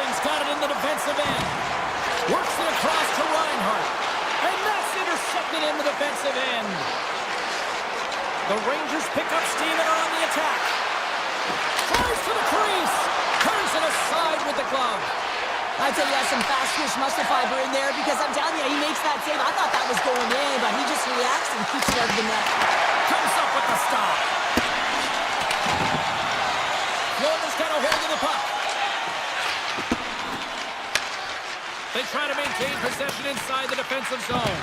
James got it in the defensive end. Works it across to Reinhardt. And that's intercepted in the defensive end. The Rangers pick up steam and are on the attack. Tries to the crease. Turns it aside with the glove. I'd say he has some fast twitch muscle fiber in there because I'm telling you, he makes that save. I thought that was going in, but he just reacts and keeps it out of the net. Comes up with the stop. Florida's got a hold of the puck. They try to maintain possession inside the defensive zone.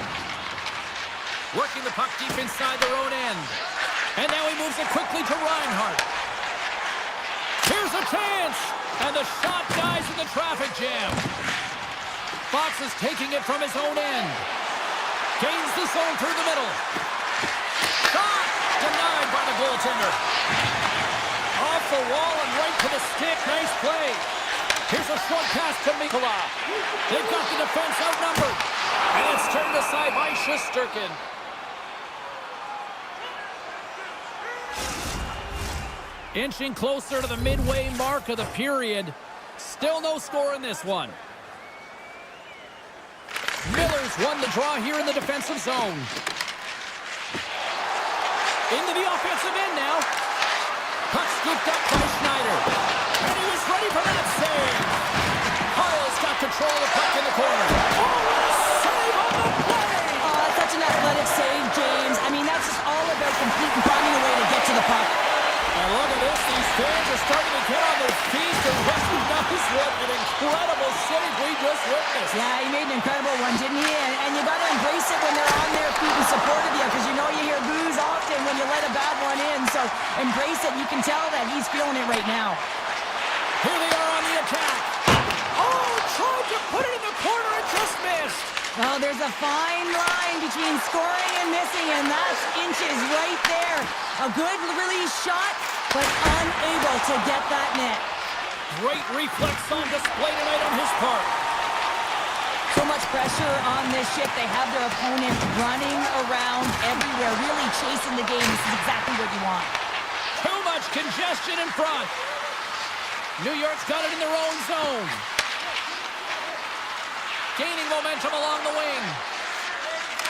Working the puck deep inside their own end. And now he moves it quickly to Reinhardt. Here's a chance! And the shot dies in the traffic jam. Fox is taking it from his own end. Gains the zone through the middle. Shot! Denied by the goaltender. Off the wall and right to the stick. Nice play. Here's a short pass to Mikula. They've got the defense outnumbered. And it's turned aside by Shesterkin. Inching closer to the midway mark of the period. Still no score in this one. Miller's won the draw here in the defensive zone. Into the offensive end now. Puck scooped up by Schneider. And he was ready for that save. Harl's got control of the puck in the corner. Oh, save on the play! Oh, that's such an athletic save, James. I mean, that's just all about completing, finding a way to get to the puck. And look at this, these fans are starting to get on their feet to recognize what an incredible save we just witnessed. Yeah, he made an incredible one, didn't he? And you got to embrace it when they're on their feet in support of you, because you know you hear boos often when you let a bad one in. So embrace it. You can tell that he's feeling it right now. Here they are on the attack. Oh, tried to put it in the corner and just missed. Well, there's a fine line between scoring and missing, and that's inches right there. A good release shot, but unable to get that net. Great reflex on display tonight on his part. So much pressure on this shift. They have their opponent running around everywhere, really chasing the game. This is exactly what you want. Too much congestion in front. New York's got it in their own zone. Gaining momentum along the wing.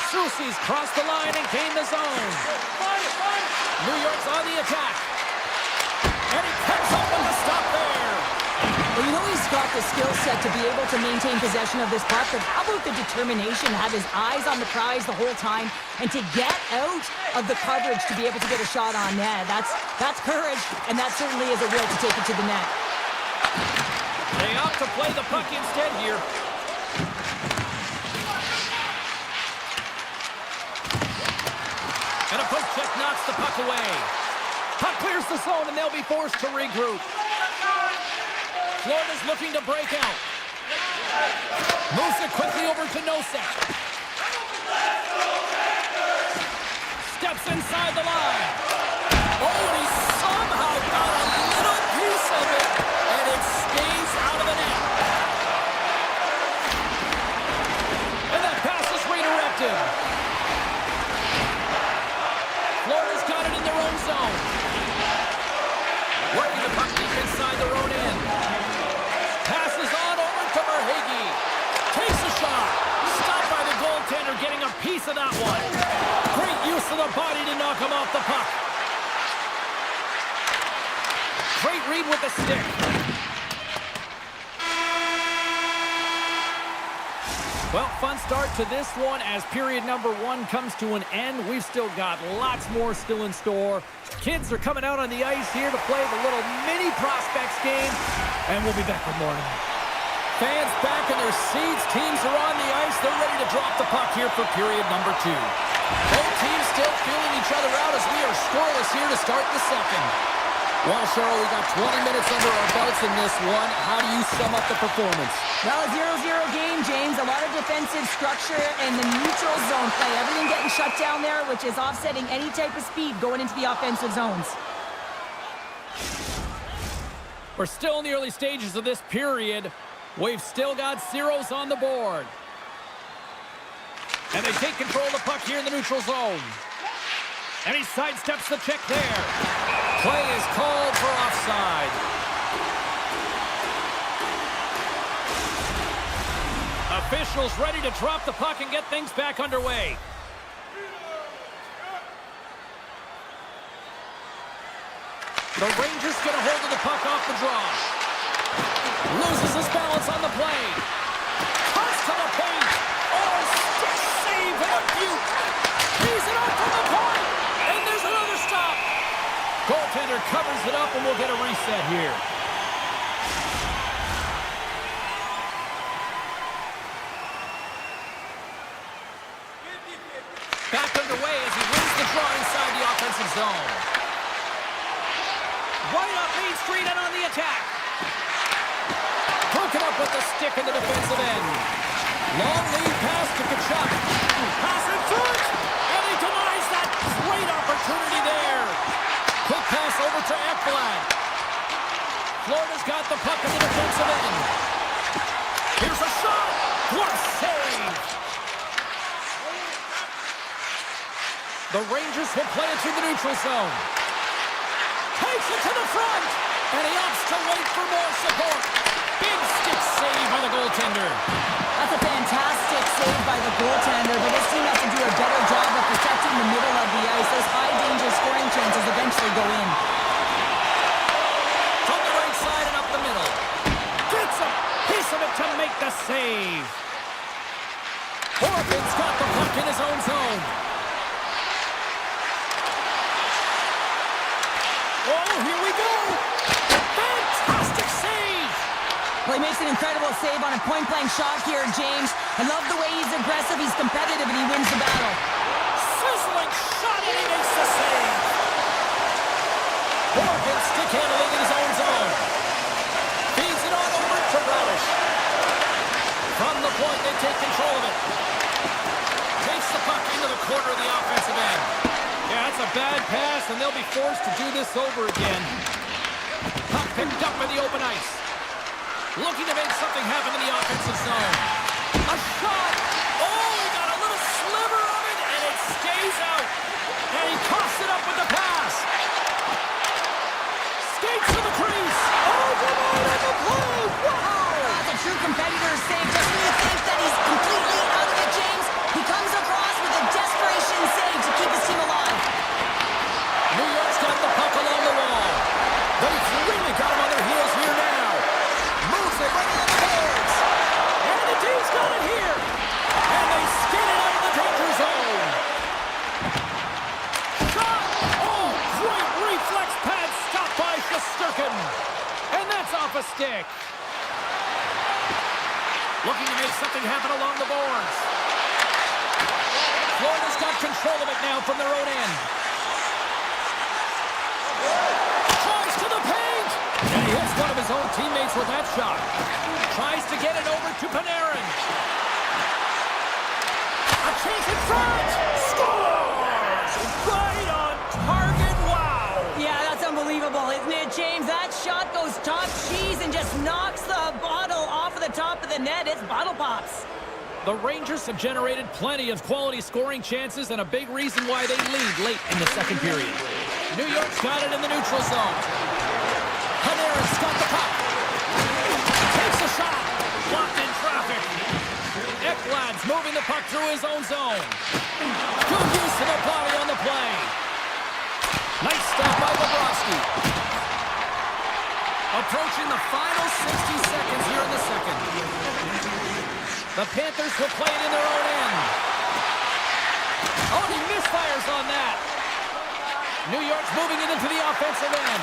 Soucy's crossed the line and gained the zone. New York's on the attack. And he comes up with the stop there. Well, you know he's got the skill set to be able to maintain possession of this puck, but how about the determination to have his eyes on the prize the whole time and to get out of the coverage to be able to get a shot on net? That's courage, and that certainly is a will to take it to the net. They opt to play the puck instead here. And a poke check knocks the puck away. Puck clears the zone, and they'll be forced to regroup. Florida's looking to break out. Moves it quickly over to Nosek. Steps inside the line. Oh, and he somehow got a little piece of it, and it stays out of the net. And that pass is redirected. Florida's got it in their own zone. Working the puck deep inside their own end. Passes on over to Verhaeghe. Takes a shot. Stopped by the goaltender, getting a piece of that one. Great use of the body to knock him off the puck. Great read with the stick. Well, fun start to this one as period number one comes to an end. We've still got lots more still in store. Kids are coming out on the ice here to play the little mini prospects game, and we'll be back with more tonight. Fans back in their seats. Teams are on the ice. They're ready to drop the puck here for period number two. Both teams still feeling each other out as we are scoreless here to start the second. Well, Cheryl, we got 20 minutes under our belts in this one. How do you sum up the performance? Well, a 0-0 game, James. A lot of defensive structure and the neutral zone play. Everything getting shut down there, which is offsetting any type of speed going into the offensive zones. We're still in the early stages of this period. We've still got zeros on the board. And they take control of the puck here in the neutral zone. And he sidesteps the check there. Play is called for offside. officials ready to drop the puck and get things back underway. The Rangers get a hold of the puck off the draw. Loses his balance on the play. Toss to the paint. Oh, stick save and a beaut. He's it up from the point. And there's another stop. Goaltender covers it up and we'll get a reset here. Back underway as he wins the draw inside the offensive zone. Right up Main Street and on the attack. Broken up with the stick in the defensive end. Long lead pass to Kachuk. Pass in front. And he denies that great opportunity there. Quick pass over to Ekblad. Florida's got the puck in the defensive end. Here's a shot. What a save. The Rangers will play it through the neutral zone. Takes it to the front. And he opts to wait for more support. Big stick save by the goaltender. That's a fantastic save by the goaltender, but this team has to do a better job of protecting the middle of the ice. Those high-danger scoring chances eventually go in. From the right side and up the middle. Gets a piece of it to make the save. Horgan's got the puck in his own zone. Oh, here we go! Fantastic save! Well, he makes an incredible save on a point-blank shot here, James. I love the way he's aggressive, he's competitive, and he wins the battle. Sizzling shot, and he makes the save! Horgan stick handling in his own zone. Feeds it on over to Relish. From the point, they take control of it. Takes the puck into the corner of the offensive end. Yeah, that's a bad pass, and they'll be forced to do this over again. Puck picked up in the open ice. Looking to make something happen in the offensive zone. A shot! Oh, he got a little sliver of it, and it stays out. And he coughs it up with the pass. Skates to the crease. Oh, come on, at the play! Wow! That's a true competitor's save. Just when you think that he's completely out of it, James, he comes across with a desperation save to keep his team alive. New York's got the puck along the wall. They've really got him on their heels here now. Moves it right on the boards. And the team's got it here. And they skate it out of the danger zone. Shot! Oh, great reflex pad stopped by Shesterkin. And that's off a stick. Looking to make something happen along the boards. Florida's got control of it now from their own end. Tries to the paint! And he hits one of his own teammates with that shot. Tries to get it over to Panarin. A chance in front! Scores! Right on target, wow! Yeah, that's unbelievable, isn't it, James? That shot goes top cheese and just knocks the bottle off of the top of the net. It's bottle pops. The Rangers have generated plenty of quality scoring chances and a big reason why they lead late in the second period. New York's got it in the neutral zone. Panarin's got the puck. Takes a shot. Blocked in traffic. Ekblad's moving the puck through his own zone. Good use of the body on the play. Nice stop by Bobrovsky. Approaching the final 60 seconds here in the second. The Panthers will play it in their own end. Oh, he misfires on that. New York's moving it into the offensive end.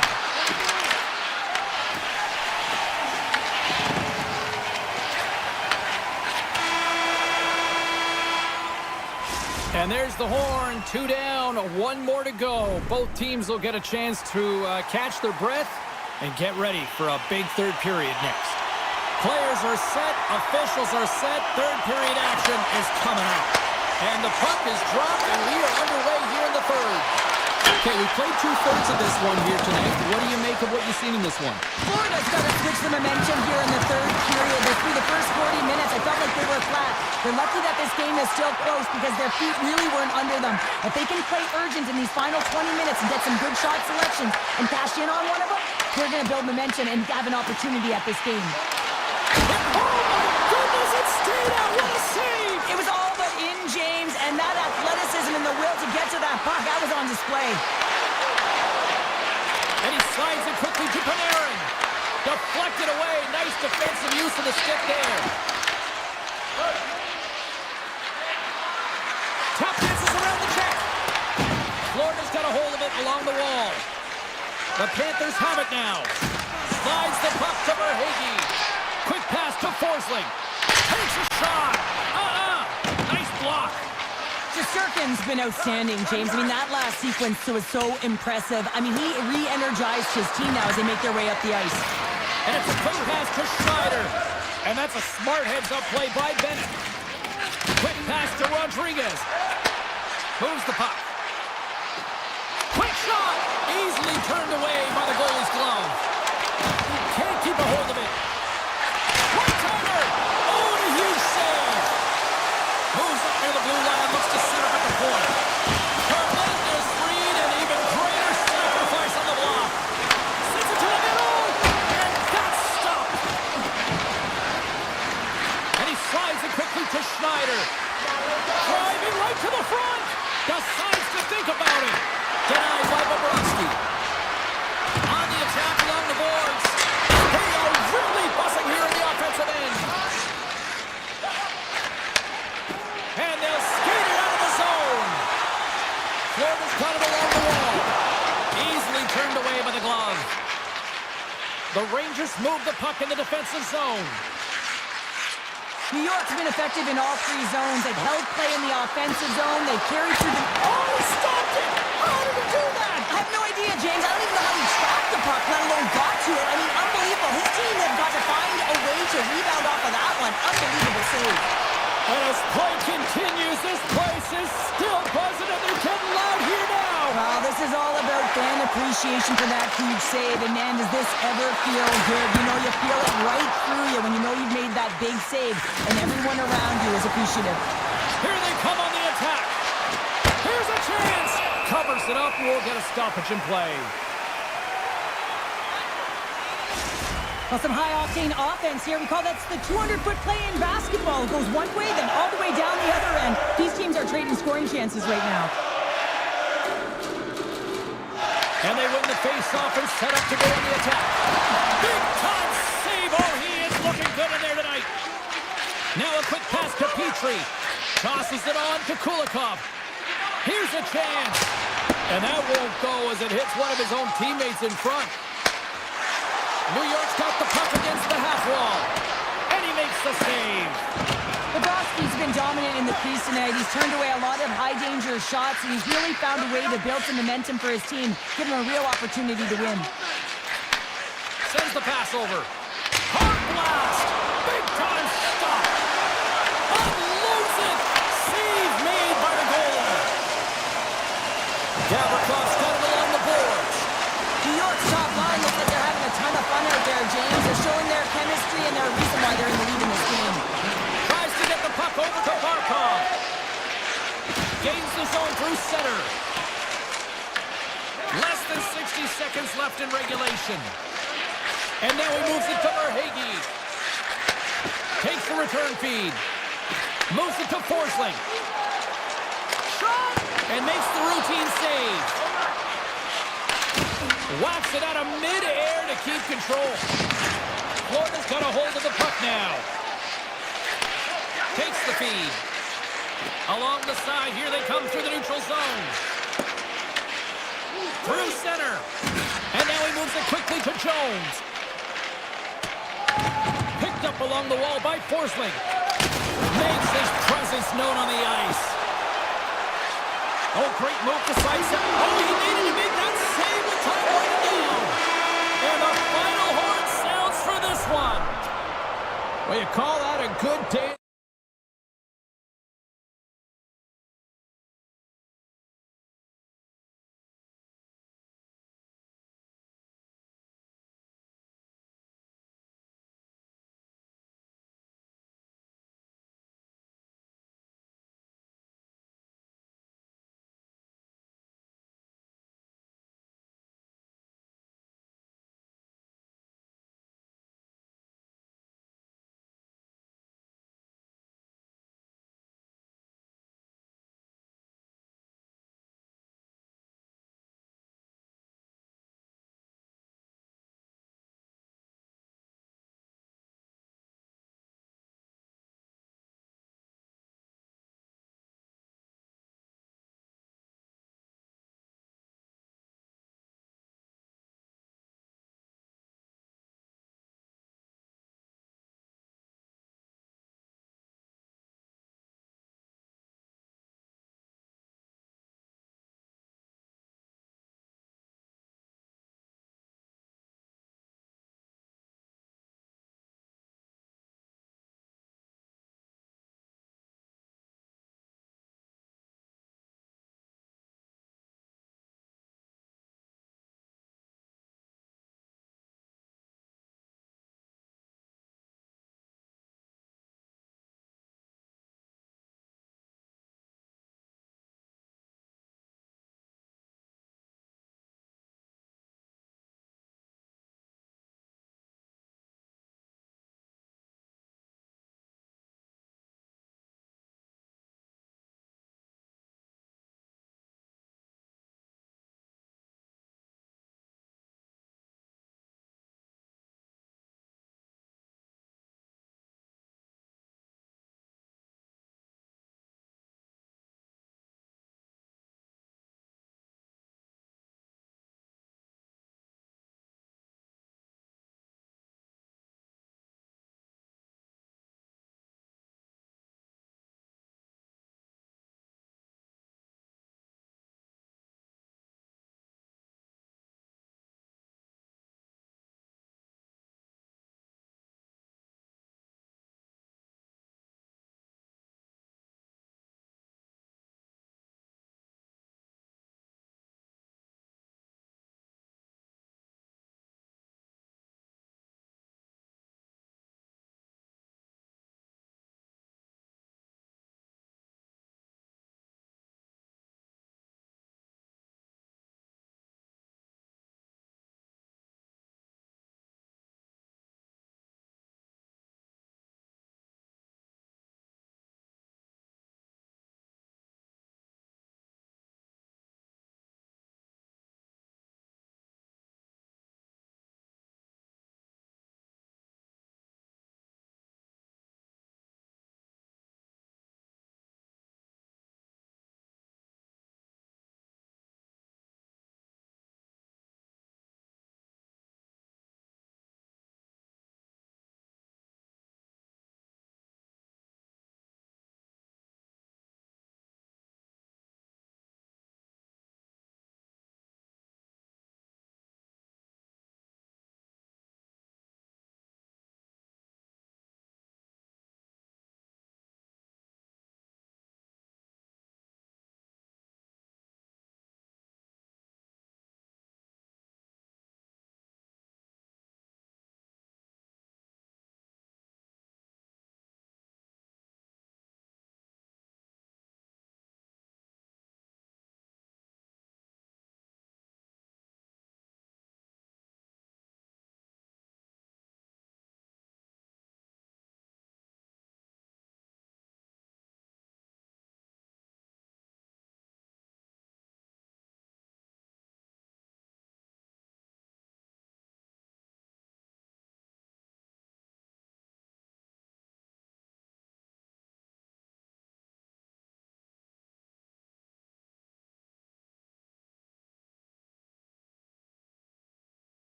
And there's the horn. 2 down, 1 more to go. Both teams will get a chance to catch their breath and get ready for a big third period next. Players are set, officials are set, third period action is coming up. And the puck is dropped, and we are underway here in the third. Okay, we played 2/3 of this one here tonight. What do you make of what you've seen in this one? Florida's got to switch the momentum here in the third period. Through the first 40 minutes, I felt like they were flat. They're lucky that this game is still close because their feet really weren't under them. If they can play urgent in these final 20 minutes and get some good shot selections and cash in on one of them, they're going to build momentum and have an opportunity at this game. Oh, my goodness, it stayed out. What play. And he slides it quickly to Panarin. Deflected away. Nice defensive use of the stick there. Tap dances around the check. Florida's got a hold of it along the wall. The Panthers have it now. Slides the puck to Verhaeghe. Quick pass to Forsling. Takes a shot. Nice block. Shesterkin's been outstanding, James. I mean, that last sequence was so impressive. I mean, he re-energized his team now as they make their way up the ice. And it's a quick pass to Schneider. And that's a smart heads-up play by Bennett. Quick pass to Rodriguez. Moves the puck. Quick shot! Easily turned away by the goalie's glove. Can't keep a hold of it. One-timer! Oh, and a huge save! Moves up near the blue line, looks to set up at the point. Tremendous read and even greater sacrifice on the block. Sends it to the middle, and that's stopped. And he slides it quickly to Schneider. Driving right to the front. Decides to think about it. Denied by Bobrovsky. On the attack along the boards. They are really buzzing here in the offensive end. And they'll skate it out of the zone. Florida's got it along the wall. Easily turned away by the glove. The Rangers move the puck in the defensive zone. New York's been effective in all three zones. They've held play in the offensive zone. They've carried through the... Oh, he stopped it! How did he do that? I have no idea, James. I don't even know how he tracked the puck, let alone got to it. I mean, unbelievable. His team have got to find a way to rebound off of that one. Unbelievable save. And as play continues, this place is still buzzing and they're getting loud here now. Well, this is all about fan appreciation for that huge save. And man, does this ever feel good. You know, you feel it right through you when you know you've made that big save and everyone around you is appreciative. Here they come on the attack. Here's a chance. Covers it up and we'll get a stoppage in play. Well, some high-octane offense here. We call that the 200-foot play in basketball. It goes one way, then all the way down the other end. These teams are trading scoring chances right now. And they win the face-off and set up to go on the attack. Big-time save. Oh, he is looking good in there tonight. Now a quick pass to Petrie. Tosses it on to Kulikov. Here's a chance. And that won't go as it hits one of his own teammates in front. New York's got the puck against the half wall. And he makes the save. Bobrovsky's been dominant in the crease tonight. He's turned away a lot of high-danger shots, and he's really found a way to build some momentum for his team, give him a real opportunity to win. Sends the pass over. Hard blast. Big-time stop. Unloads it. Save made by the goalie. Gavrikov's got it along the boards. New York's top line looks like they're having a ton of fun out there, James. They're showing their chemistry and their reason why they're in the lead in this game. Tries to get the puck over to Barkov. Gains the zone through center. Less than 60 seconds left in regulation. And now he moves it to Verhaeghe. Takes the return feed. Moves it to Forsling. Shot! And makes the routine save. Whacks it out of mid-air to keep control. Florida's got a hold of the puck now. Takes the feed. Along the side, here they come through the neutral zone. Through center. And now he moves it quickly to Jones. Picked up along the wall by Forsling. Makes his presence known on the ice. Oh, great move to slice it. Oh, he needed to make that save with time running down. And the final horn sounds for this one. Well, you call that a good day.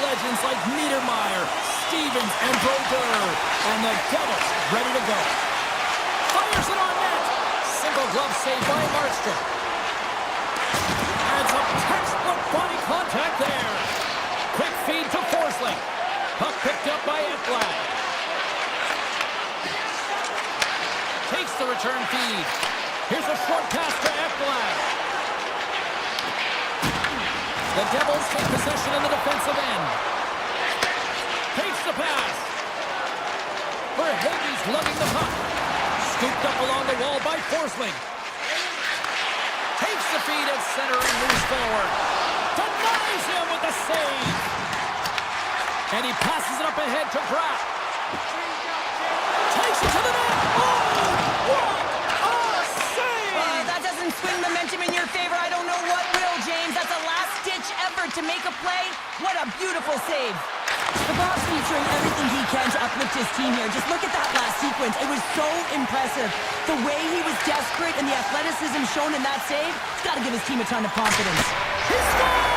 legends like Niedermeyer, Stevens, and Brodeur. And the Devils ready to go. Fires it on net. Single glove save by Markstrom. And some textbook body contact there. Quick feed to Forsling. Puck picked up by Ekblad. Takes the return feed. Here's a short pass to Ekblad. The Devils take possession in the defensive end. Takes the pass. Verhaeghe's lugging the puck. Scooped up along the wall by Forsling. Takes the feed at center and moves forward. Denies him with the save. And he passes it up ahead to Pratt. Takes it to the net. Oh, what a save! That doesn't swing momentum in your favor. I don't know what will, James. That's a last-ditch effort to make a play. What a beautiful save. The boss is doing everything he can to uplift his team here. Just look at that last sequence. It was so impressive. The way he was desperate and the athleticism shown in that save, it's got to give his team a ton of confidence. He scores!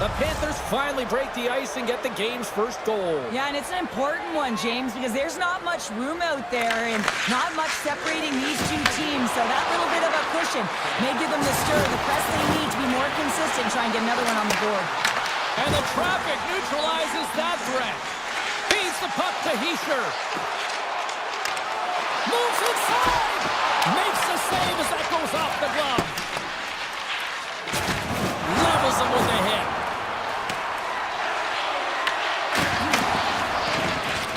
The Panthers finally break the ice and get the game's first goal. Yeah, and it's an important one, James, because there's not much room out there and not much separating these two teams. So that little bit of a cushion may give them the stir, the press they need to be more consistent, try and get another one on the board. And the traffic neutralizes that threat. Feeds the puck to Hischier. Moves inside. Makes the save as that goes off the glove. Levels him with the hit.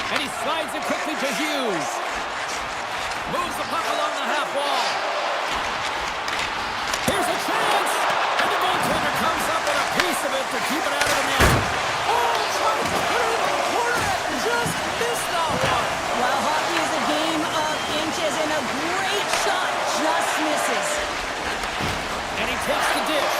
And he slides it quickly to Hughes. Moves the puck along the half wall. Here's a chance. And the goaltender comes up with a piece of it to keep it out of the net. Oh, trying to put it in the corner and just missed that one. Well, hockey is a game of inches, and a great shot just misses. And he takes the dish.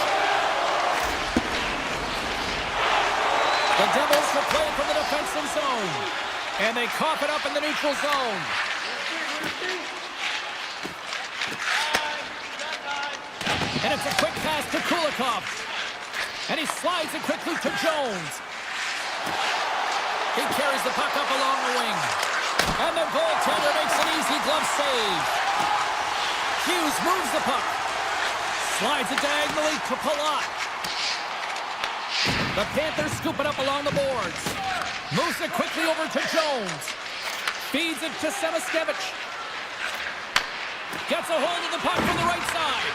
The Devils will play it from the defensive zone. And they cough it up in the neutral zone. And it's a quick pass to Kulikov. And he slides it quickly to Jones. He carries the puck up along the wing. And the goaltender makes an easy glove save. Hughes moves the puck. Slides it diagonally to Palat. The Panthers scoop it up along the boards. Moves it quickly over to Jones. Feeds it to Semaskevich. Gets a hold of the puck from the right side.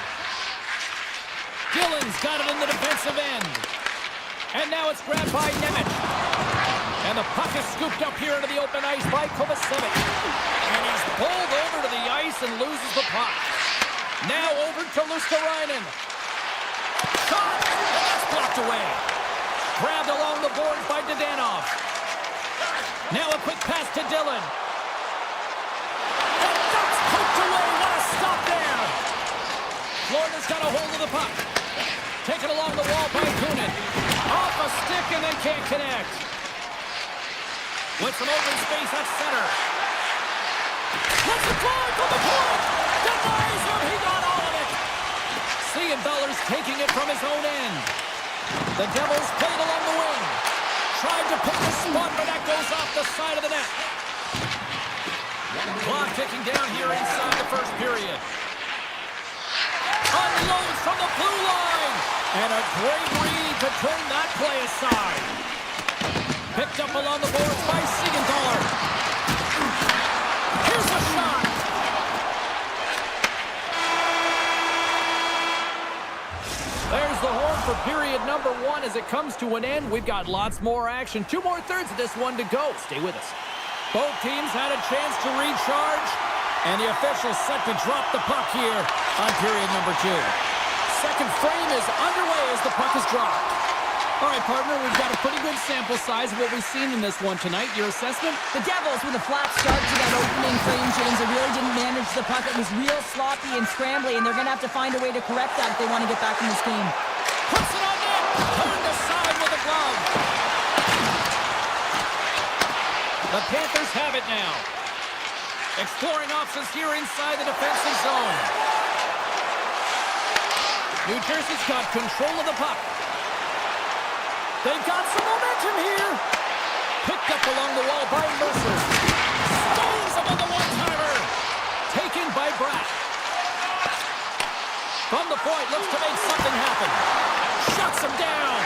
Gillen's got it in the defensive end. And now it's grabbed by Nemec. And the puck is scooped up here into the open ice by Kovacevic. And he's pulled over to the ice and loses the puck. Now over to Luosterainen. Shot! And that's blocked away. Grabbed along the boards by Dadonov. Now a quick pass to Dillon. And that's poked away. What a stop there. Florida's got a hold of the puck. Taken along the wall by Kunin. Off a stick and then can't connect. With some open space at center. Let's it fly from the point. Denies him. He got all of it. Siegenthaler's taking it from his own end. The Devils played along the wing. Tried to pick the spot, but that goes off the side of the net. Clock ticking down here inside the first period. Unloads from the blue line. And a great read to turn that play aside. Picked up along the boards by Siegenthaler. Here's a shot. There's the horn for period number 1 as it comes to an end. We've got lots more action. 2 more thirds of this one to go. Stay with us. Both teams had a chance to recharge, and the officials set to drop the puck here on period number 2. Second frame is underway as the puck is dropped. All right, partner, we've got a pretty good sample size of what we've seen in this one tonight. Your assessment? The Devils with a flat start to that opening frame, James. They really didn't manage the puck. It was real sloppy and scrambly, and they're going to have to find a way to correct that if they want to get back in this game. Puts it on net. Turned aside with a glove. The Panthers have it now. Exploring options here inside the defensive zone. New Jersey's got control of the puck. They've got some momentum here. Picked up along the wall by Mercer. Stays above the one-timer. Taken by Bratt. From the point, looks to make something happen. Shuts him down.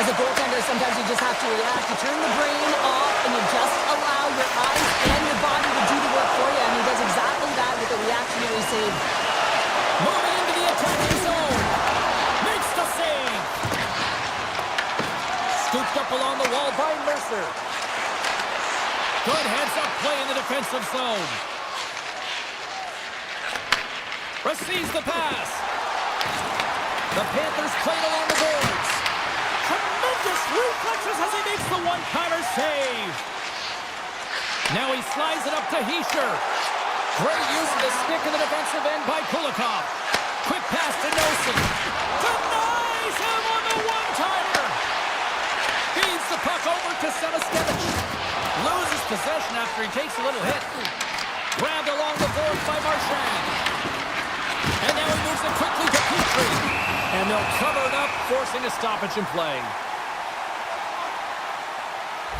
As a goaltender, sometimes you just have to react. You turn the brain off and you just allow your eyes and your body to do the work for you. And he does exactly that with a reactionary save. Moving into the attacking zone. Makes the save. Scooped up along the wall by Mercer. Good heads-up play in the defensive zone. Receives the pass. The Panthers played along the boards. Tremendous reflexes as he makes the one-timer save. Now he slides it up to Hischier. Great use of the stick in the defensive end by Kulikov. Quick pass to Nosen. Denies him on the one-timer. Feeds the puck over to Semiskevich. Loses possession after he takes a little hit. Grabbed along the boards by Marchand. And now he moves it quickly to Petrie. And they'll cover it up, forcing a stoppage in play.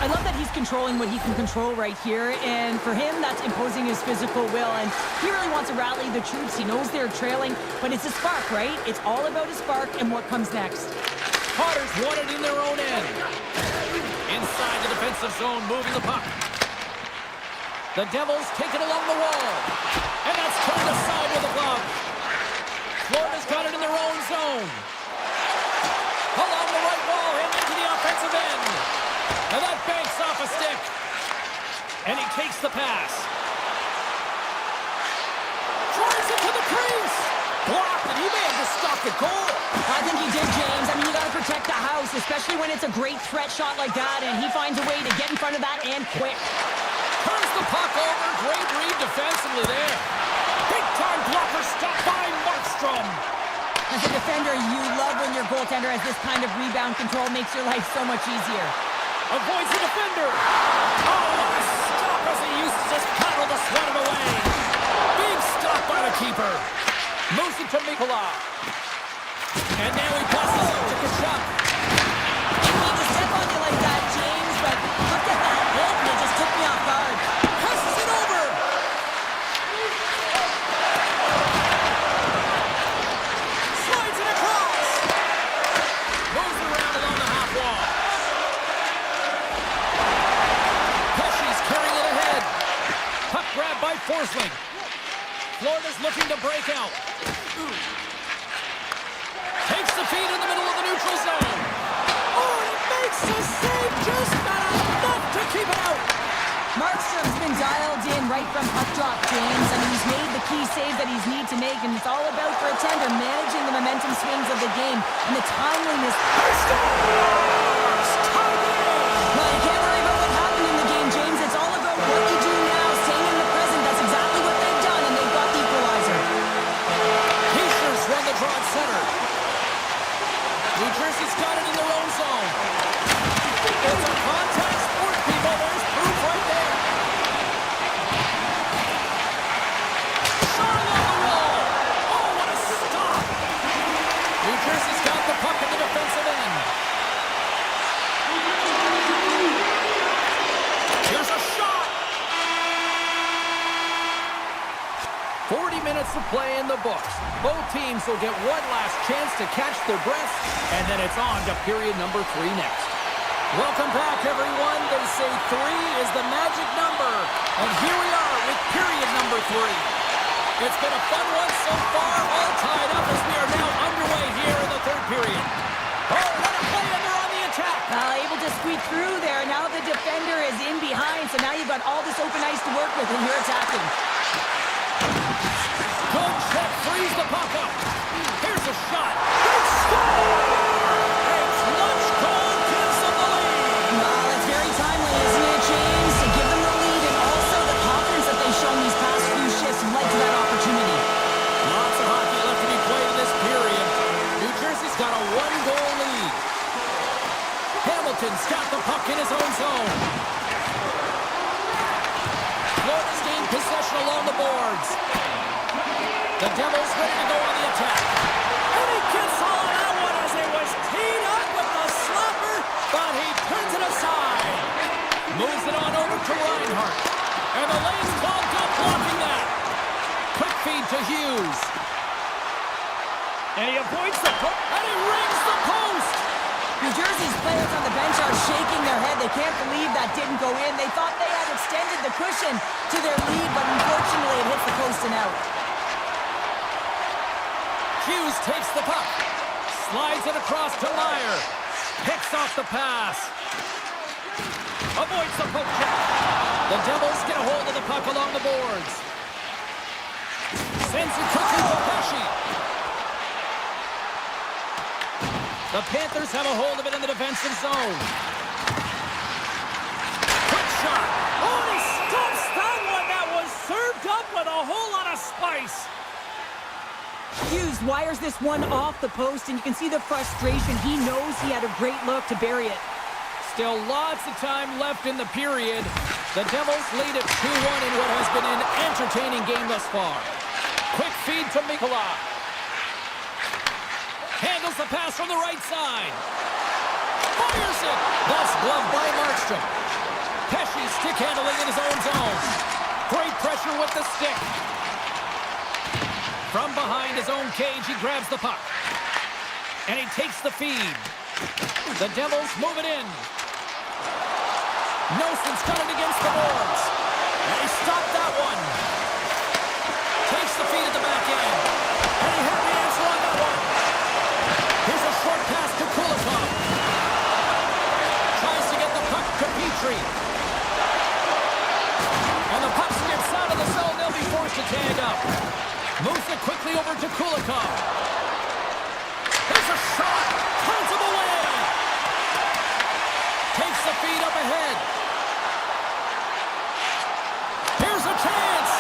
I love that he's controlling what he can control right here, and for him, that's imposing his physical will, and he really wants to rally the troops. He knows they're trailing, but it's a spark, right? It's all about a spark and what comes next. Otters want it in their own end. Inside the defensive zone, moving the puck. The Devils take it along the wall, and that's turned aside with a glove. Florida's got it in their own zone. Along the right wall and into the offensive end. And that banks off a stick. And he takes the pass. Drives it to the crease. Blocked, and he may have just stopped the goal. I think he did, James. I mean, you got to protect the house, especially when it's a great threat shot like that, and he finds a way to get in front of that and quick. Turns the puck over. Great read defensively there. Big-time blocker stopped by Markstrom. As a defender, you love when your goaltender has this kind of rebound control. Makes your life so much easier. Avoids the defender. Oh, what a stop as he uses his paddle to swat him away. Big stop by the keeper. Moves it to Mikula. And now he passes it to Kachuk. I need to step on you like that, James, but look at that hit, and it just took me off guard. Passes it over. Slides it across. Moves it around along the half wall. Puck grab by Forsling. Florida's looking to break out. Takes the feed in the middle of the neutral zone. Oh, he makes the save, just not enough to keep it out. Markstrom's been dialed in right from puck drop, James, and he's made the key save that he's need to make, and it's all about, for a tender, managing the momentum swings of the game and the timeliness. Well, you can't worry about what happened in the game, James. It's all about what you do now, staying in the present. That's exactly what they've done, and they've got the equalizer. Hischier's run the draw at center. New Jersey's got it in their own zone. It's a contact sport, people. There's proof right there. Shot along the wall. Oh, what a stop. New Jersey's got the puck in the defensive end. Here's a shot. 40 minutes of play in the books. Both teams will get one last chance to catch their breath, and then it's on to period number 3 next. Welcome back, everyone. They say 3 is the magic number, and here we are with period number 3. It's been a fun one so far, all tied up as we are now underway here in the 3rd period. Oh, what a play, and they're on the attack. Able to squeak through there. Now the defender is in behind, so now you've got all this open ice to work with, and you're attacking. Good check, frees the puck up. Here's a shot. Good score! It's lunch call, gives them the lead. Well, it's very timely, isn't it, James? To give them the lead, and also the confidence that they've shown these past few shifts led to that opportunity. Lots of hockey left to be played in this period. New Jersey's got a 1-goal lead. Hamilton's got the puck in his own zone. Florida's gained possession along the boards. The Devils ready to go on the attack. And he to Reinhardt. And the lane's clogged up blocking that. Quick feed to Hughes. And he avoids the post. And he rings the post. New Jersey's players on the bench are shaking their head. They can't believe that didn't go in. They thought they had extended the cushion to their lead, but unfortunately it hits the post and out. Hughes takes the puck. Slides it across to Meyer. Picks off the pass. Avoids the poke check. The Devils get a hold of the puck along the boards. Sends it quickly to Pesci. The Panthers have a hold of it in the defensive zone. Quick shot. Oh, and he stops that one. That was served up with a whole lot of spice. Hughes wires this one off the post, and you can see the frustration. He knows he had a great look to bury it. Still lots of time left in the period. The Devils lead at 2-1 in what has been an entertaining game thus far. Quick feed to Mikula. Handles the pass from the right side. Fires it. That's gloved by Markstrom. Pesci stick handling in his own zone. Great pressure with the stick. From behind his own cage, he grabs the puck. And he takes the feed. The Devils move it in. Nelson's got it against the boards. And he stopped that one. Takes the feed at the back end. And he had the answer on that one. Here's a short pass to Kulikov. Tries to get the puck to Petrie. And the puck skips out of the zone. They'll be forced to tag up. Moves it quickly over to Kulikov. There's a shot. Turns him away. Takes the feed up ahead. Here's a chance.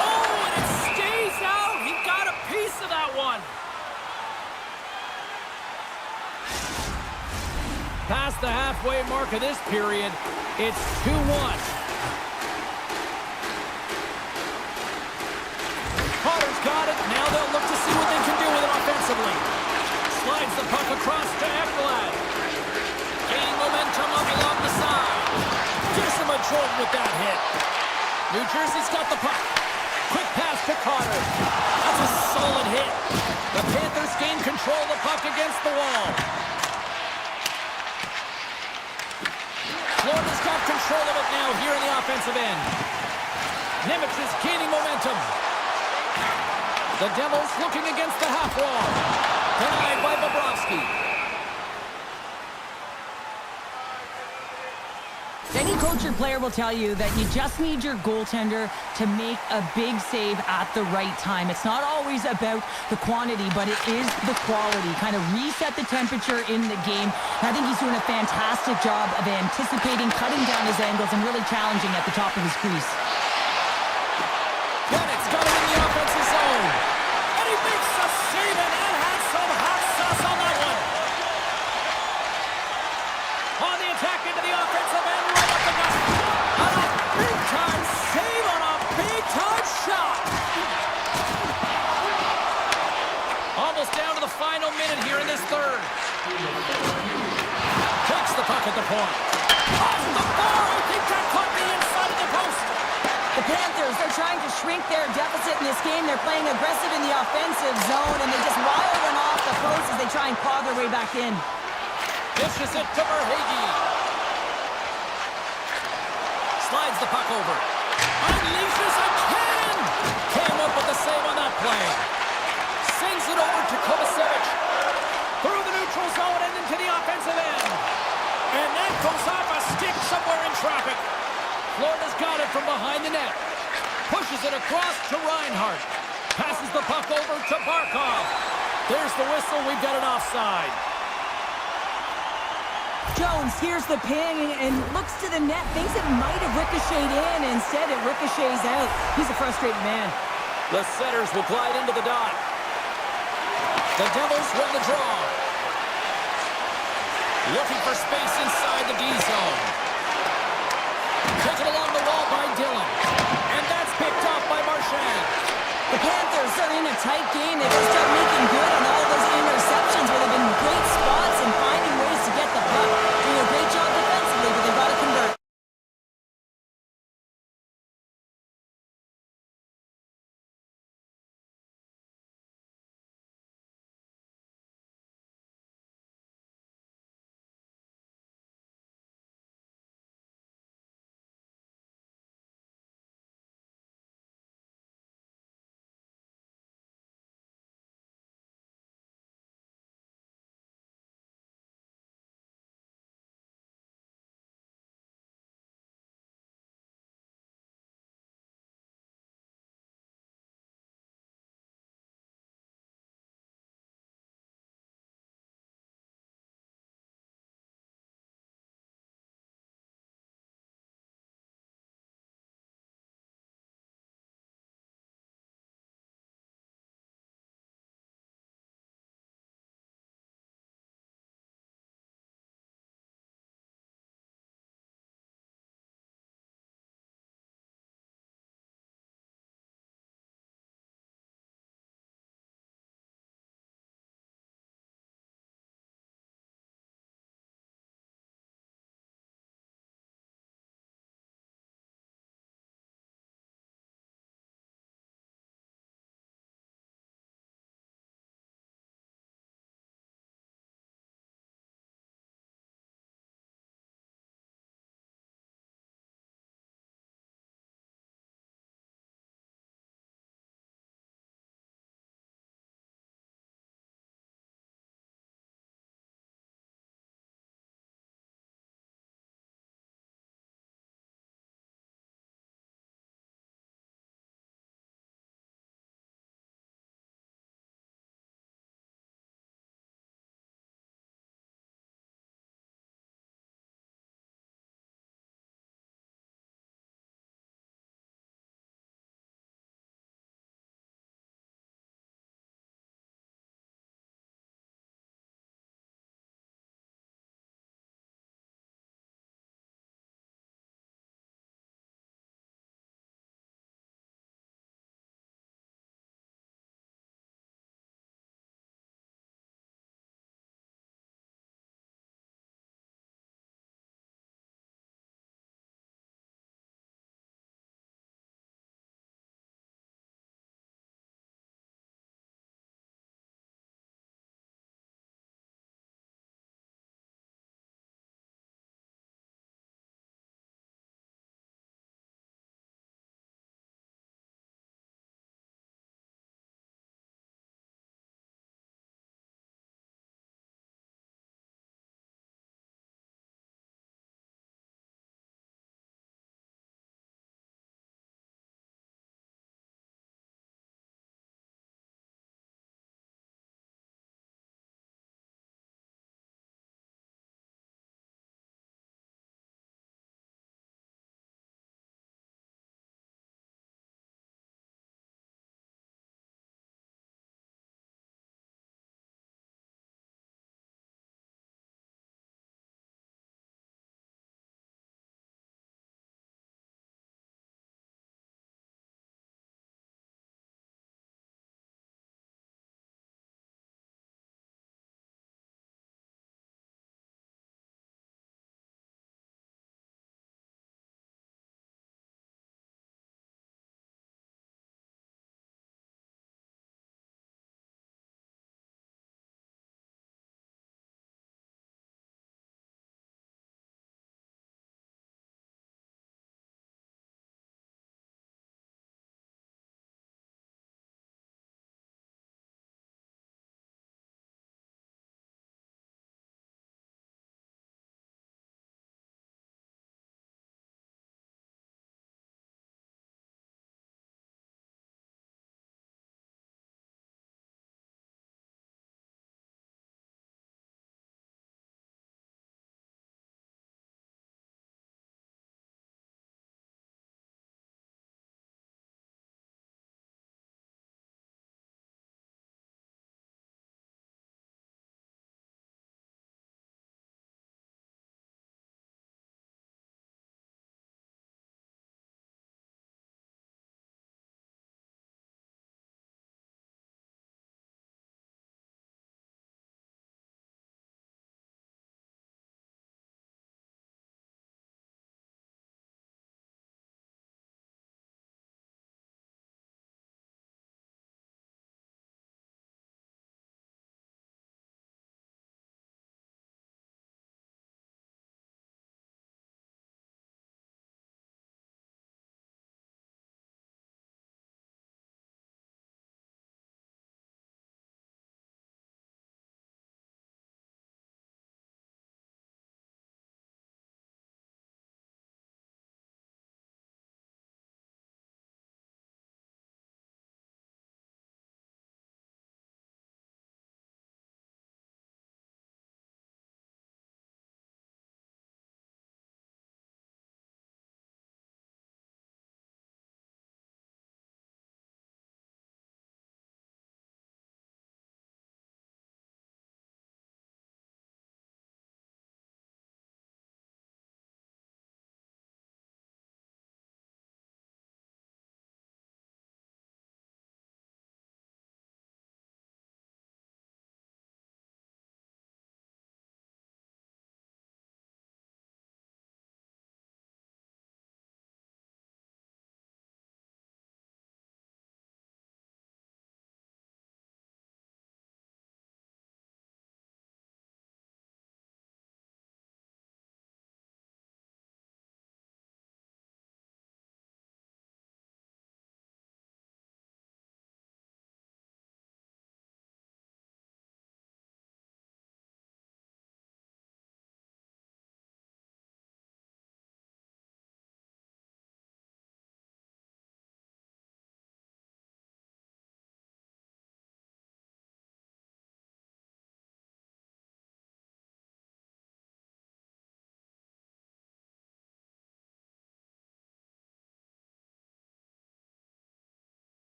Oh, and it stays out. He got a piece of that one. Past the halfway mark of this period, it's 2-1. Potter's got it. Now they'll look to see what they can do with it offensively. Slides the puck across to Ekblad. Gaining momentum up along the side. Decima Jordan with that hit. New Jersey's got the puck. Quick pass to Carter. That's a solid hit. The Panthers gain control of the puck against the wall. Florida's got control of it now here in the offensive end. Nemec is gaining momentum. The Devils looking against the half wall. Denied by Bobrovsky. Any coach or player will tell you that you just need your goaltender to make a big save at the right time. It's not always about the quantity, but it is the quality. Kind of reset the temperature in the game. I think he's doing a fantastic job of anticipating, cutting down his angles, and really challenging at the top of his crease. Bennett's got it in the offensive zone. And he makes a save, and that has some hot sauce on that one. On the attack into the offensive end, right up the gut. On a big-time save on a big-time shot. Almost down to the final minute here in this third. Takes the puck at the point. Off the bar! I think that caught the inside of the post. The Panthers are trying to shrink their deficit in this game. They're playing aggressive in the offensive zone, and they just wire one off the post as they try and claw their way back in. Dishes it to Verhaeghe. Slides the puck over. Unleashes a can! Came up with the save on that play. Sends it over to Kovacevic. Through the neutral zone and into the offensive end. And that goes off a stick somewhere in traffic. Florida's got it from behind the net. Pushes it across to Reinhardt. Passes the puck over to Barkov. There's the whistle. We've got an offside. Jones hears the ping and looks to the net. Thinks it might have ricocheted in. Instead, it ricochets out. He's a frustrated man. The setters will glide into the dot. The Devils win the draw. Looking for space inside the D zone. Taken along the wall by Dillon. And that's picked off by Marchand. The Panthers are in a tight game. They just start making good on all those interceptions where they've been great spots and finding ways to get the puck. Doing a great job defensively, but they've got to convert.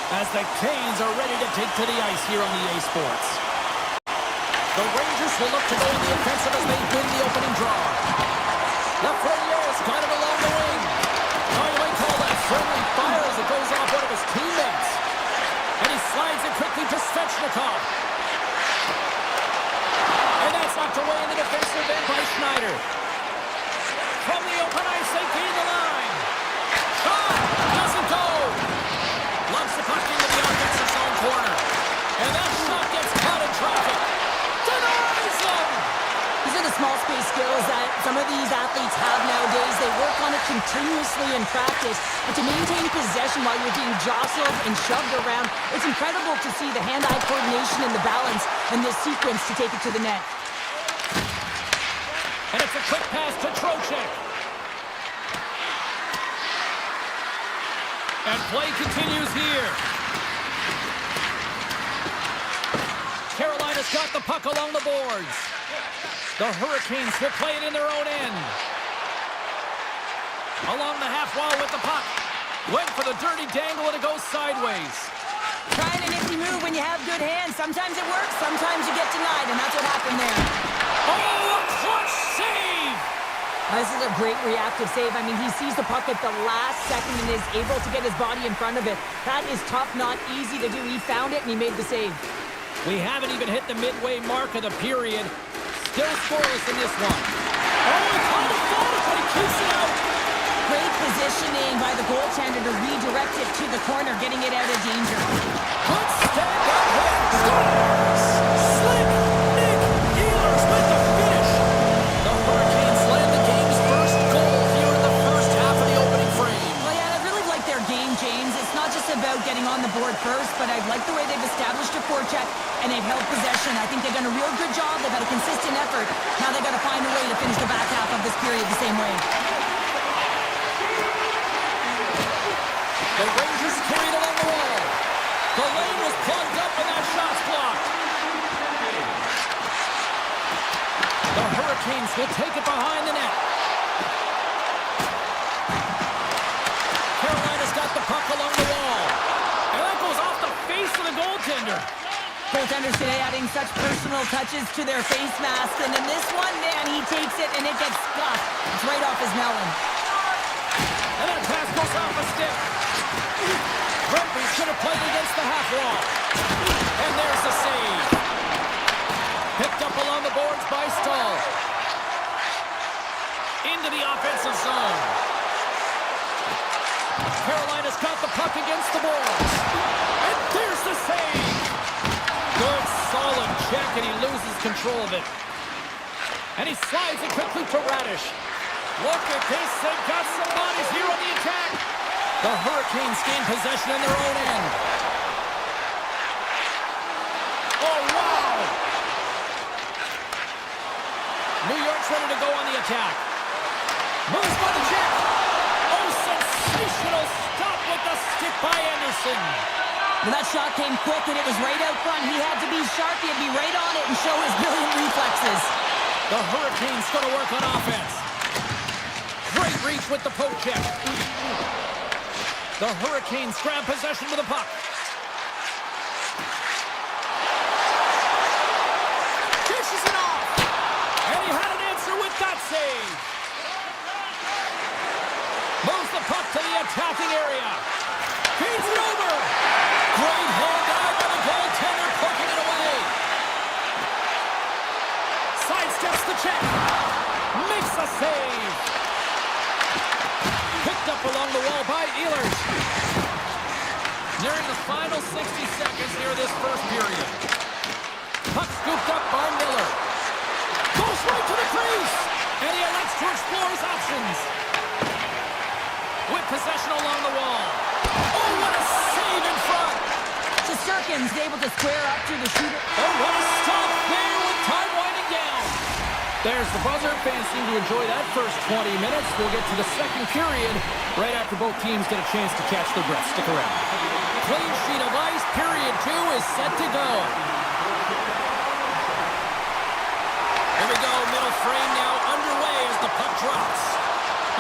as the Canes are ready to take to the ice here on the EA Sports. The Rangers will look to go on the offensive as they win the opening draw. Lafreniere's got it along the wing. Oh, you might call that friendly fire as it goes off one of his teammates. And he slides it quickly to Svechnikov. And that's knocked away in the defensive end by Schneider. From the open ice, they gain the line. Shot doesn't go. Loves the puck into the offensive zone corner. And that shot gets caught in traffic. Denies them. These are the small space skills that some of these athletes have nowadays. They work on it continuously in practice. But to maintain possession while you're being jostled and shoved around, it's incredible to see the hand-eye coordination and the balance in this sequence to take it to the net. And it's a quick pass to Trocheck. And play continues here. Carolina's got the puck along the boards. The Hurricanes will play it in their own end. Along the half wall with the puck. Went for the dirty dangle and it goes sideways. Trying a nifty move when you have good hands. Sometimes it works, sometimes you get denied, and that's what happened there. Oh, a clutch save! This is a great reactive save. I mean, he sees the puck at the last second and is able to get his body in front of it. That is tough, not easy to do. He found it and he made the save. We haven't even hit the midway mark of the period. Still scoreless in this one. Oh, he caught it forward, but he keeps it out. Great positioning by the goaltender to redirect it to the corner, getting it out of danger. Good stand-up hit. Scores! Slick Nick Ehlers with the finish. The Hurricanes land the game's first goal here in the first half of the opening frame. Well, yeah, I really like their game, James. It's not just about getting on the board first, but I like the way they've established a forecheck and they've held possession. I think they've done a real good job. They've had a consistent effort. Now they've got to find a way to finish the back half of this period the same way. The Rangers carried along the wall. The lane was plugged up and that shot's blocked. The Hurricanes will take it behind the net. Carolina's got the puck along the wall. And that goes off the face of the goaltender. Goaltenders today adding such personal touches to their face mask. And in this one, man, he takes it and it gets scuffed. It's right off his melon. And that pass goes off a stick. Brumby should have played against the half wall. And there's the save. Picked up along the boards by Stahl. Into the offensive zone. Carolina's got the puck against the boards. And there's the save. Good, solid check, and he loses control of it. And he slides it quickly to Radish. Look at this. They've got some bodies here on the attack. The Hurricanes gain possession in their own end. Oh, wow! New York's ready to go on the attack. Moves by the check. Oh, sensational stop with the stick by Anderson. Well, that shot came quick and it was right out front. He had to be sharp. He had to be right on it and show his brilliant reflexes. The Hurricanes going to work on offense. Great reach with the poke check. The Hurricanes grab possession with the puck. Dishes it off. And he had an answer with that save. Moves the puck to the attacking area. Feeds it over. Great hand eye by the goaltender, poking it away. Sidesteps the check. Makes the save. Picked up along the wall by Ehlers. Nearing the final 60 seconds here this first period. Puck scooped up by Miller. Goes right to the crease. And he elects to explore his options. With possession along the wall. Oh, what a save in front. Shesterkin's able to square up to the shooter. Oh, what a stop there with time winding down. There's the buzzer. Fans seem to enjoy that first 20 minutes. We'll get to the second period right after both teams get a chance to catch their breath. Stick around. Clean sheet of ice. Period 2 is set to go. Here we go. Middle frame now underway as the puck drops.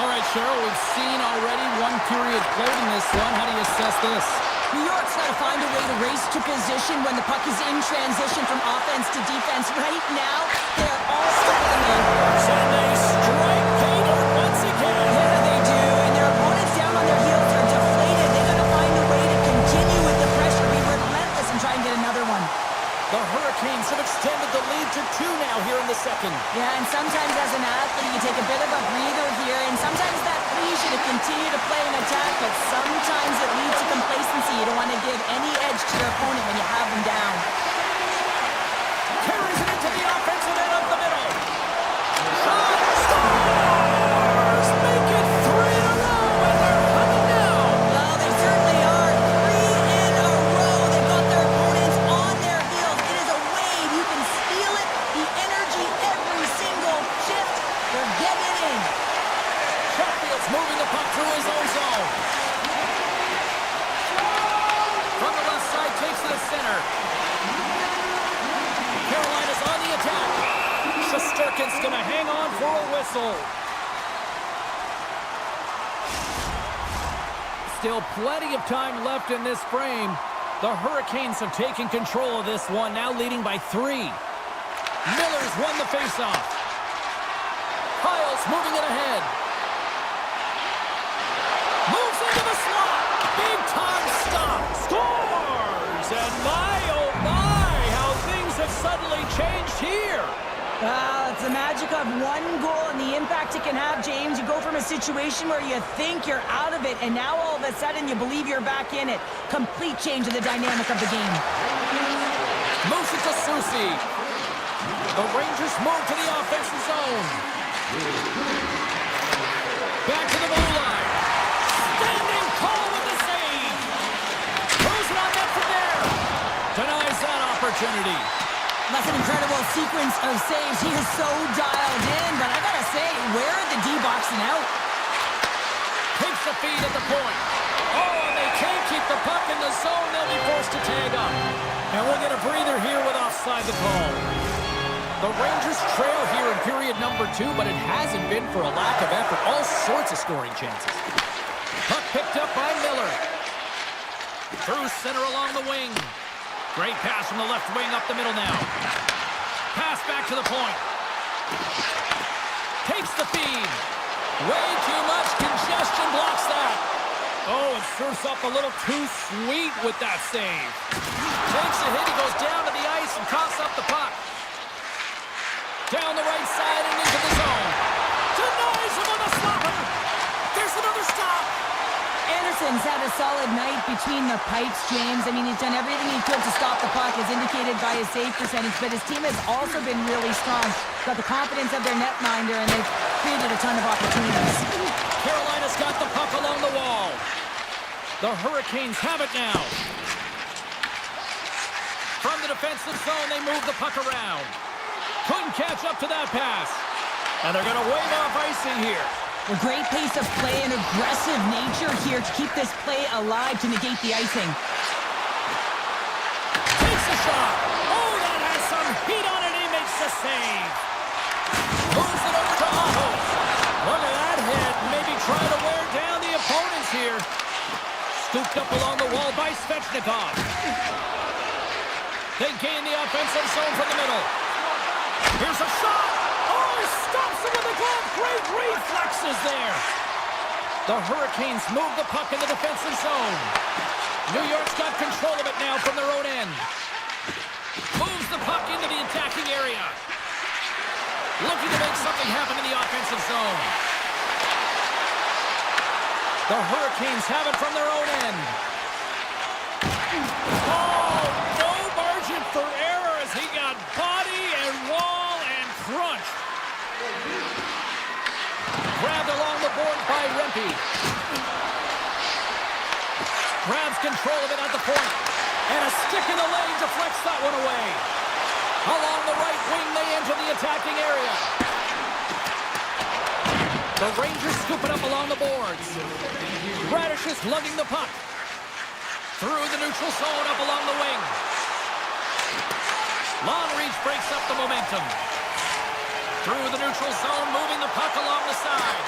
All right, Cheryl, we've seen already one period played in this one. How do you assess this? New York's got to find a way to race to position when the puck is in transition from offense to defense. Right now, they're all struggling in. And they strike pay dirt once again. Yeah, they do. And their opponents down on their heels are deflated. They got to find a way to continue with the pressure, be relentless, and try and get another one. The Hurricanes have extended the lead to 2 now here in the second. Yeah, and sometimes as an athlete, you take a bit of a breather here, and sometimes that leads you to continue to play an attack, but sometimes it leads to complacency. You don't want to give any edge to your opponent when you have them down. Carries it into the offensive end of the middle. Shot! Stars! Make it 3 in a row, and they're hunting now. Well, they certainly are. 3 in a row. They've got their opponents on their heels. It is a wave. You can feel it. The energy every single shift. They're getting it in. Sheffield's moving the puck through his own zone. From the left side, takes it to center. Carolina's on the attack. Shesterkin's going to hang on for a whistle. Still plenty of time left in this frame. The Hurricanes have taken control of this one, now leading by 3. Miller's won the faceoff. Kyle's moving it ahead. Moves into the slot. Big time stop. Scores! And my, oh my, how things have suddenly changed here. It's the magic of one goal and the impact it can have, James. You go from a situation where you think you're out of it, and now all of a sudden you believe you're back in it. Complete change of the dynamic of the game. Moves it to Susie. The Rangers move to the offensive zone. Back to the blue line. Standing tall with the save. Throws it on net from there. Denies that opportunity. That's an incredible sequence of saves. He is so dialed in, but I gotta say, where are the D-boxing out? Takes the feed at the point. Oh, and they can't keep the puck in the zone. They'll be forced to tag up. And we'll get a breather here with offside the call. The Rangers trail here in period number 2, but it hasn't been for a lack of effort. All sorts of scoring chances. Puck picked up by Miller. Through center along the wing. Great pass from the left wing up the middle now. Pass back to the point. Takes the feed. Way too much congestion blocks that. Oh, it surfs up a little too sweet with that save. Takes a hit. He goes down to the ice and coughs up the puck. Down the right side and into the zone. Denies him on the slapper. There's another stop. Anderson's had a solid night between the pipes, James. I mean, he's done everything he could to stop the puck, as indicated by his save percentage, but his team has also been really strong. Got the confidence of their netminder, and they've created a ton of opportunities. Carolina's got the puck along the wall. The Hurricanes have it now. From the defensive zone, they move the puck around. Couldn't catch up to that pass. And they're going to wave off icing here. A great pace of play and aggressive nature here to keep this play alive to negate the icing. Takes a shot. Oh, that has some heat on it. He makes the save. Moves it over to Otto. Look at that hit. Maybe trying to wear down the opponents here. Scooped up along the wall by Svechnikov. They gain the offensive zone from the middle. Here's a shot. Oh, he stops it with a glove. Great reflexes there. The Hurricanes move the puck in the defensive zone. New York's got control of it now from their own end. Moves the puck into the attacking area. Looking to make something happen in the offensive zone. The Hurricanes have it from their own end. Oh, no margin for error as he got body and wall and crunched. Grabbed along the board by Rempe. Grabs control of it at the point. And a stick in the leg deflects that one away. Along the right wing, they enter the attacking area. The Rangers scoop it up along the boards. Radish is lugging the puck. Through the neutral zone, up along the wing. Long reach breaks up the momentum. Through the neutral zone, moving the puck along the side.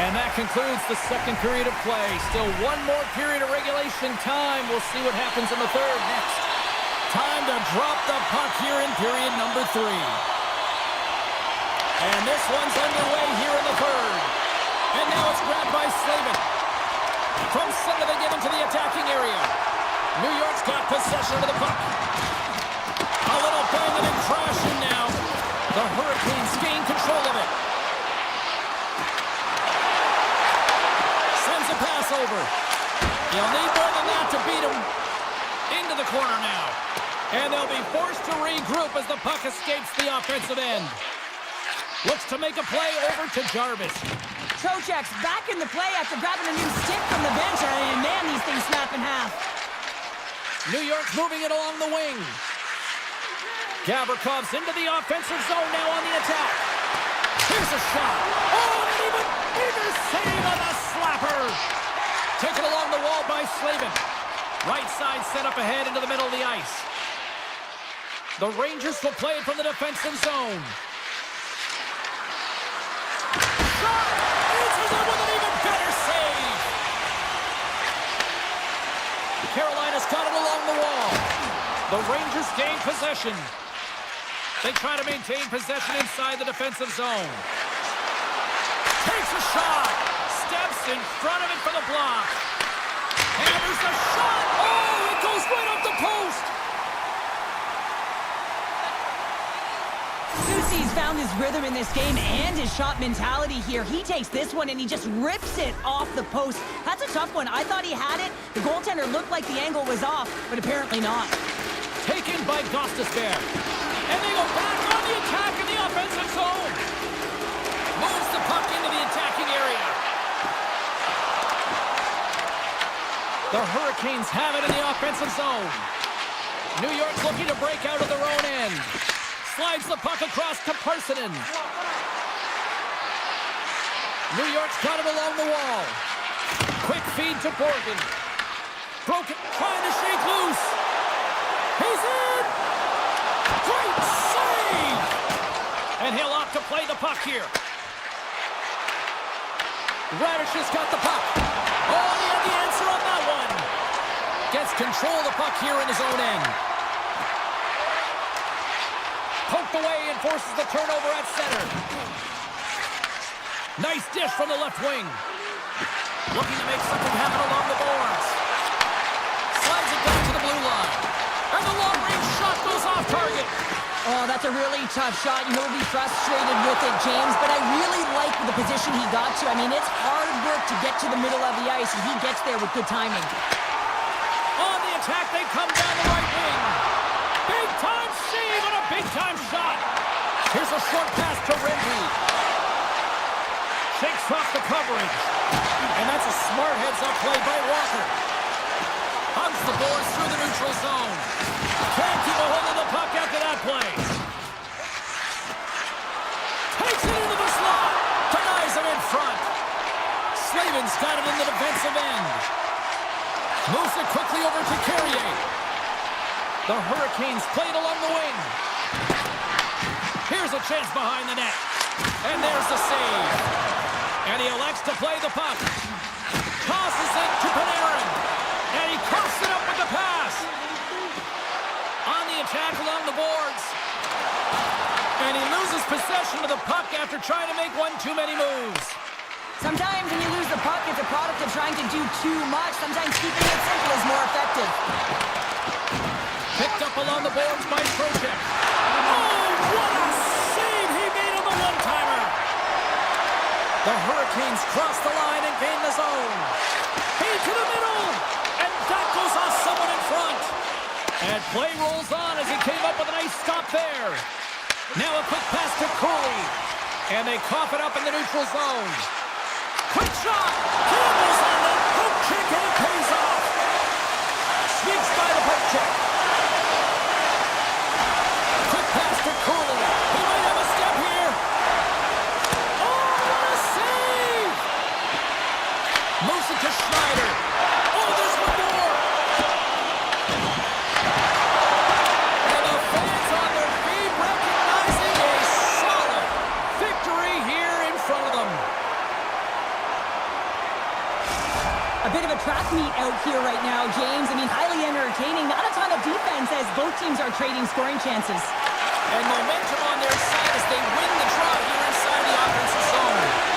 And that concludes the second period of play. Still one more period of regulation time. We'll see what happens in the third next. Time to drop the puck here in period number 3. And this one's underway here in the third. And now it's grabbed by Slavin. From center they get into the attacking area. New York's got possession of the puck. A little banging and crashing now. The Hurricanes gain control of it. Sends a pass over. You'll need more than that to beat him. Into the corner now. And they'll be forced to regroup as the puck escapes the offensive end. Looks to make a play over to Jarvis. Trocheck's back in the play after grabbing a new stick from the bench. And man, these things snap in half. New York's moving it along the wing. Gavrkov's into the offensive zone now on the attack. Here's a shot. Oh, and even bigger save on the slapper. Taken along the wall by Slavin. Right side set up ahead into the middle of the ice. The Rangers will play it from the defensive zone. Shot! Answers it with an even better save. Carolina's got it along the wall. The Rangers gain possession. They try to maintain possession inside the defensive zone. Takes a shot. Steps in front of it for the block. Hammers the shot. Oh, it goes right off the post. Susie's found his rhythm in this game and his shot mentality here. He takes this one and he just rips it off the post. That's a tough one. I thought he had it. The goaltender looked like the angle was off, but apparently not. Taken by Gostisbehere. And they go back on the attack in the offensive zone. Moves the puck into the attacking area. The Hurricanes have it in the offensive zone. New York's looking to break out of their own end. Slides the puck across to Parsonen. New York's got it along the wall. Quick feed to Borgen. Broken, trying to shake loose. He's in! Great save! And he'll opt to play the puck here. Radish has got the puck. Oh, he had the answer on that one. Gets control of the puck here in his own end. Poked away and forces the turnover at center. Nice dish from the left wing. Looking to make something happen along the boards. Slides it down to the blue line. And the long-range shot goes off target. Oh, that's a really tough shot. He'll be frustrated with it, James, but I really like the position he got to. I mean, it's hard work to get to the middle of the ice, and he gets there with good timing. On the attack, they come down the right wing. Big-time save and a big-time shot. Here's a short pass to Renby. Shakes off the coverage. And that's a smart heads-up play by Walker. Hugs the boards through the neutral zone. Can't keep a hold of the puck after that play. Takes it into the slot. Denies him in front. Slavin's got it in the defensive end. Moves it quickly over to Carrier. The Hurricanes play it along the wing. Here's a chance behind the net. And there's the save. And he elects to play the puck. Tosses it to Panarin. And he coughs it up with the pass. On the attack along the boards. And he loses possession of the puck after trying to make one too many moves. Sometimes when you lose the puck, it's a product of trying to do too much. Sometimes keeping it simple is more effective. Picked up along the boards by Trocheck. Oh, what a save he made on the one-timer. The Hurricanes cross the line and gain the zone. Feed to the middle. And that goes off someone in front. And play rolls on as he came up with a nice stop there. Now a quick pass to Cooley. And they cough it up in the neutral zone. Quick shot. Campbell's on the poke check and it pays off. Sneaks by the poke check. Quick pass to Cooley. He might have a step here. Oh, what a save. Moves it to Schneider. Oh, there's one more. And the fans on their feet recognizing a solid victory here in front of them. A bit of a track meet out here right now, James. I mean, highly entertaining. Not a ton of defense as both teams are trading scoring chances. And momentum on their side as they win the draw here inside the offensive zone.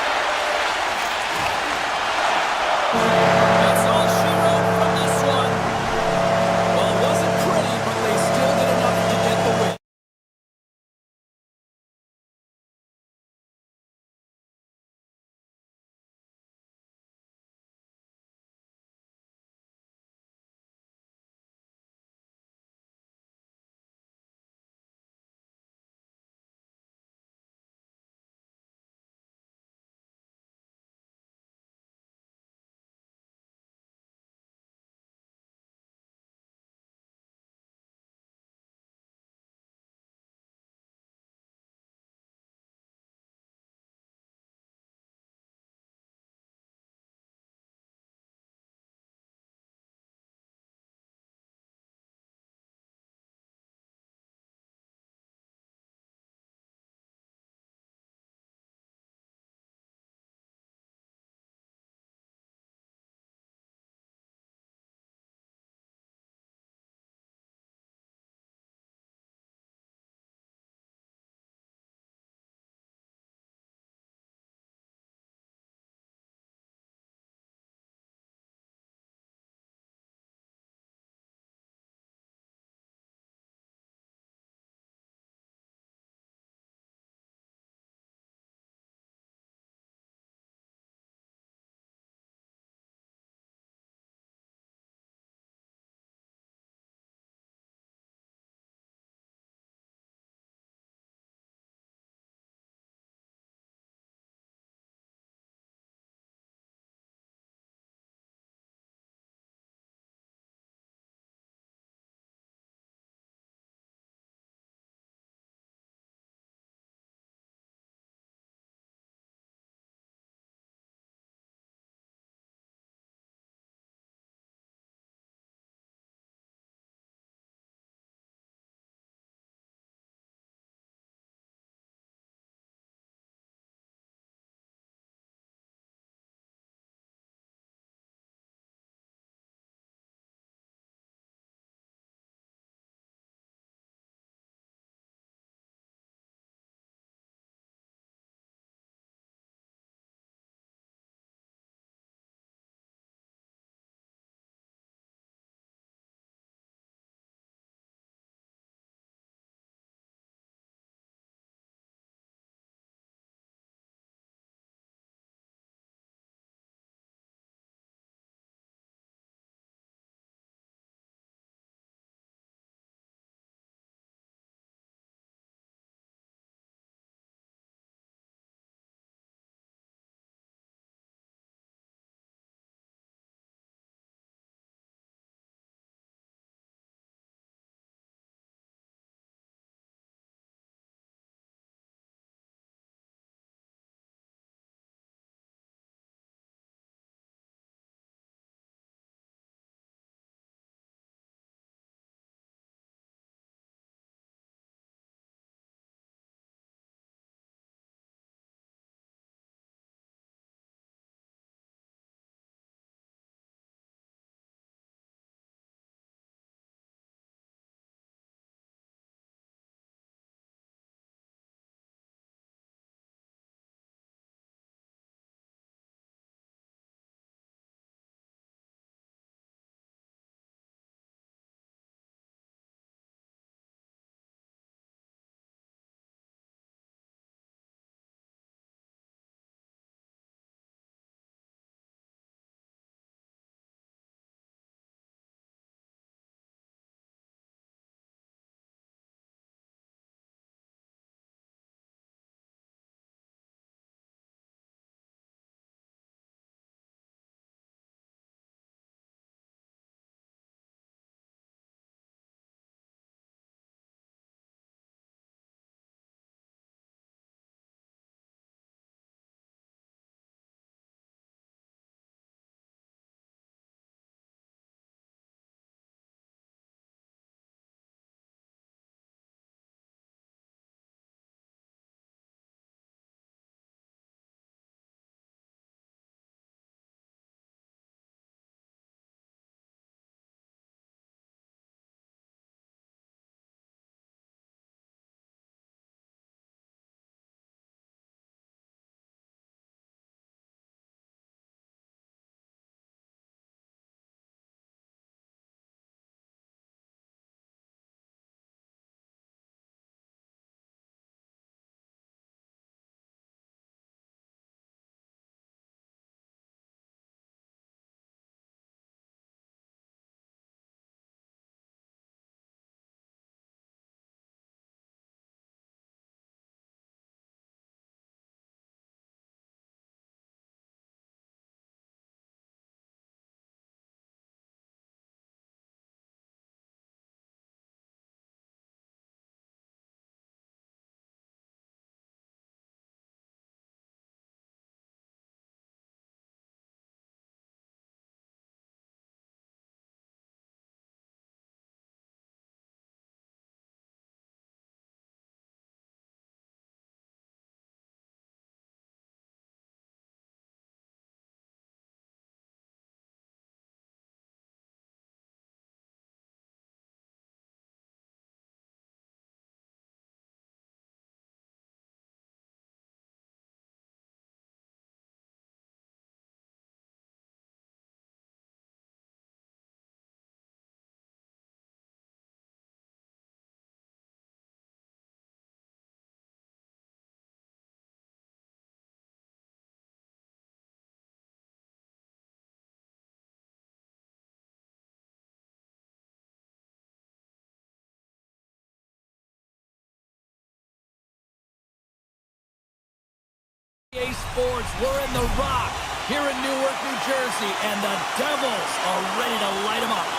Sports, we're in the Rock here in Newark, New Jersey, and the Devils are ready to light them up.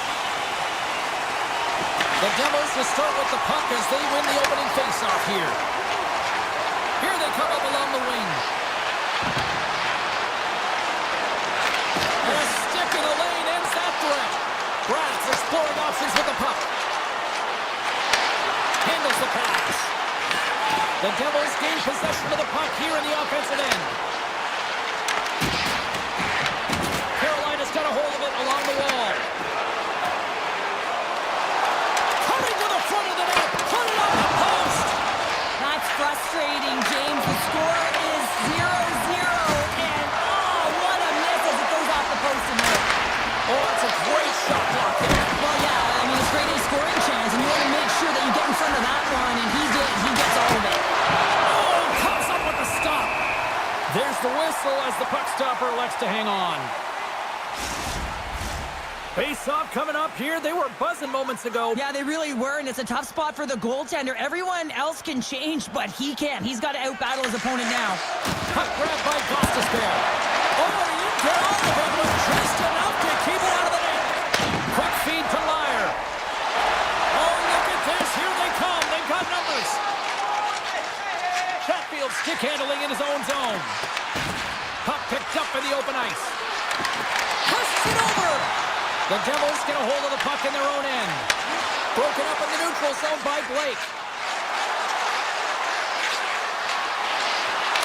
The Devils will start with the puck as they win the opening faceoff here. Here they come up along the wing. And a stick in the lane ends that threat. Brad's exploring options with the puck. Handles the pass. The Devils gain possession of the puck here in the offensive end. Carolina's got a hold of it along the wall. Coming to the front of the net. Put it on the post. That's frustrating, James. The score is 0-0. And, oh, what a miss as it goes off the post and out. Oh, that's a great shot block there. Well, yeah, I mean, it's great a scoring chance, and you want to make sure that you get in front of that one, and he did. He gets all of it. Oh, comes up with the stop. There's the whistle as the puck stopper elects to hang on. Face-off coming up here. They were buzzing moments ago. Yeah, they really were, and it's a tough spot for the goaltender. Everyone else can change, but he can't. He's got to outbattle his opponent now. Puck grabbed by Gostisbehere. Oh, you down. It was just enough to keep it out of the net. Quick feed to Meyer. Oh, look at this. Here they come. They've got numbers. Chatfield stick handling in his own zone. Puck picked up in the open ice. Pushes it over. The Devils get a hold of the puck in their own end. Broken up in the neutral zone by Blake.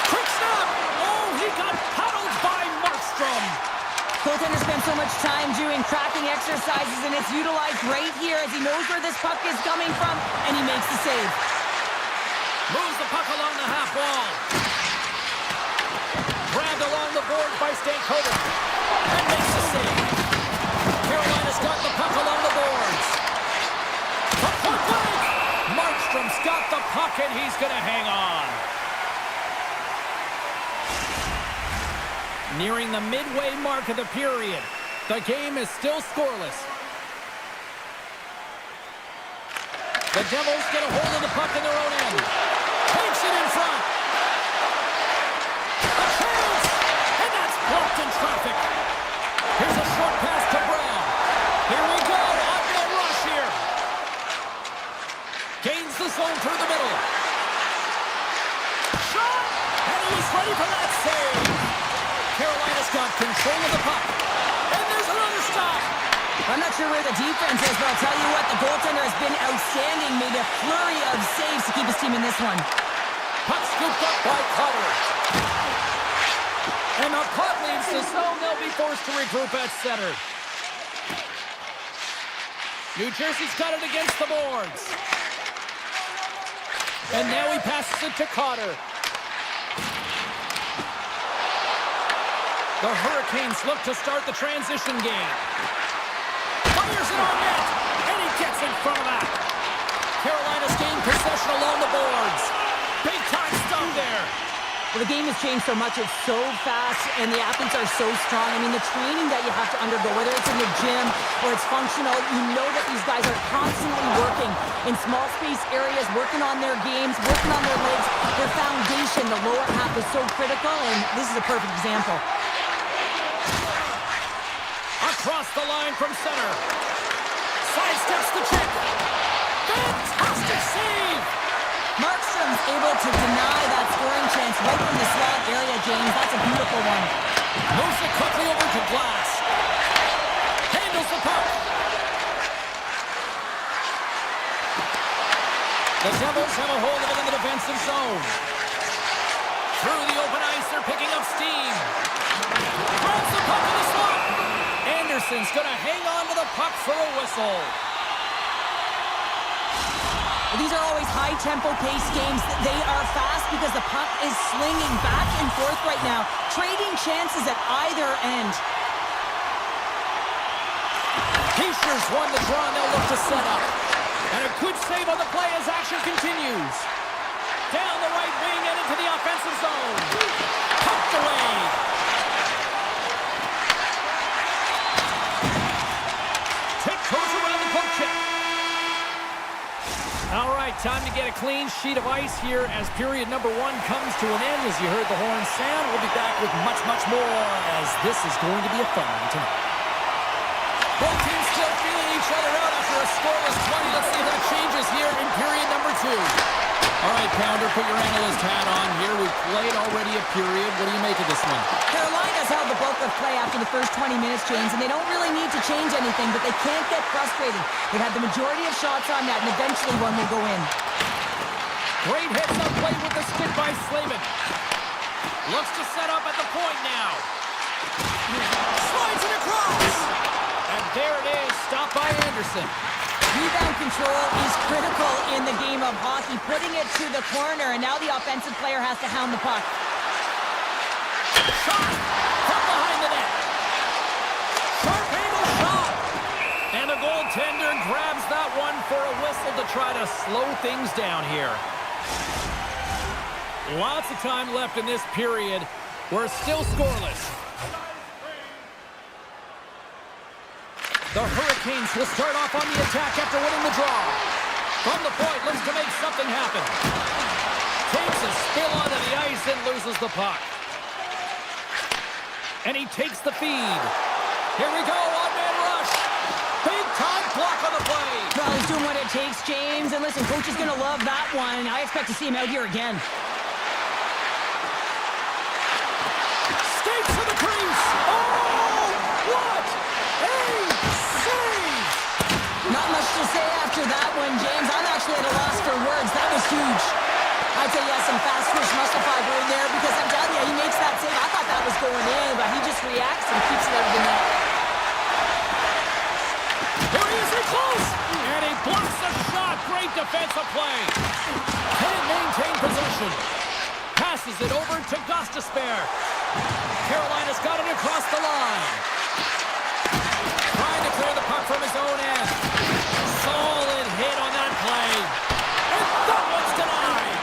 Quick stop! Oh, he got paddled by Markstrom. Goaltender spends so much time doing cracking exercises, and it's utilized right here as he knows where this puck is coming from, and he makes the save. Moves the puck along the half wall. Grabbed along the board by Stankovic. And makes the save. Carolina's got the puck along the boards. The puck back. Markstrom's got the puck, and he's going to hang on. Nearing the midway mark of the period. The game is still scoreless. The Devils get a hold of the puck in their own end. Takes it in front. A chance! And that's blocked in traffic. Here's a short pass to Brown. Here we go. On the rush here. Gains the zone through the middle. Shot! And he was ready for that save. Carolina's got control of the puck. And there's another stop. I'm not sure where the defense is, but I'll tell you what, the goaltender has been outstanding, made a flurry of saves to keep his team in this one. Puck scooped up by Cutter. And the puck leaves the zone. They'll be forced to regroup at center. New Jersey's got it against the boards. And now he passes it to Cotter. The Hurricanes look to start the transition game. Fires it on net, and he gets in front of that. Carolina's gained possession along the boards. Big time stop there. Well, the game has changed so much. It's so fast, and the athletes are so strong. I mean, the training that you have to undergo, whether it's in the gym or it's functional, you know that these guys are constantly working in small space areas, working on their games, working on their legs. Their foundation, the lower half, is so critical, and this is a perfect example. Across the line from center. Sidesteps the check. Fantastic save! Markstrom's able to deny that scoring chance right from the slot area, James. That's a beautiful one. Moves it quickly over to Glass. Handles the puck. The Devils have a hold of it in the defensive zone. Through the open ice, they're picking up steam. Grabs the puck in the slot. Anderson's going to hang on to the puck for a whistle. These are always high-tempo pace games. They are fast because the puck is slinging back and forth right now, trading chances at either end. Heischer's won the draw, and they'll look to set up. And a good save on the play as action continues. Down the right wing and into the offensive zone. Pumped away. Tick goes around the poke check. All right, time to get a clean sheet of ice here as period number 1 comes to an end. As you heard the horn sound, we'll be back with much, much more as this is going to be a fun one tonight. Both teams still feeling each other out after a scoreless 20. Let's see if that changes here in period number 2. All right, Pounder, put your analyst hat on here. We've played already a period. What do you make of this one? Carolina's held the bulk of play after the first 20 minutes, James, and they don't really need to change anything, but they can't get frustrated. They've had the majority of shots on net, and eventually one will go in. Great heads-up play with the stick by Slavin. Looks to set up at the point now. Slides it across. And there it is, stopped by Anderson. Rebound control is critical in the game of hockey, putting it to the corner, and now the offensive player has to hound the puck. Shot from behind the net. Sharp angle shot. And the goaltender grabs that one for a whistle to try to slow things down here. Lots of time left in this period. We're still scoreless. The Hurricanes will start off on the attack after winning the draw. From the point, looks to make something happen. Takes a spill onto the ice and loses the puck. And he takes the feed. Here we go, one-man rush. Big time block on the play. Well, he's doing what it takes, James. And listen, coach is going to love that one. I expect to see him out here again. Skates to the crease. Oh, what a save! Not much to say after that one, James. I'm actually at a loss for words. That was huge. I'd say he has some fast twitch muscle fiber in there because I'm telling you, he makes that save. I thought that was going in, but he just reacts and keeps it out of the net. Here he is in close! And he blocks the shot. Great defensive play. Can't maintain possession. Passes it over to Gostisbehere. Carolina's got it across the line. Trying to clear the puck from his own end. Solid hit on that play. And that one's denied.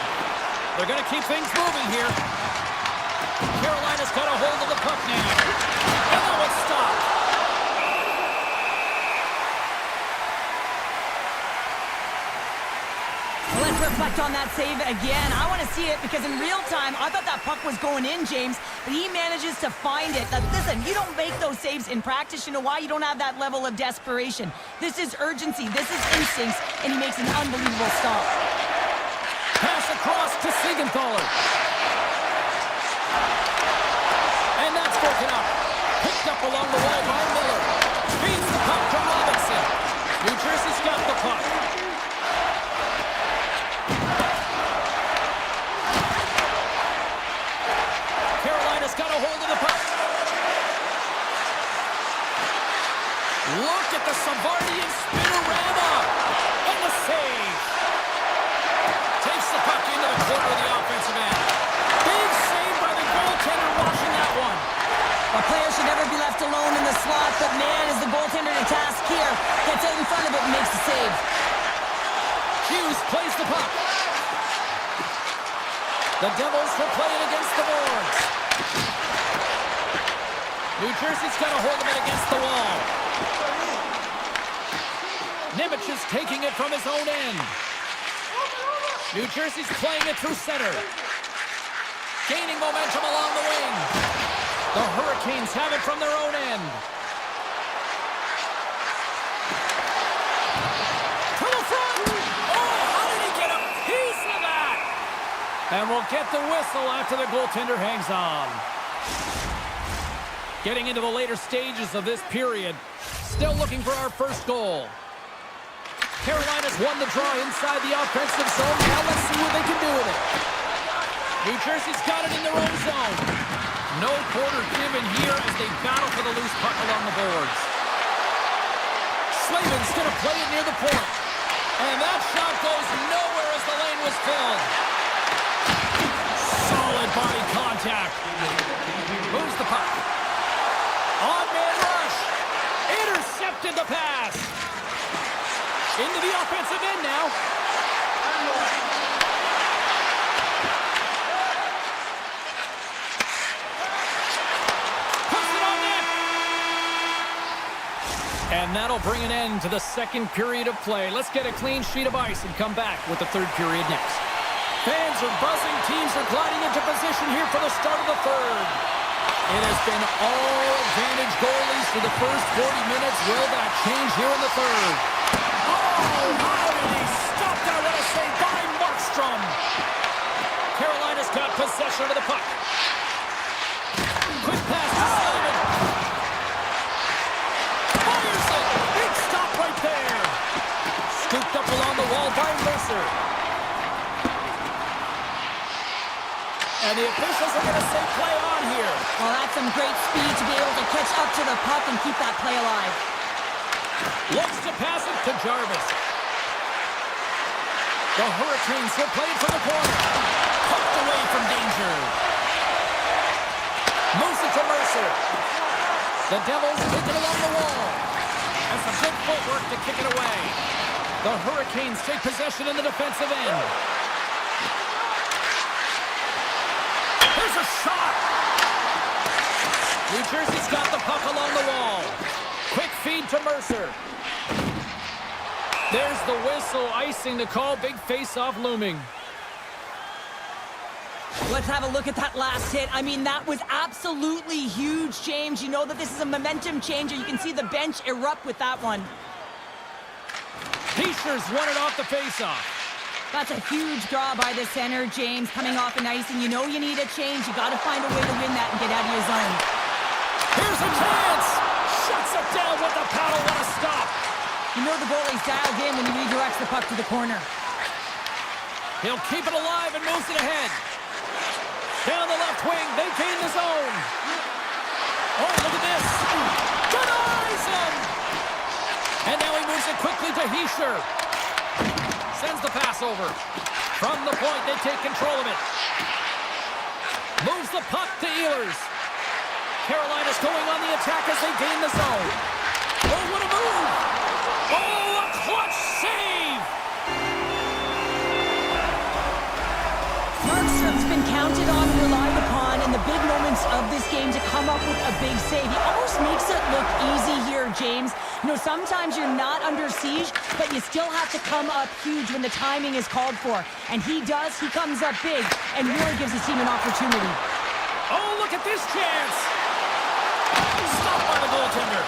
They're going to keep things moving here. Carolina's got a hold of the puck now. And that one's stopped. Let's reflect on that save again. I want to see it because in real time, I thought that puck was going in, James, but he manages to find it. Now, listen, you don't make those saves in practice. You know why? You don't have that level of desperation. This is urgency. This is instincts, and he makes an unbelievable stop. Pass across to Siegenthaler. And that's broken up. Picked up along the wall by Miller. Feeds the puck to Robinson. New Jersey's got the puck. Carolina's got a hold of the puck. Look at the Savardian spinorama. And the save. Takes the puck into the corner of the offensive end. Big save by the goaltender watching that one. A player should never be left alone in the slot, but man, is the goaltender to task here. Gets out in front of it and makes the save. Hughes plays the puck. The Devils will play it against the boards. New Jersey's got a hold of it against the wall. Nemec is taking it from his own end. New Jersey's playing it through center. Gaining momentum along the wing. The Hurricanes have it from their own end. To the front! Oh, how did he get a piece of that? And we'll get the whistle after the goaltender hangs on. Getting into the later stages of this period. Still looking for our first goal. Carolina's won the draw inside the offensive zone. Now let's see what they can do with it. New Jersey's got it in their own zone. No quarter given here as they battle for the loose puck along the boards. Slavin's going to play it near the point. And that shot goes nowhere as the lane was filled. Solid body contact. Moves the puck. On-man rush. Intercepted the pass. Into the offensive end now. Puts it on net. And that'll bring an end to the second period of play. Let's get a clean sheet of ice and come back with the third period next. Fans are buzzing. Teams are gliding into position here for the start of the third. It has been all advantage goalies for the first 40 minutes. Will that change here in the third? Oh, how did he stop that? What a save by Markstrom. Carolina's got possession of the puck. Quick pass to Simon. Fires it. Big stop right there. Scooped up along the wall by Mercer. And the officials are going to say play on here. Well, that's some great speed to be able to catch up to the puck and keep that play alive. Looks to pass it to Jarvis. The Hurricanes will play it from the corner. Poked away from danger. Moves it to Mercer. The Devils kick it along the wall. And some good footwork to kick it away. The Hurricanes take possession in the defensive end. Here's a shot. New Jersey's got the puck along the wall. Quick feed to Mercer. There's the whistle, icing the call. Big face-off looming. Let's have a look at that last hit. I mean, that was absolutely huge, James. You know that this is a momentum changer. You can see the bench erupt with that one. Heischer's won it off the face-off. That's a huge draw by the center, James, coming off an icing. You know you need a change. You got to find a way to win that and get out of your zone. Here's a chance. Shuts it down with the paddle. What a stop. You know the goalie's dialed in when he redirects the puck to the corner. He'll keep it alive and moves it ahead. Down the left wing. They gain the zone. Oh, look at this. Denies him. And now he moves it quickly to Hischer. Sends the pass over. From the point, they take control of it. Moves the puck to Ehlers. Carolina's going on the attack as they gain the zone. Oh, what a move! Oh, a clutch save! Markstrom's been counted on and relied upon in the big moments of this game to come up with a big save. He almost makes it look easy here, James. You know, sometimes you're not under siege, but you still have to come up huge when the timing is called for. And he does. He comes up big and really gives his team an opportunity. Oh, look at this chance! Stopped by the goaltender.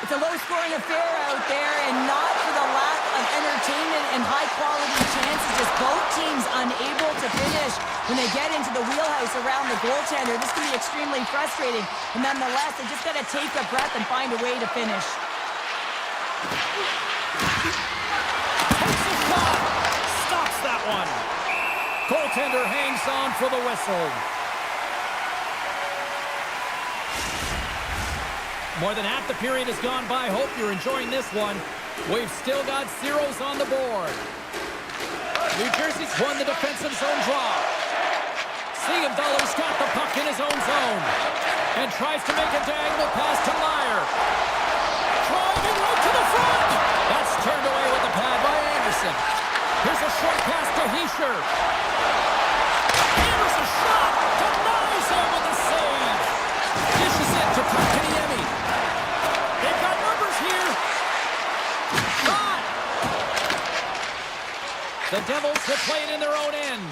It's a low-scoring affair out there, and not for the lack of entertainment and high-quality chances. Just both teams unable to finish when they get into the wheelhouse around the goaltender. This can be extremely frustrating, and nonetheless, they just got to take a breath and find a way to finish. Takes a shot. Stops that one. Goaltender hangs on for the whistle. More than half the period has gone by. Hope you're enjoying this one. We've still got zeros on the board. New Jersey's won the defensive zone draw. Siegenthaler's got the puck in his own zone and tries to make a diagonal pass to Meyer. Driving right to the front. That's turned away with the pad by Anderson. Here's a short pass to Hischer. Hammers a shot. Denies him with a save. Dishes it to Kotkaniemi. They've got numbers here. Shot. The Devils will play it in their own end.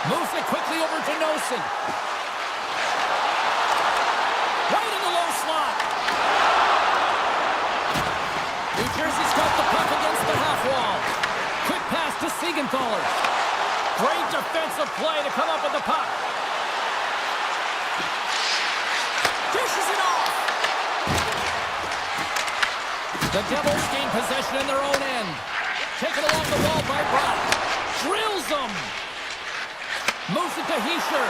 Moves it quickly over to Nosen. Right in the low slot. New Jersey's got the puck against the half wall. Quick pass to Siegenthaler. Great defensive play to come up with the puck. Dishes it off. The Devils gain possession in their own end. Taken along the wall by Brock. Drills them. Moves it to Hischer.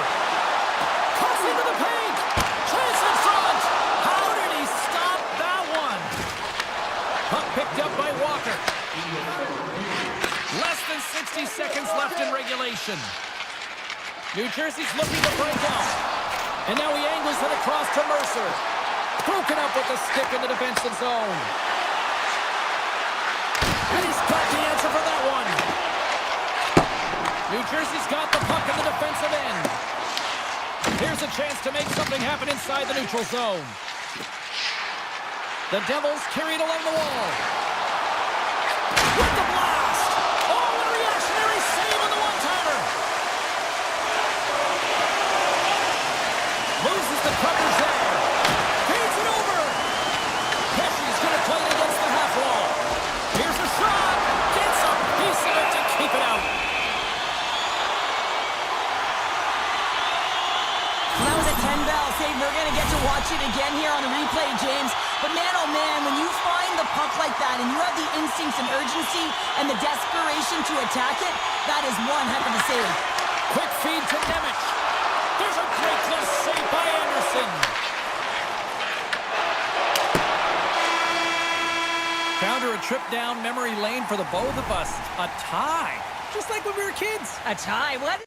Cuts into the paint. Chance in front. How did he stop that one? Puck picked up by Walker. Less than 60 seconds left in regulation. New Jersey's looking to break out. And now he angles it across to Mercer. Broken up with the stick in the defensive zone. And he's got the answer for that one. New Jersey's got the puck in the defensive end. Here's a chance to make something happen inside the neutral zone. The Devils carried along the wall. With the blast! Oh, what a reactionary save on the one-timer! Loses the coverage there. Feeds it over. Pesci's going to play it against the half wall. Here's a shot. Gets a piece of it to keep it out. Well, that was a 10-ball save. We're going to get to watch it again here on the replay, James. But man, oh man, when you find the puck like that and you have the instincts and urgency and the desperation to attack it, that is one heck of a save. Quick feed to Nemec. There's a great glove save by Anderson. Counter a trip down memory lane for the both of us. A tie. Just like when we were kids. A tie? What?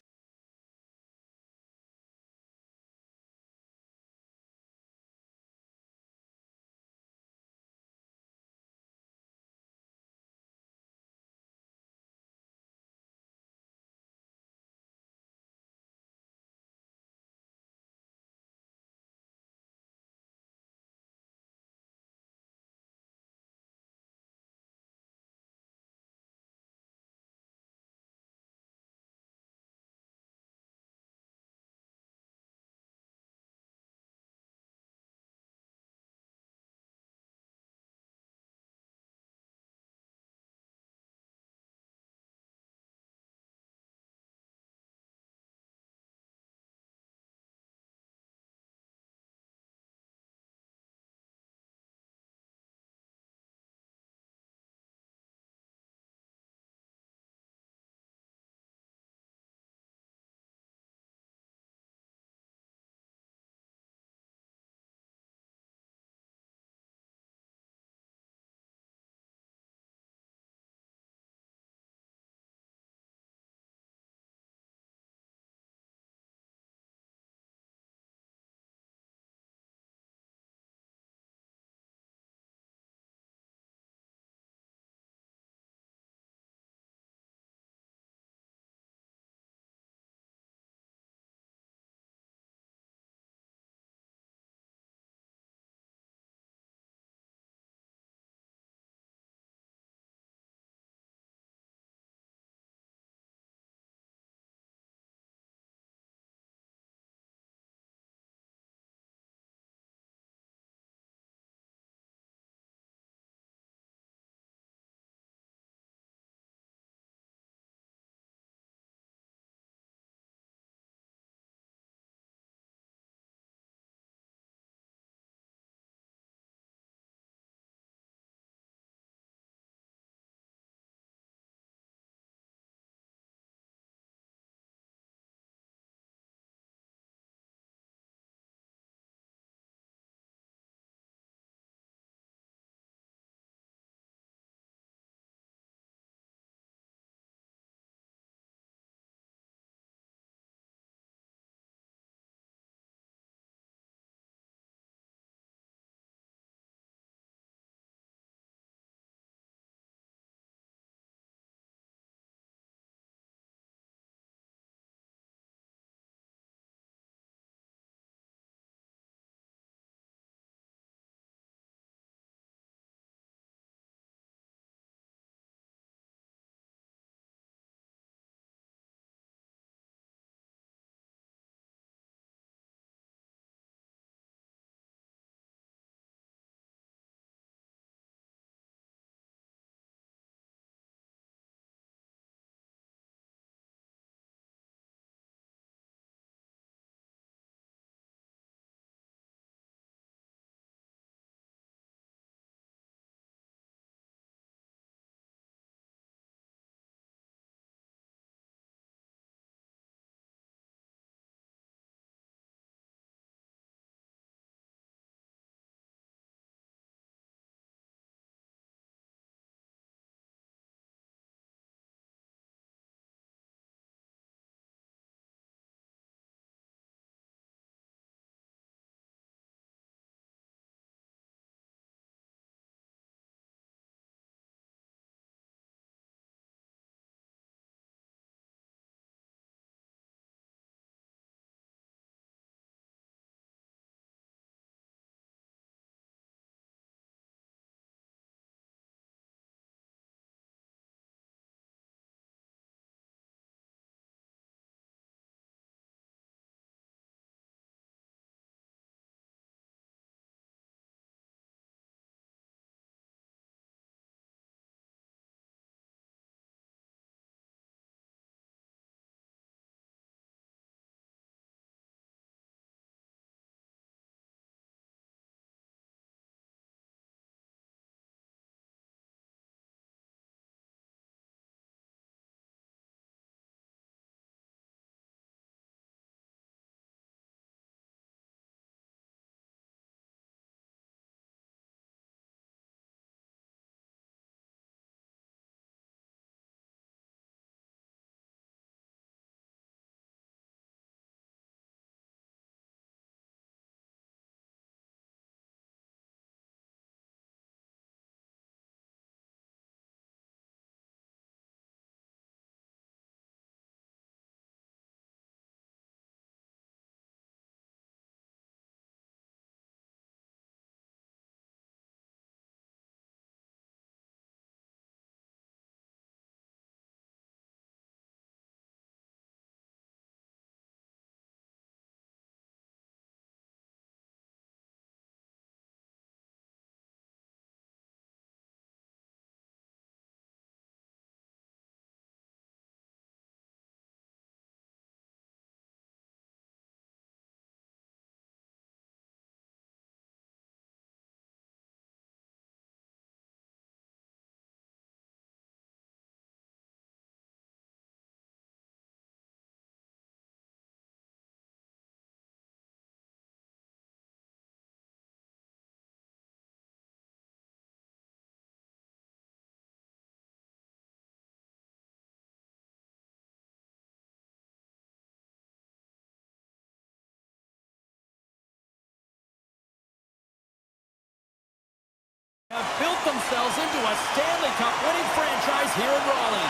Have built themselves into a Stanley Cup winning franchise here in Raleigh.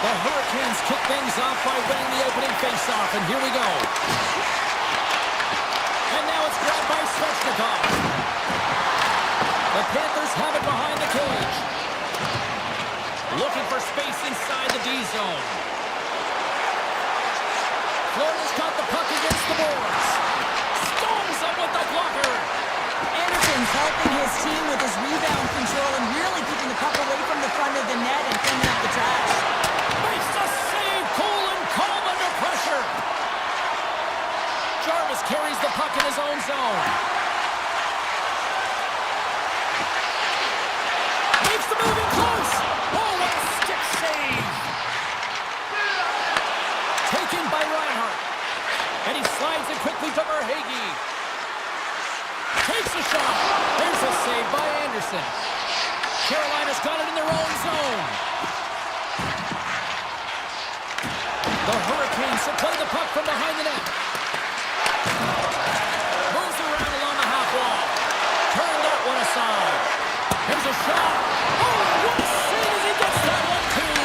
The Hurricanes kick things off by winning the opening faceoff, and here we go. And now it's grabbed by Svechnikov. The Panthers have it behind the cage. Looking for space inside the D zone. Florida's got the puck against the boards. Stones up with the blocker. Anderson's helping his team with his rebound control and really keeping the puck away from the front of the net and cleaning up the trash. Makes the save, cool and calm under pressure. Jarvis carries the puck in his own zone. Makes the move in close. Oh, what a stick save. Taken by Reinhardt. And he slides it quickly to Verhaeghe. Takes a shot. There's a save by Anderson. Carolina's got it in their own zone. The Hurricanes supply the puck from behind the net. Moves around along the half wall. Turned that one aside. Here's a shot. Oh, what a save as he gets that one too.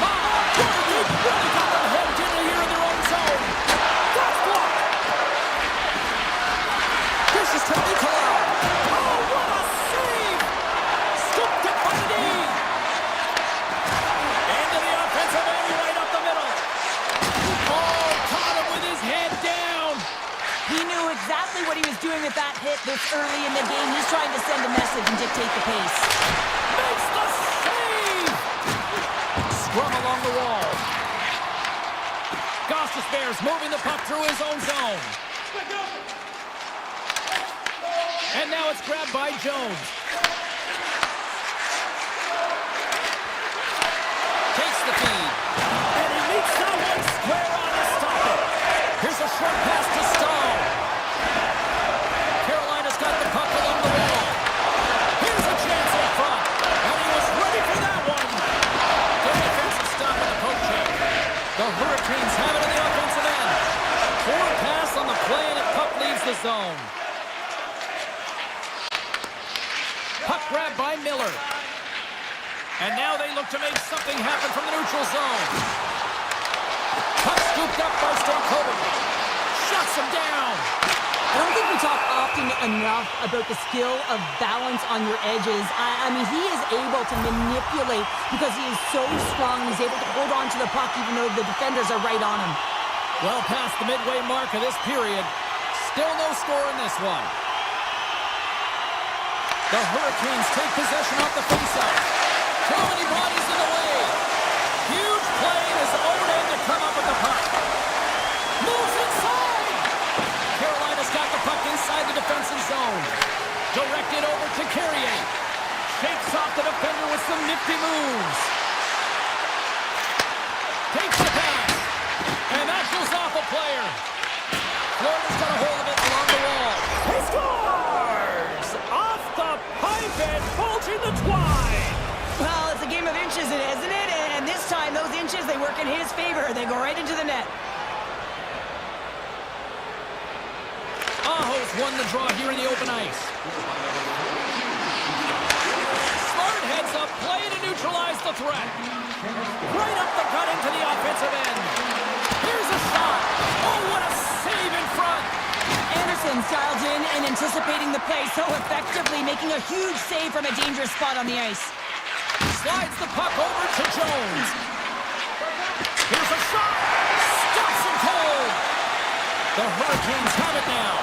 My God, they've really got them hemmed in here in their own zone. That's blocked. This is Tony Collar. Oh, what a save. Scooped it by the knee. Into the offensive end, right up the middle. Oh, caught him with his head down. He knew exactly what he was doing with that hit this early in the game. He's trying to send a message and dictate the pace. Makes the save. Scrum along the wall. Gostis Bears moving the puck through his own zone. And now it's grabbed by Jones. Takes the feed. And he meets that one square on to stop it. Here's a short pass to Stahl. Carolina's got the puck along the wall. Here's a chance in front. And he was ready for that one. Good defensive stop at the poke check. The Hurricanes have it in the offensive end. Forward pass on the play and the puck leaves the zone. Puck grab by Miller. And now they look to make something happen from the neutral zone. Puck scooped up by Stankovic. Shuts him down. I don't think we talk often enough about the skill of balance on your edges. I mean, he is able to manipulate because he is so strong. He's able to hold on to the puck even though the defenders are right on him. Well past the midway mark of this period. Still no score in this one. The Hurricanes take possession off the faceoff. Too many bodies in the way. Huge play in his own end to come up with the puck. Moves inside. Carolina's got the puck inside the defensive zone. Directed over to Carrier. Shakes off the defender with some nifty moves. Takes the pass. And that goes off a player. Florida's got a hold of it along the wall. He scores! Off the pipe and bulging the twine. Well, it's a game of inches, isn't it? And this time, those inches, they work in his favor. They go right into the net. Aho's won the draw here in the open ice. Smart heads up play to neutralize the threat. Right up the gut into the offensive end. Here's a shot. Oh, what a save in front. Anderson dialed in and anticipating the play so effectively, making a huge save from a dangerous spot on the ice. Slides the puck over to Jones. Here's a shot. Stops him cold. The Hurricanes have it now.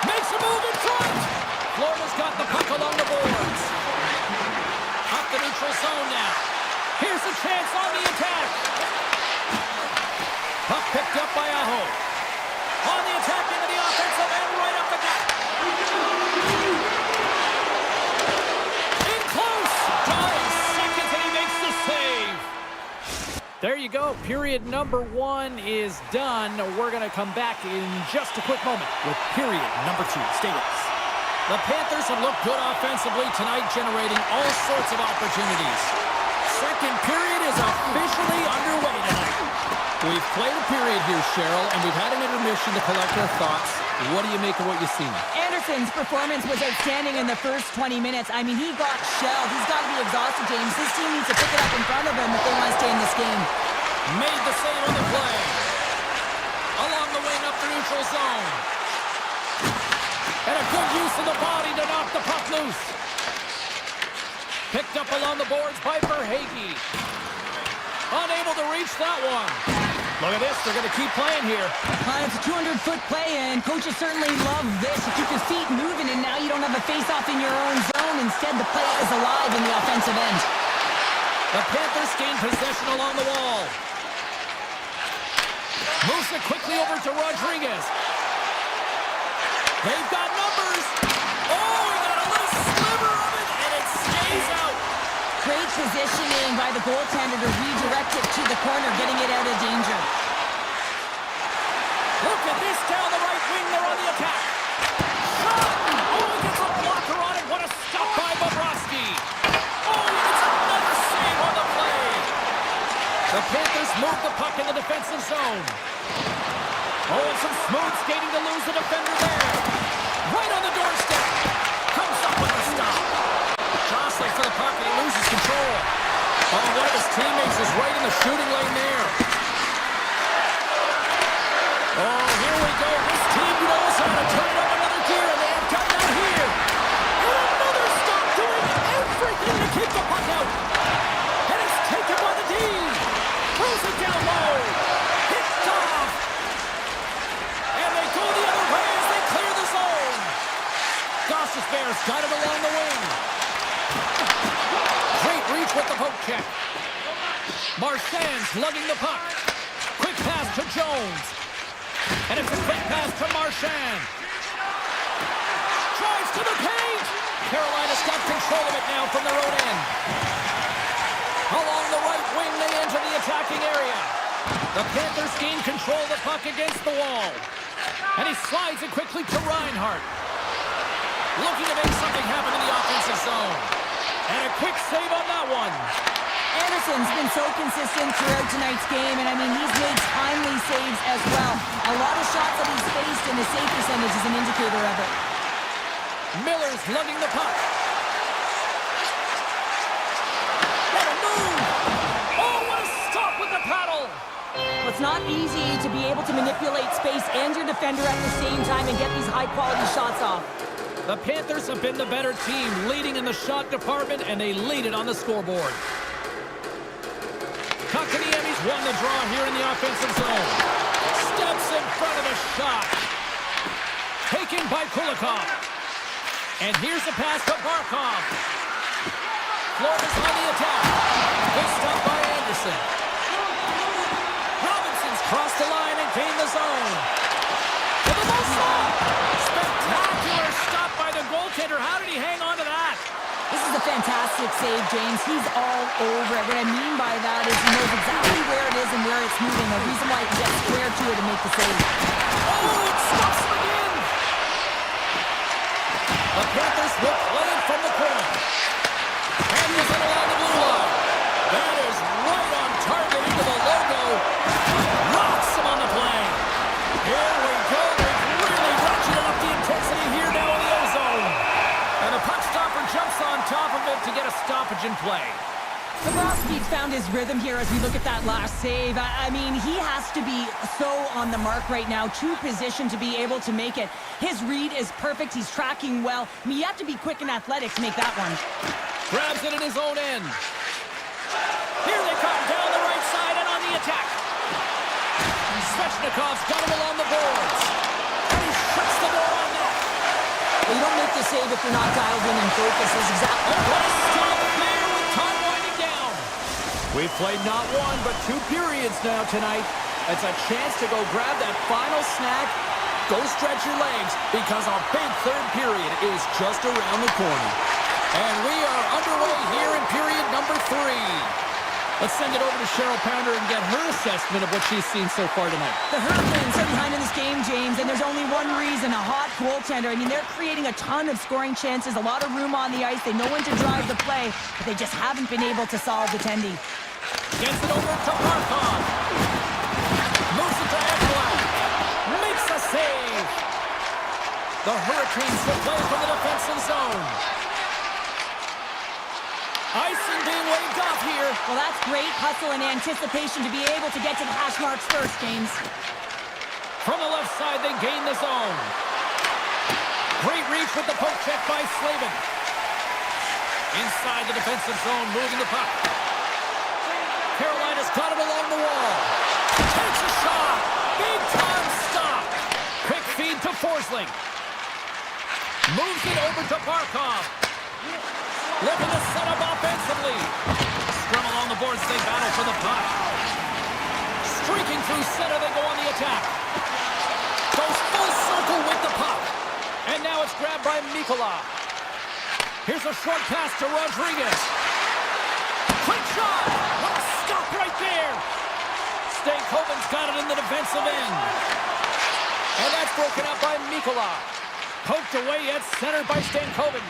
Makes a move in front. Florida's got the puck along the boards. Up the neutral zone now. Here's a chance on the attack. Puck picked up by Aho. On the attack into the offensive end, right up the gut. In close. 5 seconds and he makes the save. There you go. Period number 1 is done. We're going to come back in just a quick moment with period number 2. Stay with us. The Panthers have looked good offensively tonight, generating all sorts of opportunities. Second period is officially underway tonight. We've played a period here, Cheryl, and we've had an intermission to collect our thoughts. What do you make of what you've seen? Anderson's performance was outstanding in the first 20 minutes. I mean, he got shelled. He's got to be exhausted, James. This team needs to pick it up in front of him if they want to stay in this game. Made the save on the play. Along the wing up the neutral zone. And a good use of the body to knock the puck loose. Picked up along the boards by Verhaeghe. Unable to reach that one. Look at this, they're going to keep playing here. It's a 200-foot play, and coaches certainly love this. You keep your feet moving, and now you don't have a face-off in your own zone. Instead, the play is alive in the offensive end. The Panthers gain possession along the wall. Moves it quickly over to Rodriguez. They've got numbers. Oh, he got a little sliver of it, and it stays out. Great positioning by the goaltender to redirect it to the corner, getting it out of danger. Look at this down the right wing. They're on the attack. Shot! Oh, he gets a blocker on it. What a stop by Bobrovsky. Oh, he gets another save on the play. The Panthers move the puck in the defensive zone. Oh, some smooth skating to lose the defender there. Right on the doorstep. Comes up with the stop. Jostling for the puck and he loses control. Oh, one of his teammates is right in the shooting lane there. Oh, here we go. This team knows how to turn up another gear, and they have done that here. And another stop doing everything to keep the puck out. And it's taken by the D. Throws it down low. Hits off. And they go the other way as they clear the zone. Goss's Bears got it along the wing. Great reach with the poke check. Marchand's lugging the puck. Quick pass to Jones. And it's a quick pass to Marchand. Drives to the paint. Carolina's got control of it now from their own end. Along the right wing, they enter the attacking area. The Panthers gain control of the puck against the wall. And he slides it quickly to Reinhart. Looking to make something happen in the offensive zone. And a quick save on that one. Anderson's been so consistent throughout tonight's game, and I mean, he's made timely saves as well. A lot of shots that he's faced, and the save percentage is an indicator of it. Miller's lugging the puck. What a move! Oh, what a stop with the paddle! Well, it's not easy to be able to manipulate space and your defender at the same time and get these high-quality shots off. The Panthers have been the better team, leading in the shot department, and they lead it on the scoreboard. Kotkaniemi's won the draw here in the offensive zone. Steps in front of a shot. Taken by Kulikov. And here's the pass to Barkov. Florida's on the attack. Good stop by Anderson. Robinson's crossed the line and gained the zone. To the goal stop. Spectacular stop by the goaltender. How did he hang on to that? This is a fantastic save, James. He's all over it. What I mean by that is he knows exactly where it is and where it's moving. The reason why he can get square to it and make the save. Oh, it stops him again. The Panthers will play it from the corner. Panthers in along the blue line. That is right on target into the logo. Rocks him on the play. Here we go. They've really ratcheted up the intensity here now in the ozone. And the puck stopper jumps on top of it to get a stoppage in play. Bobrovsky's found his rhythm here as we look at that last save. I mean, he has to be so on the mark right now, to position to be able to make it. His read is perfect. He's tracking well. I mean, you have to be quick and athletic to make that one. Grabs it in his own end. Here they come down the right side and on the attack. Svechnikov's got him along the boards. And he shuts the door on net. Well, you don't make the save if you're not dialed in and focused. That's exactly what a stop there with time winding down. We've played not one, but 2 periods now tonight. It's a chance to go grab that final snack. Go stretch your legs because our big third period is just around the corner. And we are underway here in period number 3. Let's send it over to Cheryl Pounder and get her assessment of what she's seen so far tonight. The Hurricanes are behind in this game, James, and there's only one reason, a hot goaltender. I mean, they're creating a ton of scoring chances, a lot of room on the ice. They know when to drive the play, but they just haven't been able to solve the tendy. Gets it over to Barkov. Moves it to Ekblad. Makes a save. Hurricanes will play from the defensive zone. Icing being waved off here. Well, that's great hustle and anticipation to be able to get to the hash marks first, James. From the left side, they gain the zone. Great reach with the poke check by Slavin. Inside the defensive zone, moving the puck. Carolina's got it along the wall. Takes a shot. Big time stop. Quick feed to Forsling. Moves it over to Barkov. Looking to set up offensively. Scrum along the boards, they battle for the puck. Streaking through center, they go on the attack. Goes full circle with the puck. And now it's grabbed by Mikola. Here's a short pass to Rodriguez. Quick shot! Oh, stop right there! Stankoven's got it in the defensive end. And that's broken up by Mikola. Poked away at center by Stankoven.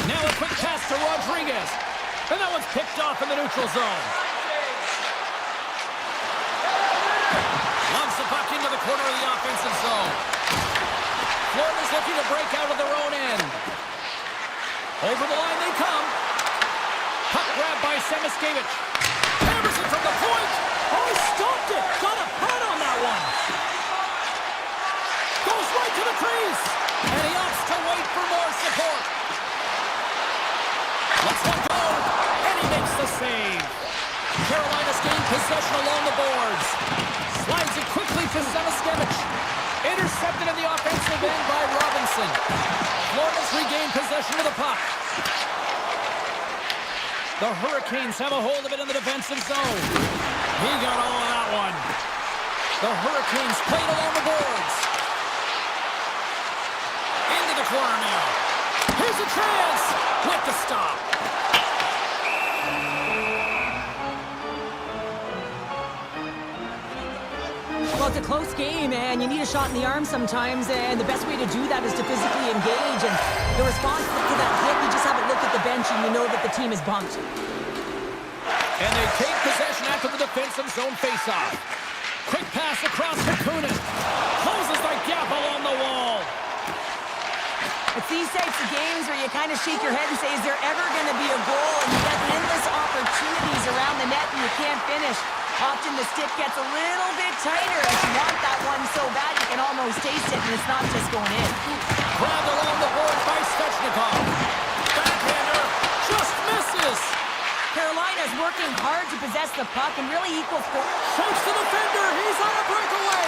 Now a quick pass to Rodriguez. And that one's picked off in the neutral zone. Lumps the puck into the corner of the offensive zone. Florida's looking to break out of their own end. Over the line they come. Puck grabbed by Semiskevich. Hammers it from the point. Oh, he stopped it. Got a pad on that one. Goes right to the crease. And he opts to wait for more support. Let's one go. And he makes the save. Carolina's gained possession along the boards. Slides it quickly to Semiskevich. Intercepted in the offensive end by Robinson. Florida's regained possession of the puck. The Hurricanes have a hold of it in the defensive zone. He got all of that one. The Hurricanes played along the boards. Into the corner now. Here's a chance with the stop. Well, it's a close game, and you need a shot in the arm sometimes, and the best way to do that is to physically engage, and the response to that hit, you just have a look at the bench, and you know that the team is bumped. And they take possession after the defensive zone faceoff. Quick pass across to Kunin. Closes the gap along the wall. It's these types of games where you kind of shake your head and say, is there ever going to be a goal? And you got endless opportunities around the net, and you can't finish. Often the stick gets a little bit tighter as you want that one so bad you can almost taste it, and it's not just going in. Grabbed along the board by Svechnikov. Backhander just misses. Carolina's working hard to possess the puck and really equal score. Shoots the defender. He's on a breakaway.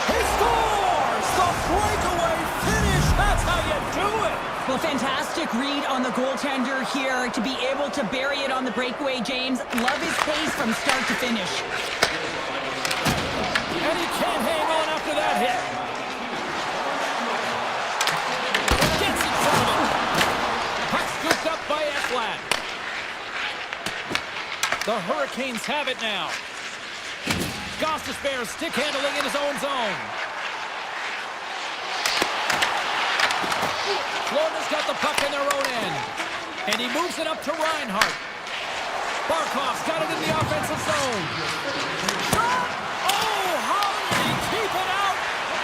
He scores! The breakaway finish. That's how you do it. Well, fantastic read on the goaltender here to be able to bury it on the breakaway, James. Love his pace from start to finish. And he can't hang on after that hit. Gets in front of him. Puck scooped up by Ekblad. The Hurricanes have it now. Gostisbehere stick handling in his own zone. Florida's got the puck in their own end. And he moves it up to Reinhart. Barkov's got it in the offensive zone. Shot! Oh, how did he keep it out?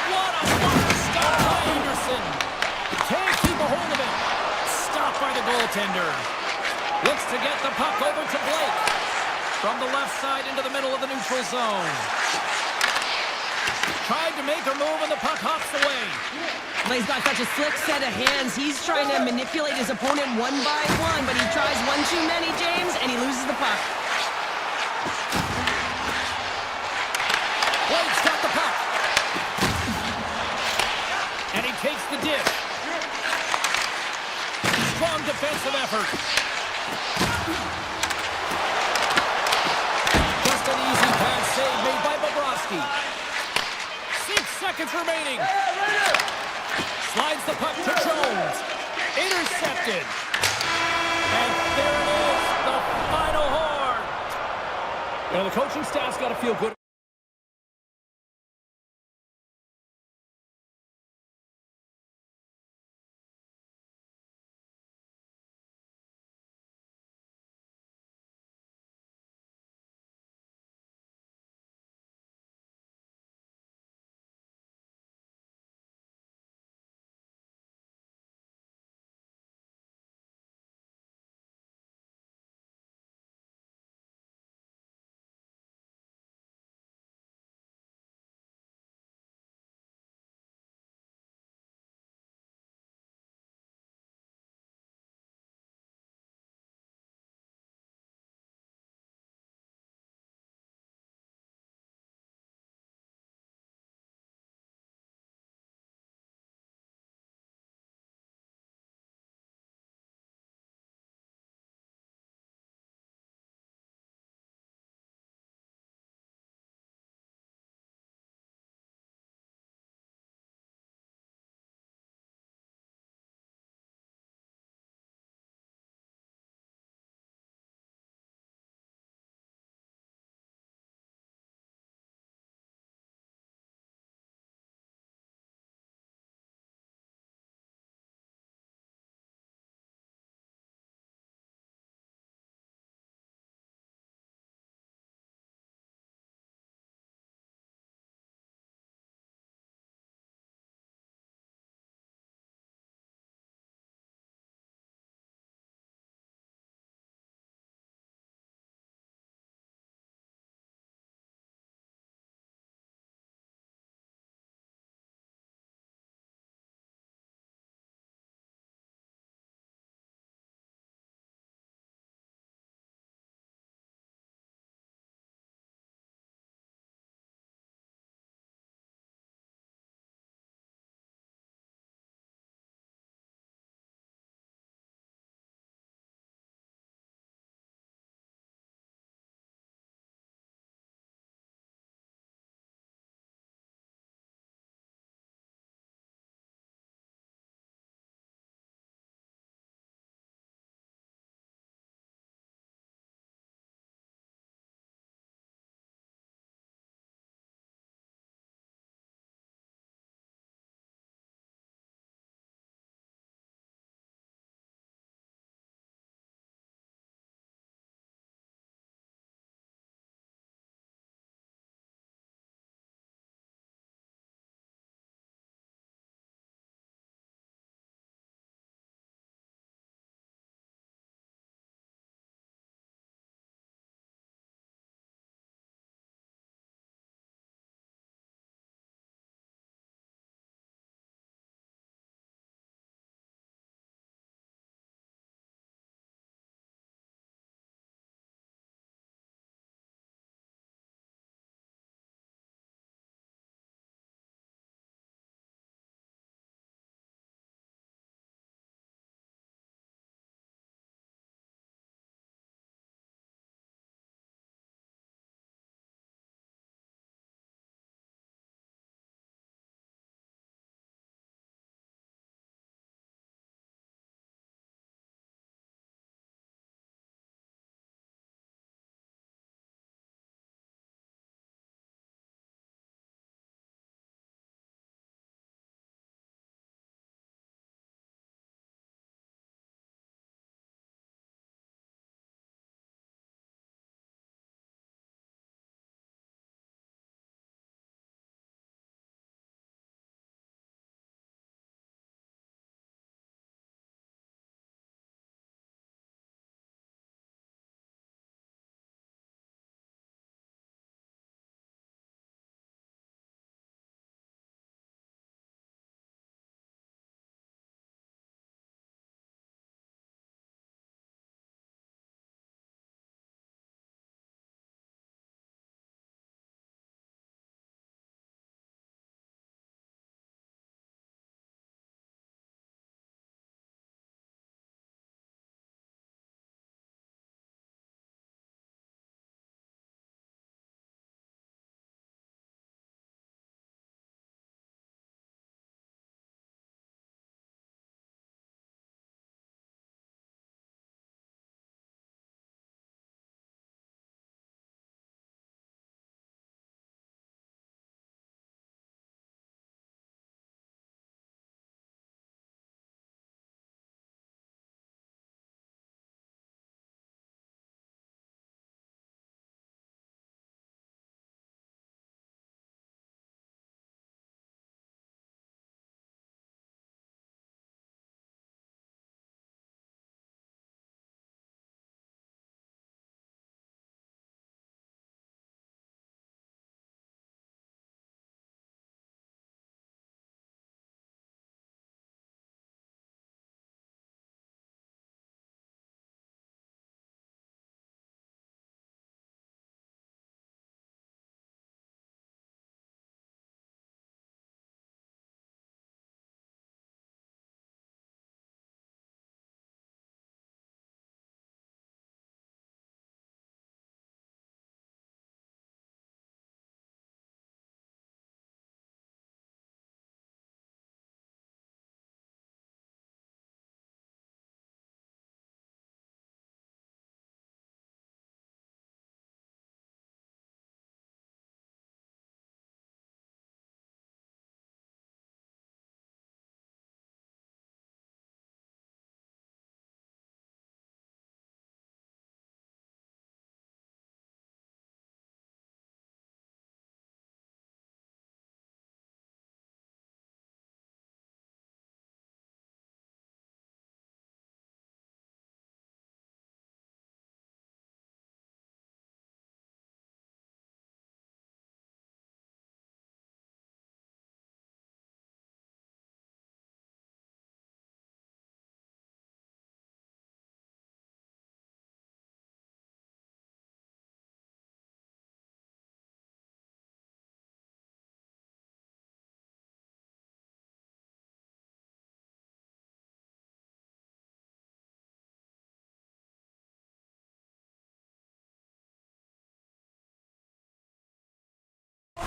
What a block stop by Anderson. Can't keep a hold of it. Stopped by the goaltender. Looks to get the puck over to Blake. From the left side into the middle of the neutral zone. Tried to make a move and the puck hops away. He's got such a slick set of hands. He's trying to manipulate his opponent one by one, but he tries one too many, James, and he loses the puck. Blake's got the puck. And he takes the dish. Strong defensive effort. Just an easy pad save made by Bobrovsky. 6 seconds remaining. Slides the puck to Jones. Intercepted. And there it is, the final horn. You know, the coaching staff's got to feel good.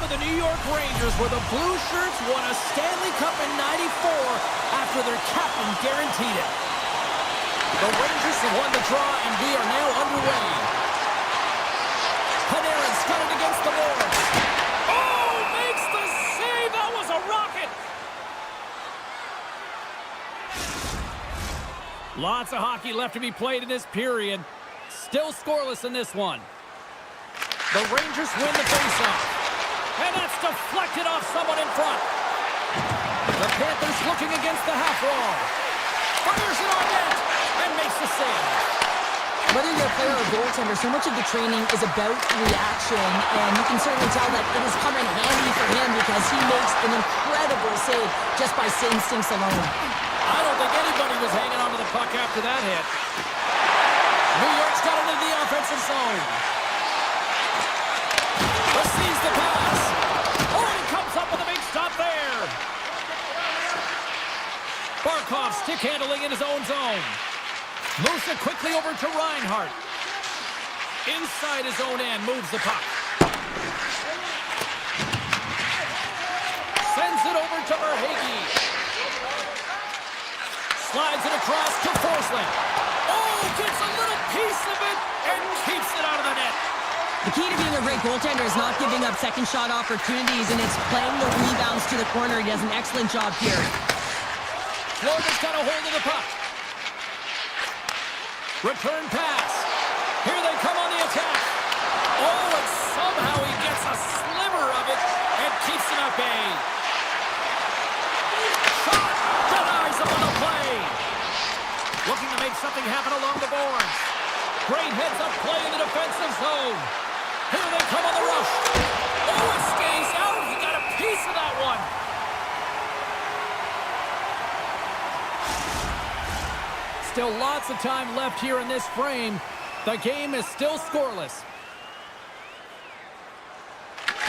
the New York Rangers, where the Blue Shirts won a Stanley Cup in '94 after their captain guaranteed it. The Rangers have won the draw, and we are now underway. Panarin's got it against the boards. Oh, makes the save! That was a rocket! Lots of hockey left to be played in this period. Still scoreless in this one. The Rangers win the faceoff. And that's deflected off someone in front. The Panthers looking against the half wall. Fires it on net and makes the save. Whether you're a player or a goaltender, so much of the training is about reaction, and you can certainly tell that it has come in handy for him because he makes an incredible save just by instincts alone. I don't think anybody was hanging on to the puck after that hit. New York's got it into the offensive zone. Receives the pass. Oh, he comes up with a big stop there. Barkov stick handling in his own zone. Moves it quickly over to Reinhart. Inside his own end, moves the puck. Sends it over to Verhaeghe. Slides it across to Forsling. Oh, gets a little piece of it and keeps it out of the net. The key to being a great goaltender is not giving up second shot opportunities, and it's playing the rebounds to the corner. He does an excellent job here. Florida's got a hold of the puck. Return pass. Here they come on the attack. Oh, and somehow he gets a sliver of it and keeps it at bay. Shot denies him on the play. Looking to make something happen along the boards. Great heads-up play in the defensive zone. Here they come on the rush. Oh, it skates out. He got a piece of that one. Still lots of time left here in this frame. The game is still scoreless.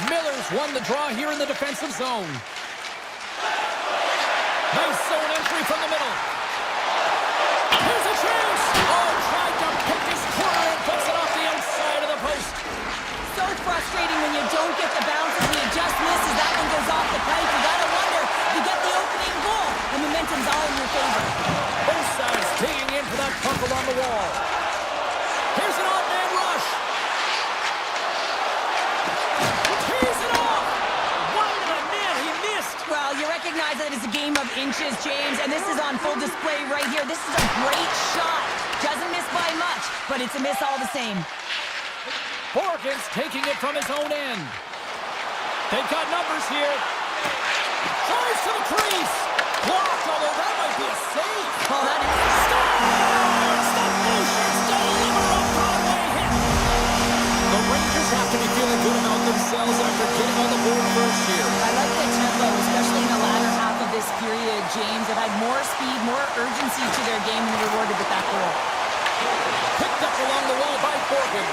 Miller's won the draw here in the defensive zone. Nice zone entry from the middle. Here's a chance. Oh, tried to pick his corner and puts it off the outside of the post. So frustrating when you don't get the bounces and he just misses. That one goes off the pipe. You gotta wonder if you get the opening goal. The momentum's all in your favor. Both sides digging in for that puck along the wall. Here's an odd-man rush. Tees it off. Wide of the net. He missed. Well, you recognize that it's a game of inches, James, and this is on full display right here. This is a great shot. Doesn't miss by much, but it's a miss all the same. Borkins taking it from his own end. They've got numbers here. Tries to the crease. Blocked, although that might be a save. Oh, that is... It's the Blue Shirts to deliver a Broadway hit. The Rangers have to be feeling good about themselves after getting on the board first here. I like the tempo, especially in the latter half of this period, James. They've had more speed, more urgency to their game and rewarded with that goal. Picked up along the wall by Borkins.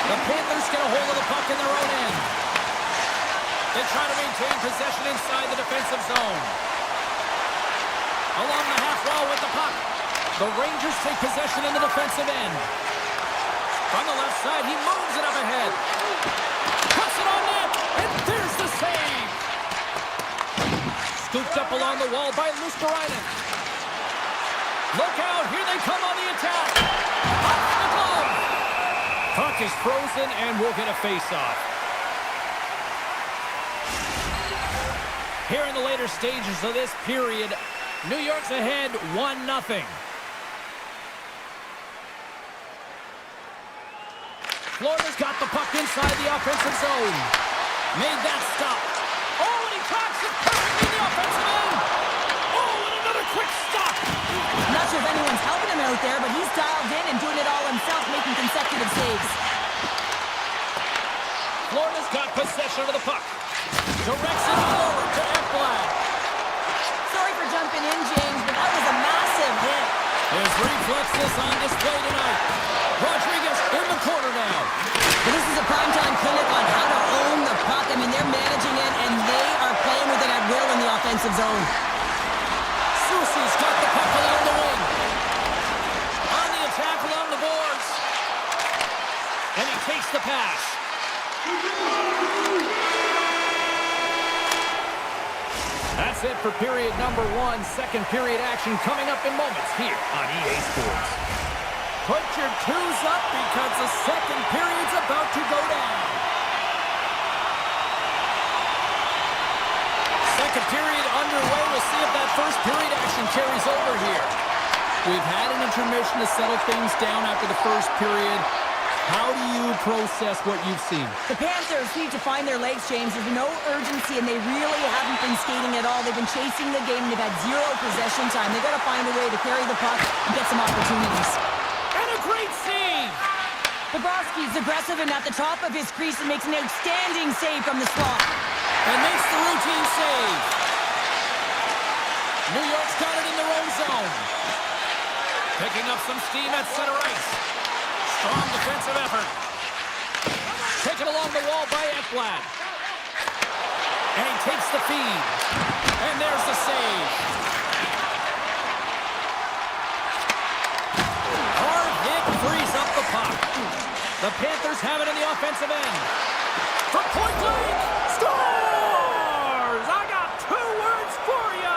The Panthers get a hold of the puck in their own end. They try to maintain possession inside the defensive zone. Along the half wall with the puck. The Rangers take possession in the defensive end. From the left side, he moves it up ahead. Puts it on net, and there's the save. Scooped up along the wall by Luskarainen. Look out, here they come on the attack. Off the glove. Puck is frozen, and we'll get a face-off. Here in the later stages of this period, New York's ahead 1-0. Florida's got the puck inside the offensive zone. Made that stop. Oh, and he tracks it perfectly in the offensive end. Oh, and another quick stop. I'm not sure if anyone's helping him out there, but he's dialed in and doing it all himself, making consecutive saves. Florida's got possession of the puck. Directs it forward to Ekblad. Sorry for jumping in, James, but that was a massive hit. His reflexes on display tonight. Rodriguez in the corner now. But this is a primetime clinic on how to own the puck. I mean, they're managing it, and they are playing with it at will in the offensive zone. Soucy's got the puck along the wing. On the attack along the boards. And he takes the pass. that's it for period number 1. Second period action coming up in moments here on EA Sports. Put your twos up because the second period's about to go down. Second period underway. We'll see if that first period action carries over here. We've had an intermission to settle things down after the first period. How do you process what you've seen? The Panthers need to find their legs, James. There's no urgency, and they really haven't been skating at all. They've been chasing the game. They've had zero possession time. They've got to find a way to carry the puck and get some opportunities. And a great save! Bobrovsky's aggressive and at the top of his crease and makes an outstanding save from the slot. And makes the routine save. New York's got it in their own zone. Picking up some steam at center ice. Strong defensive effort. Taken along the wall by Ekblad. And he takes the feed. And there's the save. Hard hit frees up the puck. The Panthers have it in the offensive end. From point blank. Scores! I got 2 words for you.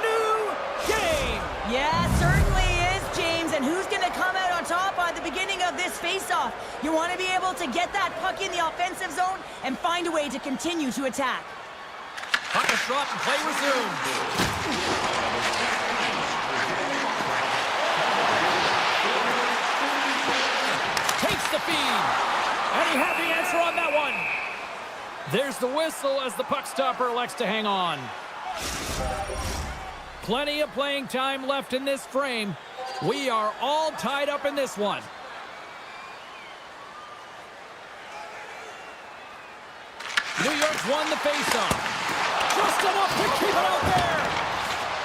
New game. Yeah, certainly is, James. And who's going to come out on top at the beginning of this face-off? You want to be able to get that puck in the offensive zone and find a way to continue to attack. Puck is dropped and play resumed. Takes the feed. And he had the answer on that one. There's the whistle as the puck stopper elects to hang on. Plenty of playing time left in this frame. We are all tied up in this one. New York's won the faceoff. Just enough to keep it out there.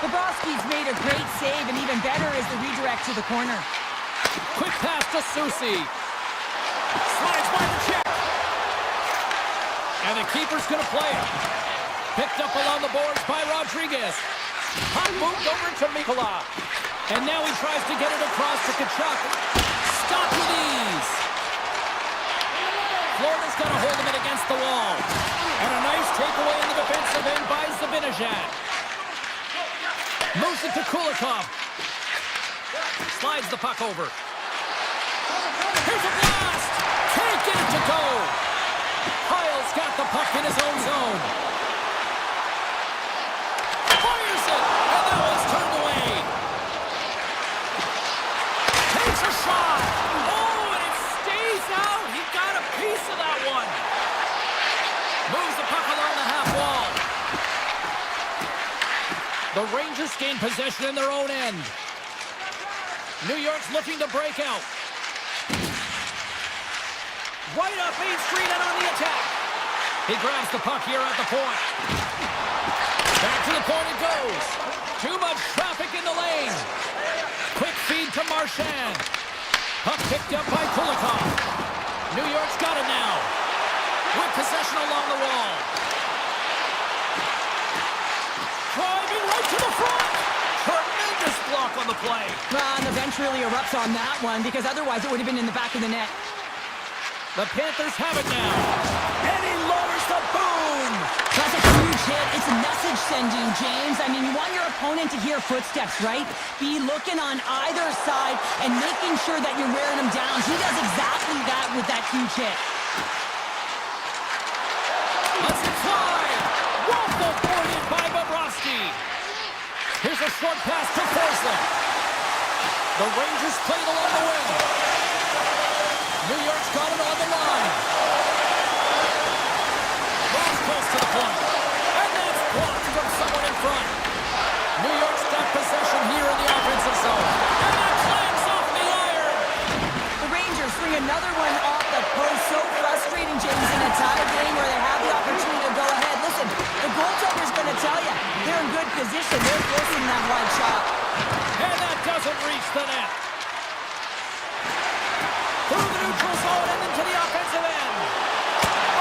Bobrovsky's made a great save, and even better is the redirect to the corner. Quick pass to Susi. Slides by the check. And the keeper's going to play it. Picked up along the boards by Rodriguez. Puck moved over to Mikkola. And now he tries to get it across to Kachuk. Stop with ease. Florida's got to hold him in against the wall. And a nice takeaway in the defensive end by Zibanejad. Moves it to Kulikov. Slides the puck over. Here's a blast! Can't get it to go! Kyle's got the puck in his own zone. Fires it! And that one's turned away. Takes a shot! Oh, and it stays out! He got a piece of that one. Moves the puck along the half wall. The Rangers gain possession in their own end. New York's looking to break out. Right up Main Street and on the attack. He grabs the puck here at the point. Back to the point it goes. Too much traffic in the lane. Quick feed to Marchand. Puck picked up by Kulikov. New York's got it now. With possession along the wall. Driving right to the front. Tremendous block on the play. And the bench really erupts on that one, because otherwise it would have been in the back of the net. The Panthers have it now. And he lowers the boom. That's a huge hit. It's message sending, James. I mean, you want your opponent to hear footsteps, right? Be looking on either side and making sure that you're wearing them down. He does exactly that with that huge hit. Let's fly. Waffle boarded by Bobrovsky. Here's a short pass to Forsling. The Rangers play it along the wing. New York's got it on the line. Rolls close to the point. And that's blocked from someone in front. New York's got possession here in the offensive zone. And that climbs off the iron. The Rangers bring another one off the post. So frustrating, James, in a tie game where they have the opportunity to go ahead. Listen, the goaltender's going to tell you they're in good position. They're forcing that wide shot. And that doesn't reach the net. Through the neutral zone and into the offensive end.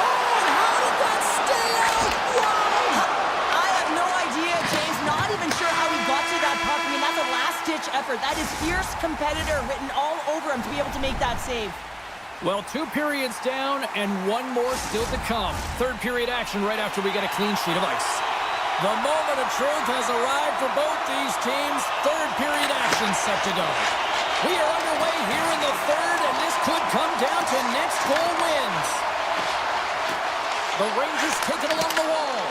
Oh, and how did that stay out? Wow! I have no idea, James. Not even sure how he got to that puck. I mean, that's a last-ditch effort. That is fierce competitor written all over him to be able to make that save. Well, 2 periods down and 1 more still to come. Third period action right after we get a clean sheet of ice. The moment of truth has arrived for both these teams. Third period action set to go. We are underway here in the third, and this could come down to next goal wins. The Rangers take it along the wall.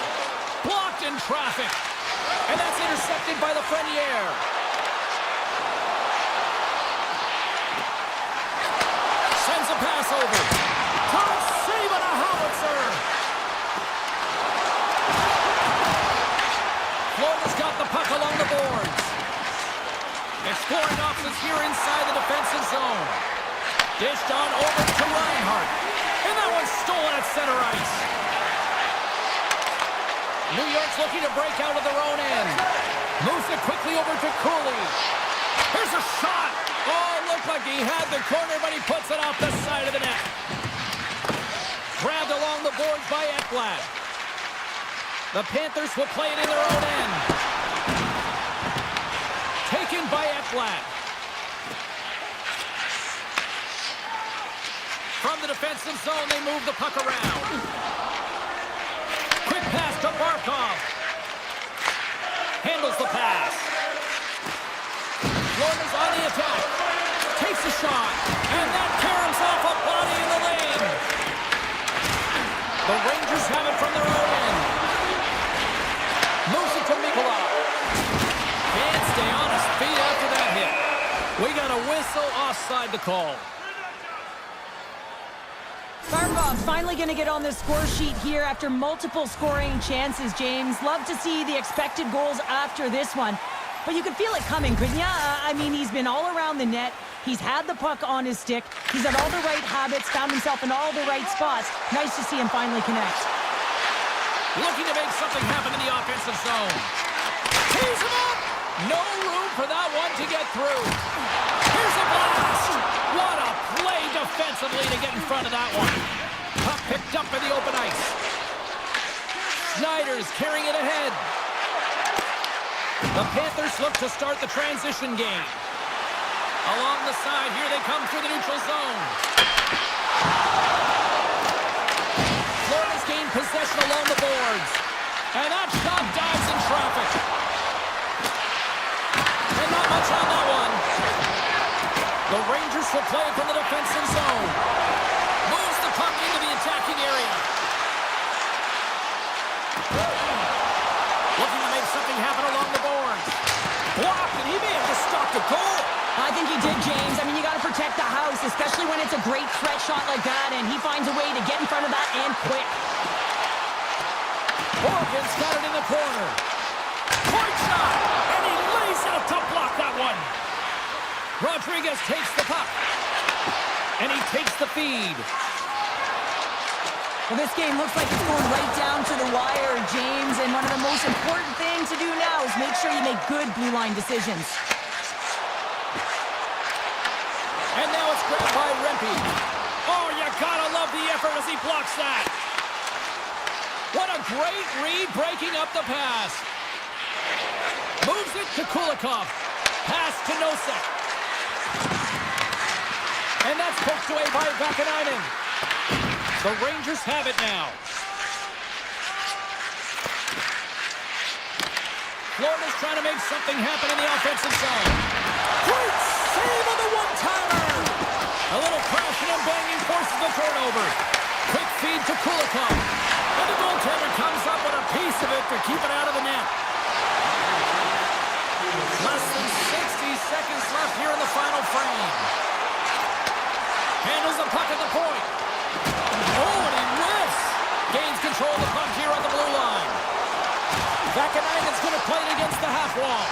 Blocked in traffic. And that's intercepted by Lafreniere. Sends a pass over. Top save on a howitzer. Florida's got the puck along the boards. Exploring options here inside the defensive zone. Dished on over to Reinhart. And that one's stolen at center ice. New York's looking to break out of their own end. Moves it quickly over to Cooley. Here's a shot. Oh, looked like he had the corner, but he puts it off the side of the net. Grabbed along the boards by Ekblad. The Panthers will play it in their own end. Taken by Ekblad. From the defensive zone, they move the puck around. Quick pass to Barkov. Handles the pass. Florida's on the attack. Takes a shot. And that caroms off a body in the lane. The Rangers have it from their own end. Moves it to Nikolai. Can't stay on his feet after that hit. We got a whistle offside to call. Barkov's finally going to get on the score sheet here after multiple scoring chances, James. Love to see the expected goals after this one. But you could feel it coming, couldn't you? I mean, he's been all around the net. He's had the puck on his stick. He's had all the right habits, found himself in all the right spots. Nice to see him finally connect. Looking to make something happen in the offensive zone. Tees him up! No room for that one to get through. Here's a blast! What a play defensively to get in front of that one. Puck picked up in the open ice. Snyder's carrying it ahead. The Panthers look to start the transition game. Along the side, here they come through the neutral zone. Florida's gained possession along the boards. And that shot dives in traffic. And not much on that one. The Rangers will play it from the defensive zone. Moves the puck into the attacking area. Looking to make something happen along the boards. Blocked, and he may have just stopped a goal. I think he did, James. I mean, you got to protect the house, especially when it's a great threat shot like that, and he finds a way to get in front of that and quick. Morgan's got it in the corner. Point shot, and he lays out to block that one. Rodriguez takes the puck, and he takes the feed. Well, this game looks like it's going right down to the wire, James, and one of the most important things to do now is make sure you make good blue line decisions. And now it's grabbed by Rempe. Oh, you gotta love the effort as he blocks that. What a great read breaking up the pass. Moves it to Kulikov. Pass to Nosek. And that's poked away by Vakanainen. The Rangers have it now. Florida's trying to make something happen in the offensive zone. Great save on the one-timer. A little crashing and banging forces the turnover. Quick feed to Kulikov. And the goaltender comes up with a piece of it to keep it out of the net. Less than 60 seconds left here in the final frame. Handles the puck at the point. Oh, and he whiffs. Gains control of the puck here on the blue line. Vakanainen's going to play it against the half wall.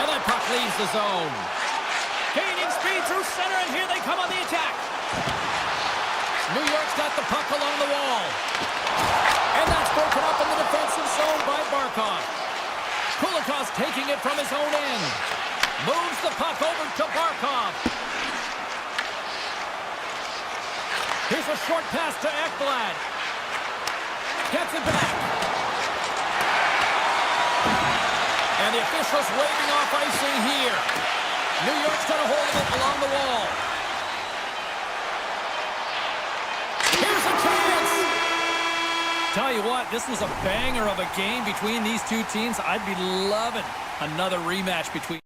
And that puck leaves the zone. Gaining speed through center, and here they come on the attack. New York's got the puck along the wall. And that's broken up in the defensive zone by Barkov. Kulikov's taking it from his own end. Moves the puck over to Barkov. Here's a short pass to Ekblad. Gets it back. And the officials waving off icing here. New York's got a hold of it along the wall. Here's a chance. Tell you what, this was a banger of a game between these two teams. I'd be loving another rematch between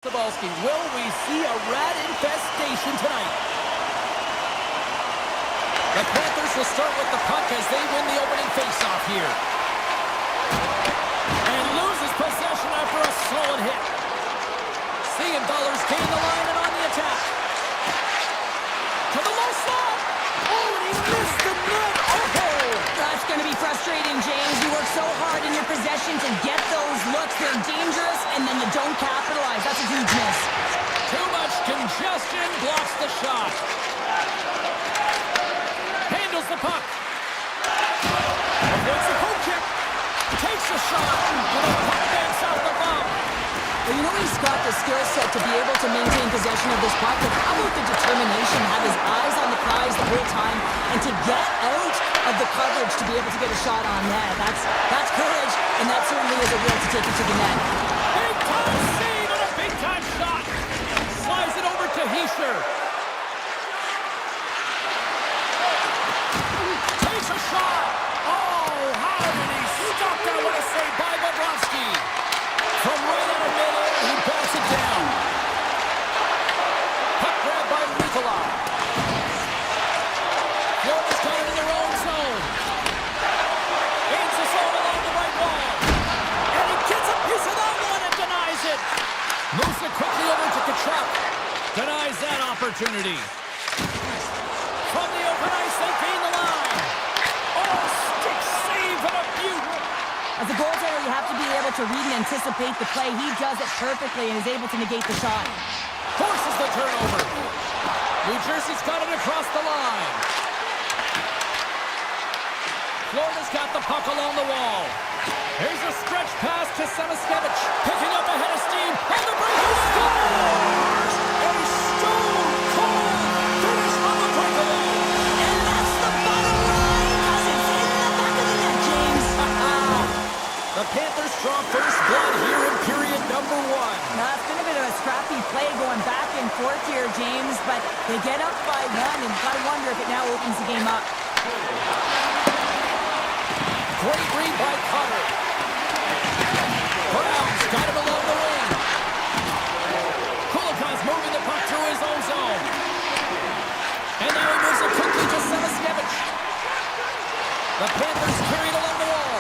Will we see a rat infestation tonight? The Panthers will start with the puck as they win the opening faceoff here. And loses possession after a solid hit. Seeing Dollars gain the line and on the attack. To the low slot. Oh, and he missed the net. Oh! That's going to be frustrating, James. You work so hard in your possession to get those looks. They're dangerous, and then you don't capitalize. That's a huge miss. Too much congestion blocks the shot. Handles the puck. Avoids the poke check. Takes a shot. With a puck backs out the bum. Well, you know he's got the skill set to be able to maintain possession of this puck, but how about the determination, have his eyes on the prize the whole time, and to get out of the coverage to be able to get a shot on net. That's courage, and that certainly is a will to take it to the net. Big time save and a big time shot. Slides it over to Heischer. Takes a shot. Oh, how did he stop that? What a save by Bobrovsky. From right out of midair, he bats it down. Puck grab by Nikolai. Florida's got it in their own zone. Aims the zone along the right wall. And he gets a piece of that one and denies it. Moves it quickly over to Kachuk. Denies that opportunity. From the open ice, they gain the line. Oh, stick save and a beaut. As a goaltender, you have to be able to read and anticipate the play. He does it perfectly and is able to negate the shot. Forces the turnover. New Jersey's got it across the line. Florida's got the puck along the wall. Here's a stretch pass to Samaskevich. Picking up ahead of steam. On the break, he scores! A stone-cold finish on the breakaway. And that's the bottom line, because it's in the back of the net, James. The Panthers draw first blood here in period number 1. Now, it's been a bit of a scrappy play going back and forth here, James, but they get up by 1, and I wonder if it now opens the game up. Great read by Cutter. Brown's got him along the wing. Kulikov's moving the puck through his own zone. And now he moves it quickly to Samaskevich. The Panthers carried along the wall.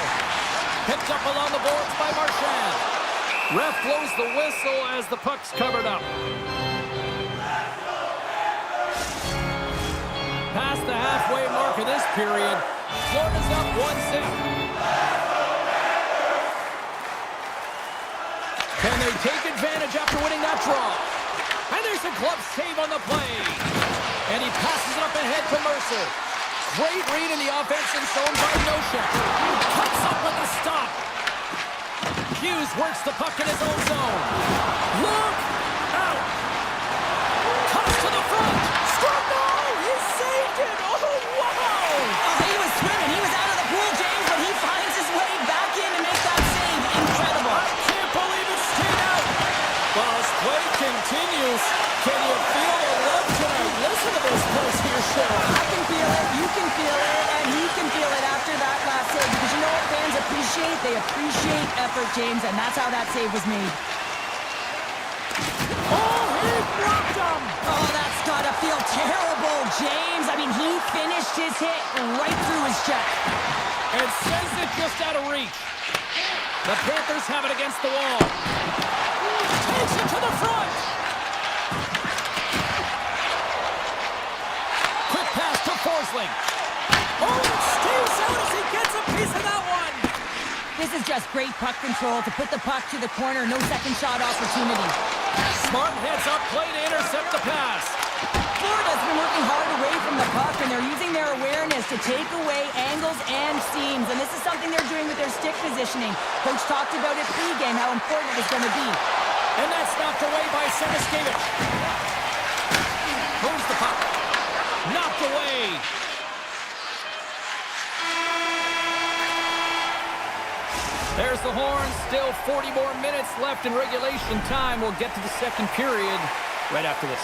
Picked up along the boards by Marchand. Ref blows the whistle as the puck's covered up. Past the halfway mark of this period, Florida's up 1-0. Can they take advantage after winning that draw? And there's a glove save on the play. And he passes it up ahead to Mercer. Great read in the offensive zone by Noshek. Cuts up with a stop. Hughes works the puck in his own zone. Look out. Cuts to the front. Score goal. He saved it. Oh, wow. Oh, he was swimming. He was out of the pool, James, but he finds his way back in to make that save. Incredible. I can't believe it stayed out. Well, as play continues, can you feel the love tonight? Listen to this post here, show. I can feel it, you can feel it, and he can feel it after that last save. Because you know what fans appreciate? They appreciate effort, James, and that's how that save was made. Oh, he blocked him. Oh, that's gotta feel terrible, James. I mean, he finished his hit right through his chest. And sends it just out of reach. The Panthers have it against the wall. Takes it to the front. Quick pass to Forsling. Oh, it stays out as he gets a piece of that one. This is just great puck control to put the puck to the corner. No second shot opportunity. Smart heads up play to intercept the pass. Florida's been working hard away from the puck, and they're using their awareness to take away angles and seams. And this is something they're doing with their stick positioning. Coach talked about it pregame, how important it's going to be. And that's knocked away by Samaskevich. Moves the puck. Knocked away. There's the horn. Still 40 more minutes left in regulation time. We'll get to the second period right after this.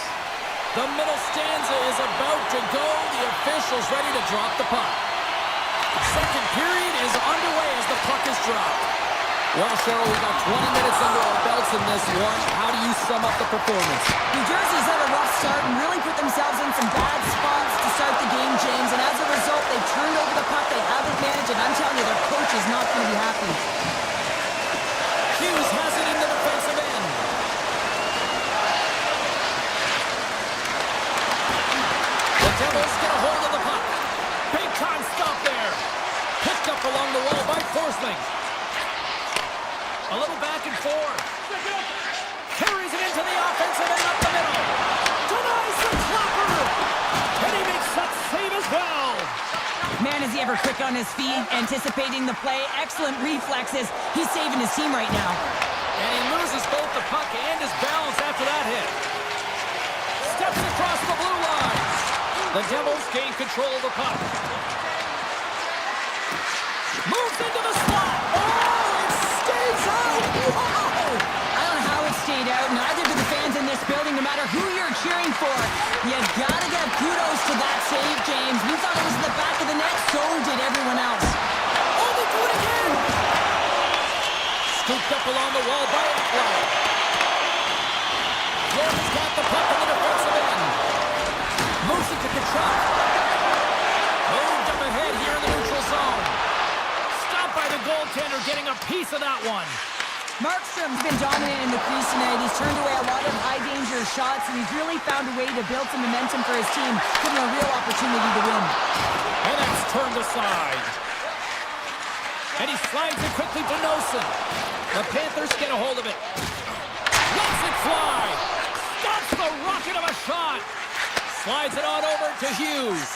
The middle stanza is about to go. The official's ready to drop the puck. Second period is underway as the puck is dropped. Well, Cheryl, we got 20 minutes under our belts in this one. How do you sum up the performance? New Jersey's had a rough start and really put themselves in some bad spots to start the game, James. And as a result, they've turned over the puck. They haven't managed it. I'm telling you, their coach is not going to be happy. Hughes has it in the defensive end. The Devils get a hold of the puck. Big time stop there. Picked up along the wall by Forsling. A little back and forth. Carries it into the offensive end up the middle. Denies the clapper. And he makes that save as well. Man, is he ever quick on his feet, anticipating the play. Excellent reflexes. He's saving his team right now. And he loses both the puck and his balance after that hit. Steps across the blue line. The Devils gain control of the puck. Moves into the slot. Oh, it stays out. Wow. I don't know how it stayed out. Neither do the fans in this building, no matter who you're cheering for. You gotta give kudos to that save, James. We thought it was in the back of the net, so did everyone else. Oh, they do it again. Scooped up along the wall by Ekla. Florida's got the puck in the defensive end. Moves it to Kachuk. Moved up ahead here in the neutral zone. Stopped by the goaltender, getting a piece of that one. Markstrom's been dominant in the crease tonight. He's turned away a lot of high-danger shots, and he's really found a way to build some momentum for his team, giving a real opportunity to win. And that's turned aside. And he slides it quickly to Nosen. The Panthers get a hold of it. Lets it fly. Stops the rocket of a shot. Slides it on over to Hughes.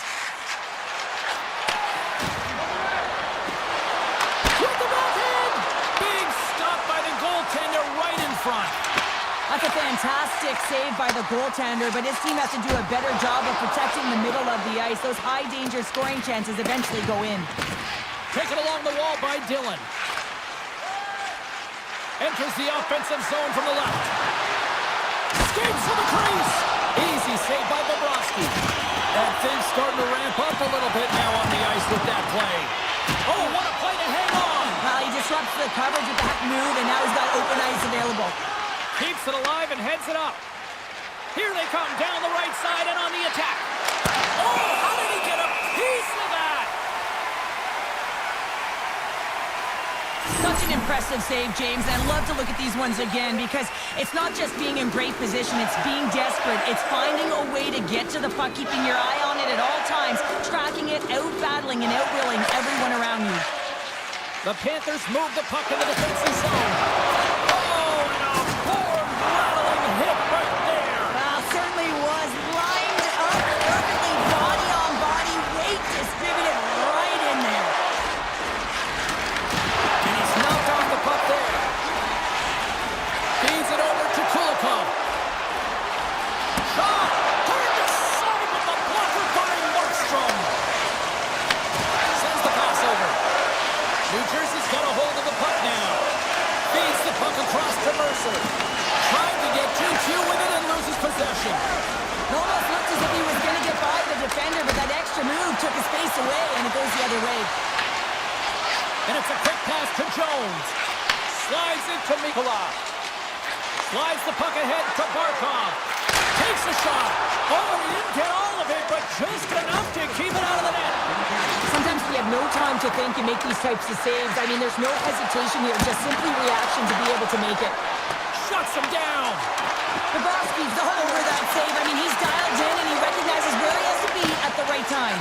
With the backhand. Big stop by the goaltender right in front. That's a fantastic save by the goaltender, but his team has to do a better job of protecting the middle of the ice. Those high-danger scoring chances eventually go in. Taken along the wall by Dillon. Enters the offensive zone from the left. Escapes from the crease. Easy save by Bobrovsky. That thing's starting to ramp up a little bit now on the ice with that play. Oh, what a play to hang on. Well, he disrupts the coverage with that move, and now he's got open ice available. Keeps it alive and heads it up. Here they come down the right side and on the attack. Oh, how did he get a piece of that? Such an impressive save, James, and I'd love to look at these ones again because it's not just being in great position, it's being desperate. It's finding a way to get to the puck, keeping your eye on it at all times, tracking it, out-battling and out-willing everyone around you. The Panthers move the puck in the defensive zone. Oh, and a board-rattling hit right there. Well, certainly was lined up perfectly, body on body, weight distributed right in there. And he's knocked off the puck there. Feeds it over to Kulikov. Shot! Turned aside with the blocker by Markstrom. Sends the pass over. New Jersey's got a hold of the puck now. Feeds the puck across to Mercer. Trying to get 2-2 with it and loses possession. It almost looked as if he was going to get by the defender, but that extra move took his space away, and it goes the other way. And it's a quick pass to Jones. Slides it to Mikolov. Slides the puck ahead to Barkov. Takes a shot. Oh, he didn't get all of it, but just enough to keep it out of the net. Sometimes we have no time to think and make these types of saves. I mean, there's no hesitation here, just simply reaction to be able to make it. Shuts him down. Bobrovsky's all over that save. I mean, he's dialed in and he recognizes where he has to be at the right time.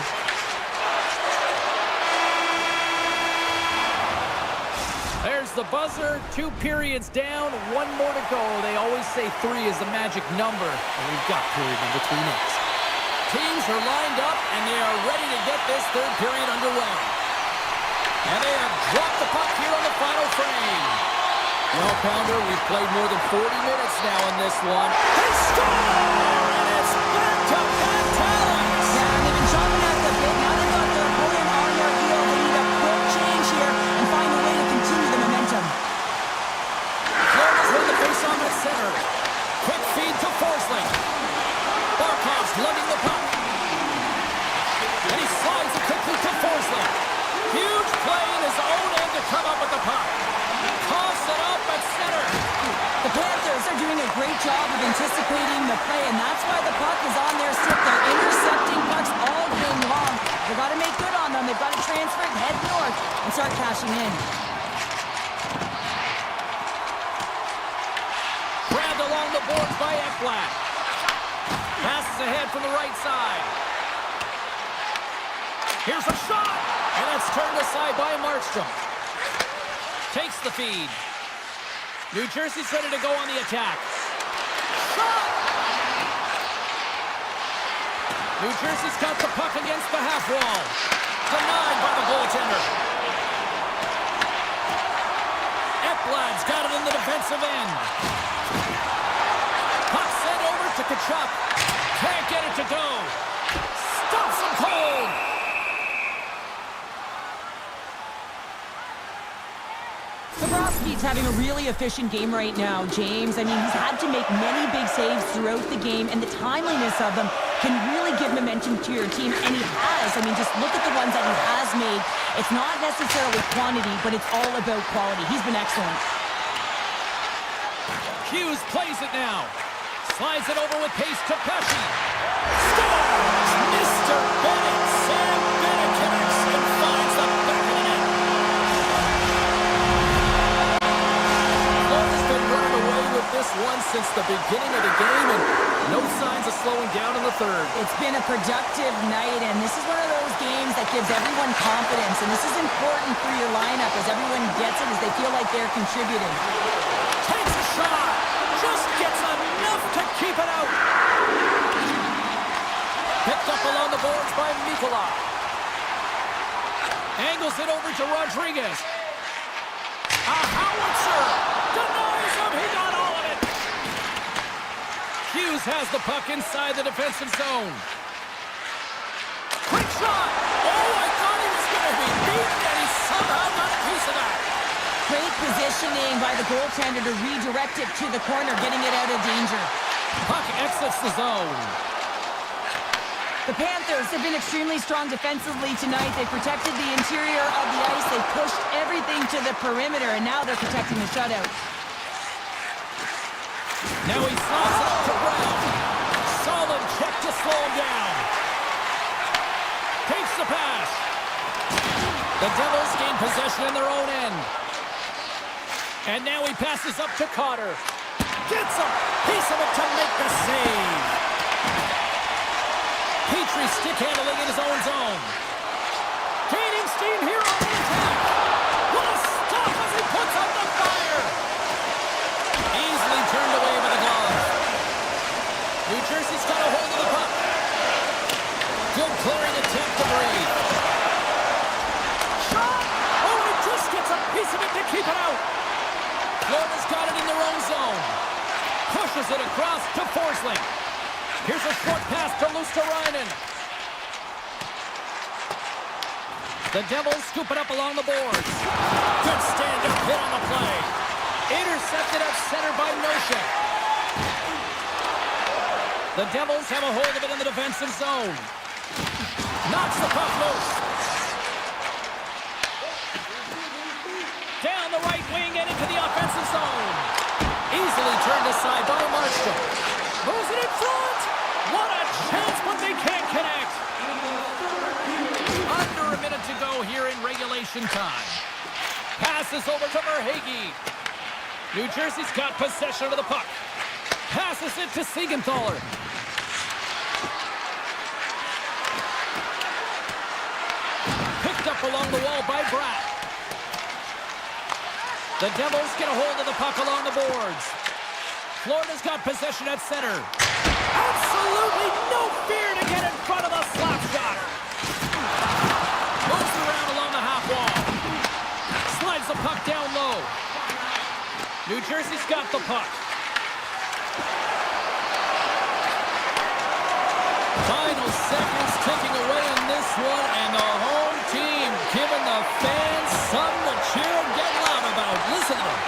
There's the buzzer. 2 periods down. 1 more to go. They always say 3 is the magic number. And we've got period number 3 next. Teams are lined up, and they are ready to get this 3rd period underway. And they have dropped the puck here on the final frame. Well, Pounder, we've played more than 40 minutes now in this one. They score! And it's back to back talents! Yeah, and they've been chopping at the bit. Now they've got their opponent on their heel. They need a quick change here and find a way to continue the momentum. Florida's won the face-off at center. Quick feed to Forsling. Barkov's lugging the puck. And he slides it quickly to Forsling. Huge play in his own end to come up with the puck. job of anticipating the play, and that's why the puck is on their stick. They're intercepting pucks all game long. They've got to make good on them. They've got to transfer it, head north, and start cashing in. Grabbed along the boards by Ekblad. Passes ahead from the right side. Here's a shot, and that's turned aside by Markstrom. Takes the feed. New Jersey's ready to go on the attack. Shot! New Jersey's got the puck against the half wall. Denied by the goaltender. Ekblad's got it in the defensive end. Puck sent over to Tkachuk. Can't get it to go. Stops him cold. Bobrovsky's having a really efficient game right now, James. I mean, he's had to make many big saves throughout the game, and the timeliness of them can really give momentum to your team, and he has. I mean, just look at the ones that he has made. It's not necessarily quantity, but it's all about quality. He's been excellent. Hughes plays it now. Slides it over with pace to Pesci. Scores! Mr. Bennett. Sam Bennett connects and finds the back of the net. Florida's been running away with this one since the beginning of the game, and no signs of slowing down in the third. It's been a productive night, and this is one of those games that gives everyone confidence, and this is important for your lineup as everyone gets it, as they feel like they're contributing. Takes a shot. Just gets enough to keep it out. Picked up along the boards by Mikula. Angles it over to Rodriguez. A howitzer. Denies him. He got all of it. Hughes has the puck inside the defensive zone. Quick shot. Oh, I thought he was going to be beaten, and he somehow got a piece of that. Great positioning by the goaltender to redirect it to the corner, getting it out of danger. Puck exits the zone. The Panthers have been extremely strong defensively tonight. They protected the interior of the ice. They pushed everything to the perimeter, and now they're protecting the shutout. Now he slides it up to Brown. Solid check to slow him down. Takes the pass. The Devils gain possession in their own end. And now he passes up to Cotter. Gets a piece of it to make the save. Petrie stick handling in his own zone. Gaining steam here on the attack. What a stop as he puts out the fire. Easily turned away by the glove. New Jersey's got a hold of the puck. Good clearing attempt to breathe. Shot! Oh, he just gets a piece of it to keep it out. Florida's got it in their own zone. Pushes it across to Forsling. Here's a short pass to Luosterainen. The Devils scoop it up along the boards. Good stand-up hit on the play. Intercepted at center by Nosek. The Devils have a hold of it in the defensive zone. Knocks the puck loose. Down the right wing and into the offensive zone. Easily turned aside by Markstrom. Moves it in front. What a chance, but they can't connect. Under a minute to go here in regulation time. Passes over to Verhaeghe. New Jersey's got possession of the puck. Passes it to Siegenthaler. Picked up along the wall by Bratt. The Devils get a hold of the puck along the boards. Florida's got possession at center. Absolutely no fear to get in front of the slap shot. Moves around along the half wall. Slides the puck down low. New Jersey's got the puck. Final seconds ticking away in this one, and the home team giving the fans something to cheer and get loud about. Listen to them.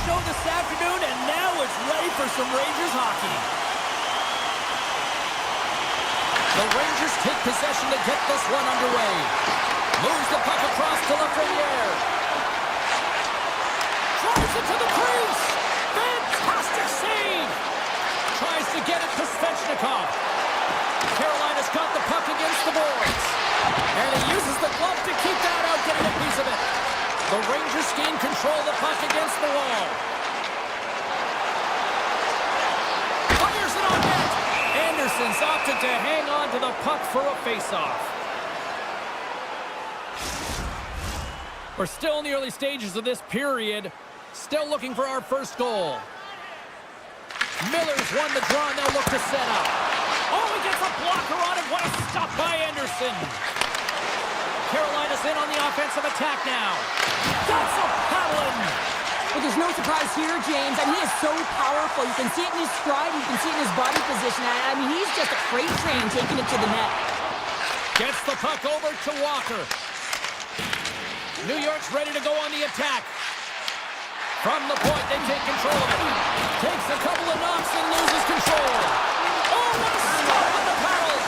show this afternoon, and now it's ready for some Rangers hockey. The Rangers take possession to get this one underway. Moves the puck across to Lafreniere. Drives it to the crease. Fantastic save. Tries to get it to Svechnikov. Carolina's got the puck against the boards. And he uses the glove to keep that out, getting a piece of it. The Rangers gain control of the puck against the wall. Fires it on net. Anderson's opted to hang on to the puck for a face-off. We're still in the early stages of this period. Still looking for our first goal. Miller's won the draw, and they'll look to set up. Oh, he gets a blocker on it. What a stop by Anderson. Carolina's in on the offensive attack now. That's a paddling. Well, there's no surprise here, James. I mean, he is so powerful. You can see it in his stride. You can see it in his body position. I mean, he's just a freight train taking it to the net. Gets the puck over to Walker. New York's ready to go on the attack. From the point, they take control of it. Takes a couple of knocks and loses control. Oh, what a stop on the paddle.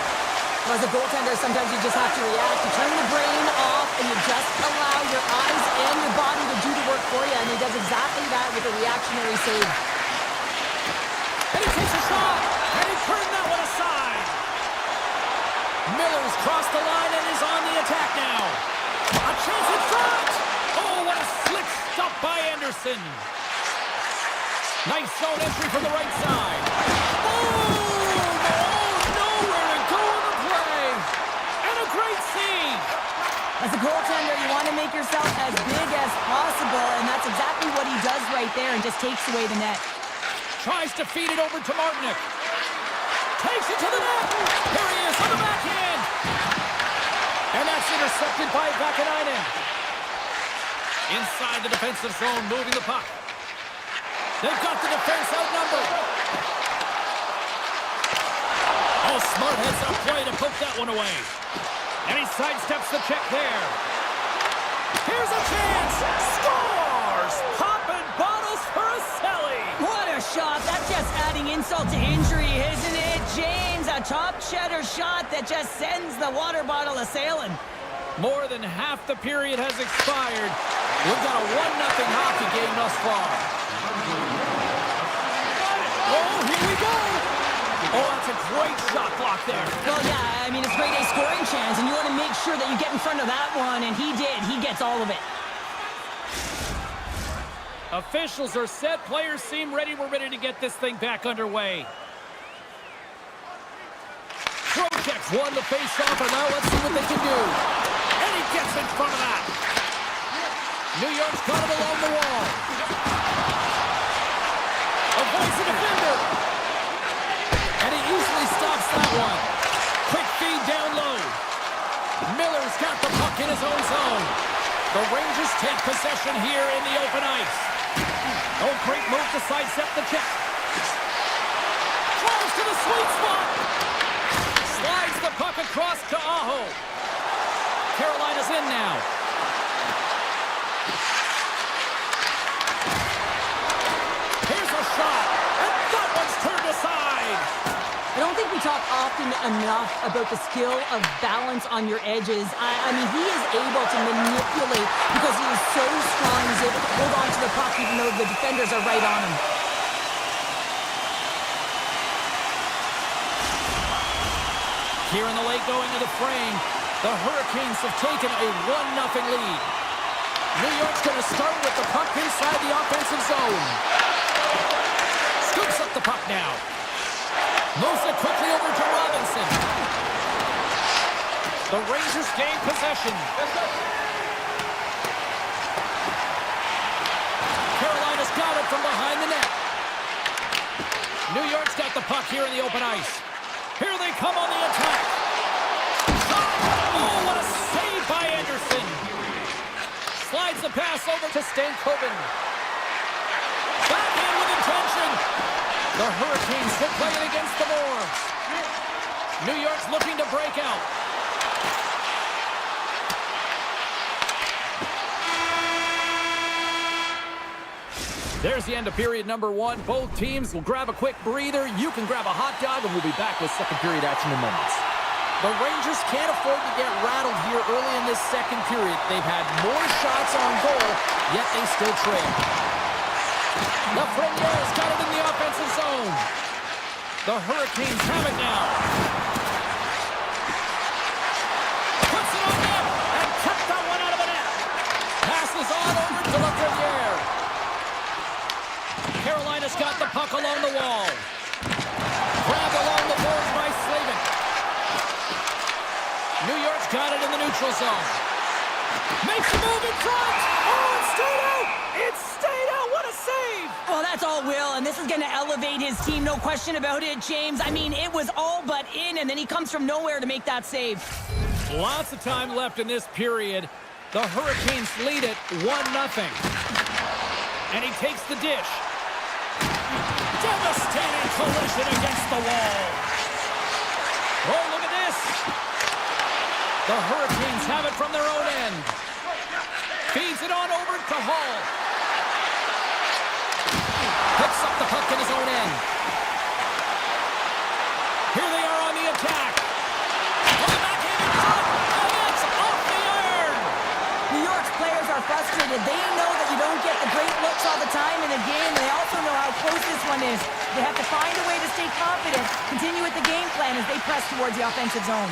Well, as a goaltender, sometimes you just have to react. You turn the brain off, and you just allow your eyes and your body to do the work for you, and he does exactly that with a reactionary save. And he takes a shot, and he turned that one aside. Miller's crossed the line and is on the attack now. A chance in front. Oh, what a slick stop by Anderson. Nice zone entry from the right side. Boom! Oh, nowhere to go in the play. And a great save. As a goaltender, you want to make yourself as big as possible, and that's exactly what he does right there and just takes away the net. Tries to feed it over to Martinick. Takes it to the net. Here he is on the backhand. And that's intercepted by Vakanainen. Inside the defensive zone, moving the puck. They've got the defense outnumbered. Oh, smart heads-up play to poke that one away. And he sidesteps the check there. Here's a chance. Scores! Popping bottles for a celly. What a shot. That's just adding insult to injury, isn't it, James? A top cheddar shot that just sends the water bottle a-sailing. More than half the period has expired. We've got a 1-0 hockey game thus far. Oh, here we go. Oh, that's a great shot block there. Well, yeah, I mean, it's grade A scoring chance, and you want to make sure that you get in front of that one, and he did. He gets all of it. Officials are set. Players seem ready. We're ready to get this thing back underway. Trocheck's won the face-off, and now let's see what they can do. And he gets in front of that. New York's got him along the wall. Avoids the defender. And he easily stops that one. Quick feed down low. Miller's got the puck in his own zone. The Rangers take possession here in the open ice. Oh, great move to sidestep the check. Throws to the sweet spot. Slides the puck across to Aho. Carolina's in now. Here's a shot, and that one's turned aside. I don't think we talk often enough about the skill of balance on your edges. I mean, he is able to manipulate because he is so strong. He's able to hold on to the puck even though the defenders are right on him. Here in the late going to the frame, the Hurricanes have taken a 1-0 lead. New York's going to start with the puck inside the offensive zone. Scoops up the puck now. Moves it quickly over to Robinson. The Rangers gain possession. Carolina's got it from behind the net. New York's got the puck here in the open ice. Here they come on the attack. Oh, what a save by Anderson. Slides the pass over to Stankoven. Backhand with intention. The Hurricanes will play it against the boards. New York's looking to break out. There's the end of period number one. Both teams will grab a quick breather. You can grab a hot dog, and we'll be back with second period action in moments. The Rangers can't afford to get rattled here early in this second period. They've had more shots on goal, yet they still trail. Lafreniere's got it in the offensive zone. The Hurricanes have it now. Puts it on net and kept that one out of the net. Passes on over to Lafreniere. Carolina's got the puck along the wall. Grabbed along the boards by Slavin. New York's got it in the neutral zone. Makes a move in front. Oh, it stayed out. It stayed out. What a save. Well, that's all Will, and this is going to elevate his team, no question about it, James. I mean, it was all but in, and then he comes from nowhere to make that save. Lots of time left in this period. The Hurricanes lead it 1-0. And he takes the dish. Devastating collision against the wall. Oh, look at this. The Hurricanes have it from their own end. Feeds it on over to Hall. Picks up the puck in his own end. Here they are on the attack. Going back in front, and it's off the iron. New York's players are frustrated. They know that you don't get the great looks all the time in a game. They also know how close this one is. They have to find a way to stay confident, continue with the game plan as they press towards the offensive zone.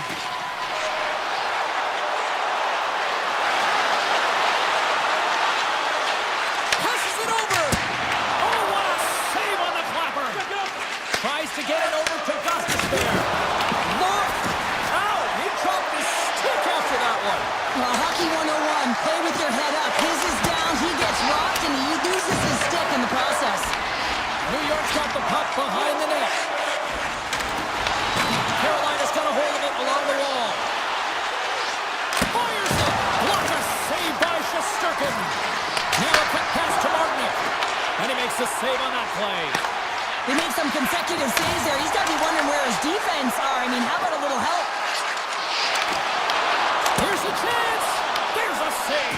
To get it over to Gustus there. Look! Ow! He dropped his stick after that one. Well, Hockey 101, play with your head up. His is down, he gets rocked, and he loses his stick in the process. New York's got the puck behind the net. Carolina's got a hold of it along the wall. Fires it! What a save by Shesterkin. Now a quick pass to Martinic. And he makes the save on that play. They make some consecutive saves there. He's got to be wondering where his defense are. I mean, how about a little help? Here's a chance. There's a save.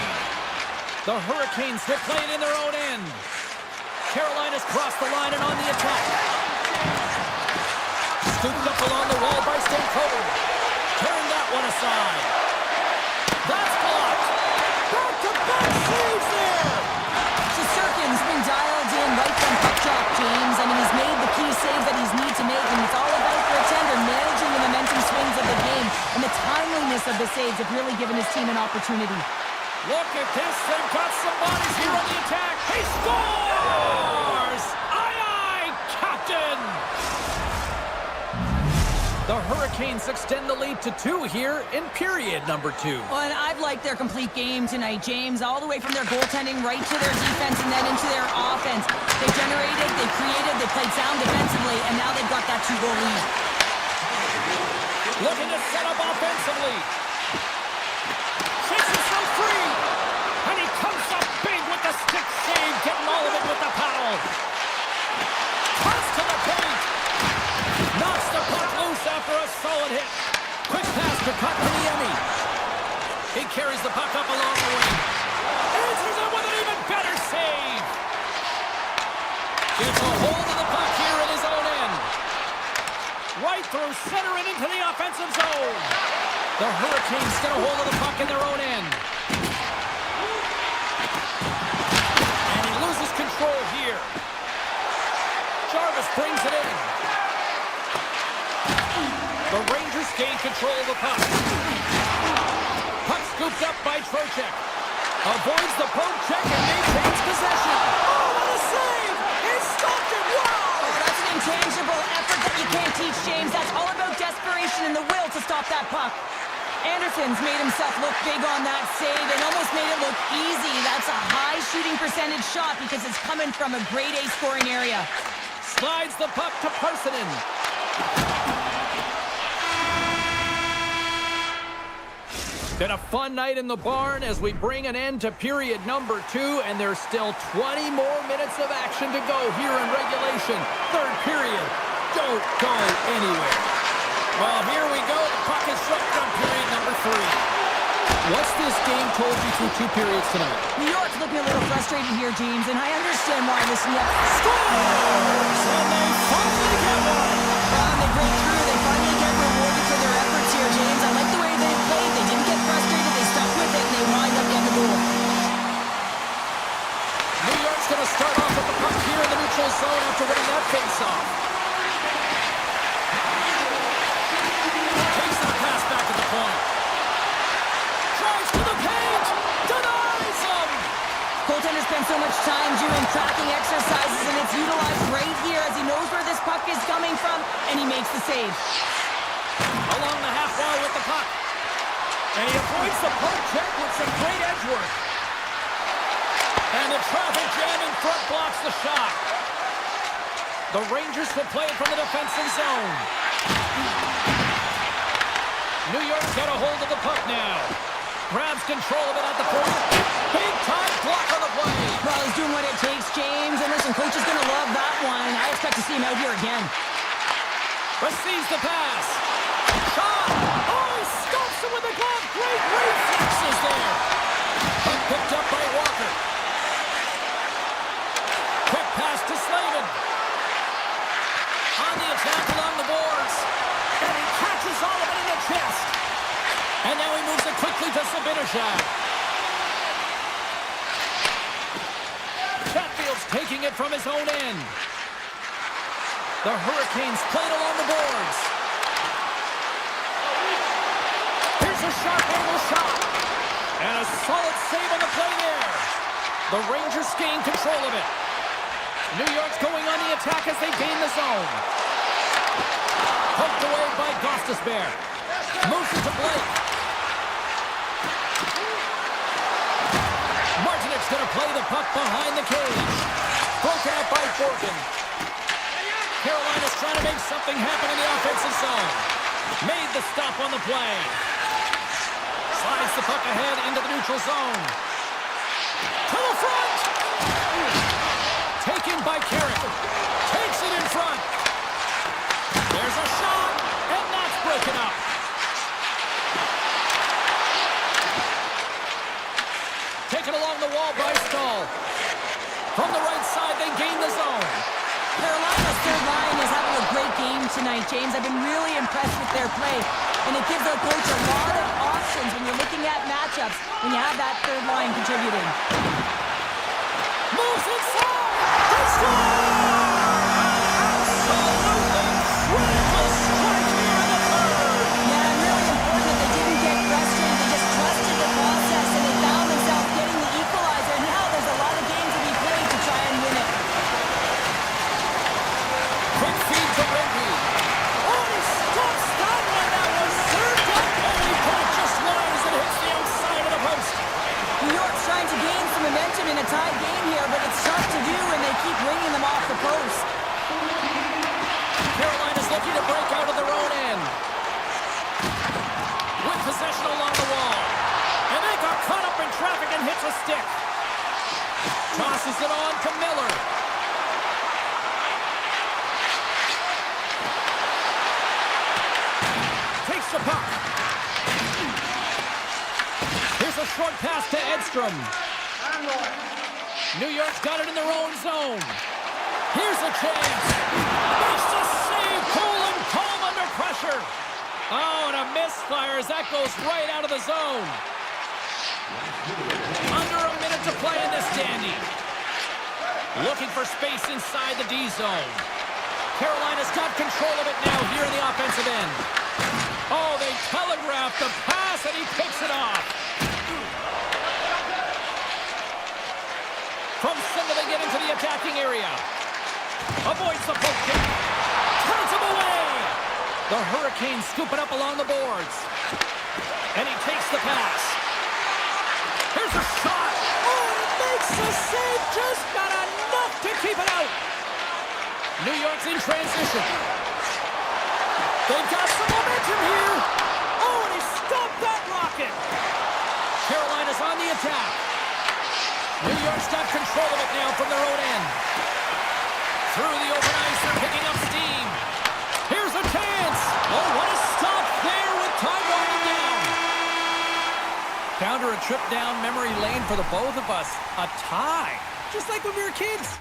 The Hurricanes have played in their own end. Carolina's crossed the line and on the attack. Scooped up along the wall by Stankoven. Turned that one aside. That's blocked. Back-to-back saves there. Shesterkin's been dialed in right from puck drop, James. I mean, he's made the key saves that he's need to make, and it's all about goaltender managing the momentum swings of the game, and the timeliness of the saves have really given his team an opportunity. Look at this. They've got some bodies here on the attack. He scores! Aye, aye, Captain! The Hurricanes extend the lead to 2 here in period number 2. Well, and I've liked their complete game tonight, James, all the way from their goaltending right to their defense and then into their offense. They generated, they created, they played sound defensively, and now they've got that 2-goal lead. Looking to set up offensively. Shakes himself free. And he comes up big with the stick save, getting all of it with the paddle. Pass to the paint. Knocks the puck loose after a solid hit. Quick pass to Kotkaniemi. He carries the puck up along the wing. Answers it with an even better save. Gets a hold of the puck here in his own end. Right through center and into the offensive zone. The Hurricanes get a hold of the puck in their own end. And he loses control here. Jarvis brings it in. The Rangers gain control of the puck. Puck scooped up by Trocheck. Avoids the poke check and maintains possession. Oh, what a save! He stopped it! Wow! Oh, that's an intangible effort that you can't teach, James. That's all about desperation and the will to stop that puck. Anderson's made himself look big on that save and almost made it look easy. That's a high shooting percentage shot because it's coming from a grade A scoring area. Slides the puck to Parsonen. Been a fun night in the barn as we bring an end to period number 2, and there's still 20 more minutes of action to go here in regulation. Third period. Don't go anywhere. Well, here we go. The puck is shoved on period number 3. What's this game told you through 2 periods tonight? New York's looking a little frustrated here, James, and I understand why this net scores! And they finally get one! They break through. They finally get rewarded for their efforts here, James. I like the way they played. They didn't get frustrated. They stuck with it, and they wind up getting the goal. New York's going to start off with the puck here in the neutral zone after winning that face-off. Takes that pass back to the point. Drives to the paint! Denies him! Goaltender spends so much time doing tracking exercises, and it's utilized right here as he knows where this puck is coming from, and he makes the save. Along the half wall with the puck. And he avoids the poke check with some great edge work. And the traffic jam in front blocks the shot. The Rangers will play it from the defensive zone. New York's got a hold of the puck now. Grabs control of it at the point. Big time block on the play. Well, he's doing what it takes, James. And listen, coach is going to love that one. I expect to see him out here again. Receives the pass. Shot. Oh, he stops him with the glove. Great reflexes there. Puck picked up by Walker. Quick pass to Slavin. On the attack along the boards. And he catches all of it in the chest. And now he moves it quickly to Sabinishak. Chatfield's taking it from his own end. The Hurricanes played along the boards. Here's a sharp angle shot. And a solid save on the play there. The Rangers gain control of it. New York's going on the attack as they gain the zone. Poked away by Gostisbehere. Moves it to Blake. Martinek's going to play the puck behind the cage. Broken out by Borgen. Carolina's trying to make something happen in the offensive zone. Made the stop on the play. Slides the puck ahead into the neutral zone. To the front! Taken by Carrick. Takes it in front. There's a shot, and that's broken up. Taken along the wall by Stahl. From the right side, they gain the zone. Carolina's third line is having a great game tonight, James. I've been really impressed with their play, and it gives our coach a lot of options when you're looking at matchups when you have that third line contributing. Moves inside! They score! Absolutely critical strike here in the third! Yeah, and really important that they didn't get frustrated. They just trusted the process, and they found themselves getting the equalizer. And now there's a lot of games to be played to try and win it. Quick feed to Reggie. Oh, he stops that one. That was served up. Oh, he put it just wide as it hits the outside of the post. New York's trying to gain some momentum in a tied game here, but it's tough to do when they keep ringing them off the post. Carolina's looking to break out of their own end. With possession along the wall. And they got caught up in traffic and hits a stick. Tosses it on to Miller. Takes the puck. Here's a short pass to Edstrom. New York's got it in their own zone. Here's a chance. Makes the save. Cool and calm under pressure. Oh, and a misfire as that goes right out of the zone. Under a minute to play in this dandy. Looking for space inside the D zone. Carolina's got control of it now here in the offensive end. Oh, they telegraphed the pass and he picks it off. From center they get into the attacking area. Avoids the poke kick. Turns him away. The Hurricanes scoop it up along the boards. And he takes the pass. Here's a shot. Oh, and it makes the save. Just not enough to keep it out. New York's in transition. They've got some momentum here. Oh, and he stopped that rocket. Carolina's on the attack. New York's got control of it now from their own end. Through the open ice, they're picking up steam. Here's a chance. Oh, what a stop there with time winding down. consider a trip down memory lane for the both of us. A tie, just like when we were kids.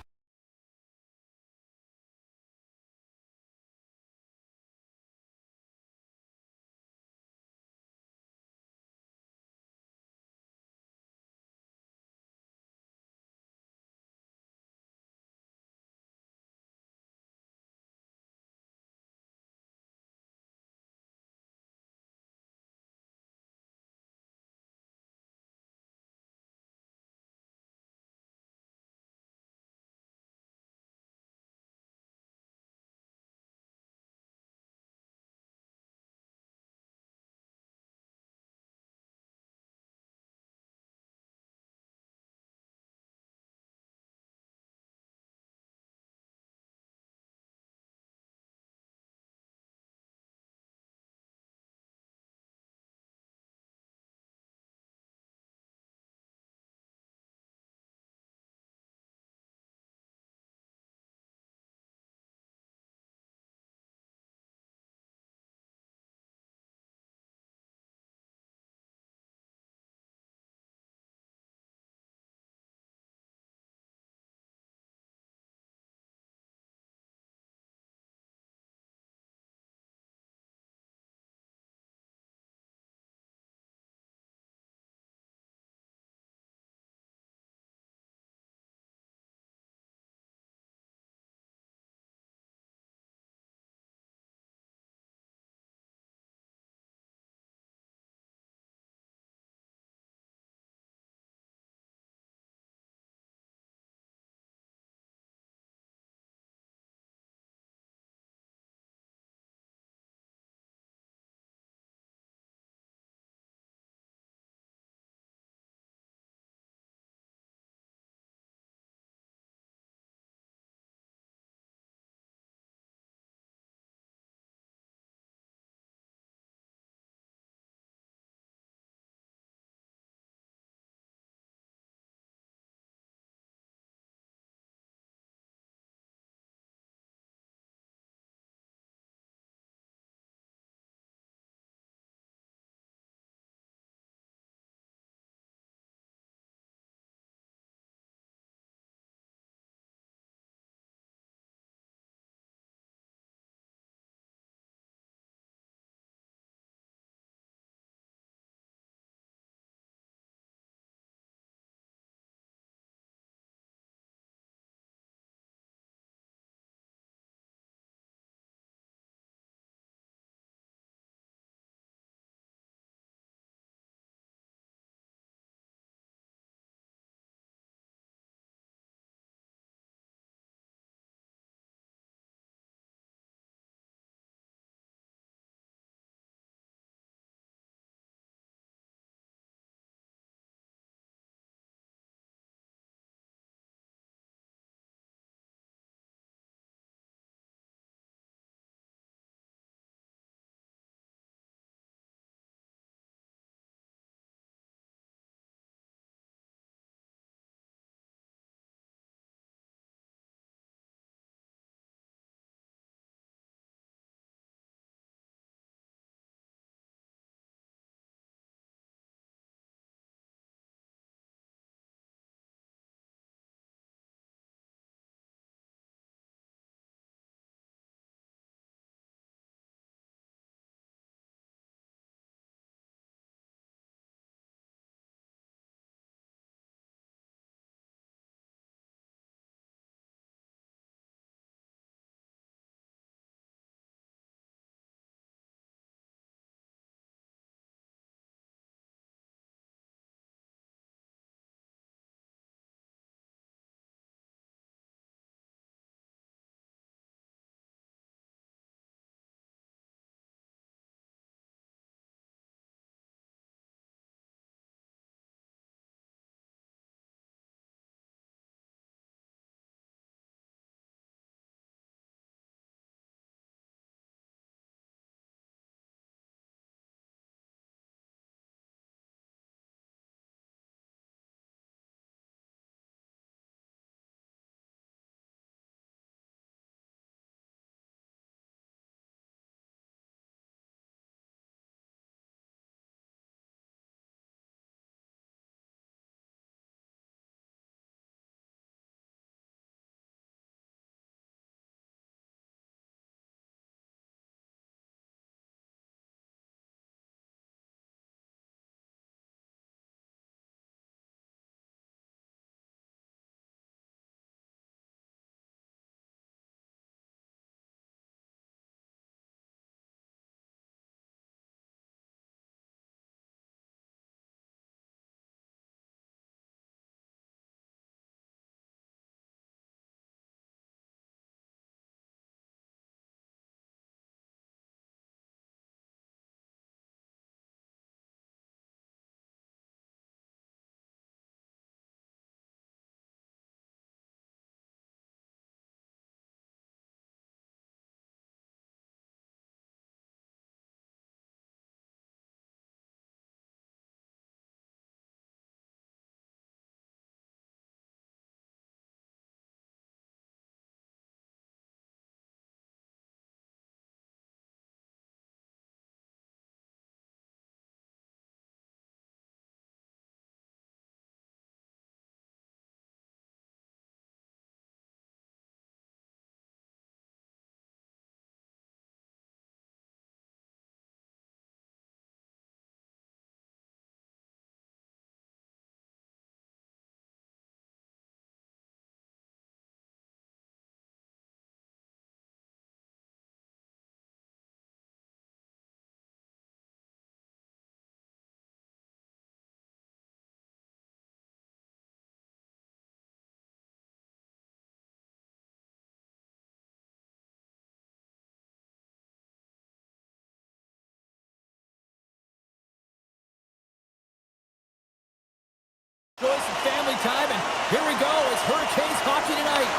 Choice of family time, and here we go. It's Hurricanes hockey tonight.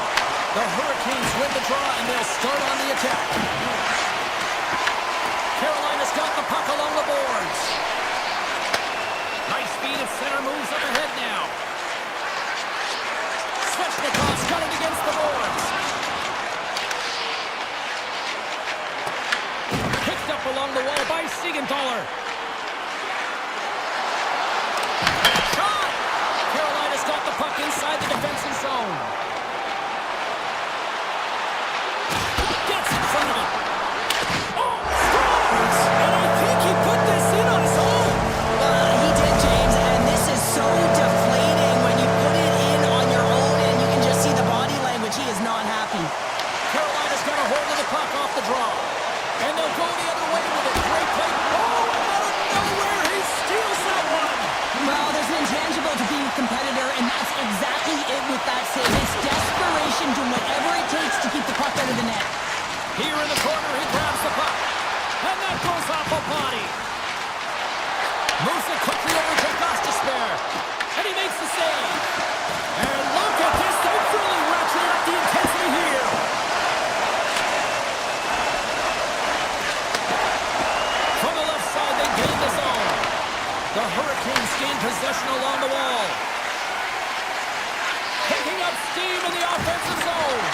The Hurricanes win the draw, and they'll start on the attack. Carolina's got the puck along the boards. Nice feed at center, moves up ahead now. Svechnikov's got it against the boards. Picked up along the wall by Siegenthaler. Shot! Carolina's got the puck inside the defensive zone. Gets in front of it. Oh, scores! And I think he put this in on his own. He did, James, and this is so deflating when you put it in on your own and you can just see the body language. He is not happy. Carolina's got a hold of the puck off the draw. And they'll go the other way with it. Great play. Oh, out of nowhere, he steals that one. Well, there's an intangible to being a competitor, and that's exactly it with that save. It's desperation, doing whatever it takes to keep the puck out of the net. Here in the corner, he grabs the puck. And that goes off a body. Moves it quickly over to Gostisbehere. And he makes the save. And look at this. They've really ratcheted up the intensity here. From the left side, they gain the zone. The Hurricanes gain possession along the wall. Picking up steam in the offensive zone.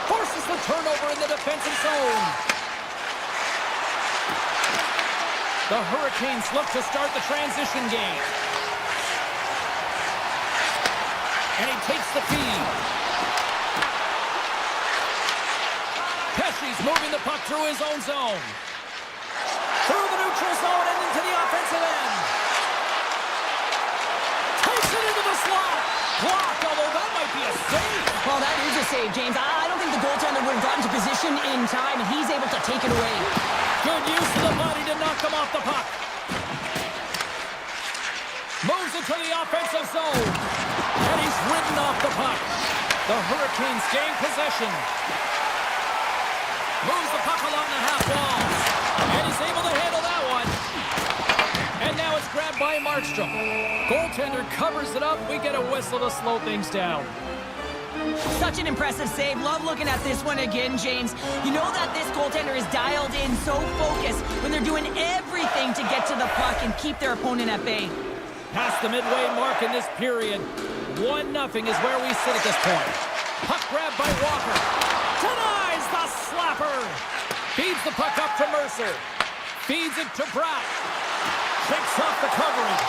Forces the turnover in the defensive zone. The Hurricanes look to start the transition game. And he takes the feed. Pesci's moving the puck through his own zone. Through the neutral zone and into the offensive end. Takes it into the slot. Blocked, although that might be a save. Well, that is a save, James. I don't think the goaltender would have gotten to position in time, and he's able to take it away. Good use of the body to knock him off the puck. Moves it to the offensive zone. And he's ridden off the puck. The Hurricanes gain possession. Moves the puck along the half walls. And he's able to handle that one. And now it's grabbed by Markstrom. Goaltender covers it up. We get a whistle to slow things down. Such an impressive save. Love looking at this one again, James. You know that this goaltender is dialed in, so focused when they're doing everything to get to the puck and keep their opponent at bay. Past the midway mark in this period. 1-0 is where we sit at this point. Puck grab by Walker. Denies the slapper. Feeds the puck up to Mercer. Feeds it to Bratt. Shakes off the coverage.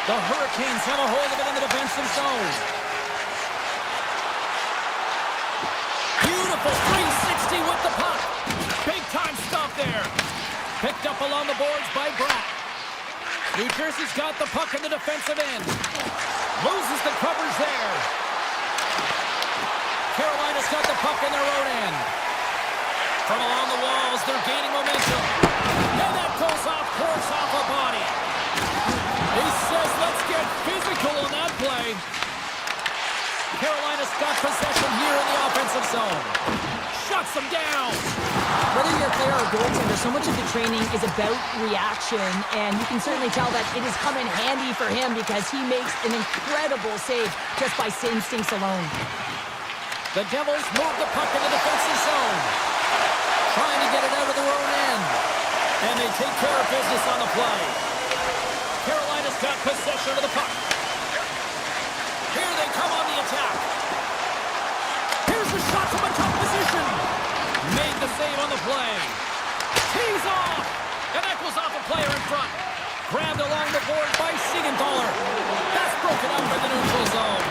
The Hurricanes have a hold of it in the defensive zone. Beautiful 360 with the puck. Big time stop there. Picked up along the boards by Bratt. New Jersey's got the puck in the defensive end. Loses the coverage there. Carolina's got the puck in their own end. From along the walls, they're gaining momentum. And that goes off, course off a body. He says, let's get physical on that play. Carolina's got possession here in the offensive zone. Shuts them down. Whether you're a player or goaltender, so much of the training is about reaction, and you can certainly tell that it has come in handy for him because he makes an incredible save just by instincts alone. The Devils move the puck in the defensive zone, trying to get it out of their own end, and they take care of business on the play. Carolina's got possession of the puck. Here they come on the attack. Here's a shot from a tough position. Made the save on the play. Tees off. And that goes off a player in front. Grabbed along the board by Siegenthaler. That's broken up in the neutral zone.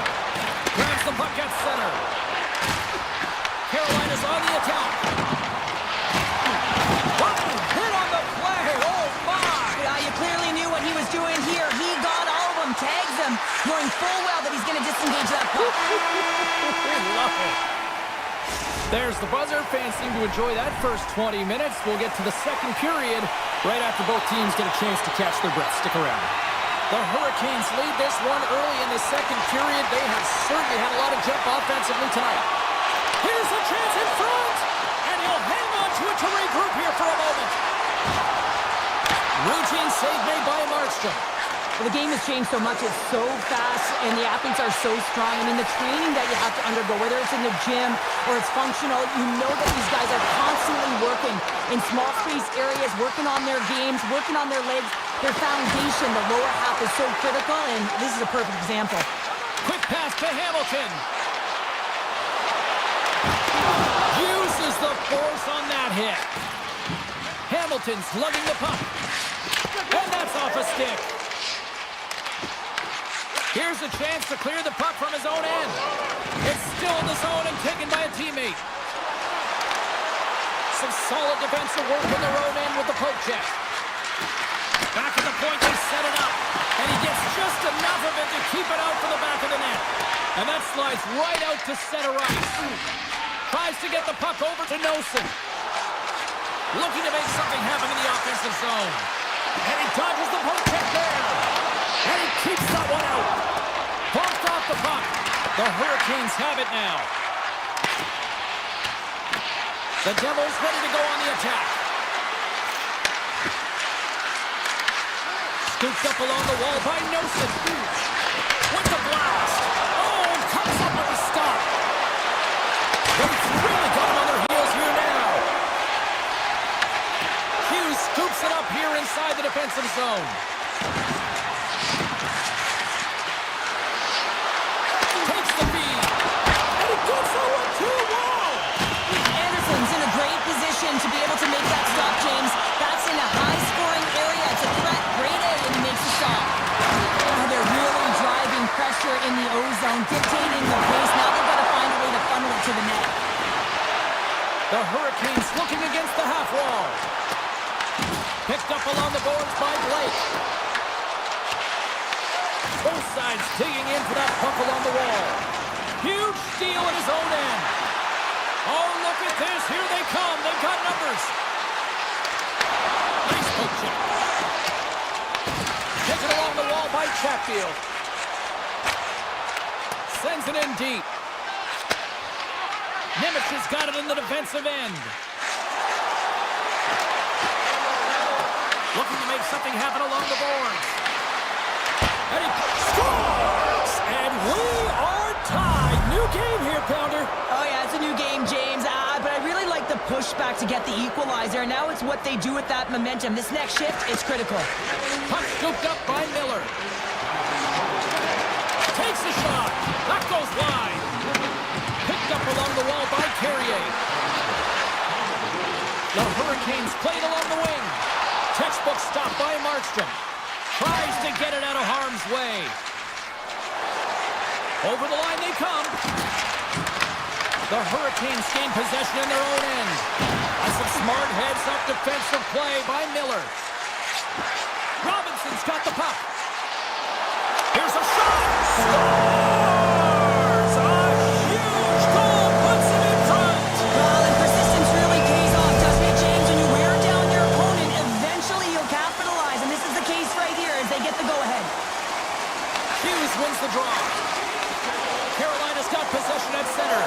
Grabs the puck at center. Carolina's on the attack. Hit on the play. Oh, my. Yeah, you clearly knew what he was doing here. He got all of them, tags them, knowing full well that he's going to disengage that puck. Love it. There's the buzzer. Fans seem to enjoy that first 20 minutes. We'll get to the second period right after both teams get a chance to catch their breath. Stick around. The Hurricanes lead this one early in the second period. They have certainly had a lot of jump offensively tonight. Here's a chance in front, and he'll hang on to it to regroup here for a moment. Routine save made by Markstrom. Well, the game has changed so much. It's so fast, and the athletes are so strong. I mean, the training that you have to undergo, whether it's in the gym or it's functional, you know that these guys are constantly working in small space areas, working on their games, working on their legs. Their foundation, the lower half, is so critical, and this is a perfect example. Quick pass to Hamilton. Uses the force on that hit. Hamilton's lugging the puck. And that's off a stick. Here's a chance to clear the puck from his own end. It's still in the zone and taken by a teammate. Some solid defensive work in their own end with the poke check. Back at the point, they set it up. And he gets just enough of it to keep it out for the back of the net. And that slides right out to center ice. Tries to get the puck over to Nosen. Looking to make something happen in the offensive zone. And he dodges the poke check there. And he keeps that one out. Bumped off the puck. The Hurricanes have it now. The Devils ready to go on the attack. Scooped up along the wall by Nosen. With the blast. Oh, comes up with a stop. But it's really got them on their heels here now. Hughes scoops it up here inside the defensive zone. Takes the feed. And he goes forward to the wall. Anderson's in a great position to be able to make that stop, James. That's in a high-scoring area. It's a threat. Great A, and he makes the stop. Oh, they're really driving pressure in the O-zone, dictating the pace. Now they've got to find a way to funnel it to the net. The Hurricanes looking against the half wall. Picked up along the boards by Blake. Both sides digging in for that puck along the wall. Huge steal at his own end. Oh, look at this. Here they come. They've got numbers. Nice poke check. Taken along the wall by Chatfield. Sends it in deep. Nemec has got it in the defensive end. Looking to make something happen along the boards. And he scores! And we are tied. New game here, Pounder. Oh, yeah, it's a new game, James. But I really like the pushback to get the equalizer. Now it's what they do with that momentum. This next shift is critical. Puck scooped up by Miller. Takes the shot. That goes wide. Picked up along the wall by Carrier. The Hurricanes played along the wing. Textbook stop by Markstrom. Tries to get it out of harm's way. Over the line they come. The Hurricanes gain possession in their own end. That's some smart heads-up defensive play by Miller. Robinson's got the puck. Here's a shot. Scores! A huge goal puts him in front. Well, and persistence really pays off, doesn't it, James? When you wear down your opponent, eventually you'll capitalize. And this is the case right here as they get the go-ahead. Hughes wins the draw. Carolina's got possession at center.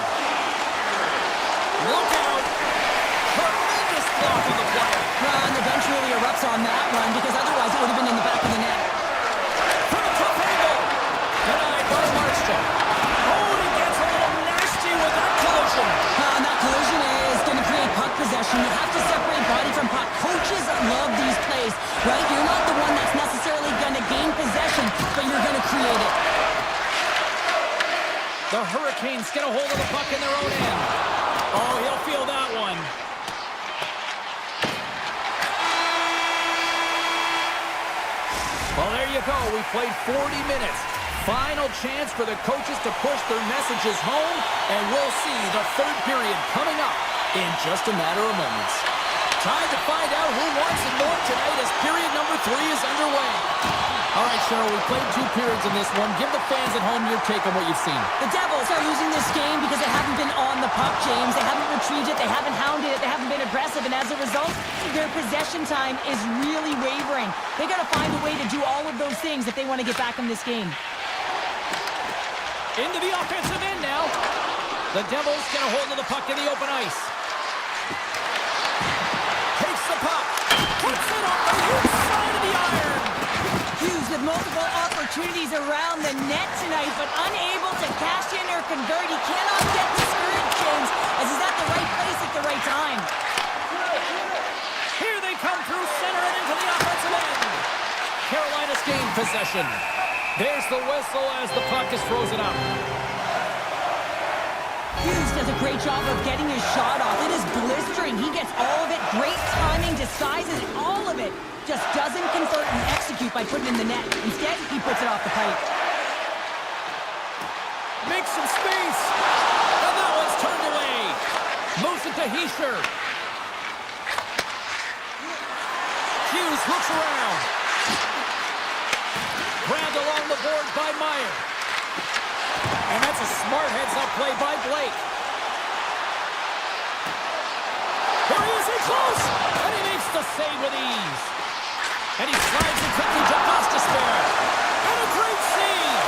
Look out. Tremendous block on the play. Well, and the bench really erupts on that one because otherwise it would have been in the back of the net. From a tough angle. Denied by Markstrom. Oh, he gets a little nasty with that collision. And that collision is going to create puck possession. You have to separate body from puck. Coaches love these plays, right? You're not the one that's necessarily going to gain possession, but you're going to create it. The Hurricanes get a hold of the puck in their own end. Oh, he'll feel that one. Well, there you go. We played 40 minutes. Final chance for the coaches to push their messages home, and we'll see the third period coming up in just a matter of moments. Time to find out who wants it more tonight as period number 3 is underway. All right, Cheryl, we played 2 periods in this one. Give the fans at home your take on what you've seen. The Devils are losing this game because they haven't been on the puck, James. They haven't retrieved it. They haven't hounded it. They haven't been aggressive. And as a result, their possession time is really wavering. They got to find a way to do all of those things if they want to get back in this game. Into the offensive end now. The Devils get a hold of the puck in the open ice. Takes the puck. Puts it on the inside of the iron. Hughes with multiple opportunities around the net tonight, but unable to cash in or convert. He cannot get discouraged, James, as he's at the right place at the right time. Here they come through center and into the offensive end. Carolina's gained possession. There's the whistle as the puck is frozen up. Hughes does a great job of getting his shot off. It is blistering. He gets all of it. Great timing, disguises all of it. Just doesn't convert and execute by putting it in the net. Instead, he puts it off the pipe. Makes some space. And that one's turned away. Moves it to Heischer. Hughes looks around. Grabbed along the board by Meyer. And that's a smart heads-up play by Blake. Here he is in close. And he makes the save with ease. And he slides it quickly to Gostisbehere. And a great save.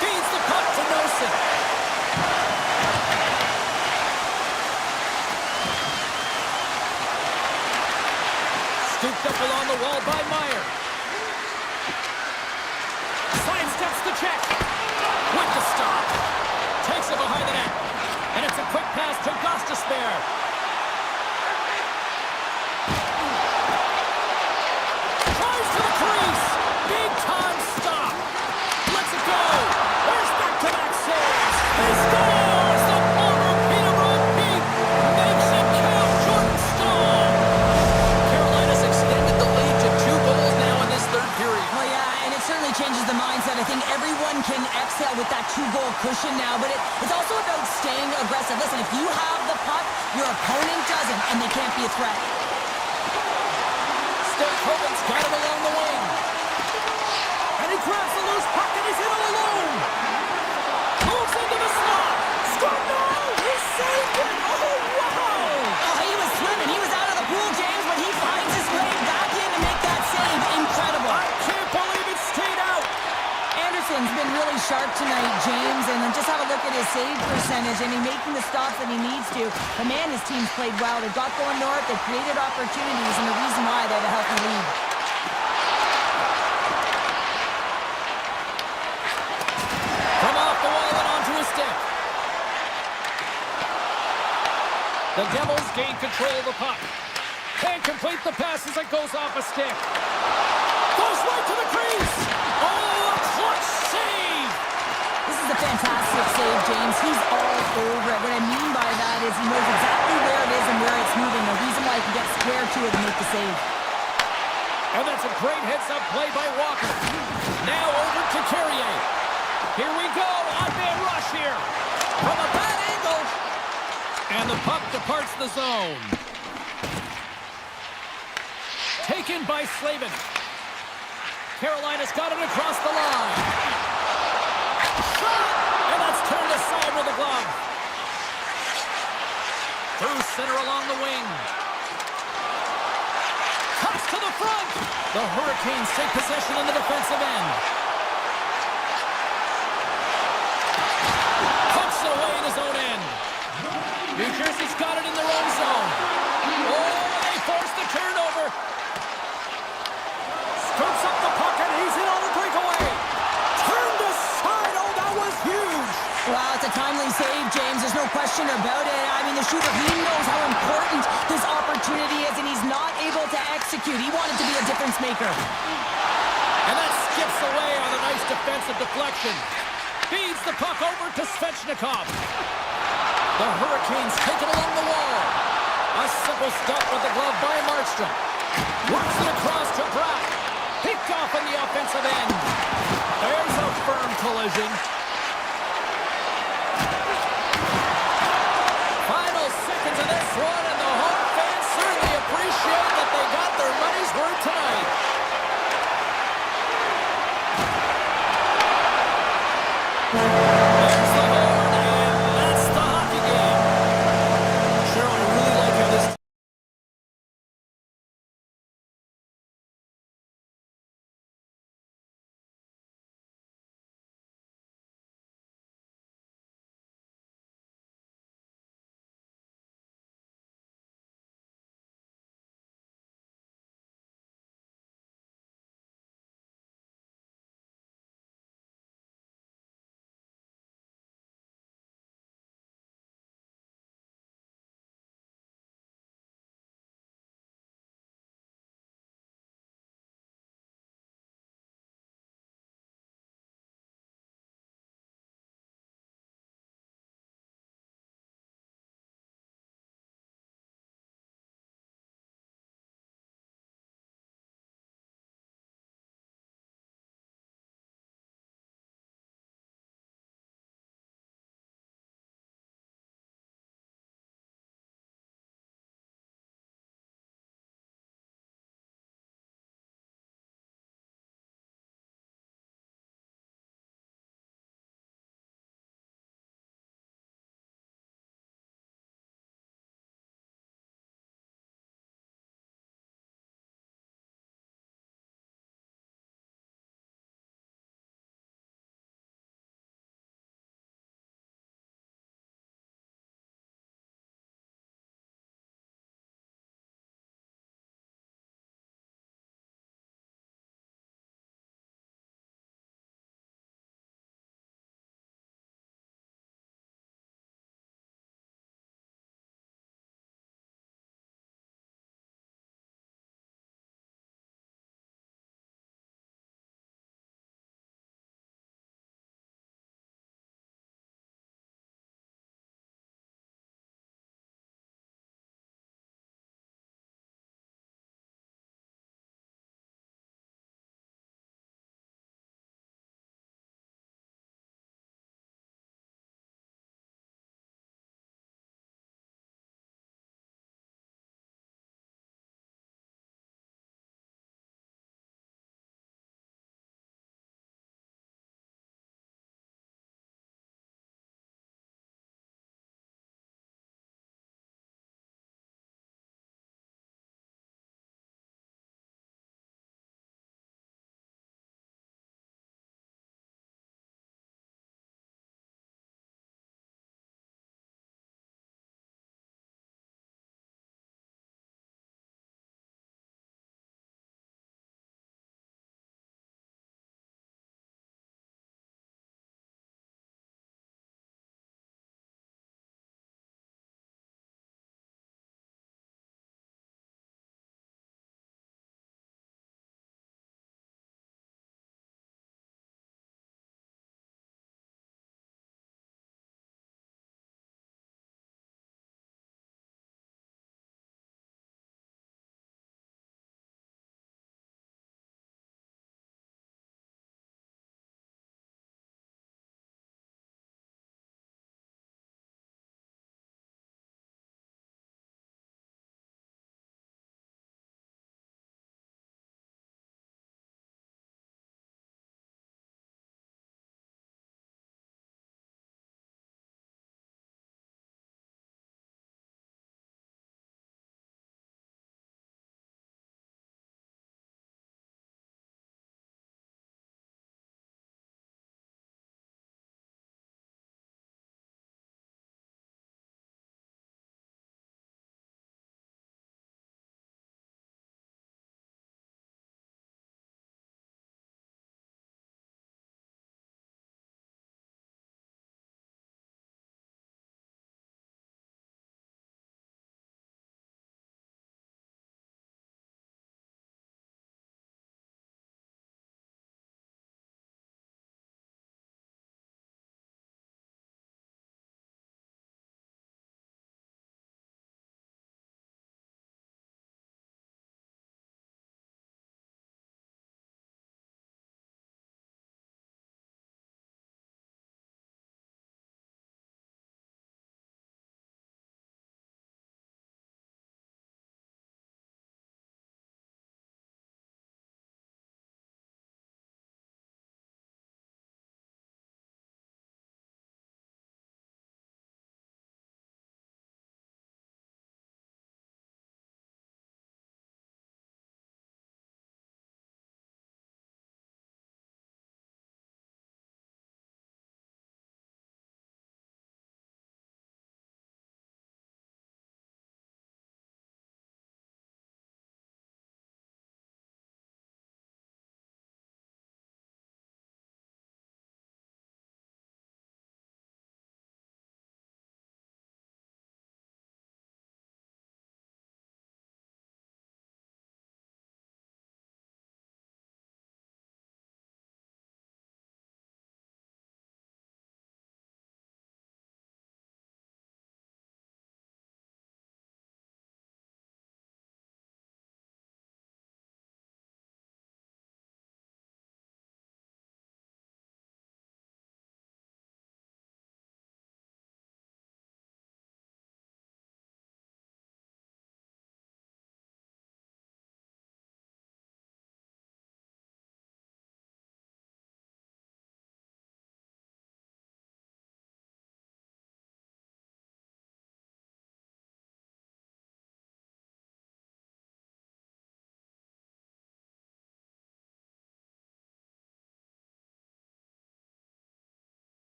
Feeds the puck to Nelson. Scooped up along the wall by Meyer. Sidesteps the check. With the stop. Takes it behind the net. And it's a quick pass to Gostisbehere. Tries to the crease. Big time stop. Lets it go. There's back-to-back saves. He scores! The former Peterborough Peak makes it count. Jordan Staal. Carolina's extended the lead to 2 goals now in this third period. Oh, yeah, and it certainly changes the mindset. I think everyone can exhale with that 2-goal cushion now, but it's also about staying aggressive. Listen, if you have the puck, your opponent doesn't, and they can't be a threat. Hogan's got it along the wing. And he grabs the loose puck and he's in all alone. Moves into the slot. Scored now. He saved it. Oh, wow. Oh, he was swimming. He was out of the pool, James, but he finds his way back in to make that save. Incredible. I can't believe it stayed out. Anderson's been really sharp tonight, James, and just have a look at his save percentage, and he's making the stops that he needs to. But man, his team's played well. They've got going north, they've created opportunities, and the reason why they have a healthy lead. From off the wall and onto his stick. The Devils gain control of the puck. Can't complete the pass as it goes off a stick. Goes right to the crease. Oh, a clutch save. This is a fantastic save, James. He's all over it. What I mean by that is he knows exactly where it is and where it's moving. The reason why he can get square to it and make the save. And that's a great heads-up play by Walker. Now over to Carrier. Here we go. On-man rush here. From a bad angle. And the puck departs the zone. Taken by Slavin. Carolina's got it across the line. Shot! And that's turned aside with a glove. Through center along the wing. Cuts to the front. The Hurricanes take possession in the defensive end. Pucks it away in his own end. New Jersey's got it in their own zone. Oh, they forced the turnover. Scoops up the puck and he's in on the breakaway. Turned aside. Oh, that was huge. Well, it's a timely save, James. There's no question about it. I mean, the shooter, he knows how important this opportunity is, and he's not able to execute. He wanted to be a difference maker. And that skips away on a nice defensive deflection. Feeds the puck over to Svechnikov. The Hurricanes take it along the wall. A simple stop with the glove by Markstrom. Works it across to Brock. Picked off in the offensive end. There's a firm collision. Final seconds of this one, and the home fans certainly appreciate that they got their money's worth tonight.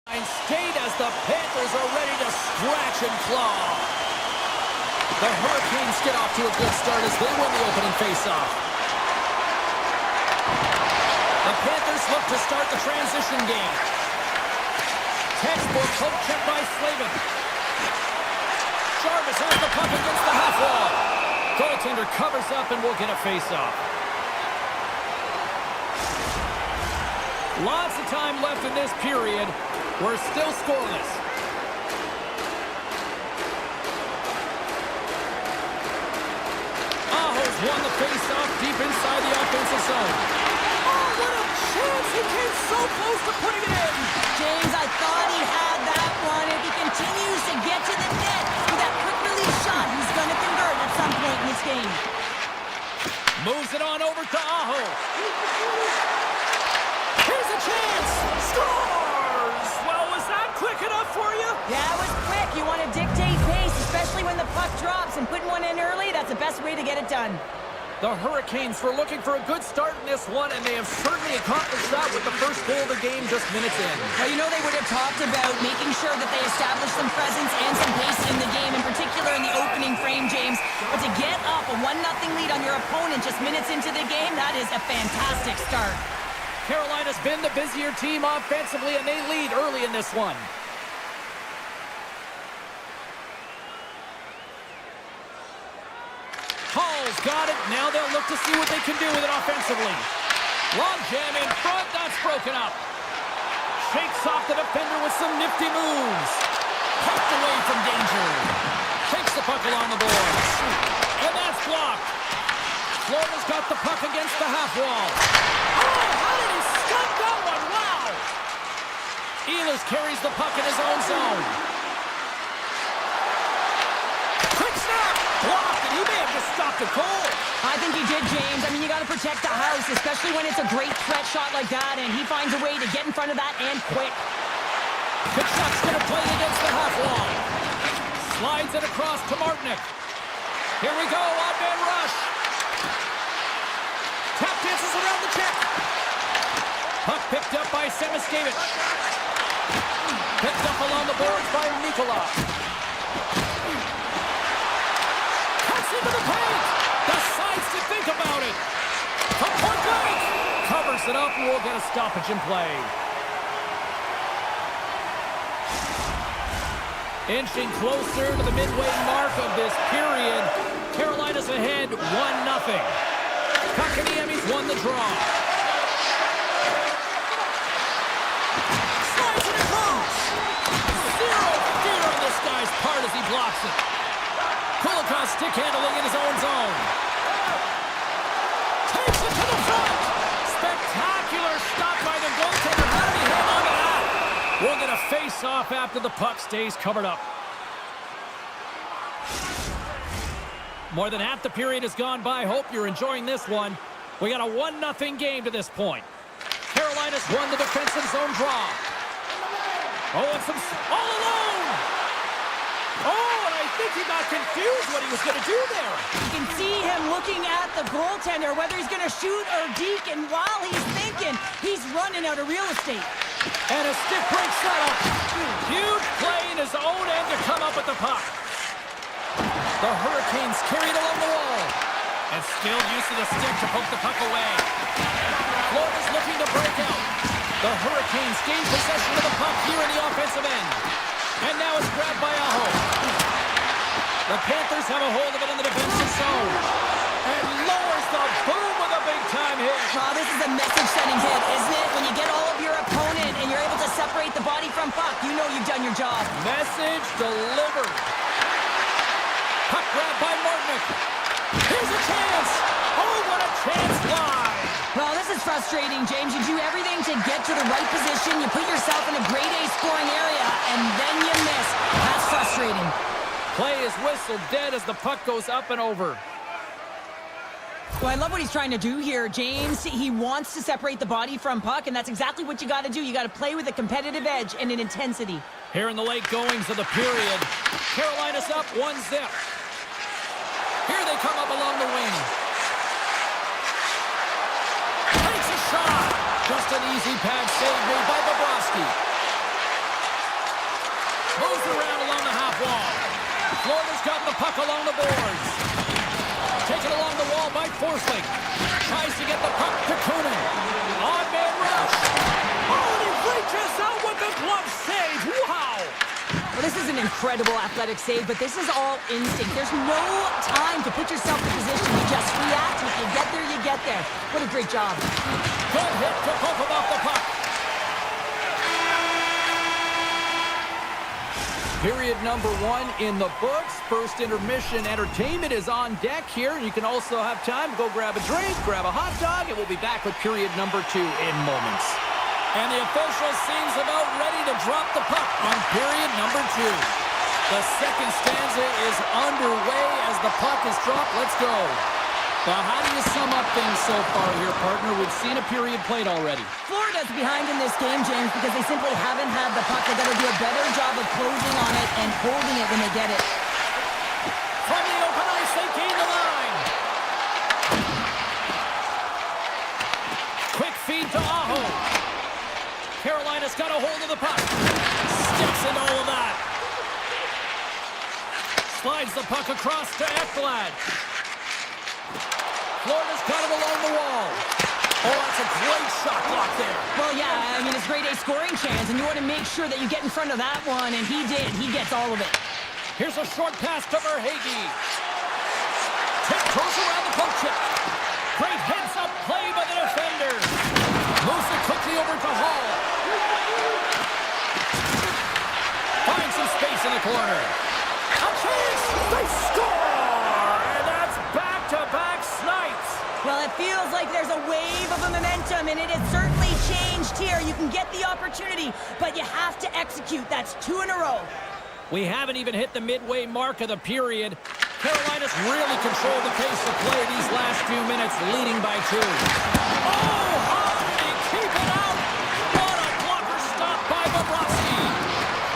And skate as the Panthers are ready to scratch and claw. The Hurricanes get off to a good start as they win the opening faceoff. The Panthers look to start the transition game. Textbook poke check by Slavin. Jarvis has the puck against the half wall. Goaltender covers up and will get a faceoff. Lots of time left in this period. We're still scoreless. Aho's won the faceoff deep inside the offensive zone. Oh, what a chance! He came so close to putting it in. James, I thought he had that one. If he continues to get to the net with that quick release shot, he's going to convert at some point in this game. Moves it on over to Aho. Here's a chance. Scores! Well, was that quick enough for you? Yeah, it was quick. You want to dictate pace, especially when the puck drops, and putting one in early, that's the best way to get it done. The Hurricanes were looking for a good start in this one, and they have certainly accomplished that with the first goal of the game just minutes in. Well, you know they would have talked about making sure that they establish some presence and some pace in the game, in particular in the opening frame, James. But to get up a 1-0 lead on your opponent just minutes into the game, that is a fantastic start. Carolina's been the busier team offensively, and they lead early in this one. Hall's got it. Now they'll look to see what they can do with it offensively. Long jam in front. That's broken up. Shakes off the defender with some nifty moves. Pucked away from danger. Takes the puck along the boards. And that's blocked. Florida's got the puck against the half wall. Oh, how did he stop that one? Wow. Ehlers carries the puck in his own zone. Quick snap. Blocked, and he may have just stopped a goal. I think he did, James. I mean, you got to protect the house, especially when it's a great threat shot like that, and he finds a way to get in front of that and quick. Kachuk's going to play against the half wall. Slides it across to Martinick. Here we go, odd man rush. Tap dances around the check. Puck picked up by Semiskevich. Picked up along the boards by Nikola. Cuts into the paint. Decides to think about it. From point blank. Covers it up and we'll get a stoppage in play. Inching closer to the midway mark of this period. Carolina's ahead 1-0. Kakaniemi's won the draw. Slides it across. Zero fear on this guy's part as he blocks it. Kulikov stick handling in his own zone. Takes it to the front. Spectacular stop by the goaltender. How did he hang on to that? We'll get a face-off after the puck stays covered up. More than half the period has gone by. Hope you're enjoying this one. We got a 1-0 game to this point. Carolina's won the defensive zone draw. Oh, and some all alone. Oh, and I think he got confused what he was going to do there. You can see him looking at the goaltender, whether he's going to shoot or deke, and while he's thinking, he's running out of real estate. And a stick break setup. Huge play in his own end to come up with the puck. The Hurricanes carried along the wall. And still use of the stick to poke the puck away. Florida's looking to break out. The Hurricanes gain possession of the puck here in the offensive end. And now it's grabbed by Aho. The Panthers have a hold of it in the defensive zone. And lowers the boom with a big-time hit. Oh, this is a message-sending hit, isn't it? When you get all of your opponent and you're able to separate the body from puck, you know you've done your job. Message delivered. Puck grabbed by Martinick. Here's a chance. Oh, what a chance live. Well, this is frustrating, James. You do everything to get to the right position. You put yourself in a grade A scoring area, and then you miss. That's frustrating. Play is whistled dead as the puck goes up and over. Well, I love what he's trying to do here, James. He wants to separate the body from puck, and that's exactly what you got to do. You got to play with a competitive edge and an intensity. Here in the late goings of the period, Carolina's up 1-0. Here they come up along the wing. Takes a shot. Just an easy pad save made by Bobrovsky. Moves around along the half wall. Florida's got the puck along the boards. Taken along the wall by Forsling. Tries to get the puck to Kunin. On man rush. Oh, and he reaches out with the glove save. Wow! Well, this is an incredible athletic save, but this is all instinct. There's no time to put yourself in position. You just react. If you get there, you get there. What a great job. Good hit to poke him off the puck. Period number 1 in the books. First intermission entertainment is on deck here. You can also have time to go grab a drink, grab a hot dog, and we'll be back with period number 2 in moments. And the official seems about ready to drop the puck on period number 2. The second stanza is underway as the puck is dropped. Let's go. Well, how do you sum up things so far here, partner? We've seen a period played already. Florida's behind in this game, James, because they simply haven't had the puck. They've got to do a better job of closing on it and holding it when they get it. From the open ice, they gain the line. Quick feed to Aho. Carolina's got a hold of the puck. Sticks into all of that. Slides the puck across to Ekblad. Florida's got it along the wall. Oh, that's a great shot block there. Well, yeah, I mean, it's grade A scoring chance, and you want to make sure that you get in front of that one, and he did. He gets all of it. Here's a short pass to Verhaeghe. Tiptoes around the poke check. Great heads-up play by the defender. Moves it quickly over to Hall. Finds some space in the corner. A chance! They score! And that's back-to-back snipes. Well, it feels like there's a wave of a momentum, and it has certainly changed here. You can get the opportunity, but you have to execute. That's 2 in a row. We haven't even hit the midway mark of the period. Carolina's really controlled the pace of play these last few minutes, leading by 2. Oh, how did he keep it out? What a blocker stop by Bobrovsky.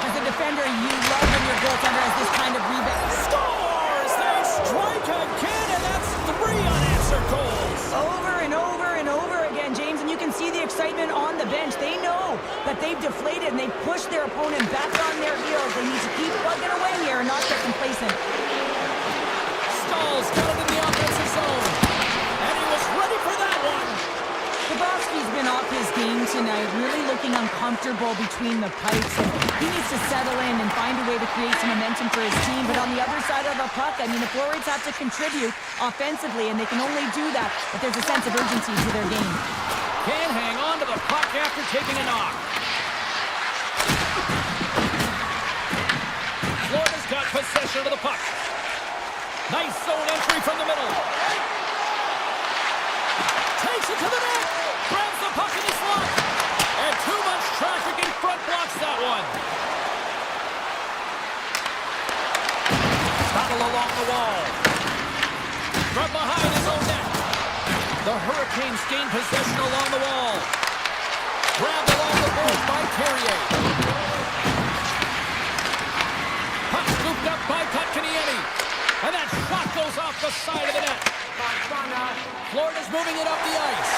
As a defender, you love when your goaltender has this kind of rebound. Scores! They strike again, and that's 3 unanswered goals. Over and over and over again, James, and you can see the excitement on the bench. They know that they've deflated, and they've pushed their opponent back on their heels. They need to keep plugging away here and not get complacent. Stahl's got it in the offensive zone, and he was ready for that one. Bobrovsky's been off his game tonight, really looking uncomfortable between the pipes, and he needs to settle in and find a way to create some momentum for his team. But on the other side of the puck, I mean, the forwards have to contribute offensively, and they can only do that if there's a sense of urgency to their game. Can't hang on to the puck after taking a knock. Florida's got possession of the puck. Nice zone entry from the middle. Takes it to the net. Grabs the puck in the slot. And too much traffic in front blocks that one. Battle along the wall. From behind his own net. The Hurricanes gain possession along the wall. Grabbed along the board by Carrier. Puck scooped up by Kotkaniemi. And that shot goes off the side of the net. Florida's moving it up the ice.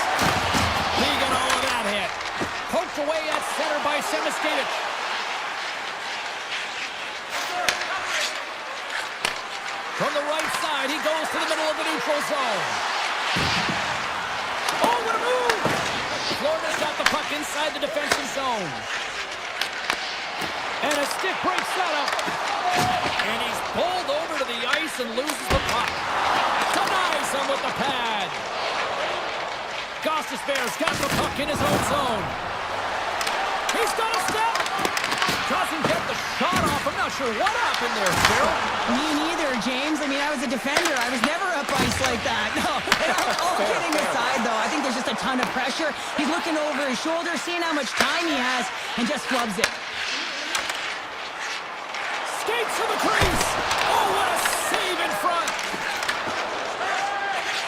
He got all of that hit. Poked away at center by Semiskevich. From the right side, he goes to the middle of the neutral zone. Oh, what a move! Florida's got the puck inside the defensive zone. And a stick breaks that up. And he's pulled over to the ice and loses the puck. Denies him with the pad. Gostisbehere's got the puck in his own zone. He's got a step. Doesn't get the shot off. I'm not sure what happened there, Phil. Me neither, James. I mean, I was a defender. I was never up ice like that. No, all kidding aside, though, I think there's just a ton of pressure. He's looking over his shoulder, seeing how much time he has, and just flubs it. Skates to the crease. Oh, what a save in front.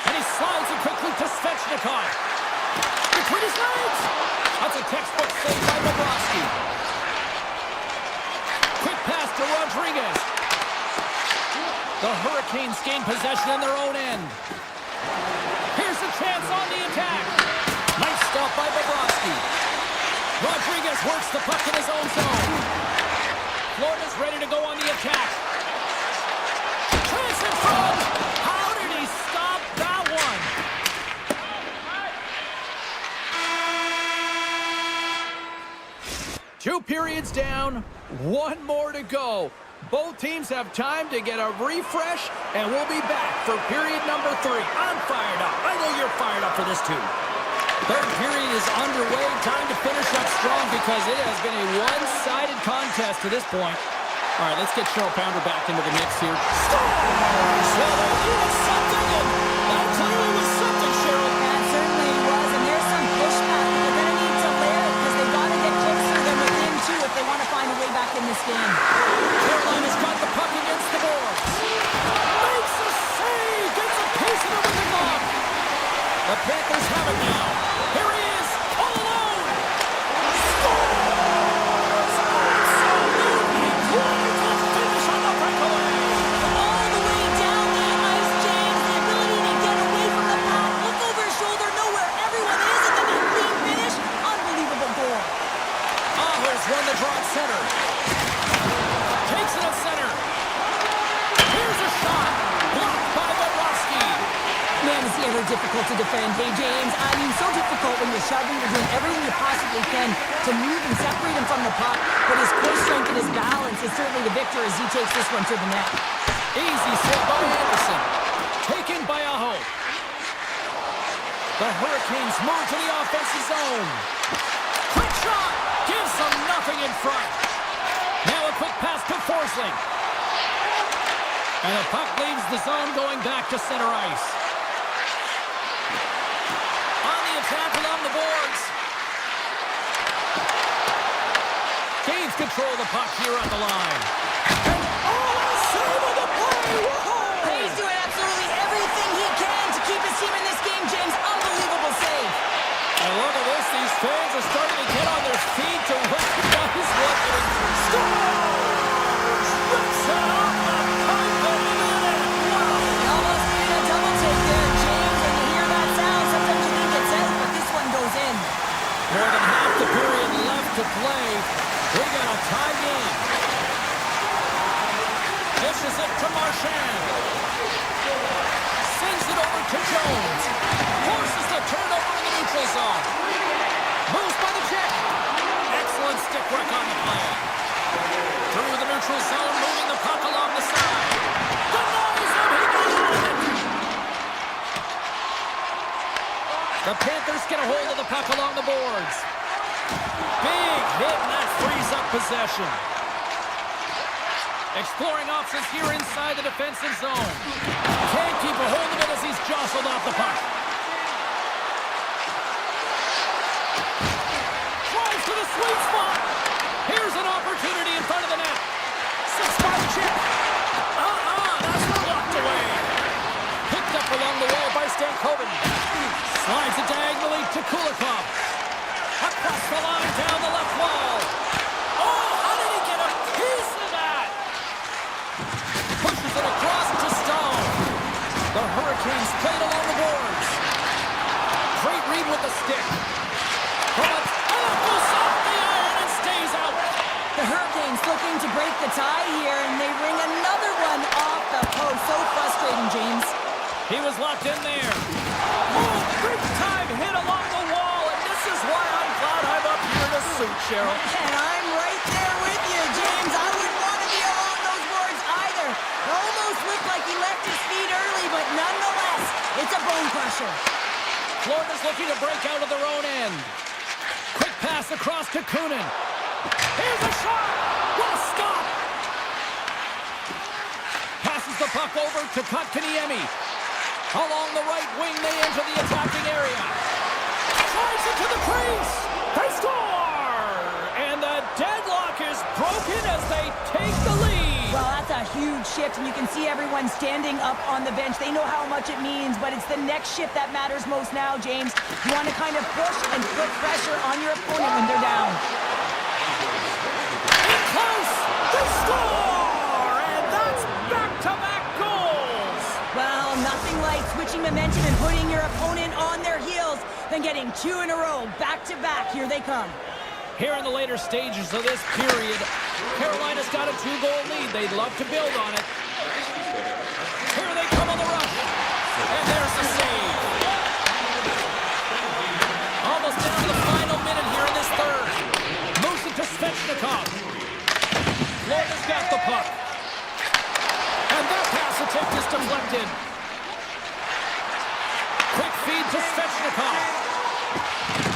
And he slides it quickly to Svechnikov. Between his legs. That's a textbook save by Bobrovsky. Quick pass to Rodriguez. The Hurricanes gain possession in their own end. Here's a chance on the attack. Nice stop by Bobrovsky. Rodriguez works the puck in his own zone. Florida's 2 periods down, 1 more to go. Both teams have time to get a refresh, and we'll be back for period number 3. I'm fired up. I know you're fired up for this too. Third period is underway. Time to finish up strong because it has been a one-sided contest to this point. All right, let's get Cheryl Pounder back into the mix here. Scores! Well, there was something, and that clearly was something, Cheryl. That certainly was, and there's some pushback. They're going to need to layer it because they've got to get closer than within 2 if they want to find a way back in this game. Carolina's got the puck against the boards. Makes a save! Gets a piece of it with the glove. The Panthers have it now. Here he is, all alone. Scores! Absolutely wonderful finish on the breakaway. All the way down the ice, James. The ability to get away from the puck, look over his shoulder, know where everyone is, and then that clean finish. Unbelievable goal. Ahler's won the draw at center. Takes it at center. Here's a shot. Blocked by Bobrovsky. Man, is he ever difficult to defend. Hey, James, I mean, so difficult when you're shoving, you're doing everything you possibly can to move and separate him from the puck, but his core strength and his balance is certainly the victor as he takes this one to the net. Easy save by Anderson. Taken by Aho. The Hurricanes move to the offensive zone. Quick shot. Gives them nothing in front. Now a quick pass to Forsling. And the puck leaves the zone going back to center ice. On the attack along the boards. Gains control of the puck here on the line. And a save on the play! Whoa! He's doing absolutely everything he can to keep his team in this game, James. Unbelievable save. And look at this. These fans are starting to get on their feet to recognize what it is. Scores! Rips it off the pipe and into the net. Wow! He almost made a double take there, James. When you hear that sound, sometimes you think it's out, but this one goes in. More than half the period left to play. We got a tie game. Dishes it to Marchand. Sends it over to Jones. Forces the turnover in the neutral zone. Moves by the Jet. Excellent stick work on the play. Through the neutral zone, moving the puck along the side. Denies him. He got it. The Panthers get a hold of the puck along the boards. Big hit, and that frees up possession. Exploring options here inside the defensive zone. Can't keep a hold of it as he's jostled off the puck. Drives to the sweet spot. Here's an opportunity in front of the net. 6-5 chip. That's blocked away. Picked up along the wall by Stankoven. Slides it diagonally to Kulikov. Across the line, down the left wall. Oh, how did he get a piece of that? Pushes it across to Stone. The Hurricanes played along the boards. Great read with the stick. But it goes off the iron and stays out. The Hurricanes looking to break the tie here, and they ring another one off the post. So frustrating, James. He was locked in there. Oh, big time hit along the wall, and this is why I'm glad I'm up here in a suit, Cheryl. And I'm right there with you, James. I wouldn't want to be along those boards either. It almost looked like he left his feet early, but nonetheless, it's a bone crusher. Florida's looking to break out of their own end. Quick pass across to Kunin. Here's a shot! What a stop! Passes the puck over to Kotkaniemi. Along the right wing, they enter the attacking area. Drives it to the crease. They score! And the deadlock is broken as they take the lead. Well, that's a huge shift, and you can see everyone standing up on the bench. They know how much it means, but it's the next shift that matters most now, James. You want to kind of push and put pressure on your opponent when they're down. In close! They score! And that's back-to-back goals! Well, nothing like switching momentum and putting your opponent on their heels than getting 2 in a row, back-to-back. Here they come. Here in the later stages of this period, Carolina's got a 2-goal lead. They'd love to build on it. Here they come on the rush. And there's the save. Almost down to the final minute here in this third. Moves it to Svechnikov. deflected. Quick feed to Svechnikov.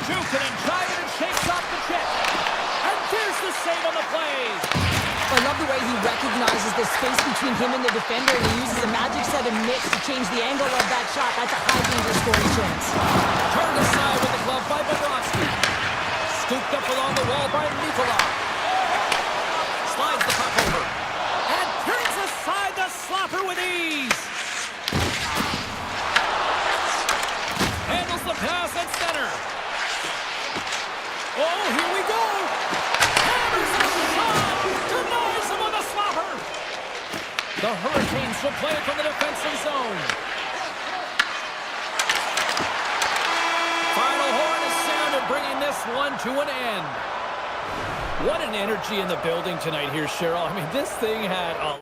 Jukin and Giant and shakes off the check. And there's the save on the play. I love the way he recognizes the space between him and the defender, and he uses a magic 7 mix to change the angle of that shot. That's a high danger scoring chance. Turned aside with the glove by Bobrovsky. Scooped up along the wall by Nikolai. Slides the puck over. And turns aside the slapper with ease. Handles the pass at center. Oh, here we go. Hammers a shot. Denies him on the slapper. The Hurricanes will play it from the defensive zone. Final horn is sounded, bringing this one to an end. What an energy in the building tonight here, Cheryl. I mean, this thing had a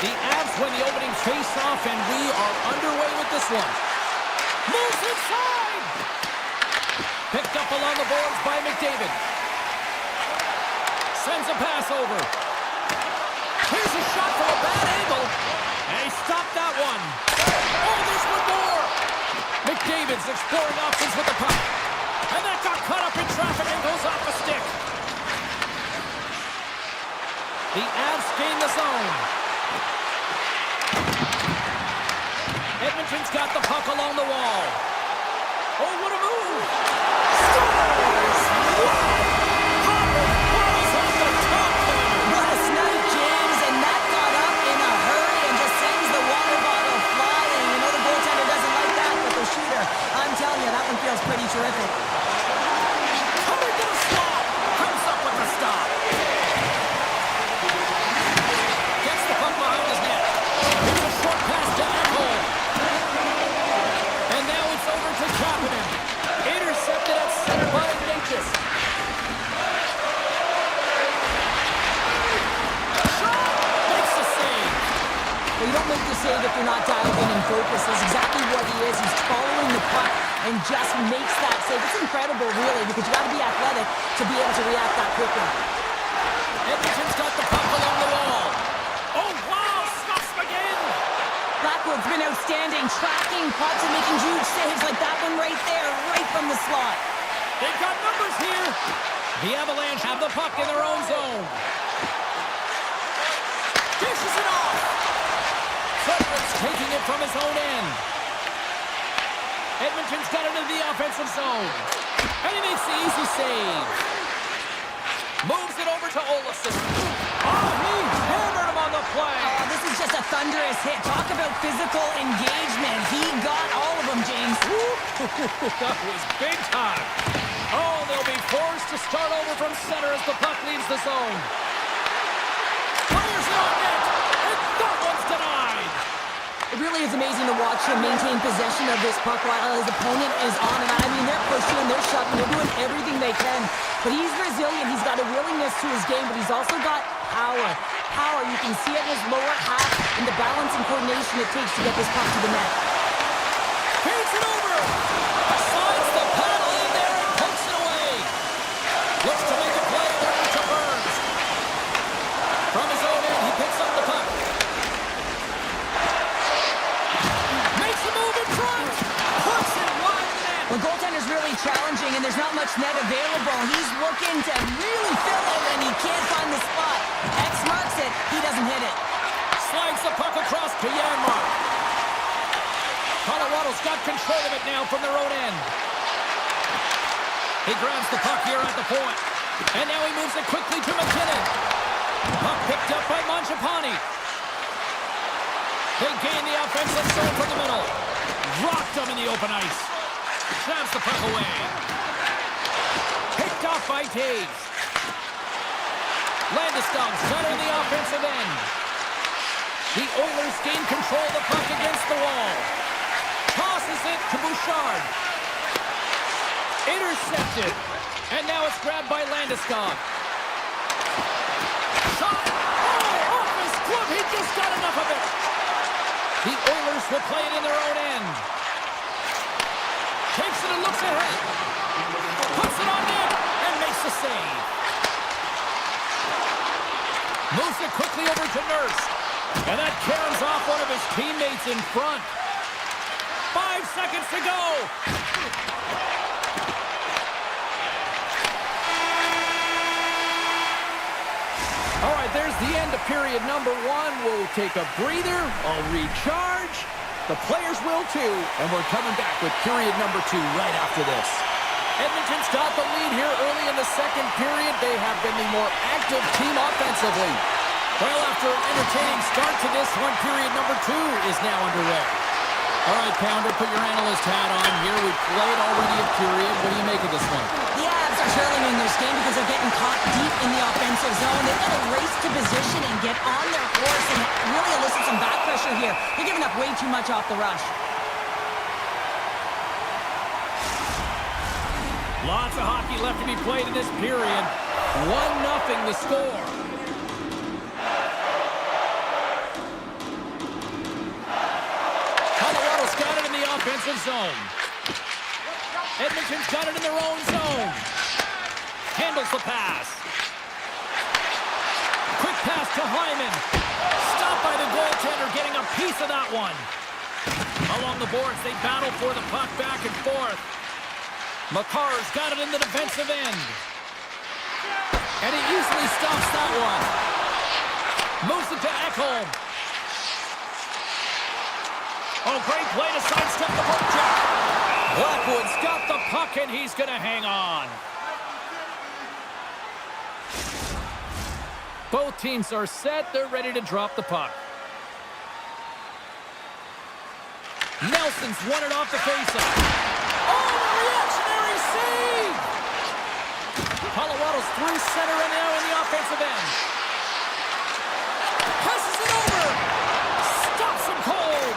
The Avs win the opening face-off, and we are underway with this one. Moves inside! Picked up along the boards by McDavid. Sends a pass over. Here's a shot from a bad angle. And he stopped that one. Oh, there's one more! McDavid's exploring options with the puck. And that got caught up in traffic and goes off a stick. The Avs gain the zone. Edmonton's got the puck along the wall. Oh, what a move! Scores! Balls off the top corner. What a snipe, James, and that got up in a hurry and just sends the water bottle flying. You know the goaltender doesn't like that, but the shooter, I'm telling you, that one feels pretty terrific. Coming to the slot. Comes up with the stop. Gets the puck behind his net. It's a short pass to Ekholm. And now it's over to Kapanen. Intercepted at center by Natchez. Shot! Makes the save. Well, you don't make the save if you're not dialed in and focused. That's exactly what he is. He's following the puck and just makes that save. It's incredible, really, because you got to be athletic to be able to react that quickly. Edmonton's got the puck along the wall. Oh, wow! Stuffs again! Blackwood's been outstanding, tracking pucks and making huge saves like that one right there, right from the slot. They've got numbers here. The Avalanche have the puck in their own zone. Dishes it off. Frederick's taking it from his own end. Edmonton's got it into the offensive zone. And he makes the easy save. Moves it over to Olofsson. Oh, he hammered him on the play. Oh, this is just a thunderous hit. Talk about physical engagement. He got all of them, James. That was big time. Oh, they'll be forced to start over from center as the puck leaves the zone. Fires it on net, and that one's denied. It really is amazing to watch him maintain possession of this puck while his opponent is on it. I mean, they're pushing, they're shoving, they're doing everything they can. But he's resilient. He's got a willingness to his game, but he's also got power. Power, you can see it in his lower half and the balance and coordination it takes to get this puck to the net. Feeds it over. Slides the paddle in there and pokes it away. Looks to make a play over to Burns. From his own end, he picks up the puck. Makes a move in front. Puts it wide net. The goaltender's really challenging and there's not much net available. He's looking to really fill it and he can't find the spot. X marks it. He doesn't hit it. Slides the puck across to Janmark. Colorado's got control of it now from their own end. He grabs the puck here at the point. And now he moves it quickly to McKinnon. Puck picked up by Mangiapane. They gain the offensive zone from the middle. Rocked them in the open ice. Stabs the puck away. Picked off by Taves. Landeskog's got it in the offensive end. The Oilers gain control of the puck against the wall. Tosses it to Bouchard. Intercepted. And now it's grabbed by Landeskog. Shot. Oh, off his glove. He just got enough of it. The Oilers will play it in their own end. Takes it and looks ahead. Puts it on net and makes the save. Moves it quickly over to Nurse. And that caroms off one of his teammates in front. 5 seconds to go. All right, there's the end of period number 1. We'll take a breather. I'll recharge. The players will too. And we're coming back with period number 2 right after this. Edmonton's got the lead here early in the second period. They have been the more active team offensively. Well, after an entertaining start to this one, period number 2 is now underway. All right, Pounder, put your analyst hat on here. We've played already a period. What do you make of this one? The Avs are trailing in this game because they're getting caught deep in the offensive zone. They've got to race to position and get on their course and really elicit some back pressure here. They're giving up way too much off the rush. Lots of hockey left to be played in this period. 1-0 the score. offensive zone. Edmonton's got it in their own zone. Handles the pass. Quick pass to Hyman. Stopped by the goaltender, getting a piece of that one. Along the boards, they battle for the puck back and forth. Makar's got it in the defensive end. And he easily stops that one. Moves it to Ekholm. Oh, great play to sidestep the poke check. Blackwood's got the puck, and he's going to hang on. Both teams are set. They're ready to drop the puck. Nelson's won it off the faceoff. Oh, the reactionary save! Colorado's through center and now in the offensive end. Passes it over. Stops him cold.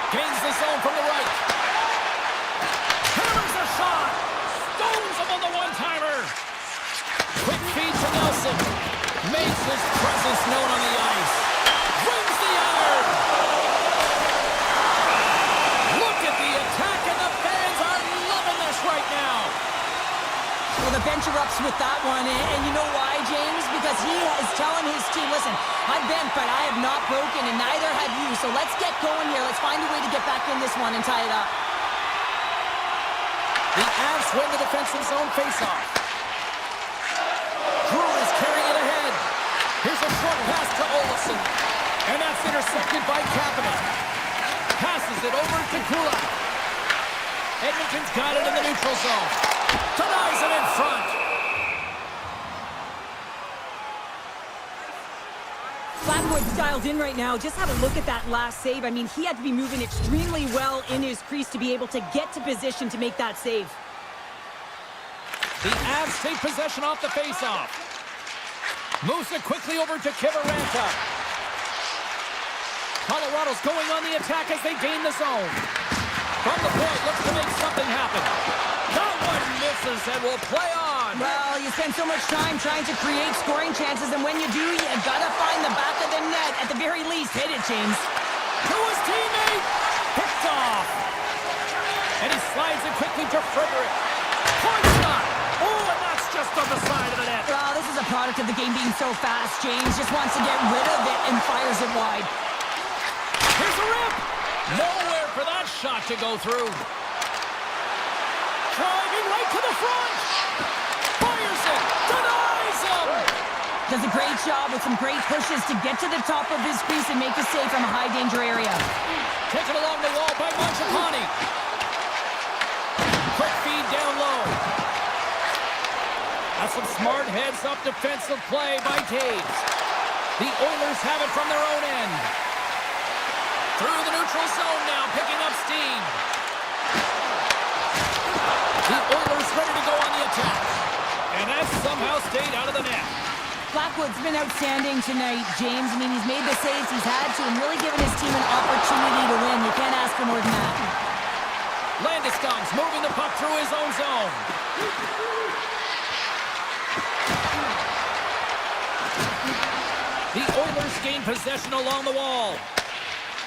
Gains the zone from the right. Hammers a shot. Stones him on the one-timer. Quick feed to Nelson. Makes his presence known on the ice. Wins the iron. Look at the attack, and the fans are loving this right now. Well, the bench erupts with that one, and you know why, James? Because he is telling his team, listen, I'm bent, but I have not broken, and neither have you. So let's get going here. Let's find a way to get back in this one and tie it up. The Avs win the defensive zone faceoff. Drew is carrying it ahead. Here's a short pass to Olsen. And that's intercepted by Kapanen. Passes it over to Kulak. Edmonton's got it in the neutral zone. Denies it in front. Blackwood's dialed in right now. Just have a look at that last save. I mean, he had to be moving extremely well in his crease to be able to get to position to make that save. The Avs take possession off the faceoff. Moves it quickly over to Kivaranta. Colorado's going on the attack as they gain the zone. From the point, looks to make something happen. That one misses and will play on. Well, you spend so much time trying to create scoring chances, and when you do, you gotta find the back of the net. At the very least, hit it, James. To his teammate. Picked off. And he slides it quickly to Frederick. Point shot. Oh, and that's just on the side of the net. Well, this is a product of the game being so fast. James just wants to get rid of it and fires it wide. Here's a rip. Nowhere for that shot to go through. Driving right to the front. Fires it. Denies him. Does a great job with some great pushes to get to the top of his crease and make a save from a high-danger area. Taken along the wall by Mangiapane. Quick feed down low. That's some smart heads-up defensive play by Taves. The Oilers have it from their own end. Through the neutral zone now, picking up steam. The Oilers ready to go on the attack. And that somehow stayed out of the net. Blackwood's been outstanding tonight, James. I mean, he's made the saves he's had to and really given his team an opportunity to win. You can't ask for more than that. Landeskog's moving the puck through his own zone. The Oilers gain possession along the wall.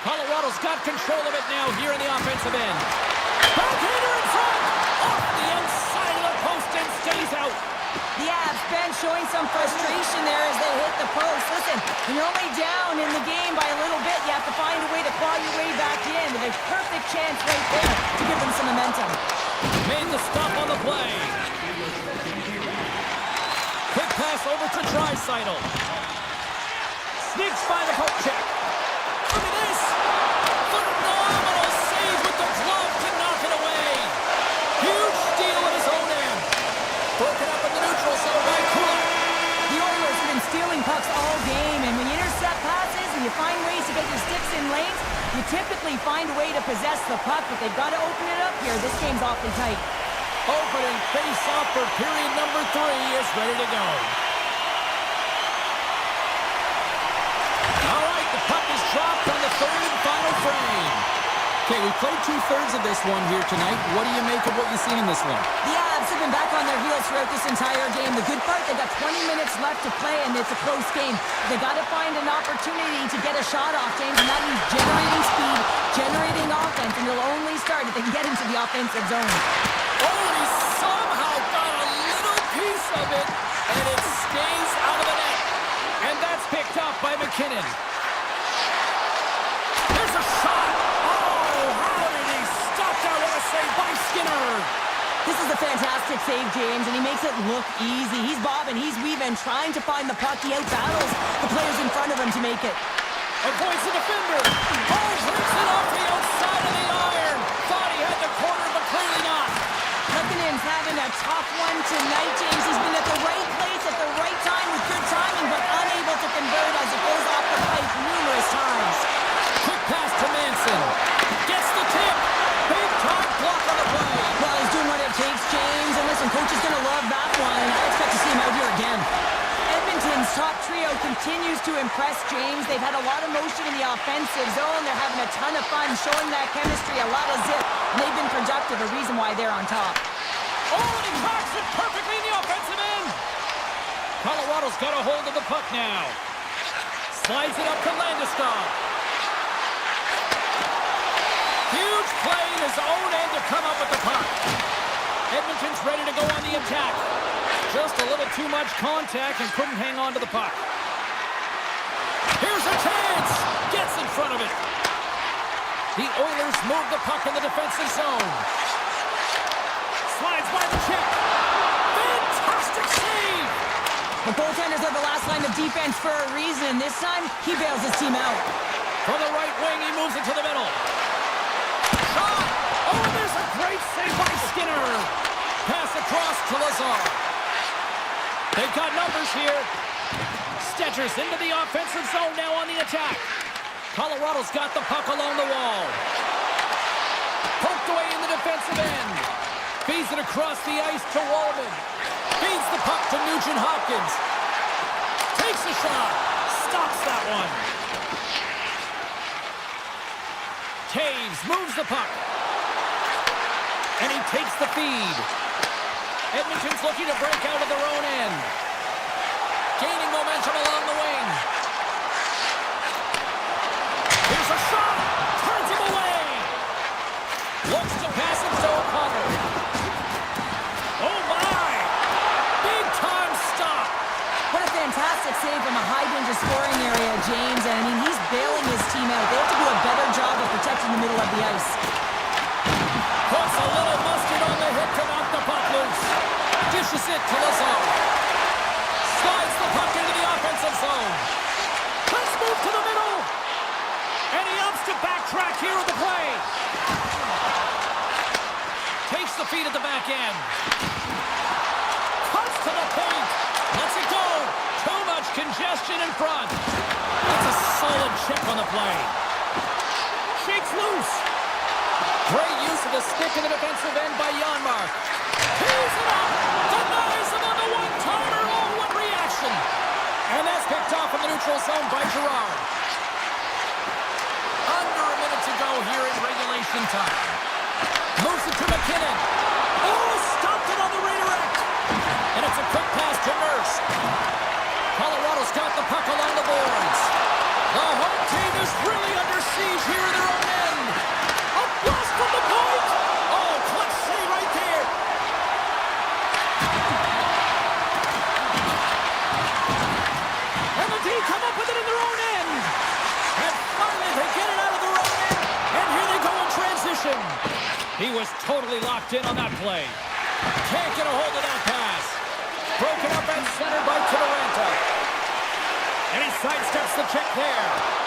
Colorado's got control of it now here in the offensive end. Backhander in front! Off the inside of the post and stays out. The Avs bench showing some frustration there as they hit the post. Listen, when you're only down in the game by a little bit, you have to find a way to claw your way back in. With a perfect chance right there to give them some momentum. Made the stop on the play. Quick pass over to Draisaitl. Sneaks by the poke check. Look at this! Phenomenal save with the glove to knock it away. Huge steal at his own end. Broken up in the neutral zone by Kulak. The Oilers have been stealing pucks all game, and when you intercept passes and you find ways to get your sticks in lanes, you typically find a way to possess the puck, but they've got to open it up here. This game's awfully tight. Opening face-off for period number 3 is ready to go. All right, the puck is dropped on the third and final frame. Okay, we played 2/3 of this one here tonight. What do you make of what you've seen in this one? The Avs have been back on their heels throughout this entire game. The good part, they got 20 minutes left to play, and it's a close game. They got to find an opportunity to get a shot off, James, and that means generating speed, generating and they'll only start if they can get into the offensive zone. Oh, and he somehow got a little piece of it, and it stays out of the net. And that's picked up by McKinnon. There's a shot. Oh, how did he stop that? What a save by Skinner. This is a fantastic save, James, and he makes it look easy. He's bobbing, he's weaving, trying to find the puck. He outbattles the players in front of him to make it. Avoids the defender. Oh, rips it off the outside of the iron. Thought he had the corner, but clearly not. Buchanan's having a tough one tonight, James. He's been at the right place at the right time with good timing, but unable to convert as it goes off the pipe numerous times. Quick pass to Manson. Gets the tip. Big time block on the play. Well, he's doing what it takes, James. And listen, coach is going to love that one. I expect to see him out here again. Edmonton's top trio continues to impress, James. They've had a lot of motion in the offensive zone. They're having a ton of fun, showing that chemistry, a lot of zip. And they've been productive, a reason why they're on top. Oh, and he cracks it perfectly in the offensive end. Colorado's got a hold of the puck now. Slides it up to Landeskog. Huge play in his own end to come up with the puck. Edmonton's ready to go on the attack. Just a little too much contact and couldn't hang on to the puck. Here's a chance. Gets in front of it. The Oilers move the puck in the defensive zone. Slides by the check. Fantastic save. The goaltenders are the last line of defense for a reason. This time, he bails his team out. From the right wing, he moves it to the middle. Shot! Oh, and there's a great save by Skinner. Pass across to Lazar. They've got numbers here. Stetcher's into the offensive zone now on the attack. Colorado's got the puck along the wall. Poked away in the defensive end. Feeds it across the ice to Wallman. Feeds the puck to Nugent Hopkins. Takes a shot. Stops that one. Taves moves the puck. And he takes the feed. Edmonton's looking to break out of their own end. Gaining momentum along the wing. Here's a shot. Turns him away. Looks to pass it to O'Connor. Oh my! Big time stop. What a fantastic save from a high-danger scoring area, James. And I mean, he's bailing his team out. They have to do a better job of protecting the middle of the ice. Puts a little mustard on the hip to knock the puck loose. Dishes it to Lazar. Slides the puck into the offensive zone. Let's move to the middle. And he opts to backtrack here at the play. Takes the feed at the back end. Cuts to the point. Lets it go. Too much congestion in front. That's a solid check on the play. Shakes loose. Great use of the stick in the defensive end by Janmark. Tees it up. Denies him on the one-timer. Oh, what reaction. And that's picked off in the neutral zone by Girard. Under a minute to go here in regulation time. Moves it to McKinnon. Oh, stopped it on the redirect. And it's a quick pass to Nurse. Colorado's got the puck along the boards. The home team is really under siege here in their own end. A blast from the point. Oh, clutch save right there. And the D come up with it in their own end. And finally they get it out of their own end. And here they go in transition. He was totally locked in on that play. Can't get a hold of that pass. Broken up and centered by Tidoranta. And he sidesteps the check there.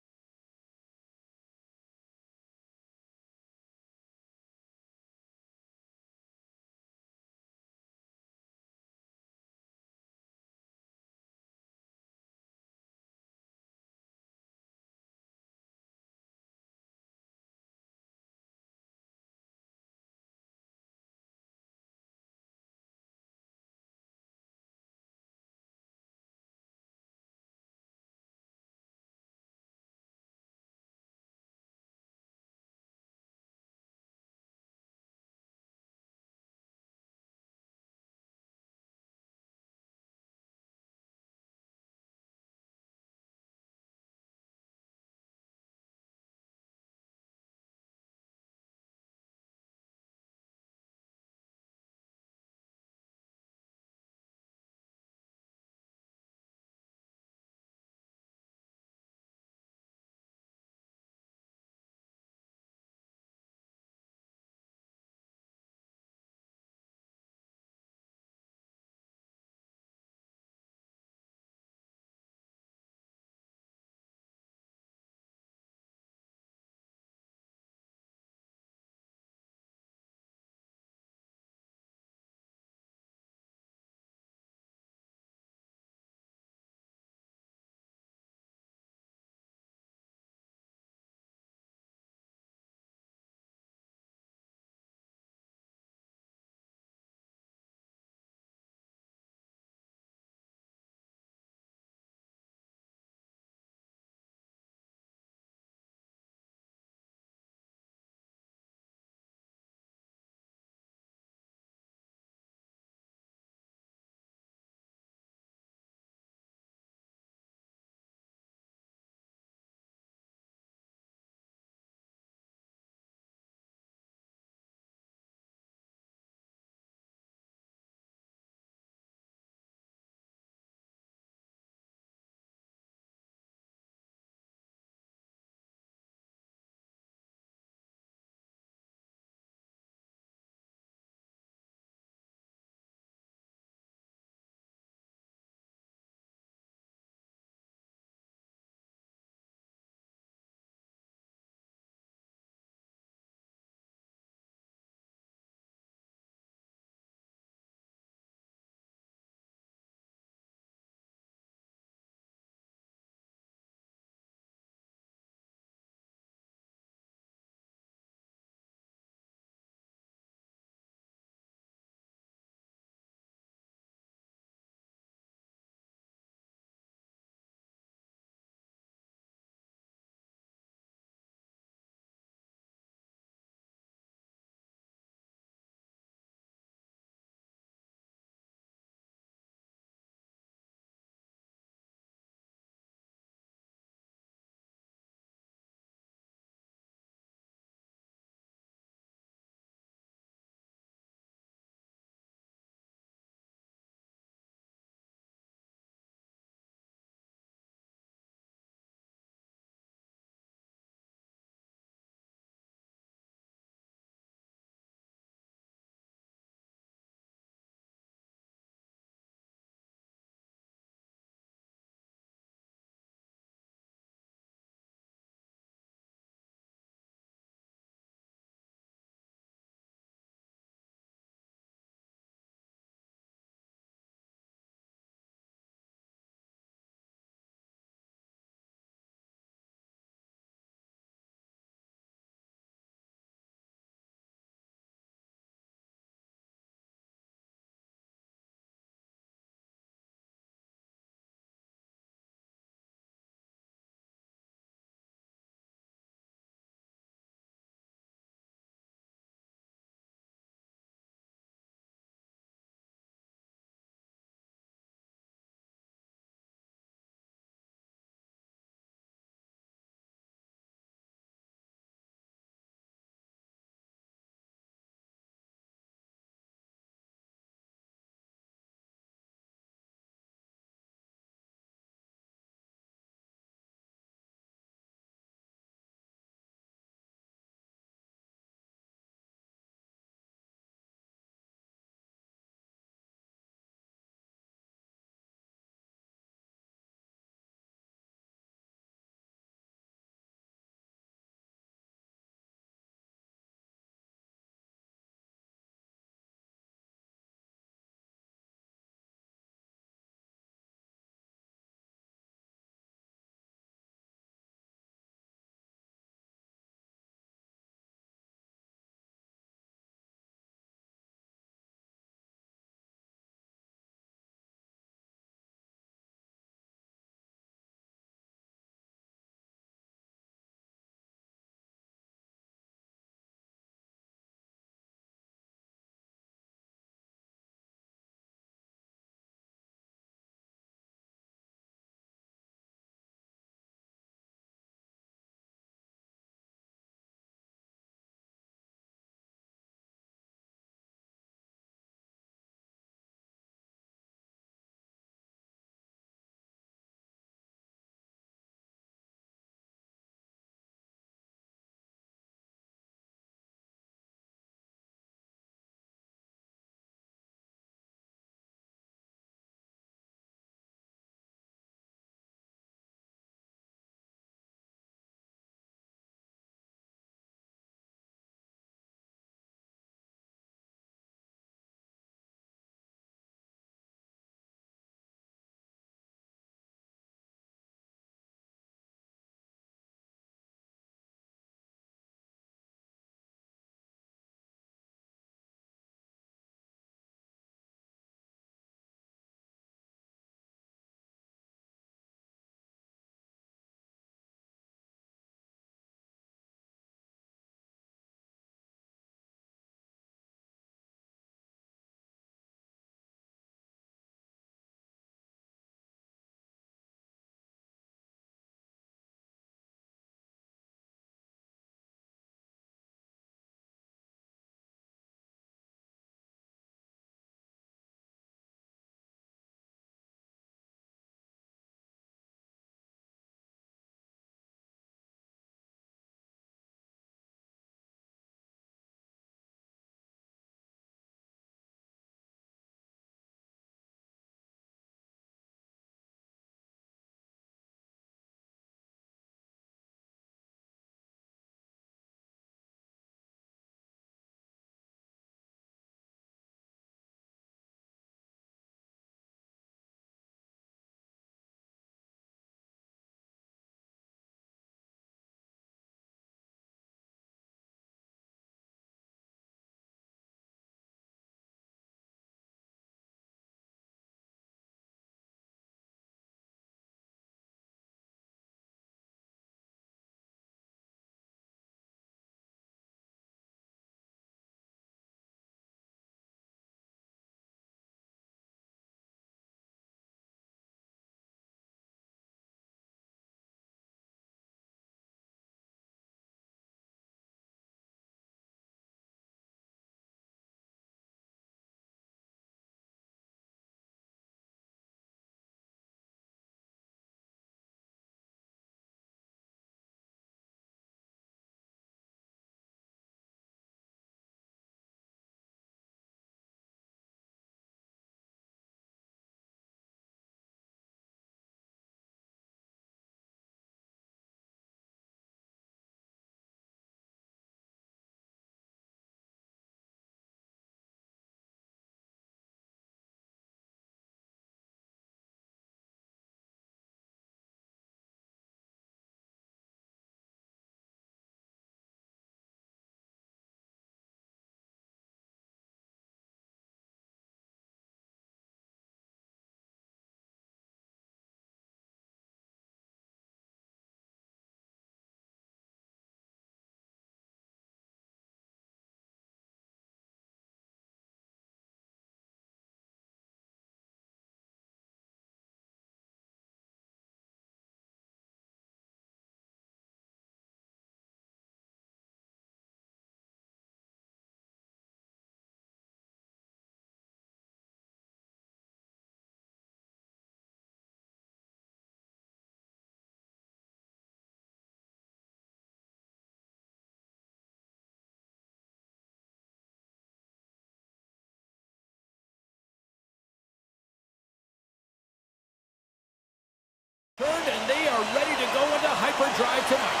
are ready to go into hyperdrive tonight.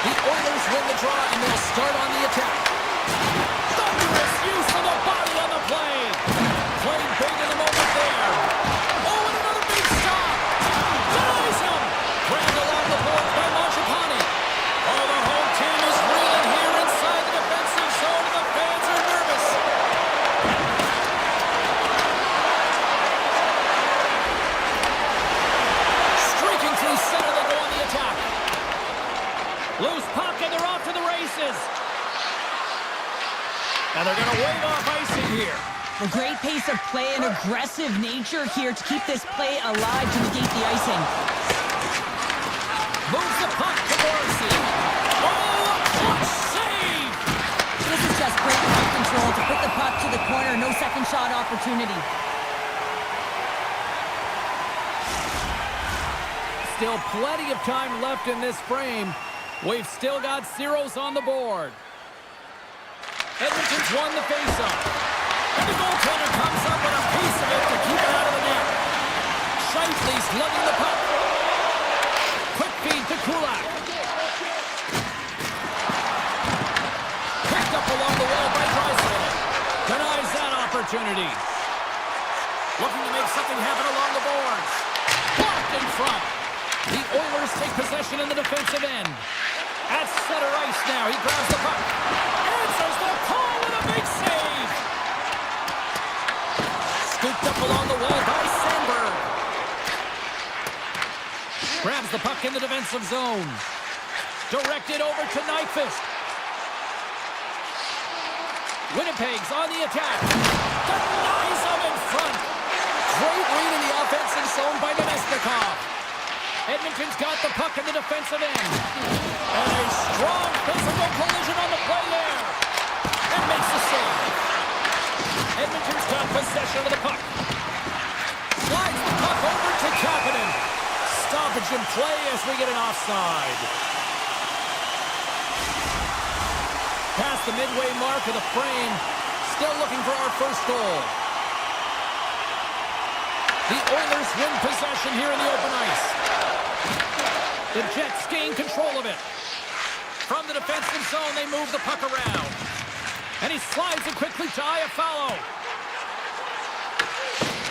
The Oilers win the draw, and they'll start on the attack. Thunderous use of the body on the play. Playing big in the moment there. Oh, and another big stop. Denies him. Grabbed along the board by Mangiapane. Oh, the home team is reeling here inside the defensive zone, and the fans are nervous. Streaking through center, they go on the attack. Loose puck, and they're off to the races. And they're going to wave off icing here. A great pace of play and aggressive nature here to keep this play alive to negate the icing. Moves the puck to Morrissey. Oh, a clutch save! This is just great puck control to put the puck to the corner. No second shot opportunity. Still plenty of time left in this frame. We've still got zeros on the board. Edmonton's won the faceoff. And the goaltender comes up with a piece of it to keep it out of the net. Scheifele's lugging the puck. Quick feed to Kulak. Picked up along the wall by Draisaitl. Denies that opportunity. Looking to make something happen along the boards. Blocked in front. The Oilers take possession in the defensive end. At center ice now, he grabs the puck. Answers the call with a big save. Scooped up along the wall by Sandberg. Grabs the puck in the defensive zone. Directed over to Nyquist. Winnipeg's on the attack. Denies him in front. Great read in the offensive zone by Nemesnikov. Edmonton's got the puck in the defensive end. And a strong physical collision on the play there. And makes the save. Edmonton's got possession of the puck. Slides the puck over to Kapanen. Stoppage in play as we get an offside. Past the midway mark of the frame. Still looking for our first goal. The Oilers win possession here in the open ice. The Jets gain control of it. From the defensive zone, they move the puck around. And he slides it quickly to Iafallo.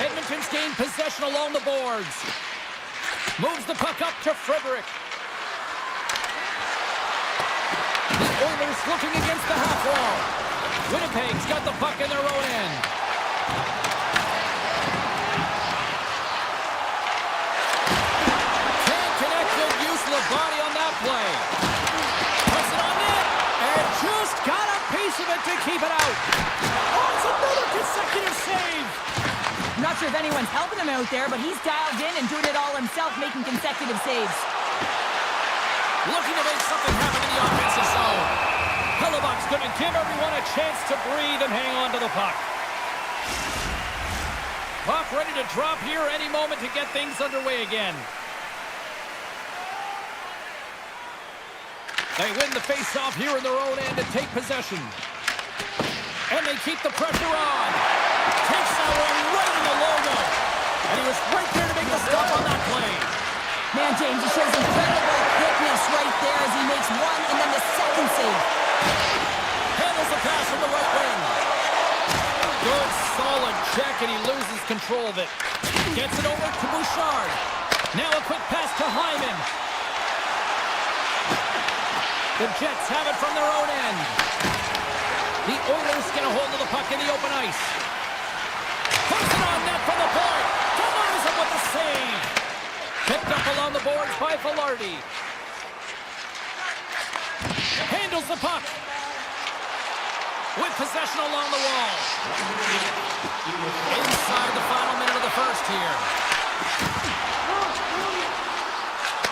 Edmonton's gained possession along the boards. Moves the puck up to Frederick. The Oilers looking against the half wall. Winnipeg's got the puck in their own end. Can't connect the use of the body on that play. Puts it on net. And just got a piece of it to keep it out. Oh, it's another consecutive save. I'm not sure if anyone's helping him out there, but he's dialed in and doing it all himself, making consecutive saves. Looking to make something happen in the offensive zone. Hellebuck's going to give everyone a chance to breathe and hang on to the puck. Puck ready to drop here any moment to get things underway again. They win the face-off here in their own end and take possession. And they keep the pressure on. Takes that one right in the logo. And he was right there to make the stop on that play. Man, James, he shows incredible quickness right there as he makes one and then the second save. Handles the pass from the right wing. Good, solid check, and he loses control of it. Gets it over to Bouchard. Now a quick pass to Hyman. The Jets have it from their own end. The Oilers get a hold of the puck in the open ice. Puts it on net from the point. Denies him with the save. Picked up along the boards by Velarde. Handles the puck. With possession along the wall. Inside the final minute of the first here.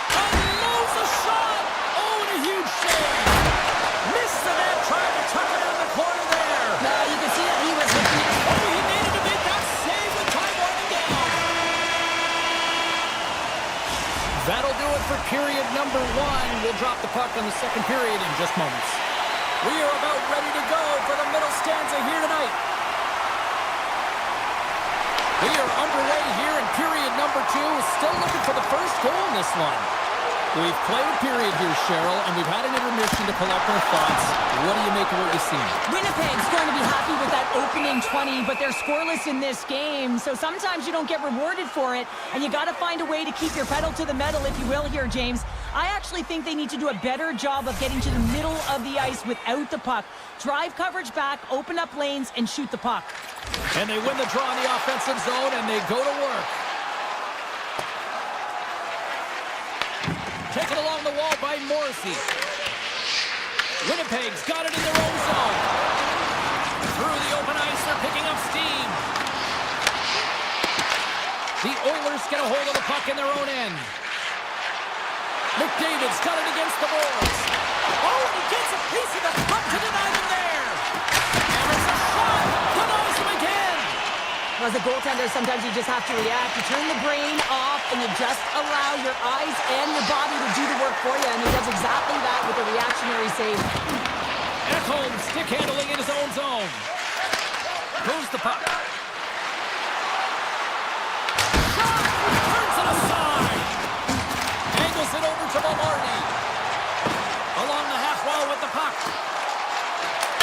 Unloads a shot. Oh, and a huge save. Missed the net, trying to tuck it in the corner there. No, you can see that he was looking at. Oh, he needed to make that save with time winding down. That'll do it for period number one. We'll drop the puck on the second period in just moments. We are about ready to go for the middle stanza here tonight. We are underway here in period number 2. Still looking for the first goal in this one. We've played a period here, Cheryl, and we've had an intermission to collect our thoughts. What do you make of what you've seen? Winnipeg's going to be happy with that opening 20, but they're scoreless in this game, so sometimes you don't get rewarded for it, and you got to find a way to keep your pedal to the metal, if you will, here, James. I actually think they need to do a better job of getting to the middle of the ice without the puck. Drive coverage back, open up lanes, and shoot the puck. And they win the draw in the offensive zone, and they go to work. Taken along the wall by Morrissey. Winnipeg's got it in their own zone. Through the open ice, they're picking up steam. The Oilers get a hold of the puck in their own end. McDavid's got it against the boards. Oh, and he gets a piece of the puck to deny them there. And it's a shot. Denies them again. As a goaltender, sometimes you just have to react. You turn the brain off, and you just allow your eyes and your body to do the work for you, and he does exactly that with a reactionary save. Ekholm stick handling in his own zone. Moves the puck. Shot! Turns it aside. Angles it over to Maloney. Along the half wall with the puck.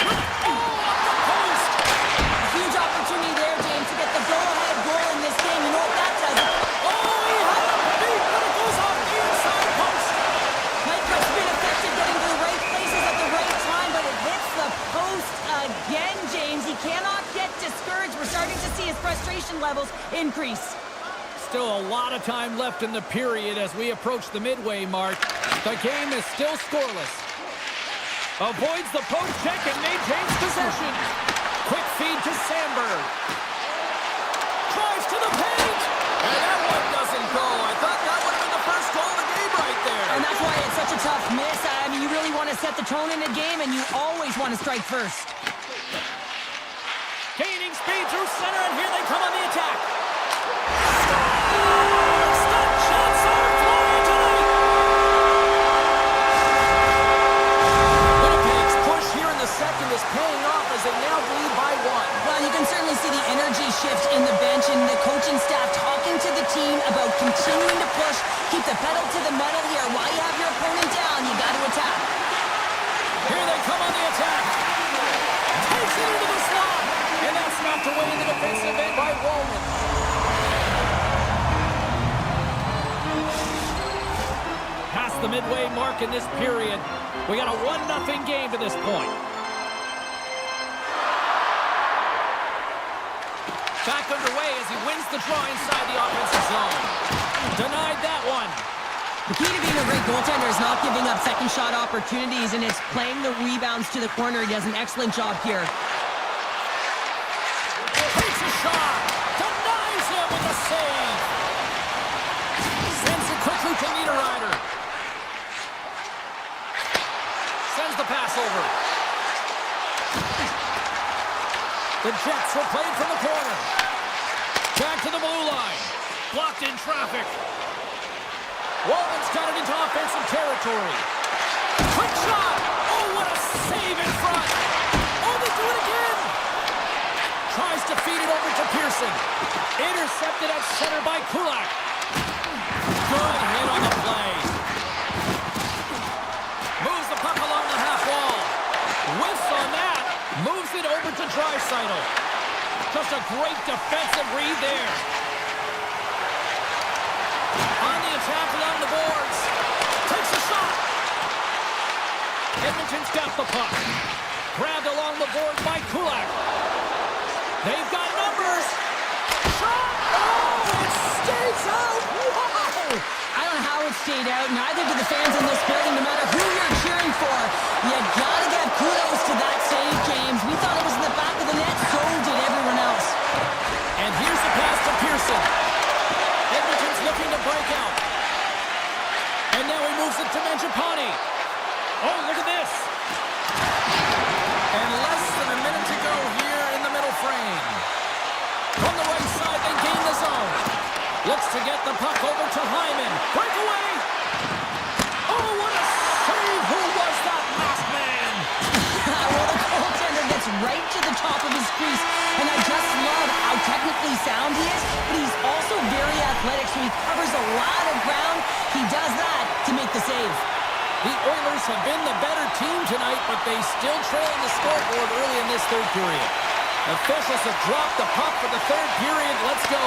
Oh, up the post! A huge opportunity there, James, to get the go-ahead goal in this game. You know what that does? Oh, he had a beat, but it goes off the inside post. Mike's been effective getting to the right places at the right time, but it hits the post again, James. He cannot get discouraged. We're starting to see his frustration levels increase. Still a lot of time left in the period as we approach the midway mark. The game is still scoreless. Avoids the post check and maintains possession. Quick feed to Sandberg. Drives to the paint. And that one doesn't go. I thought that would have been the first goal of the game right there. And that's why it's such a tough miss. I mean, you really want to set the tone in a game, and you always want to strike first. Gaining speed through center, and here they come on the attack. Winnipeg's push here in the second is paying off as they now lead by 1. Well, you can certainly see the energy shift in the bench and the coaching staff talking to the team about continuing to push, keep the pedal to the metal here. While you have your opponent down, you got to attack. Here they come on the attack. Takes it into the slot. And that's knocked away in the defensive end by Walden. Past the midway mark in this period. We got a 1-0 game to this point. Back underway as he wins the draw inside the offensive zone. Denied that one. The key to being a great goaltender is not giving up second shot opportunities, and it's playing the rebounds to the corner. He does an excellent job here. Takes a shot. Denies him with a save. Sends it quickly to Niederreiter. Sends the pass over. The Jets will play it from the corner. Back to the blue line. Blocked in traffic. Walden's got it into offensive territory. Quick shot! Oh, what a save in front! Oh, they do it again! Tries to feed it over to Pearson. Intercepted at center by Kulak. Good hit on the play. Moves the puck along the half wall. Whiffs on that. Moves it over to Draisaitl. Just a great defensive read there. On the attack along the boards. Takes a shot. Edmonton's got the puck. Grabbed along the boards by Kulak. They've got numbers. Shot! Oh, it stays out. Wow! I don't know how it stayed out. Neither do the fans in this building, no matter who you're cheering for. You gotta give kudos to that save, James. We thought it was in the back of the net, so did everyone else. And here's the pass to Pearson. Edmonton's looking to break out. And now he moves it to Mangiapane. Oh, look at this. And less than a minute to go here in the middle frame. From the right side, they gain the zone. Looks to get the puck over to Hyman. Breakaway. Oh, what a save. Who was that last man? Well, the goaltender gets right to the top of his crease, and I just love how technically sound he is, but he's also very athletic, so he covers a lot of ground. He does that to make the save. The Oilers have been the better team tonight, but they still trail the scoreboard early in this third period. Officials have dropped the puck for the third period. Let's go.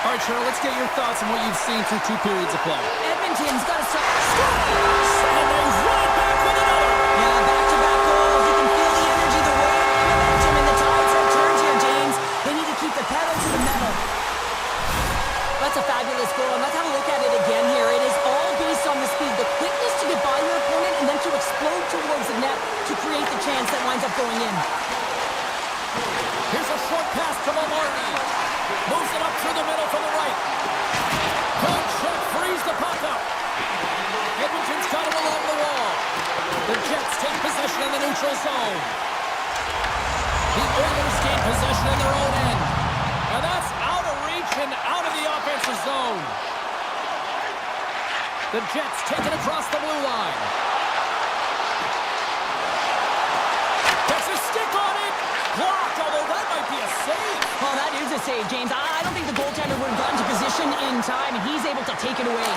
All right, Cheryl, let's get your thoughts on what you've seen through 2 periods of play. Edmonton's got to scores! And they run back with another. Yeah, back-to-back goals. You can feel the energy, the weight, the momentum, and the tides have turned here, James. They need to keep the pedal to the metal. That's a fabulous goal, and let's have a look at it again here. It is all based on the speed, the quickness to get by your opponent, and then to explode towards the net to create the chance that winds up going in. Here's a short pass to Maloney. Moves it up through the middle from the right. Good check, frees the puck up. Edmonton's got it along the wall. The Jets take possession in the neutral zone. The Oilers gain possession in their own end. And that's out of reach and out of the offensive zone. The Jets take it across the blue line. Gets a stick on it. Blocked, although that might be a save. Well, that is a save, James. I don't think the goaltender would have gotten to position in time, and he's able to take it away.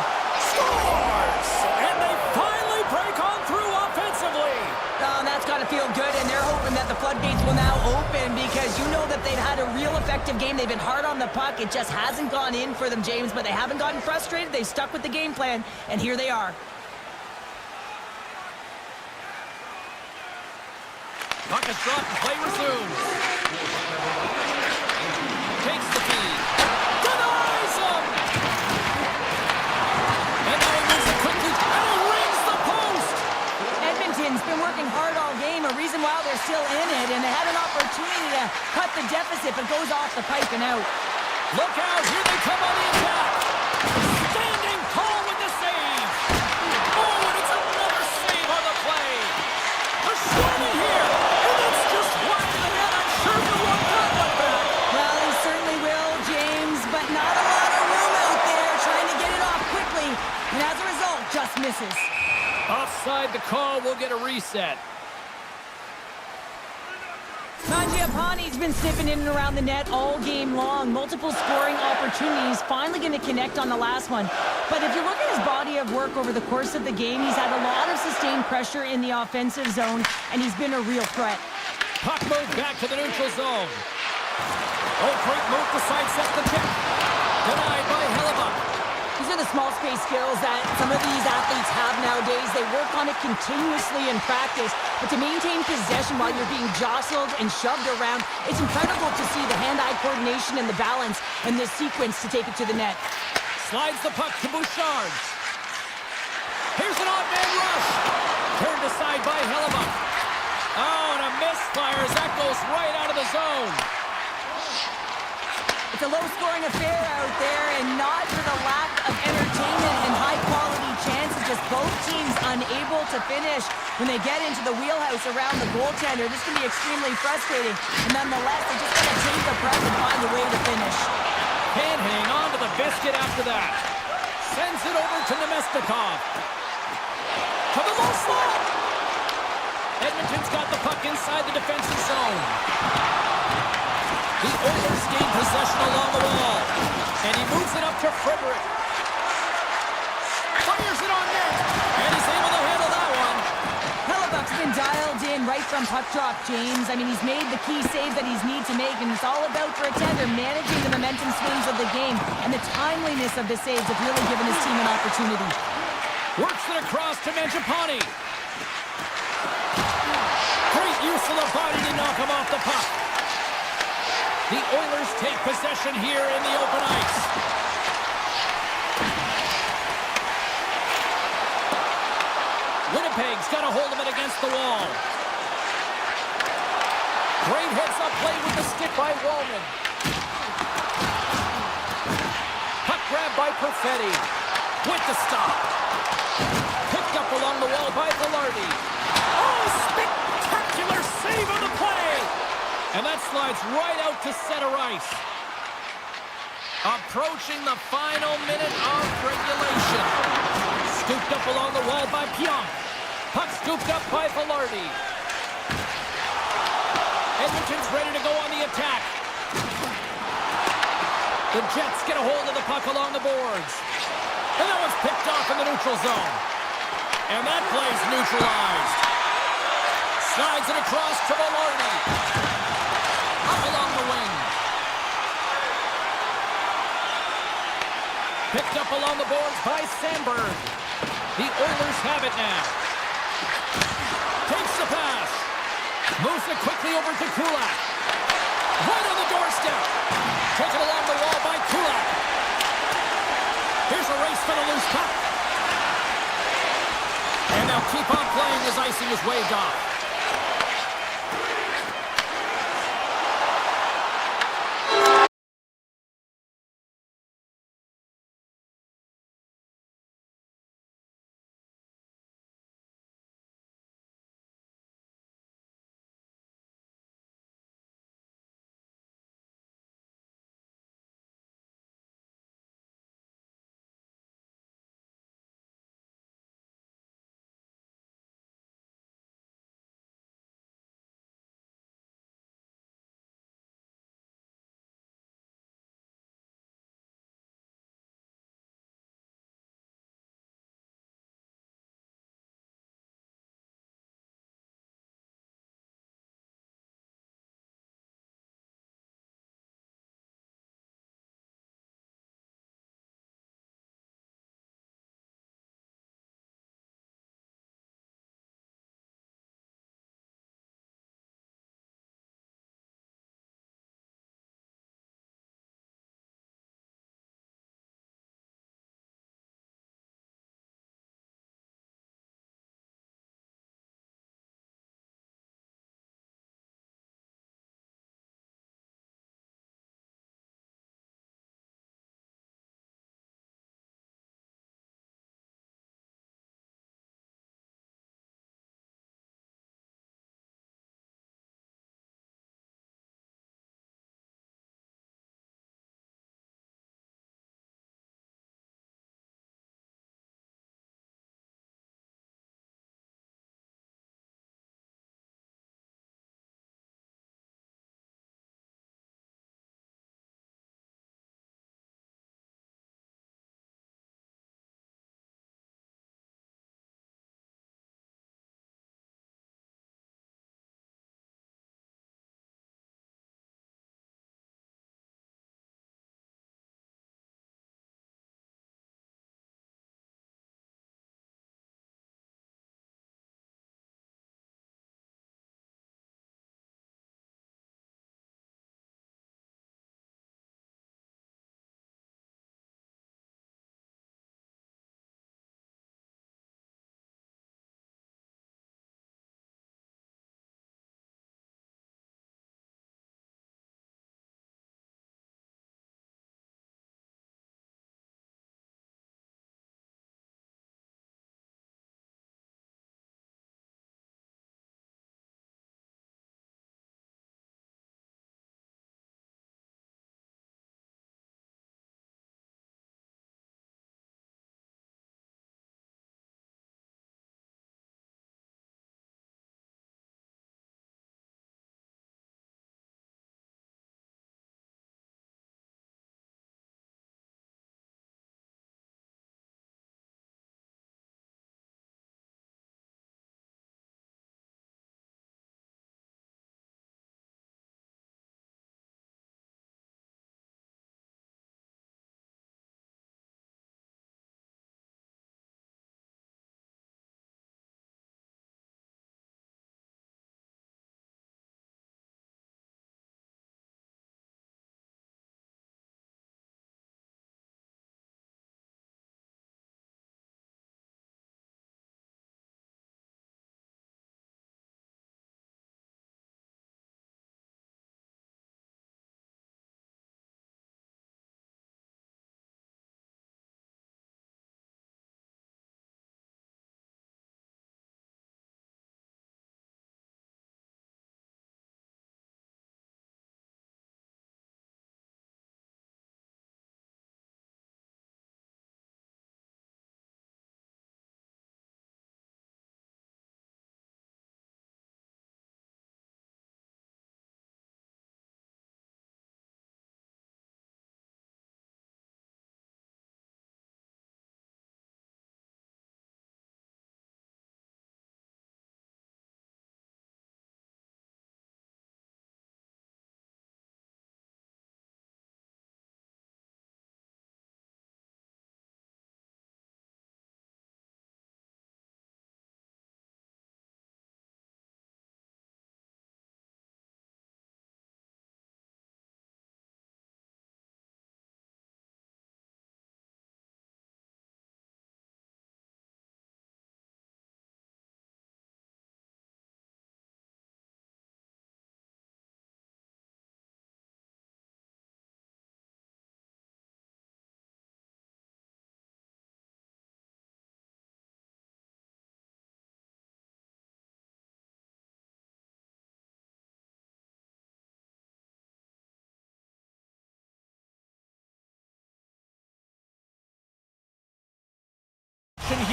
Scores! And they finally break on through offensively. Oh, that's got to feel good, and they're hoping that the floodgates will now open because you know that they've had a real effective game. They've been hard on the puck. It just hasn't gone in for them, James, but they haven't gotten frustrated. They've stuck with the game plan, and here they are. Puck is dropped and play resumes. Takes the feed. Denies him! And now he moves it quickly and rings the post! Edmonton's been working hard all game, a reason why they're still in it, and they had an opportunity to cut the deficit, but goes off the pipe and out. Look out, here they come on the attack! Standing tall with the save! Oh, and it's another save on the play! A shot in here! And it's just wide of the net! I'm sure you want that one back! Well, he certainly will, James, but not a lot of room out there trying to get it off quickly, and as a result, just misses. Offside the call, we'll get a reset. Mangiapane's been sniffing in and around the net all game long. Multiple scoring opportunities, finally going to connect on the last one. But if you look at his body of work over the course of the game, he's had a lot of sustained pressure in the offensive zone, and he's been a real threat. Puck moved back to the neutral zone. Oh, great move to sidestep the tip. Denied by Hellebuck. These are the small space skills that some of these athletes have nowadays. They work on it continuously in practice, but to maintain possession while you're being jostled and shoved around, it's incredible to see the hand-eye coordination and the balance in this sequence to take it to the net. Slides the puck to Bouchard. Here's an odd man rush. Turned aside by Hellebuck. Oh, and a misfire as that goes right out of the zone. It's a low-scoring affair out there, and not for the lack of entertainment and high-quality chances. Just both teams unable to finish when they get into the wheelhouse around the goaltender. This can be extremely frustrating, and nonetheless, they just got to take the press and find a way to finish. Can't hang on to the biscuit after that. Sends it over to Nemestikov. To the low slot. Edmonton's got the puck inside the defensive zone. The Oilers gain possession along the wall. And he moves it up to Frederick. Fires it on net. And he's able to handle that one. Hellebuck's been dialed in right from puck drop, James. I mean, he's made the key save that he's need to make, and it's all about for a tender managing the momentum swings of the game. And the timeliness of the saves have really given his team an opportunity. Works it across to Mangiapane. Great use of the body to knock him off the puck. The Oilers take possession here in the open ice. Winnipeg's got a hold of it against the wall. Great heads-up play with the stick by Wallman. Puck grab by Perfetti. With the stop. Picked up along the wall by Velarde. Oh, spectacular save on the play! And that slides right out to center ice. Approaching the final minute of regulation. Scooped up along the wall by Pionk. Puck scooped up by Velarde. Edmonton's ready to go on the attack. The Jets get a hold of the puck along the boards. And that one's picked off in the neutral zone. And that play's neutralized. Slides it across to Maloney. Up along the wing. Picked up along the boards by Sandberg. The Oilers have it now. Takes the pass. Moves it quickly over to Kulak. Right on the doorstep. Taken along the wall by Kulak. Here's a race for the loose puck. And they'll keep on playing as icing is waved off.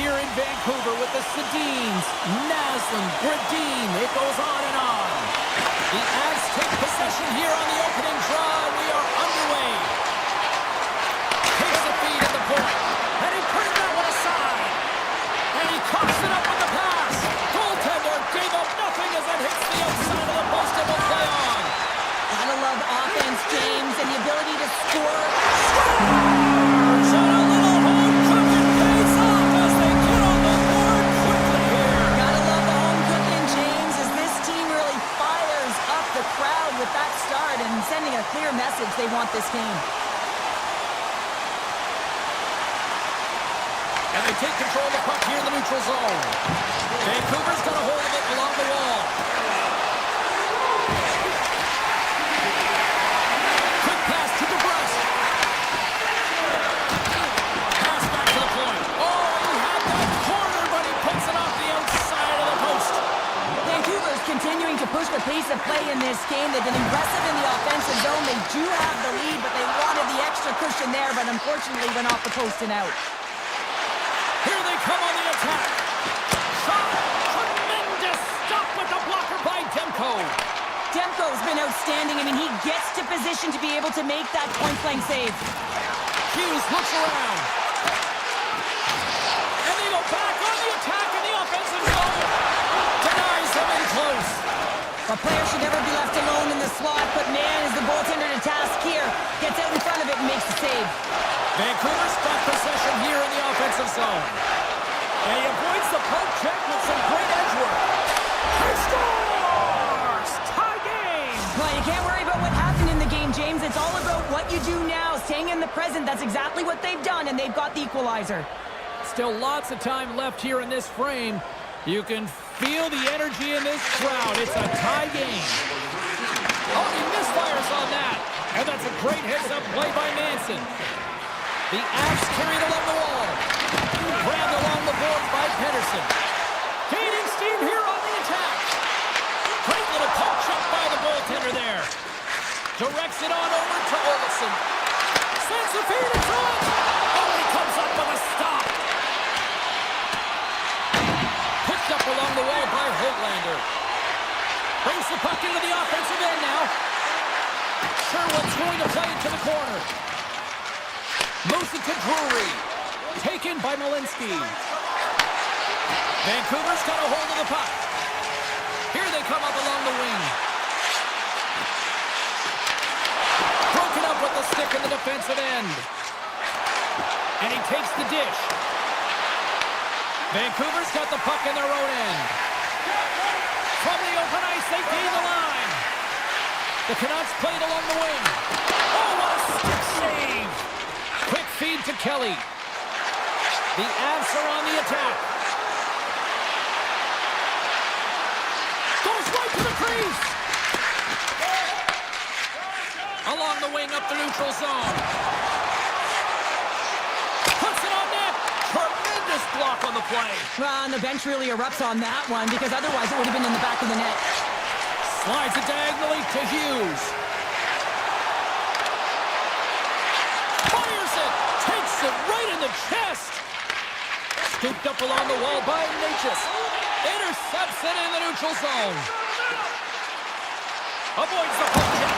here in Vancouver with the Sedins, Naslin, Gradine. It goes on and on. The Avs take possession here on the opening draw. We are underway. Takes the feed at the point. And he put that one aside. And he coughs it up with the pass. Goaltender gave up nothing as it hits the outside of the post and will play on. Gotta love offense, James, and the ability to score. Scores! And a little home cooking pays off as they get on the board quickly here. Gotta love the home cooking, James, as this team really fires up the crowd with that start and sending a clear message they want this game. And they take control of the puck here in the neutral zone. Vancouver's got a hold of it along the wall. Quick pass to the breast. Pass back to the point. Oh, he had that corner, but he puts it off the outside of the post. Vancouver's continuing to push the pace of play in this game. They've been aggressive in the offensive zone. They do have the lead, but they wanted the extra cushion there, but unfortunately went off the post and out. Here they come on the attack. Shot. Tremendous stop with the blocker by Demko. Demko's been outstanding. I mean, he gets to position to be able to make that point-blank save. Hughes looks around. And they go back on the attack in the offensive zone. Denies him in close. A player should never be left alone in the slot, but man, is the goaltender to task here. Gets out in front of it and makes the save. Vancouver's got possession here in the offensive zone. And he avoids the poke check with some great edge work. He scores! Tie game! Well, you can't worry about what happened in the game, James. It's all about what you do now, staying in the present. That's exactly what they've done, and they've got the equalizer. Still lots of time left here in this frame. You can feel the energy in this crowd. It's a tie game. Oh, he misfires on that. And that's a great heads-up play by Manson. The Avs carried along the wall. Grabbed along the boards by Pedersen. Gaining steam here on the attack. Great little poke check by the goaltender there. Directs it on over to Olsen. Sends the feed in front. Oh, he comes up with a stop. Picked up along the wall by Hoglander. Brings the puck into the offensive end now. Sherwood's going to play it to the corner. Moves it to Drury. Taken by Malinsky. Vancouver's got a hold of the puck. Here they come up along the wing. Broken up with the stick in the defensive end. And he takes the dish. Vancouver's got the puck in their own end. From the open ice, they gain the line. The Canucks played along the wing. Oh, what a stick save! Quick feed to Kelly. The Avs are on the attack. Goes right to the crease. Along the wing up the neutral zone. Puts it on net. Tremendous block on the play. Well, and the bench really erupts on that one because otherwise it would have been in the back of the net. Slides it diagonally to Hughes. Fires it. Takes it right in the chest. Scooped up along the wall by Natchez. Intercepts it in the neutral zone. Avoids the poke check.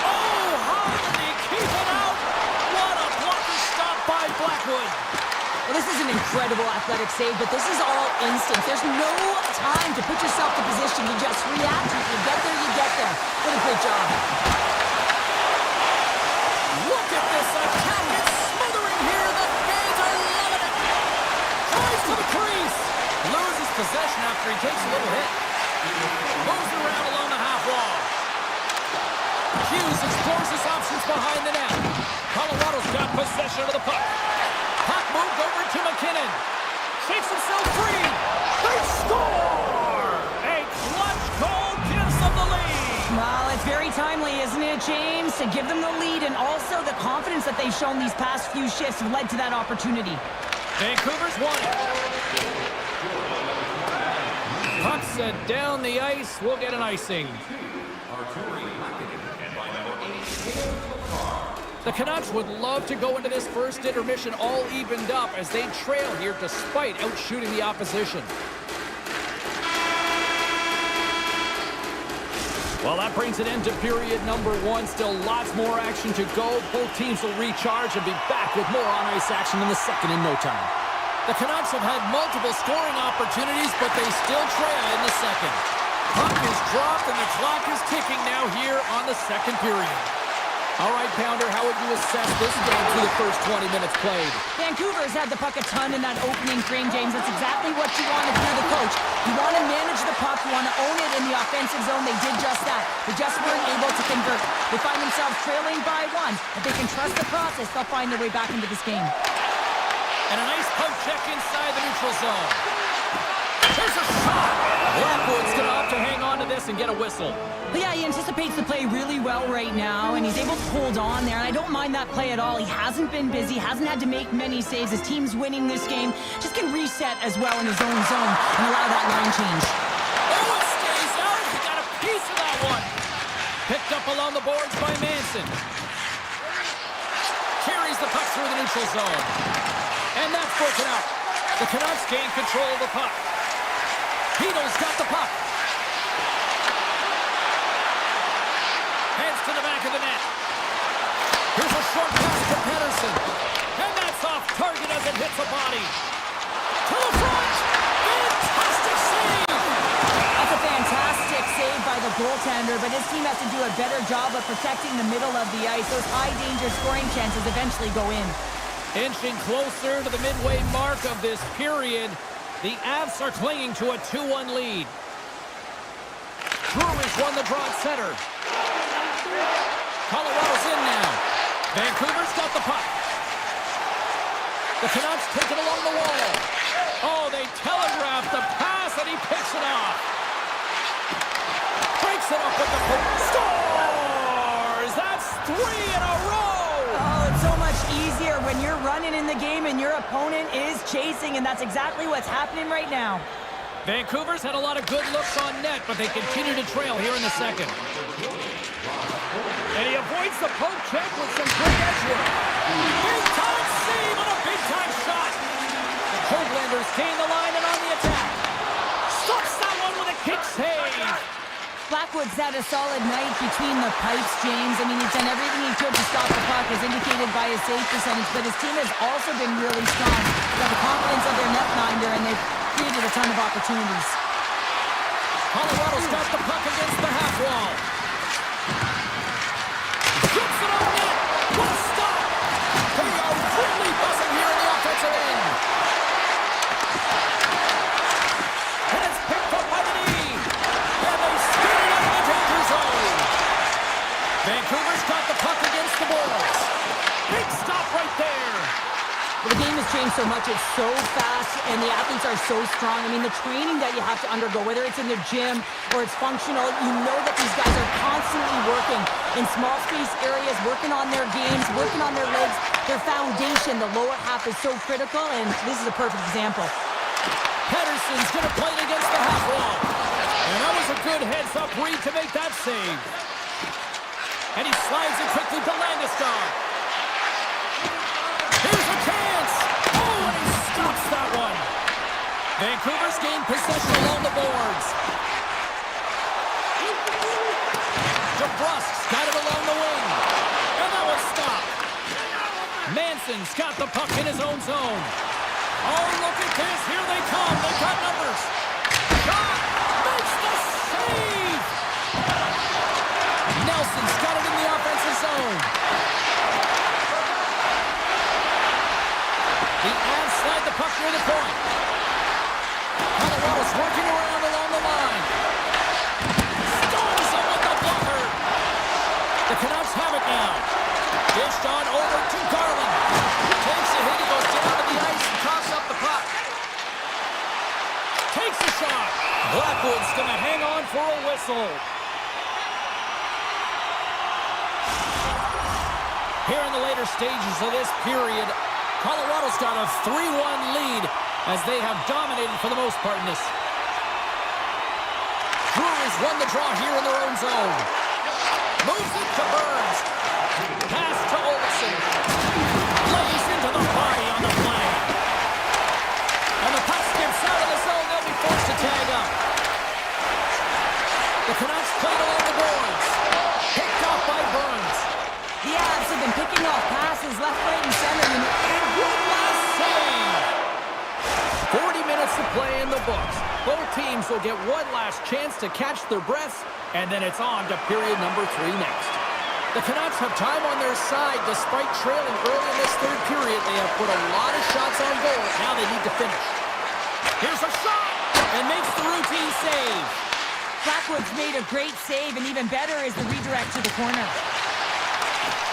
Oh, how did he keep it out? What a blocker stop by Blackwood. Well, this is an incredible athletic save, but this is all instinct. There's no time to put yourself in position. You just react. If you get there, you get there. What a great job. Look at this attack. It's smothering here. The fans are loving it. Tries to the crease. Loses possession after he takes a little hit. Moves around along the half wall. Hughes explores his options behind the net. Colorado's got possession of the puck. Puck moved over to McKinnon. Shakes himself free. They score! A clutch goal gives them the lead. Well, it's very timely, isn't it, James? To give them the lead and also the confidence that they've shown these past few shifts have led to that opportunity. Vancouver's won it. Puck set down the ice. We'll get an icing. The Canucks would love to go into this first intermission all evened up as they trail here despite outshooting the opposition. Well, that brings an end to period number one. Still lots more action to go. Both teams will recharge and be back with more on-ice action in the second in no time. The Canucks have had multiple scoring opportunities, but they still trail in the second. Puck is dropped and the clock is ticking now here on the second period. All right, Pounder, how would you assess this game through the first 20 minutes played? Vancouver's had the puck a ton in that opening frame, James. That's exactly what you want to do, the coach. You want to manage the puck. You want to own it in the offensive zone. They did just that. They just weren't able to convert. They find themselves trailing by one. If they can trust the process, they'll find their way back into this game. And a nice poke check inside the neutral zone. There's a shot! Blackwood's going to opt to hang on to this and get a whistle. But yeah, he anticipates the play really well right now, and he's able to hold on there, and I don't mind that play at all. He hasn't been busy, hasn't had to make many saves. His team's winning this game. Just can reset as well in his own zone and allow that line change. Oh, it stays out! He got a piece of that one. Picked up along the boards by Manson. Carries the puck through the neutral zone. And that's broken out. The Canucks gain control of the puck. Pino's got the puck. Heads to the back of the net. Here's a short pass to Pedersen. And that's off target as it hits a body. To the front. Fantastic save. That's a fantastic save by the goaltender, but his team has to do a better job of protecting the middle of the ice. Those high-danger scoring chances eventually go in. Inching closer to the midway mark of this period, the Avs are clinging to a 2-1 lead. Brewers won the draw at center. Colorado's in now. Vancouver's got the puck. The Canucks take it along the wall. Oh, they telegraph the pass, and he picks it off. Breaks it up with the puck. Scores! That's 3 in a row! Oh, it's so much easier when you're running in the game and your opponent is chasing, and that's exactly what's happening right now. Vancouver's had a lot of good looks on net, but they continue to trail here in the second. And he avoids the poke check with some good edge work. Big-time save on a big-time shot. The Hoaglanders gain the line and on the attack. Stops that one with a kick save. Blackwood's had a solid night between the pipes, James. I mean, he's done everything he could to stop the puck, as indicated by his save percentage, but his team has also been really strong. They have the confidence of their netminder, and they've created a ton of opportunities. Colorado's got the puck against the half wall. Shoots it on net. What a stop! They are really buzzing here in the offensive end. And it's picked up by the knee. And they skid it out of the danger zone. Vancouver's got the puck against the boards. Big stop right there. The game has changed so much. It's so fast, and the athletes are so strong. I mean, the training that you have to undergo, whether it's in the gym or it's functional, you know that these guys are constantly working in small space areas, working on their games, working on their legs. Their foundation, the lower half, is so critical, and this is a perfect example. Pedersen's going to play it against the half wall. And that was a good heads-up read to make that save. And he slides it quickly to Landeskog. Here's a chance! Oh, and he stops that one! Vancouver's gained possession along the boards. DeBrusk's got it along the wing. And that was stopped. Manson's got the puck in his own zone. Oh, look at this. Here they come. They've got numbers. Shot! Makes the save! Nelson's got it in the offensive zone. The Avs slide the puck near the point. Colorado's working around along the line. Stones him with the blocker. The Canucks have it now. Dished on over to Garland. Takes a hit. He goes down to the ice and tosses up the puck. Takes a shot. Blackwood's going to hang on for a whistle. Here in the later stages of this period, Colorado's got a 3-1 lead as they have dominated for the most part in this. Brewers won the draw here in their own zone. Moves it to Burns. Pass to Olsen. play in the books. Both teams will get one last chance to catch their breaths, and then it's on to period number 3 next. The Canucks have time on their side. Despite trailing early in this third period, they have put a lot of shots on goal. Now they need to finish. Here's a shot, and makes the routine save. Blackwood's made a great save, and even better is the redirect to the corner.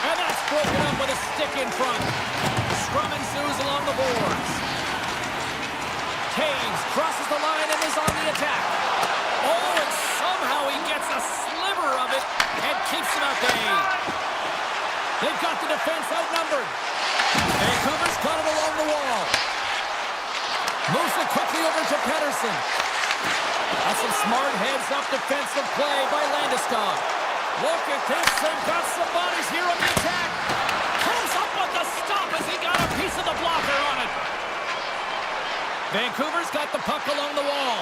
And that's broken up with a stick in front. Scrum ensues along the boards. Taves crosses the line and is on the attack. Oh, and somehow he gets a sliver of it and keeps it at bay. They've got the defense outnumbered. Vancouver's got it along the wall. Moves it quickly over to Pettersson. That's some smart heads-up defensive play by Landeskog. Look at this, they've got some bodies here on the attack. Comes up with the stop as he got a piece of the blocker on it. Vancouver's got the puck along the wall.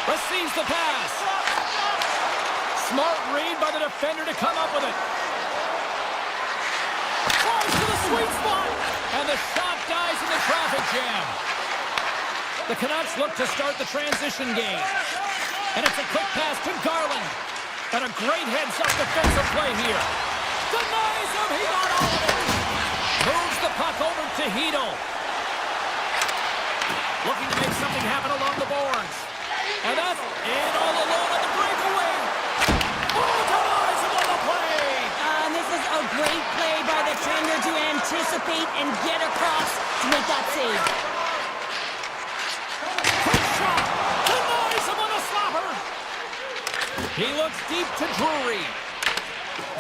Receives the pass. Smart read by the defender to come up with it. Flies to the sweet spot. And the shot dies in the traffic jam. The Canucks look to start the transition game. And it's a quick pass to Garland. And a great heads-up defensive play here. Denies him, he got all of it. Moves the puck over to Hedl. Looking to make something happen along the boards. And that's in all alone on the breakaway. Oh, denies him on the play. And this is a great play by the defender to anticipate and get across to make that save. Quick shot. Denies him on a slapper. He looks deep to Drury.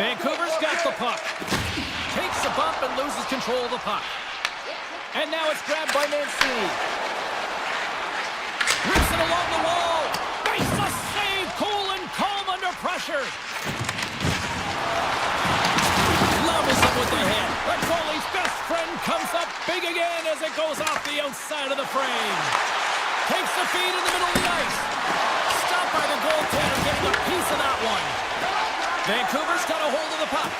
Vancouver's got the puck. Takes a bump and loses control of the puck. And now it's grabbed by Mancini. Rips it along the wall. Makes the save. Cool and calm under pressure. Levels it with the head. The goalie's best friend comes up big again as it goes off the outside of the frame. Takes the feed in the middle of the ice. Stopped by the goaltender getting a piece of that one. Vancouver's got a hold of the puck.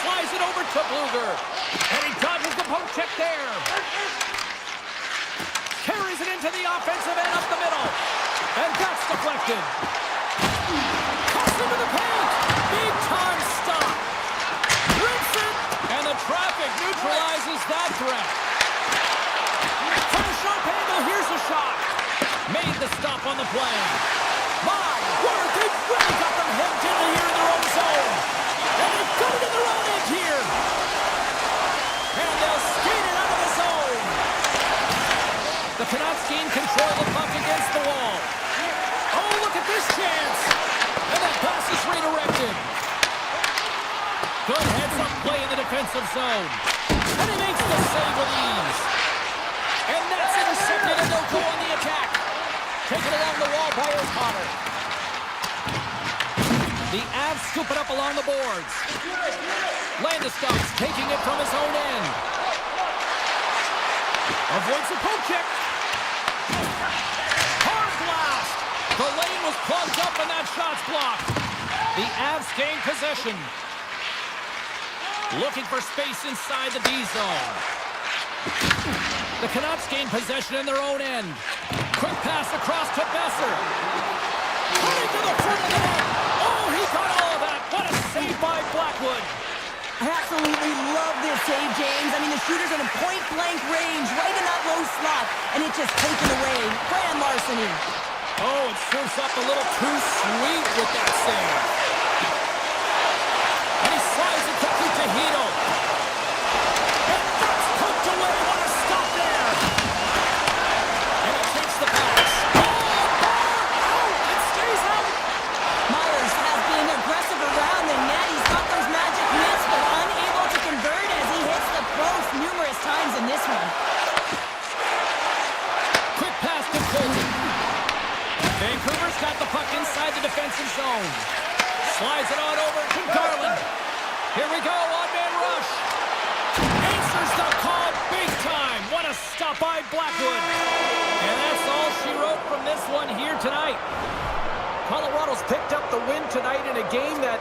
Slides it over to Bluger. And he dodges the poke check there. Carries it into the offensive end up the middle. And that's deflected. Cuts into the paint. Big time stop. Rips it. And the traffic neutralizes that threat. From a sharp angle, here's a shot. Made the stop on the play. My word, they've really got them hemmed in here in their own zone. And they've got it in their own end here. And they'll skate it out of the zone. The Canucks gain control of the puck against the wall. Oh, look at this chance. And that pass is redirected. Good heads-up play in the defensive zone. And he makes the save with ease. And that's intercepted, and they'll go on the attack. Taken along the wall by O'Connor. The Avs scoop it up along the boards. Landeskog's taking it from his own end. Avoids a poke check. Hard blast. The lane was plugged up and that shot's blocked. The Avs gain possession. Looking for space inside the D zone. The Canucks gain possession in their own end. Quick pass across to Besser. Cutting to the front of the net. Oh, he got all of that. What a save by Blackwood. I absolutely love this save, James. I mean, the shooter's in a point-blank range, right in that low slot, and it's just taken away. Grand larceny. Oh, it serves up a little too sweet with that save. And he slides it quickly to Hedl. And that's poked away. What a stop there. And he takes the pass. Oh, out. It stays out. Myers has been aggressive around the net. He's got those magic mitts, but unable to convert as he hits the post numerous times in this one. Quick pass to Colton. Vancouver's got the puck inside the defensive zone. Slides it on over to Garland. Here we go, on-man rush. Answers the call big time. What a stop by Blackwood. And that's all she wrote from this one here tonight. Colorado's picked up the win tonight in a game that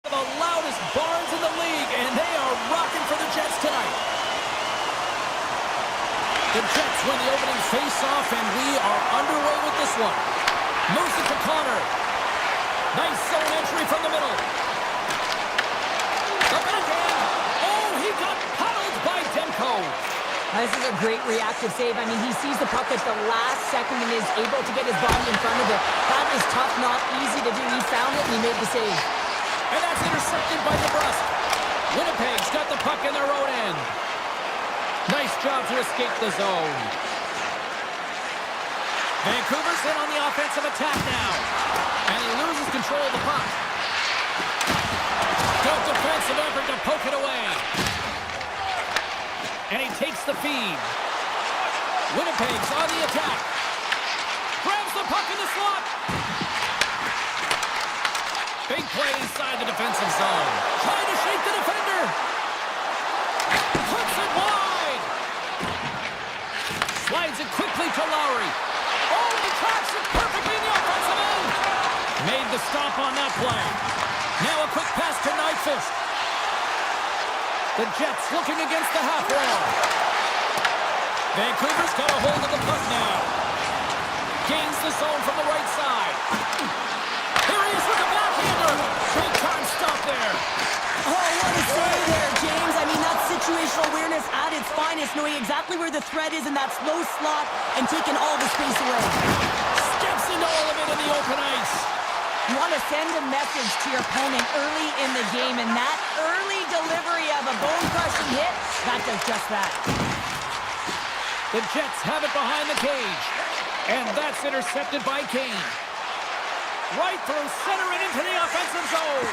The loudest barns in the league, and they are rocking for the Jets tonight. The Jets win the opening face-off, and we are underway with this one. Moves it to Connor. Nice zone entry from the middle. Up and again. Oh, he got puddled by Demko. This is a great reactive save. I mean, he sees the puck at the last second and is able to get his body in front of it. That is tough, not easy to do. He found it and he made the save. And that's intercepted by DeBrusque. Winnipeg's got the puck in their own end. Nice job to escape the zone. Vancouver's in on the offensive attack now. And he loses control of the puck. Good defensive effort to poke it away. And he takes the feed. Winnipeg's on the attack. Grabs the puck in the slot. Big play inside the defensive zone. Trying to shake the defender. Puts it wide. Slides it quickly to Lowry. Oh, he tracks it perfectly in the offensive end. Made the stop on that play. Now a quick pass to Nyquist. The Jets looking against the half wall. Vancouver's got a hold of the puck now. Gains the zone from the right side. Here he is with the backhander. Big time stop there. Oh, what a save there, James. I mean, that's situational awareness at its finest, knowing exactly where the threat is in that slow slot and taking all the space away. Steps into all of it in the open ice. You want to send a message to your opponent early in the game, and that early delivery of a bone-crushing hit, that does just that. The Jets have it behind the cage, and that's intercepted by Kane. Right through center and into the offensive zone.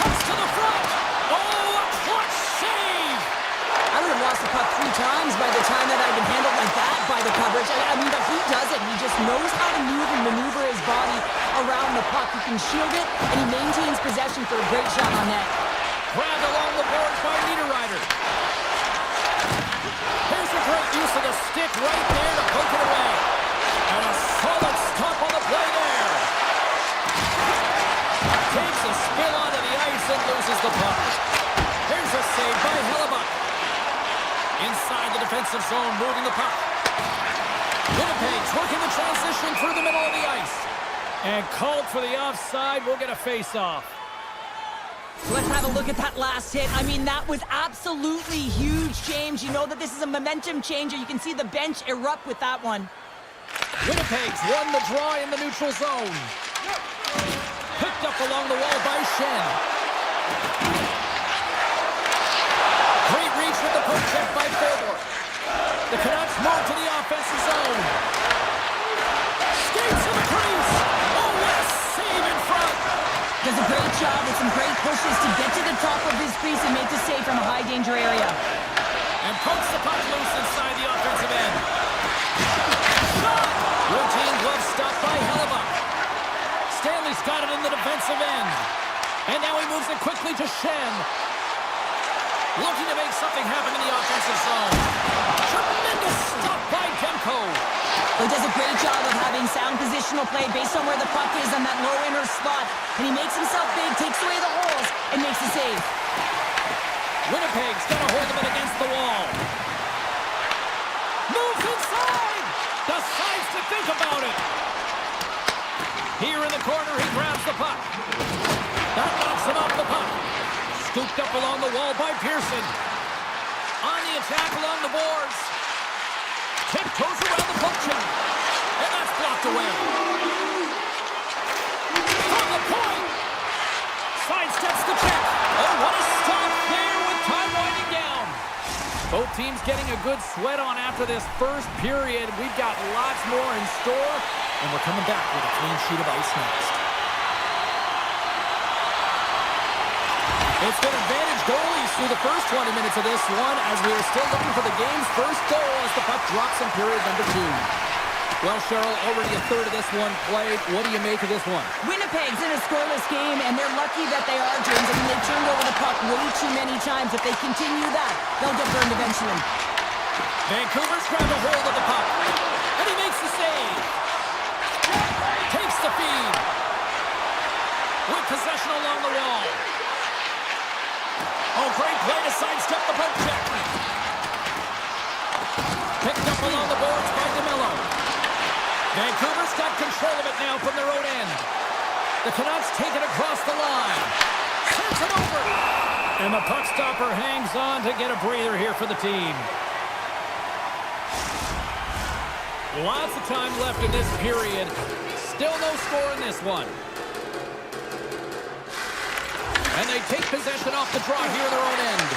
Comes to the front. Oh, a clutch save. I would have lost the puck 3 times by the time that I'd been handled like that by the coverage. I mean, but he does it. He just knows how to move and maneuver his body around the puck. He can shield it, and he maintains possession for a great shot on net. Grabbed along the boards by Niederreiter. Here's a great use of the stick right there to poke it away. And a solid stop on the play there. Takes a spill onto the ice and loses the puck. Here's a save by Hellebuck. Inside the defensive zone, moving the puck. Winnipeg's working the transition through the middle of the ice. And called for the offside. We'll get a face-off. Let's have a look at that last hit. I mean, that was absolutely huge, James. You know that this is a momentum changer. You can see the bench erupt with that one. Winnipeg's won the draw in the neutral zone. Picked up along the wall by Shen. Great reach with the poke check by Fedor. The Canucks move to the offensive zone. Skates to the crease. Oh, what a save in front. Does a great job with some great pushes to get to the top of his crease and make the save from a high-danger area. And pokes the puck loose inside the offensive end. Shot! Routine glove stop by Hellebuck. Stanley's got it in the defensive end. And now he moves it quickly to Shen. Looking to make something happen in the offensive zone. Tremendous stop by Demko. He does a great job of having sound positional play based on where the puck is on that low inner slot. And he makes himself big, takes away the holes, and makes the save. Winnipeg's got a hold of it against the wall. Moves inside. Decides to think about it. Here in the corner, he grabs the puck. That knocks him off the puck. Scooped up along the wall by Pearson. On the attack along the boards. Tiptoes around the puck check. And that's blocked away. From the point. Sidesteps the check. Oh, what a stop there with time winding down. Both teams getting a good sweat on after this first period. We've got lots more in store. And we're coming back with a clean sheet of ice next. It's been advantage goalies through the first 20 minutes of this one as we are still looking for the game's first goal as the puck drops in period number 2. Well, Cheryl, already a third of this one played. What do you make of this one? Winnipeg's in a scoreless game, and they're lucky that they are, James. I mean, they've turned over the puck way too many times. If they continue that, they'll get burned eventually. Vancouver's grabbed a hold of the puck, and he makes the save. Takes the feed. With possession. around the wall. Oh, great play to sidestep the poke check. Picked up along the boards by DeMello. Vancouver's got control of it now from their own end. The Canucks take it across the line. Sends it over. And the puck stopper hangs on to get a breather here for the team. Lots of time left in this period. Still no score in this one. And they take possession off the draw here in their own end.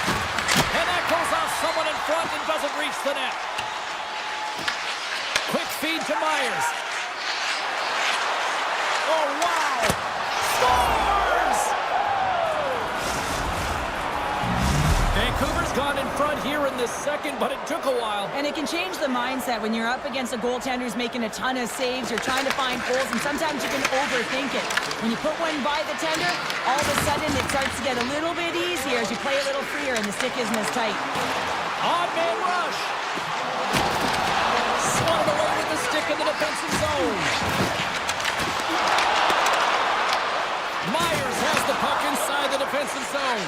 And that goes off someone in front and doesn't reach the net. Quick feed to Myers. Oh, wow! Scores! Vancouver's gone in front here in the second, but it took a while. And it can change the mindset when you're up against a goaltender who's making a ton of saves. You're trying to find holes, and sometimes you can overthink it. When you put one by the tender, all of a sudden it starts to get a little bit easier as you play a little freer and the stick isn't as tight. Odd man rush. Swatted away with the stick in the defensive zone. Myers has the puck inside the defensive zone.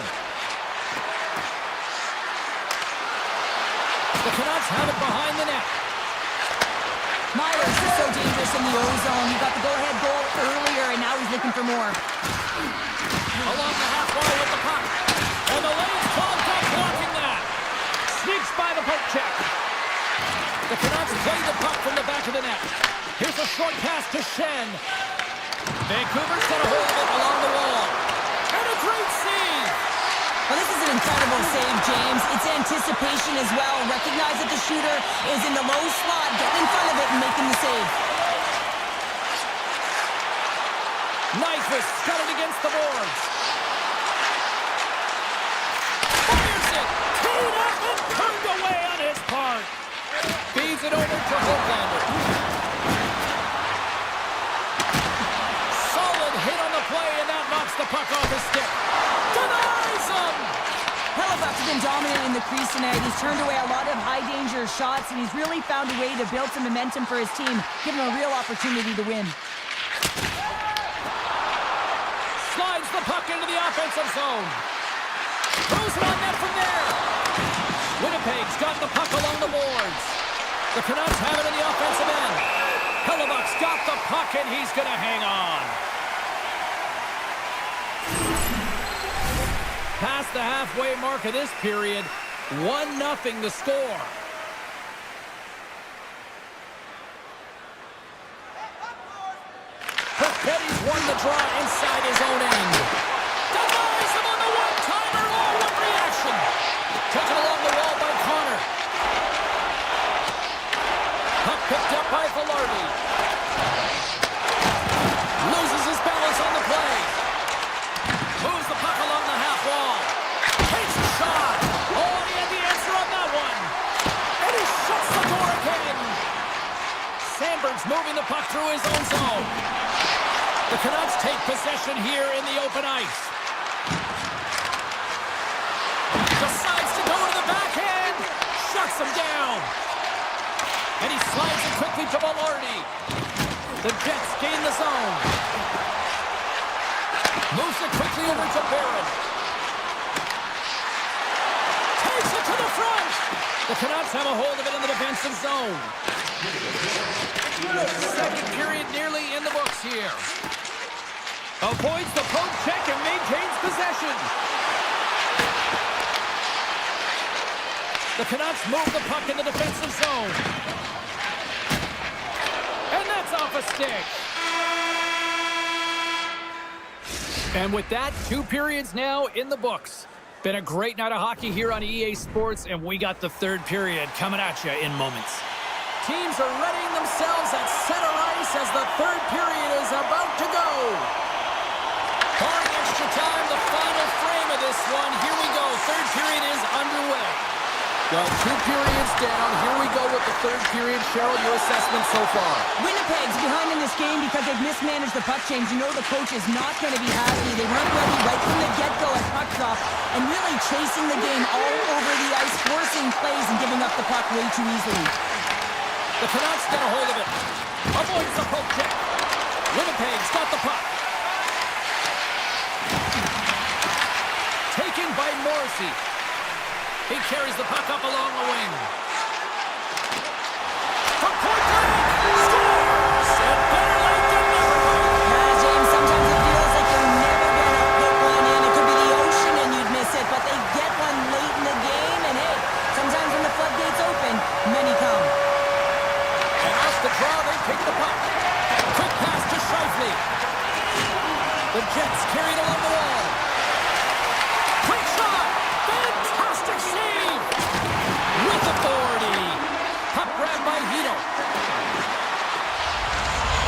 The Canucks have it behind the net. Myers is so dangerous in the O-zone. He got the go-ahead goal earlier, and now he's looking for more. Along the half wall with the puck. And the lane clogged up blocking that. Sneaks by the poke check. The Canucks play the puck from the back of the net. Here's a short pass to Shen. Vancouver's got a hold of it along the wall. And a great save. Well, this is an incredible save, James. It's anticipation as well. Recognize that the shooter is in the low slot, getting in front of it and making the save. Nyquist got it against the boards. Fires it. Teed up and turned away on his part. Feeds it over to Hoaglander. Solid hit on the play, and that knocks the puck off his stick. Denies him! Hellebuyck's been dominant in the crease tonight. He's turned away a lot of high-danger shots, and he's really found a way to build some momentum for his team, give him a real opportunity to win. Slides the puck into the offensive zone. Throws it on net from there. Winnipeg's got the puck along the boards. The Canucks have it in the offensive end. Hellebuyck's got the puck, and he's going to hang on. Past the halfway mark of this period, 1-0 the score. Petty's won the draw inside his own end. Denies him on the one-timer. Oh, what reaction! Taken along the wall by Connor. Puck picked up by Velarde. Loses his balance on the play. Moves the puck along the half wall. Takes a shot. Oh, he had the answer on that one. And he shuts the door again. Sandberg's moving the puck through his own zone. The Canucks take possession here in the open ice. Decides to go to the backhand. Shuts him down. And he slides it quickly to Velarde. The Jets gain the zone. Moves it quickly over to Barron. Takes it to the front. The Canucks have a hold of it in the defensive zone. Second period nearly in the books here. Avoids the poke check and maintains possession. The Canucks move the puck in the defensive zone. And that's off a stick. And with that, 2 periods now in the books. Been a great night of hockey here on EA Sports, and we got the third period coming at you in moments. Teams are readying themselves at center ice as the third period is about to go. Barring extra time, the final frame of this one. Here we go. Third period is underway. Well, 2 periods down. Here we go with the third period. Cheryl, your assessment so far? Winnipeg's behind in this game because they've mismanaged the puck change. You know the coach is not going to be happy. They weren't ready right from the get-go at puck drop and really chasing the game all over the ice, forcing plays and giving up the puck way too easily. The Canucks get a hold of it. Avoids the poke check. Winnipeg's got the puck. He carries the puck up along the wing. From point blank, scores! And better late than never. Yeah, James, sometimes it feels like you're never going to put one in. It could be the ocean and you'd miss it, but they get one late in the game, and hey, sometimes when the floodgates open, many come. And off the draw, they pick the puck. Quick pass to Scheifele. The Jets carried along the wall. Quick shot! Fantastic save! With authority. Puck grabbed by Hito.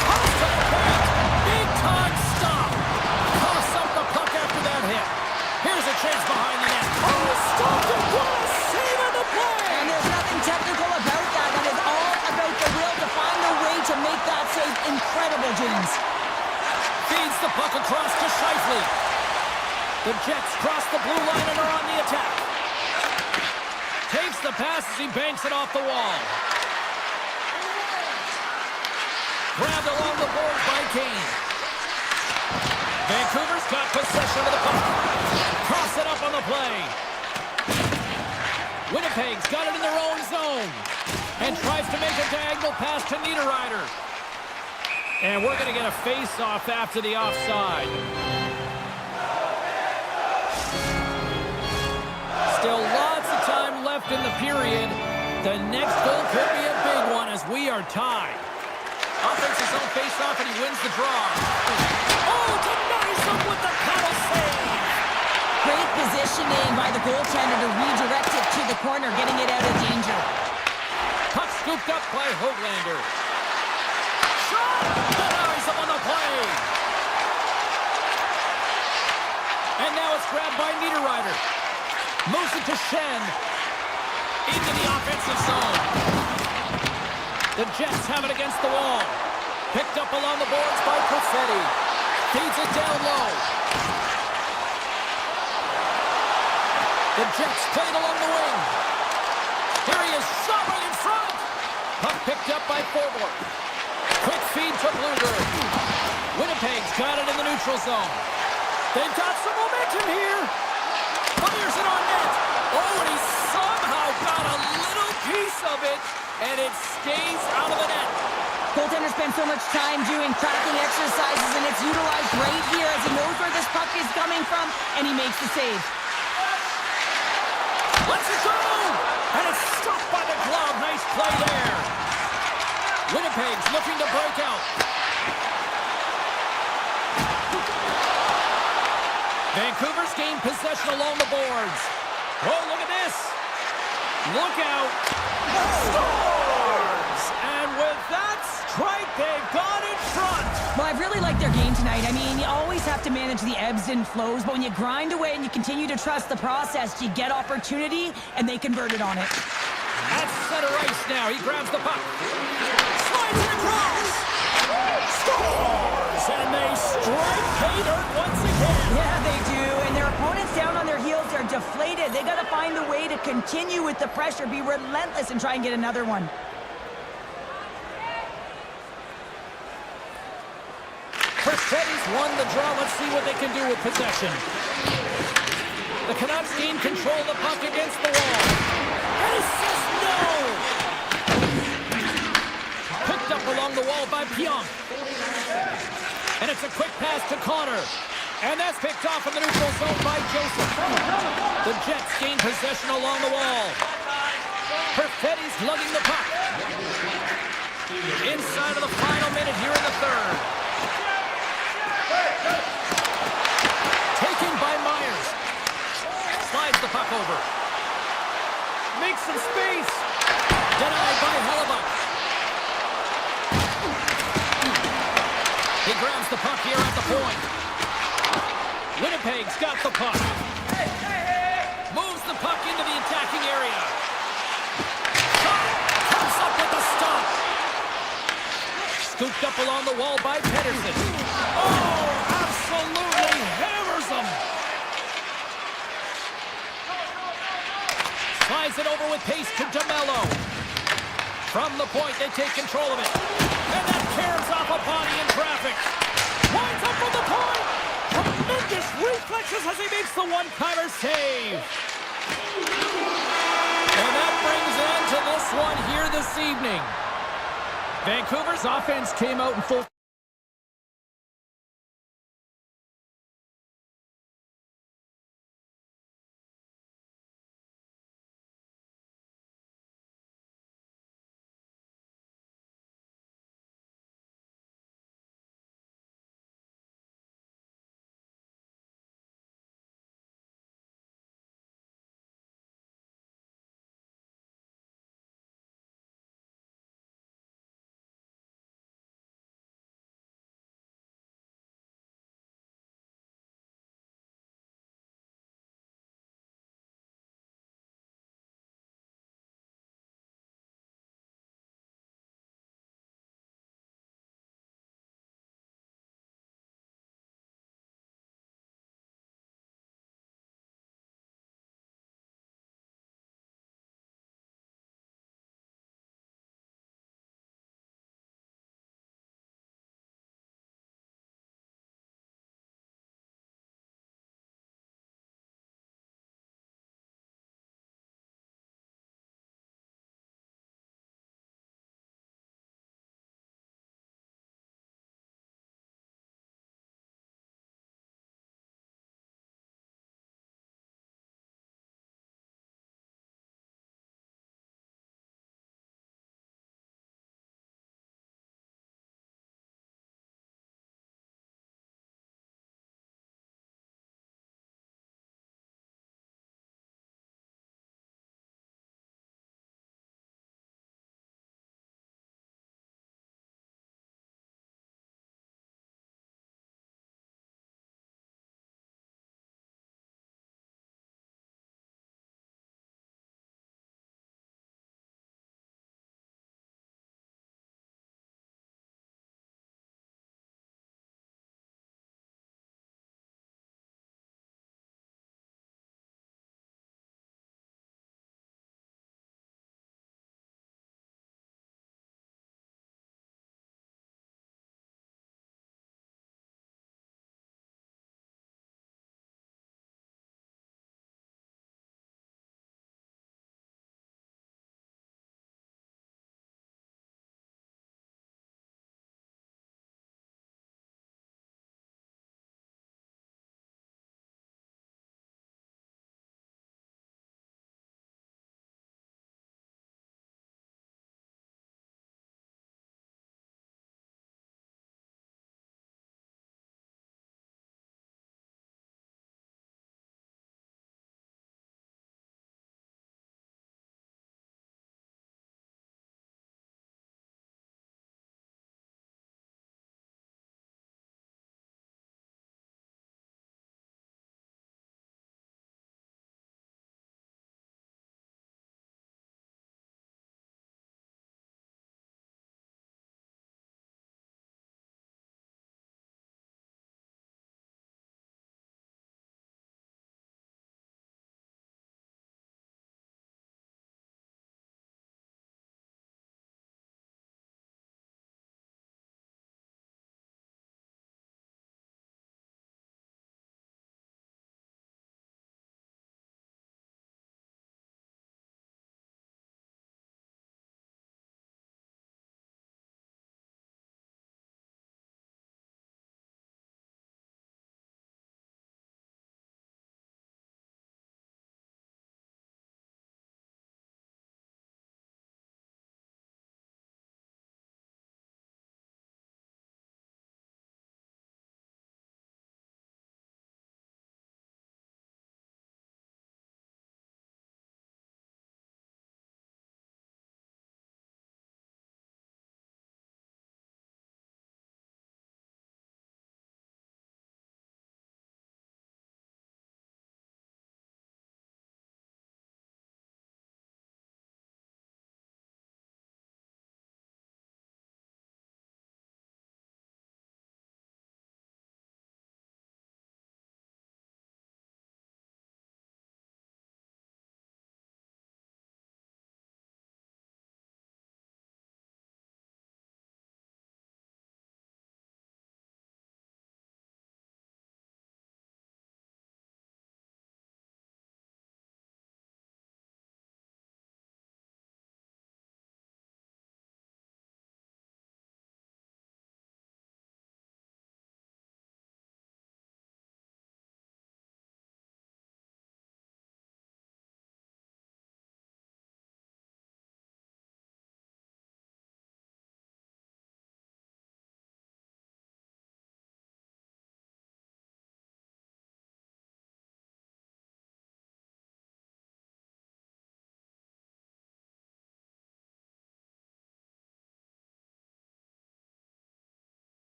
Comes to the point. Big time stop. Toss up the puck after that hit. Here's a chance behind the net. Oh, stopped it. What a save on the play! And there's nothing technical about that. That is all about the will to find a way to make that save incredible, James. Feeds the puck across to Scheifele. The Jets cross the blue line and are on the attack. Takes the pass as he banks it off the wall. Grabbed along the boards by Kane. Vancouver's got possession of the puck. Cross it up on the play. Winnipeg's got it in their own zone. And tries to make a diagonal pass to Niederreiter. And we're going to get a face-off after the offside. Still lots of time left in the period. The next goal could be a big one as we are tied. Offense his own face-off and he wins the draw. Oh, denies him with the paddle save. Great positioning by the goaltender to redirect it to the corner, getting it out of danger. Puck scooped up by Höglander. Shot! Denies him on the play. And now it's grabbed by Niederreiter. Moves it to Shen. Into the offensive zone. The Jets have it against the wall. Picked up along the boards by Perfetti. Feeds it down low. The Jets played along the wing. Here he is, shot right in front. Puck picked up by Forward. Quick feed to Bluger. Winnipeg's got it in the neutral zone. They've got some momentum here. Fires it on net. Oh, and he somehow got a little piece of it, and it stays out of the net. Goaltender spends so much time doing tracking exercises, and it's utilized right here as he knows where this puck is coming from, and he makes the save. Let's it go! And it's stopped by the glove. Nice play there. Winnipeg's looking to break out. Vancouver's gained possession along the boards. Oh, look at this. Look out. Scores! And with that strike, they've gone in front. Well, I've really liked their game tonight. I mean, you always have to manage the ebbs and flows, but when you grind away and you continue to trust the process, you get opportunity, and they converted on it. At center ice now, he grabs the puck. Slides it across. Scores! And they strike pay dirt once again. Yeah, they do, and their opponents down on their heels, they're deflated. They got to find a way to continue with the pressure, be relentless, and try and get another one. Perfetti's won the draw. Let's see what they can do with possession. The Canucks gain control of the puck against the wall. And he says no! Picked up along the wall by Pionk. And it's a quick pass to Connor. And that's picked off in the neutral zone by Joseph. The Jets gain possession along the wall. Perfetti's lugging the puck. Inside of the final minute here in the third. Taken by Myers. Slides the puck over. Makes some space. Denied by Hellebuck. He grabs the puck here at the point. Winnipeg's got the puck. Moves the puck into the attacking area. Comes up with the stop. Scooped up along the wall by Pettersson. Oh, absolutely hammers him. Slides it over with pace to DeMello. From the point, they take control of it. And that tears off a body in traffic. Winds up from the point. Tremendous reflexes as he makes the one-timer save. brings an end to this one here this evening. Vancouver's offense came out in full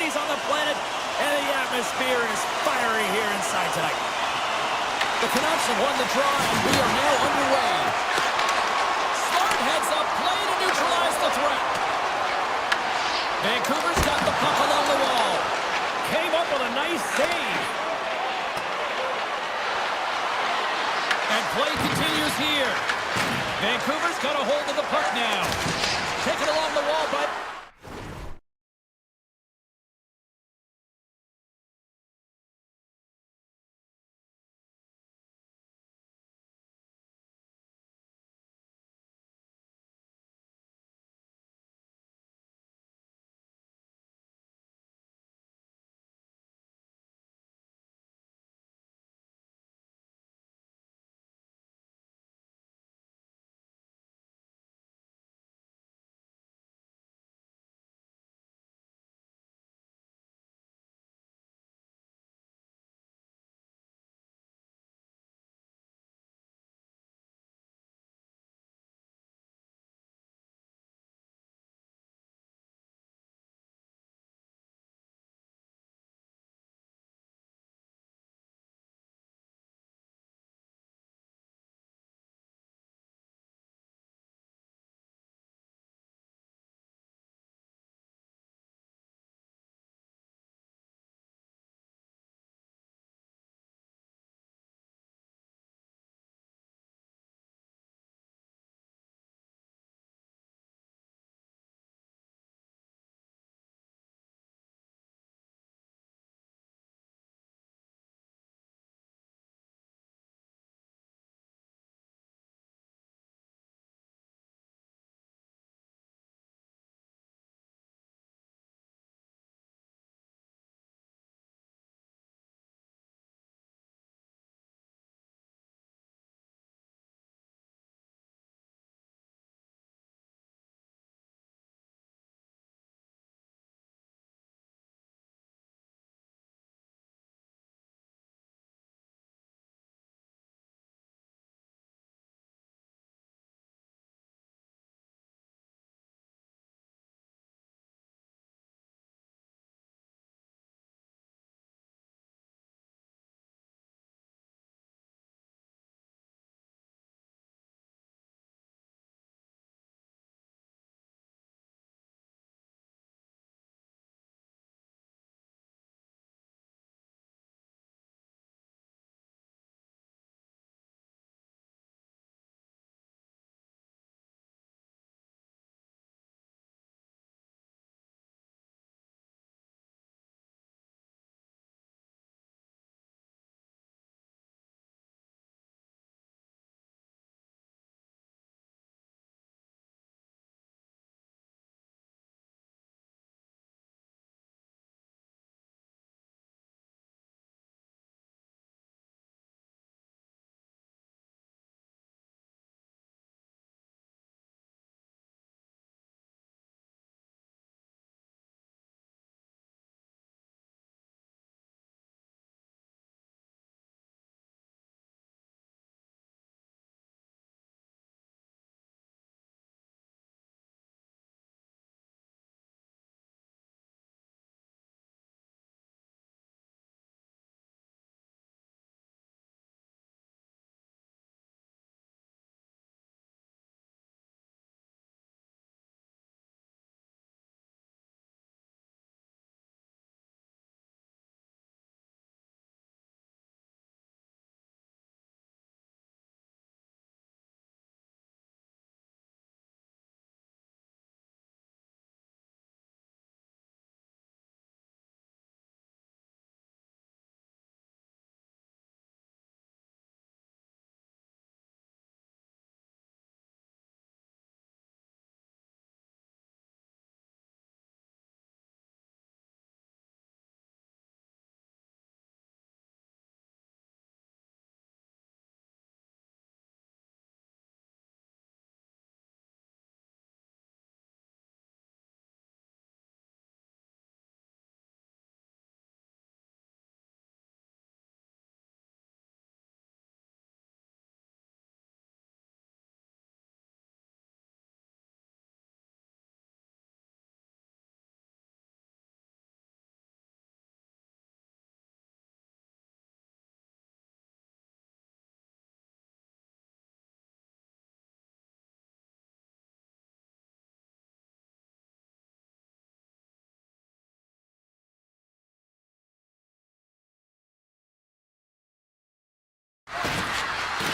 cities on the planet, and the atmosphere is fiery here inside tonight. The Canucks have won the draw, and we are now underway. Smart heads up play to neutralize the threat. Vancouver's got the puck along the wall. Came up with a nice save. And play continues here. Vancouver's got a hold of the puck now. Taken along the wall, but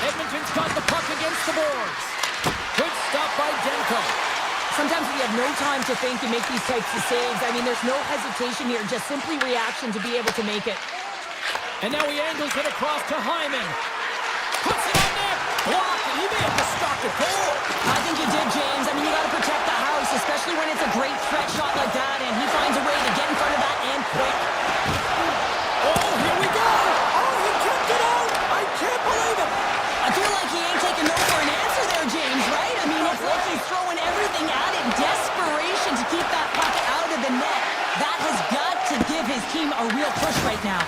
Edmonton's got the puck against the boards. Good stop by Demko. Sometimes we have no time to think and make these types of saves. I mean, there's no hesitation here, just simply reaction to be able to make it. And now he angles it across to Hyman. Puts it on net. Blocked, and he may have to stop the goal. I think you did, James. I mean, you got to protect the house, especially when it's a great threat shot like that, and he finds a way to get in front of that and quick. Oh, here we go. Oh, he kept it out. I can't believe it. I feel like he ain't taking no for an answer there, James, right? I mean, it's like he's throwing everything at it in desperation to keep that puck out of the net. That has got to give his team a real push right now.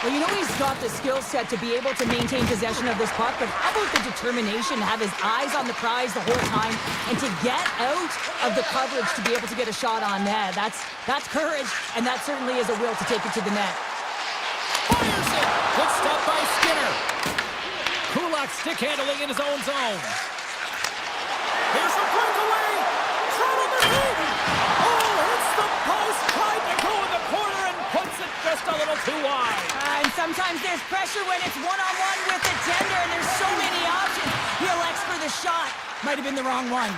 Well, you know he's got the skill set to be able to maintain possession of this puck, but how about the determination to have his eyes on the prize the whole time and to get out of the coverage to be able to get a shot on net? That's courage, and that certainly is a will to take it to the net. Fires it. Good stop by Skinner. Kulak stick handling in his own zone. Here's a breakaway. Trouble the lead. Oh, hits the post. Tried to go in the corner and puts it just a little too wide. And sometimes there's pressure when it's one-on-one with the tender, and there's so many options. He elects for the shot. Might have been the wrong one.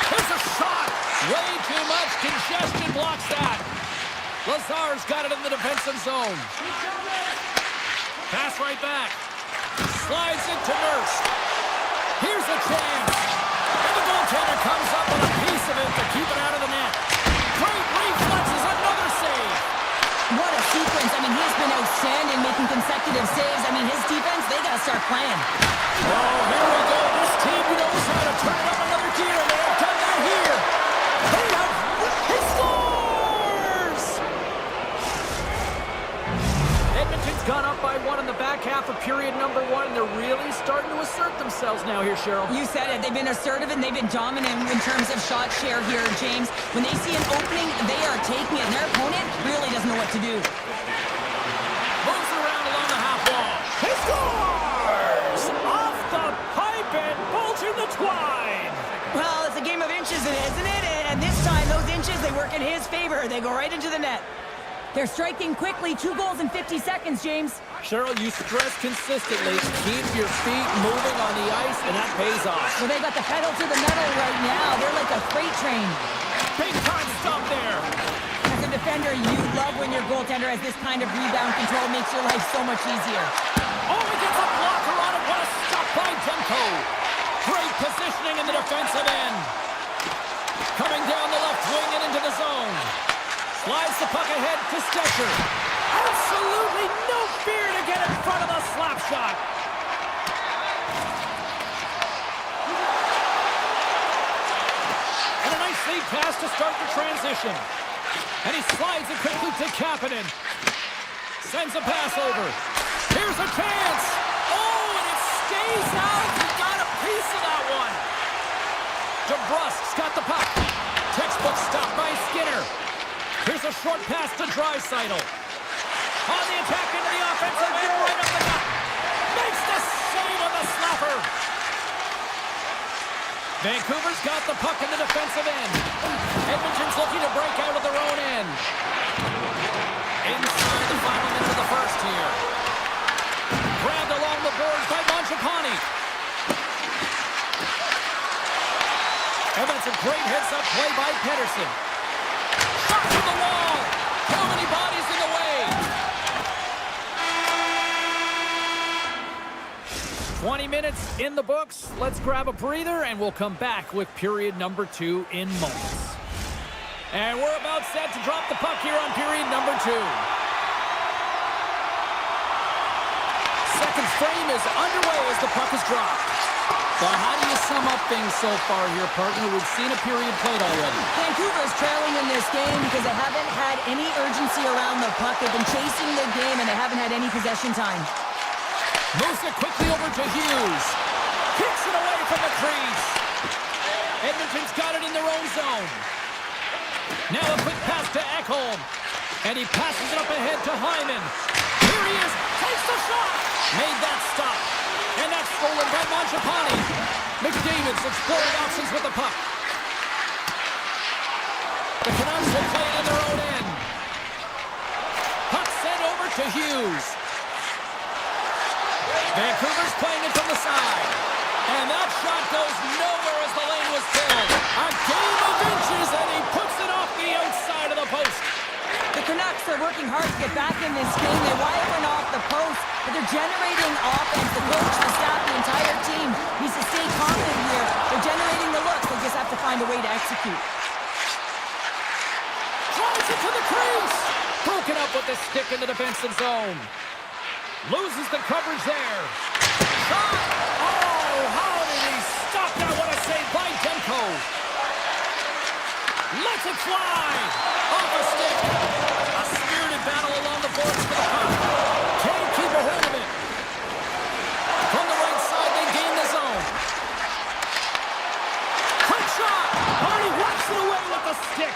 Here's a shot. Way too much congestion blocks that. Lazar's got it in the defensive zone. Pass right back. Slides it to Nurse. Here's a chance. And the goaltender comes up with a piece of it to keep it out of the net. Great reflexes, another save. What a sequence. I mean, he's been outstanding making consecutive saves. I mean, his defense, they got to start playing. Oh, here we go. This team knows how to turn up another gear, and they have done that here. He scores! Edmonton's gone up by one in the back half of period number one, and they're really starting to assert themselves now here, Cheryl. You said it. They've been assertive and they've been dominant in terms of shot share here, James. When they see an opening, they are taking it. Their opponent really doesn't know what to do. Moves around along the half wall. He scores! Off the pipe and bulging the twine. Well, it's a game of inches, isn't it? And this time, those inches, they work in his favor. They go right into the net. They're striking quickly. 2 goals in 50 seconds, James. Cheryl, you stress consistently, keep your feet moving on the ice, and that pays off. Well, they got the pedal to the metal right now. They're like a freight train. Big time stop there. As a defender, you love when your goaltender has this kind of rebound control. Makes your life so much easier. Oh, he gets a blocker on it. What a stop by Demko. Great positioning in the defensive end. Coming down the left wing and into the zone. Slides the puck ahead to Stecher. Absolutely no fear to get in front of the slap shot. And a nice lead pass to start the transition. And he slides it quickly to Kapanen. Sends a pass over. Here's a chance. Oh, and it stays out. He got a piece of that one. DeBrusk's got the puck. Textbook stop by Skinner. Here's a short pass to Draisaitl. On the attack into the offensive end, right up the gut. Makes the save on the slapper. Vancouver's got the puck in the defensive end. Edmonton's looking to break out of their own end. Inside the final minutes of the first here. Grabbed along the boards by Mangiapane. And that's a great heads-up play by Pedersen. Shot to the wall. How many bodies in the way? 20 minutes in the books. Let's grab a breather, and we'll come back with period number 2 in moments. And we're about set to drop the puck here on period number 2. Second frame is underway as the puck is dropped. But how do you sum up things so far here, partner? We've seen a period played already. Vancouver's trailing in this game because they haven't had any urgency around the puck. They've been chasing the game, and they haven't had any possession time. Moves it quickly over to Hughes. Kicks it away from the crease. Edmonton's got it in their own zone. Now a quick pass to Ekholm. And he passes it up ahead to Hyman. Here he is. Takes the shot. Made that stop. And that's stolen by Mangiapane. McDavid's exploring options with the puck. The Canucks will play it in their own end. Puck sent over to to Hughes. Vancouver's playing it from the side. And that shot goes nowhere as the lane was filled. A game of inches, and he puts it off the outside of the post. The Canucks are working hard to get back in this game. They wire one off the post, but they're generating offense. The coach, the staff, the entire team needs to stay confident here. They're generating the looks. They just have to find a way to execute. Drives it to the crease. Broken up with the stick in the defensive zone. Loses the coverage there. Shot! Oh, how did he stop that? What a save by Demko. Lets it fly. Off a stick. A spirited battle along the boards for the puck. Can't keep a hold of it. From the right side, they gain the zone. Quick shot. Hardy whacks it away with the stick.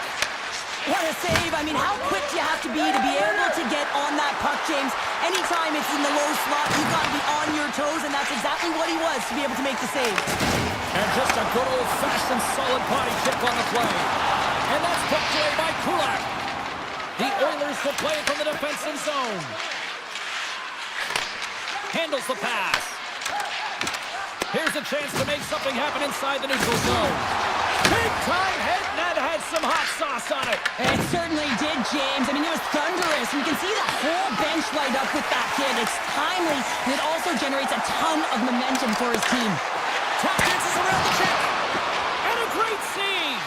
What a save. I mean, how quick do you have to be able to get on that puck, James? Anytime it's in the low slot, you've got to be on your toes, and that's exactly what he was to be able to make the save. And just a good old-fashioned solid body check on the play. And that's put away by Kulak. The Oilers will play it from the defensive zone. Handles the pass. Here's a chance to make something happen inside the neutral zone. Big-time hit, and that had some hot sauce on it. It certainly did, James. I mean, it was thunderous. You can see the whole bench light up with that hit. It's timely, and it also generates a ton of momentum for his team. Tap dances around the check. And a great save.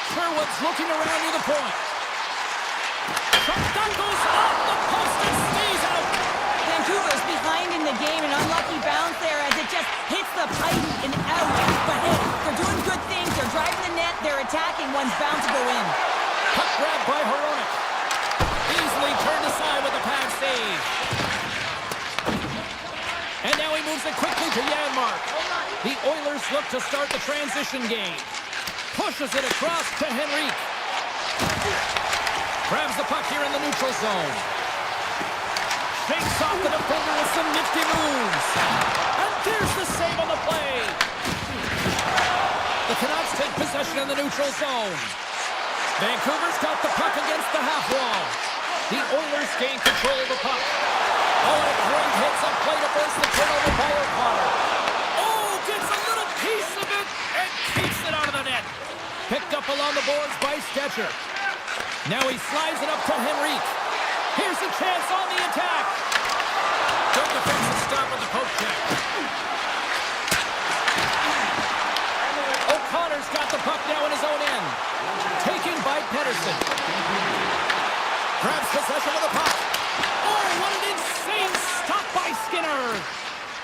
Sherwood's looking around near the point. Shot goes off the post and stays out. Vancouver's behind in the game, an unlucky bounce there as it just hits the pipe and out. But hey, they're doing good things. They're driving the net. They're attacking. One's bound to go in. Puck grab by Hronek. Easily turned aside with a pad save. And now he moves it quickly to Janmark. The Oilers look to start the transition game. Pushes it across to Henrique. Grabs the puck here in the neutral zone. Shakes off the defender with some nifty moves. And there's the save on the play. The Canucks take possession in the neutral zone. Vancouver's got the puck against the half wall. The Oilers gain control of the puck. Oh, and a great hits up play to force the turnover by O'Connor. Oh, gets a little piece of it and keeps it out of the net. Picked up along the boards by Stetcher. Now he slides it up to Henrique. Here's a chance on the attack. Good defensive stop with the poke check. O'Connor's got the puck now in his own end. Taken by Pettersson. Grabs possession of the puck. Oh, what an insane stop by Skinner.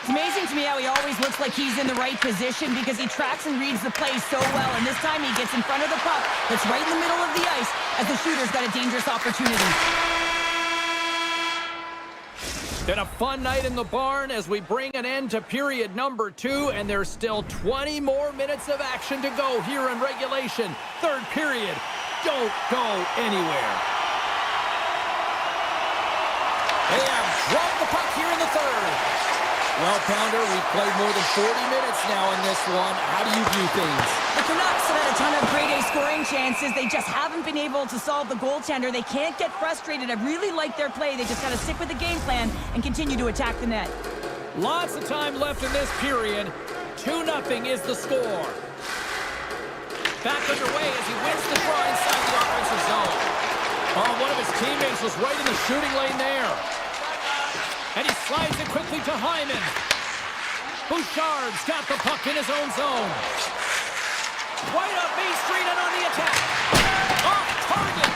It's amazing to me how he always looks like he's in the right position because he tracks and reads the play so well. And this time he gets in front of the puck that's right in the middle of the ice as the shooter's got a dangerous opportunity. Been a fun night in the barn as we bring an end to period number 2, and there's still 20 more minutes of action to go here in regulation. Third period. Don't go anywhere. They have dropped the puck here in the third. Well, Pounder, we've played more than 40 minutes now in this one. How do you view things? The Canucks have had a ton of grade A scoring chances. They just haven't been able to solve the goaltender. They can't get frustrated. I really like their play. They just got to stick with the game plan and continue to attack the net. Lots of time left in this period. 2-0 is the score. Back underway as he wins the draw inside the offensive zone. Oh, one of his teammates was right in the shooting lane there. And he slides it quickly to Hyman. Bouchard's got the puck in his own zone. Right up Main Street and on the attack. Off target.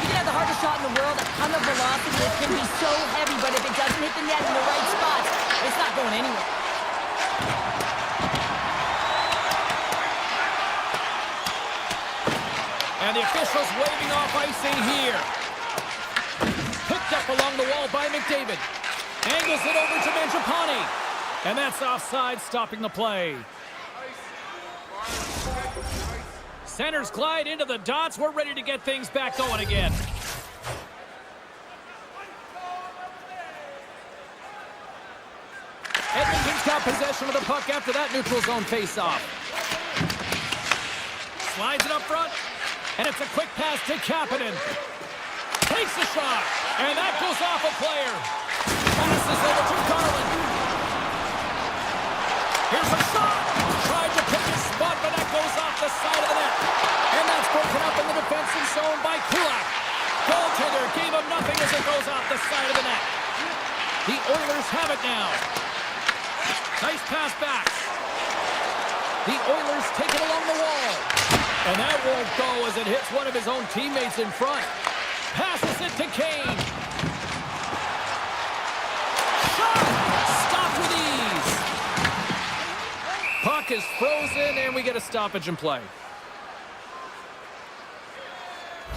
You can have the hardest shot in the world, a ton of velocity. It can be so heavy, but if it doesn't hit the net in the right spots, it's not going anywhere. And the officials waving off icing here. Picked up along the wall by McDavid. Angles it over to Mangiapane. And that's offside, stopping the play. Centers glide into the dots. We're ready to get things back going again. Edmonton's got possession of the puck after that neutral zone faceoff. Slides it up front. And it's a quick pass to Kapanen. Takes the shot. And that goes off a player. Passes over to Garland. Here's a shot. Tried to pick his spot, but that goes off the side of the net. And that's broken up in the defensive zone by Kulak. Goaltender gave him nothing as it goes off the side of the net. The Oilers have it now. Nice pass back. The Oilers take it along the wall. And that won't go as it hits one of his own teammates in front. Passes it to Kane. Shot! Stopped with ease. Puck is frozen, and we get a stoppage in play.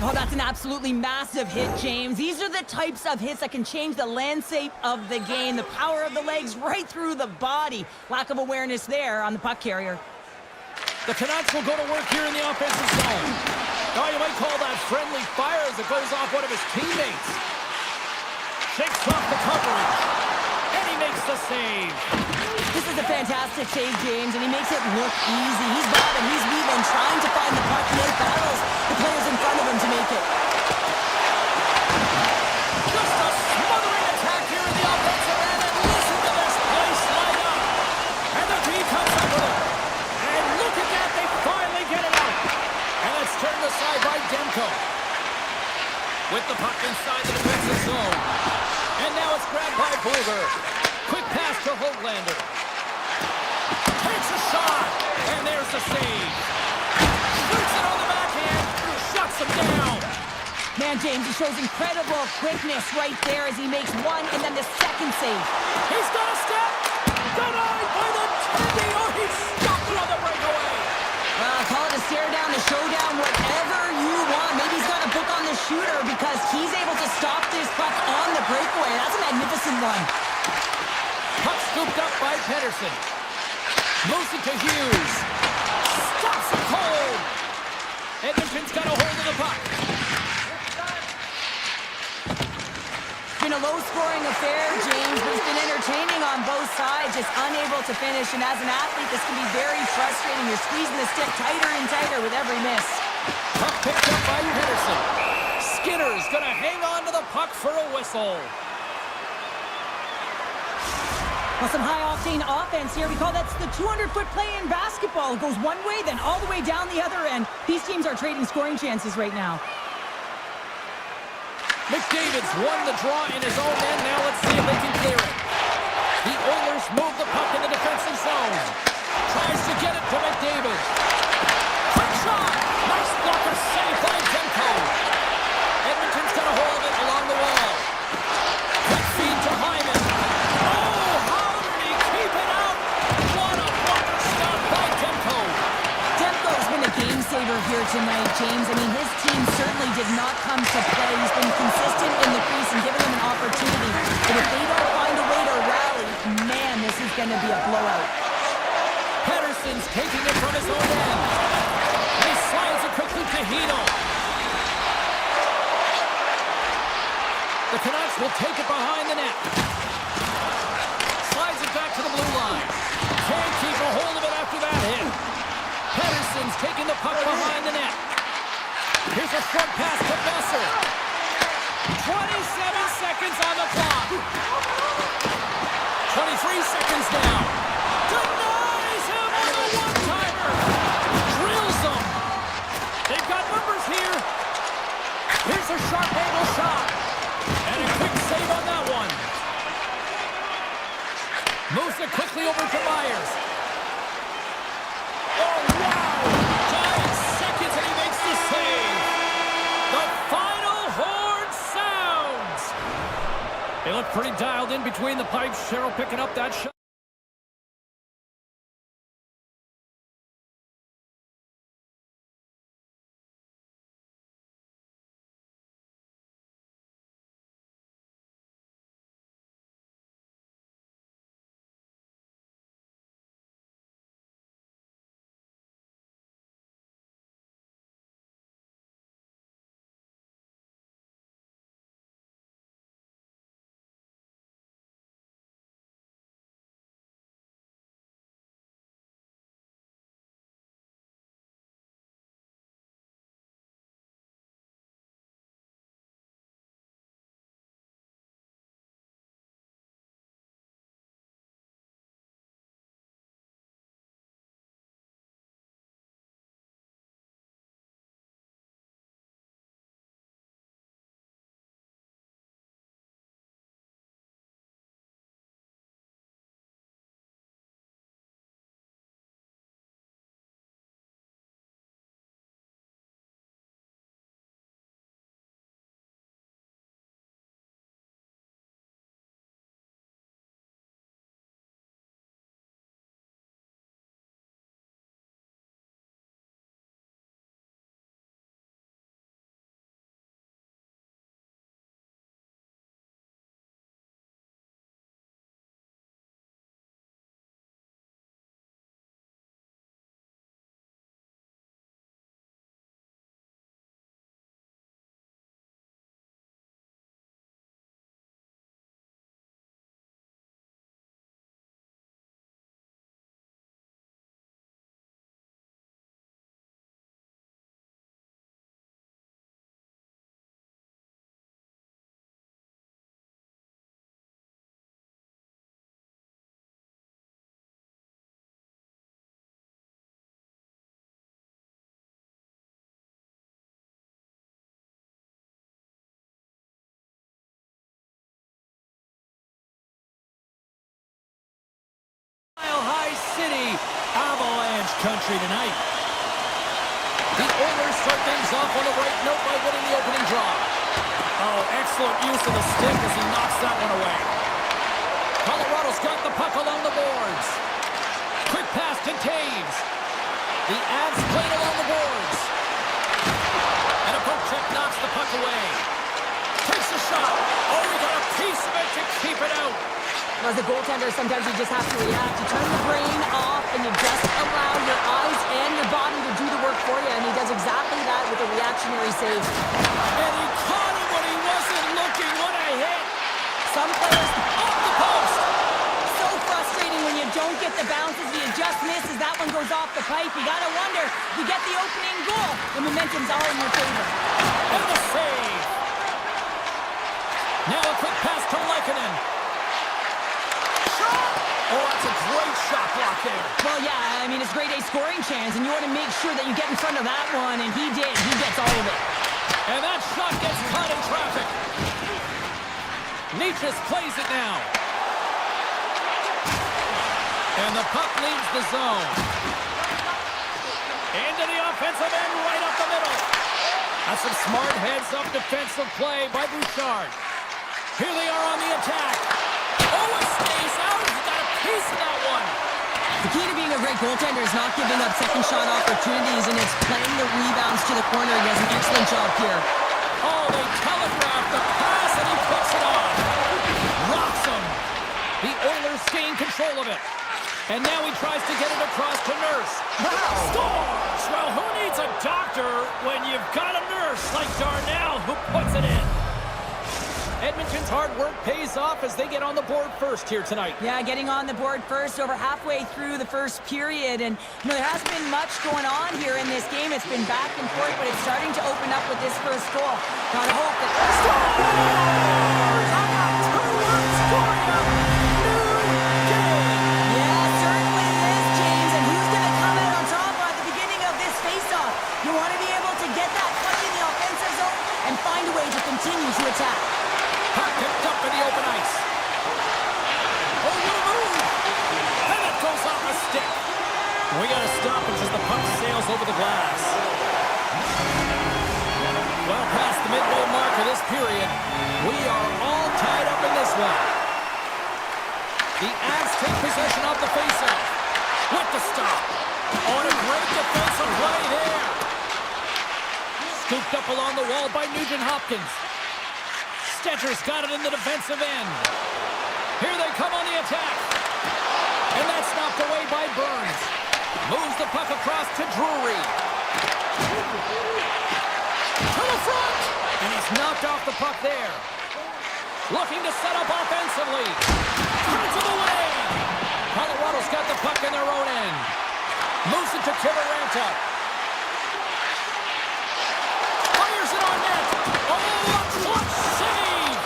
Oh, that's an absolutely massive hit, James. These are the types of hits that can change the landscape of the game. The power of the legs right through the body. Lack of awareness there on the puck carrier. The Canucks will go to work here in the offensive zone. Oh, you might call that friendly fire as it goes off one of his teammates. Shakes off the coverage. And he makes the save. This is a fantastic save, James, and he makes it look easy. He's bobbing, he's weaving, trying to find the puck and he battles the players in front of him to make it. Just a smothering attack here in the offensive end, and listen to this place light up. And the D comes up with it. And look at that, they finally get it out. And it's turned aside by Demko. With the puck inside the defensive zone. And now it's grabbed by Bluger. Quick pass to Hoglander. Takes a shot, and there's the save. Shoots it on the backhand, shuts him down. Man, James, he shows incredible quickness right there as he makes one and then the second save. He's got a step. Denied by the Teddy. Oh, he stopped it on the breakaway. Call it a stare down, a showdown, whatever you want. Maybe he's got a book on the shooter because he's able to stop this puck on the breakaway. That's a magnificent one. Puck scooped up by Pedersen. Moves it to Hughes. Stops it cold. Edmonton's got a hold of the puck. It's been a low-scoring affair, James, but it's been entertaining on both sides, just unable to finish. And as an athlete, this can be very frustrating. You're squeezing the stick tighter and tighter with every miss. Puck picked up by Pedersen. Skinner's gonna hang on to the puck for a whistle. Well, some high-octane offense here. We call that's the 200-foot play in basketball. It goes one way, then all the way down the other end. These teams are trading scoring chances right now. McDavid's won the draw in his own end. Now let's see if they can clear it. The Oilers move the puck in the defensive zone. Tries to get it to McDavid. Quick shot. Nice blocker save by Demko. Edmonton's got a hold of it along the wall. Quick feed to Hyman. Oh, how did he keep it out? What a blocker stop by Demko. Demko's been a game saver here tonight, James. I mean, his team certainly did not come to play. He's been consistent in the crease and giving them an opportunity. But if they don't find a way to rally, man, this is going to be a blowout. Pedersen's taking it from his own end. He slides it quickly to Hino. The Canucks will take it behind the net. Slides it back to the blue line. Can't keep a hold of it after that hit. Pedersen's taking the puck behind the net. Here's a short pass to Besser. 27 seconds on the clock. 23 seconds now. Denies him on the one-timer. Drills him. They've got numbers here. Here's a sharp angle shot. And a quick save on that one. Moves it quickly over to Myers. Oh, wow! 9 seconds and he makes the save. The final horn sounds. They look pretty dialed in between the pipes. Cheryl picking up that shot. country tonight. The Oilers start things off on the right note by winning the opening draw. Oh, excellent use of the stick as he knocks that one away. Colorado's got the puck along the boards. Quick pass to Taves. The Avs played along the boards. And a poke check knocks the puck away. Takes a shot. Oh, we got a piece of it to keep it out. As a goaltender, sometimes you just have to react. You turn the brain off and you just allow your eyes and your body to do the work for you. And he does exactly that with a reactionary save. And he caught him when he wasn't looking. What a hit. Some players Off the post. so frustrating when you don't get the bounces. You just miss as that one goes off the pipe. You gotta wonder, you get the opening goal. The momentum's all in your favor. And the save. Now a quick pass to Lehkonen. Shot! Oh, that's a great shot block there. Well, yeah, I mean, it's grade A scoring chance, and you want to make sure that you get in front of that one, and he did. He gets all of it. And that shot gets caught in traffic. Nietzsche plays it now. And the puck leaves the zone. Into the offensive end, right up the middle. That's some smart heads-up defensive play by Bouchard. Here they are on the attack. Oh, it stays out. He got a piece of that one. The key to being a great goaltender is not giving up second shot opportunities, and it's playing the rebounds to the corner. He does an excellent job here. Oh, they telegraph the pass, and he puts it on. Rocks him. The Oilers gain control of it. And now he tries to get it across to Nurse. Wow. Scores! Well, who needs a doctor when you've got a nurse like Darnell who puts it in? Edmonton's hard work pays off as they get on the board first here tonight. Yeah, getting on the board first over halfway through the first period. And, you know, there hasn't been much going on here in this game. It's been back and forth, but it's starting to open up with this first goal. Gotta hope that... Yeah, certainly is, James. And who's going to come out on top at the beginning of this face-off? You want to be able to get that puck in the offensive zone and find a way to continue to attack. Puck picked up in the open ice. Oh, what a move! And it goes off a stick. We got to stop it as the puck sails over the glass. Well past the midway mark of this period, we are all tied up in this one. The Avs take possession of the faceoff. With the stop. Oh, and a great defensive play there. Scooped up along the wall by Nugent-Hopkins. Stetcher's got it in the defensive end. Here they come on the attack. And that's knocked away by Burns. Moves the puck across to Drury. To the front! And he's knocked off the puck there. Looking to set up offensively. Turns it away. Colorado's got the puck in their own end. Moves it to Kivaranta. Fires it on net. Oh, a clutch save!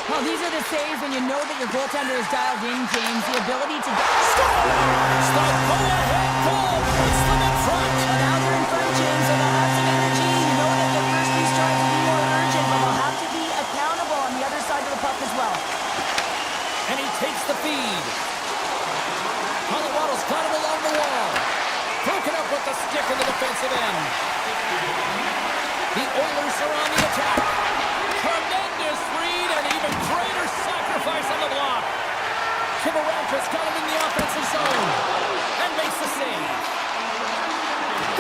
Well, these are the saves when you know that your goaltender is dialed in, James. The ability to get... Scores! The go-ahead goal puts them in front. Well, now they're in front, James, so they'll have some energy. You know that their first few strides will be more urgent, but they'll have to be accountable on the other side of the puck as well. And he takes the feed. Colorado's got it along the wall. Broken up with the stick in the defensive end. The Oilers are on the attack. Tremendous read and even greater sacrifice on the block. Kivaranka's got it in the offensive zone and makes the save.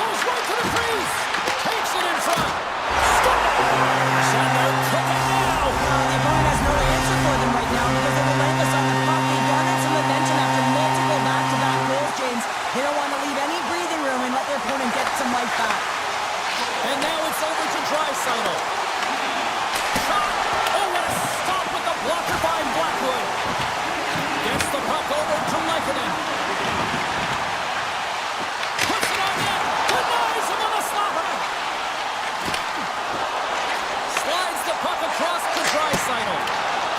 Goes right to the crease. Takes it in front. Scores! And they're cooking now. The opponent has no answer for them right now because they're relentless on the puck. They garnered some momentum after multiple back-to-back goals, James. They don't want to leave any breathing room and let their opponent get some life back. And now it's over to Draisaitl. Shot! Oh, what a stop with the blocker by Blackwood. Gets the puck over to Lehkonen. Puts it on net. Denies him on the slapper. Slides the puck across to Draisaitl.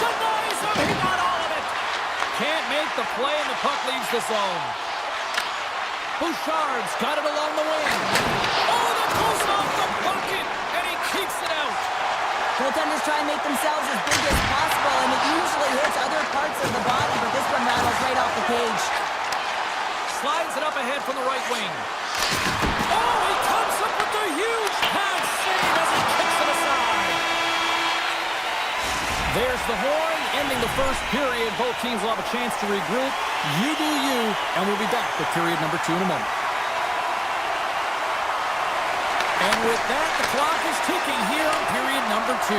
Denies him. He got all of it. Can't make the play and the puck leaves the zone. Bouchard's got it along the wing. Oh, that goes off the bucket, and he keeps it out. Goaltenders try and make themselves as big as possible, and it usually hits other parts of the body, but this one rattles right off the cage. slides it up ahead from the right wing. Oh, he comes up with a huge pad save as he kicks it aside. There's the horn, ending the first period. Both teams will have a chance to regroup. You do you, and we'll be back with period number 2 in a moment. And with that, the clock is ticking here on period number 2.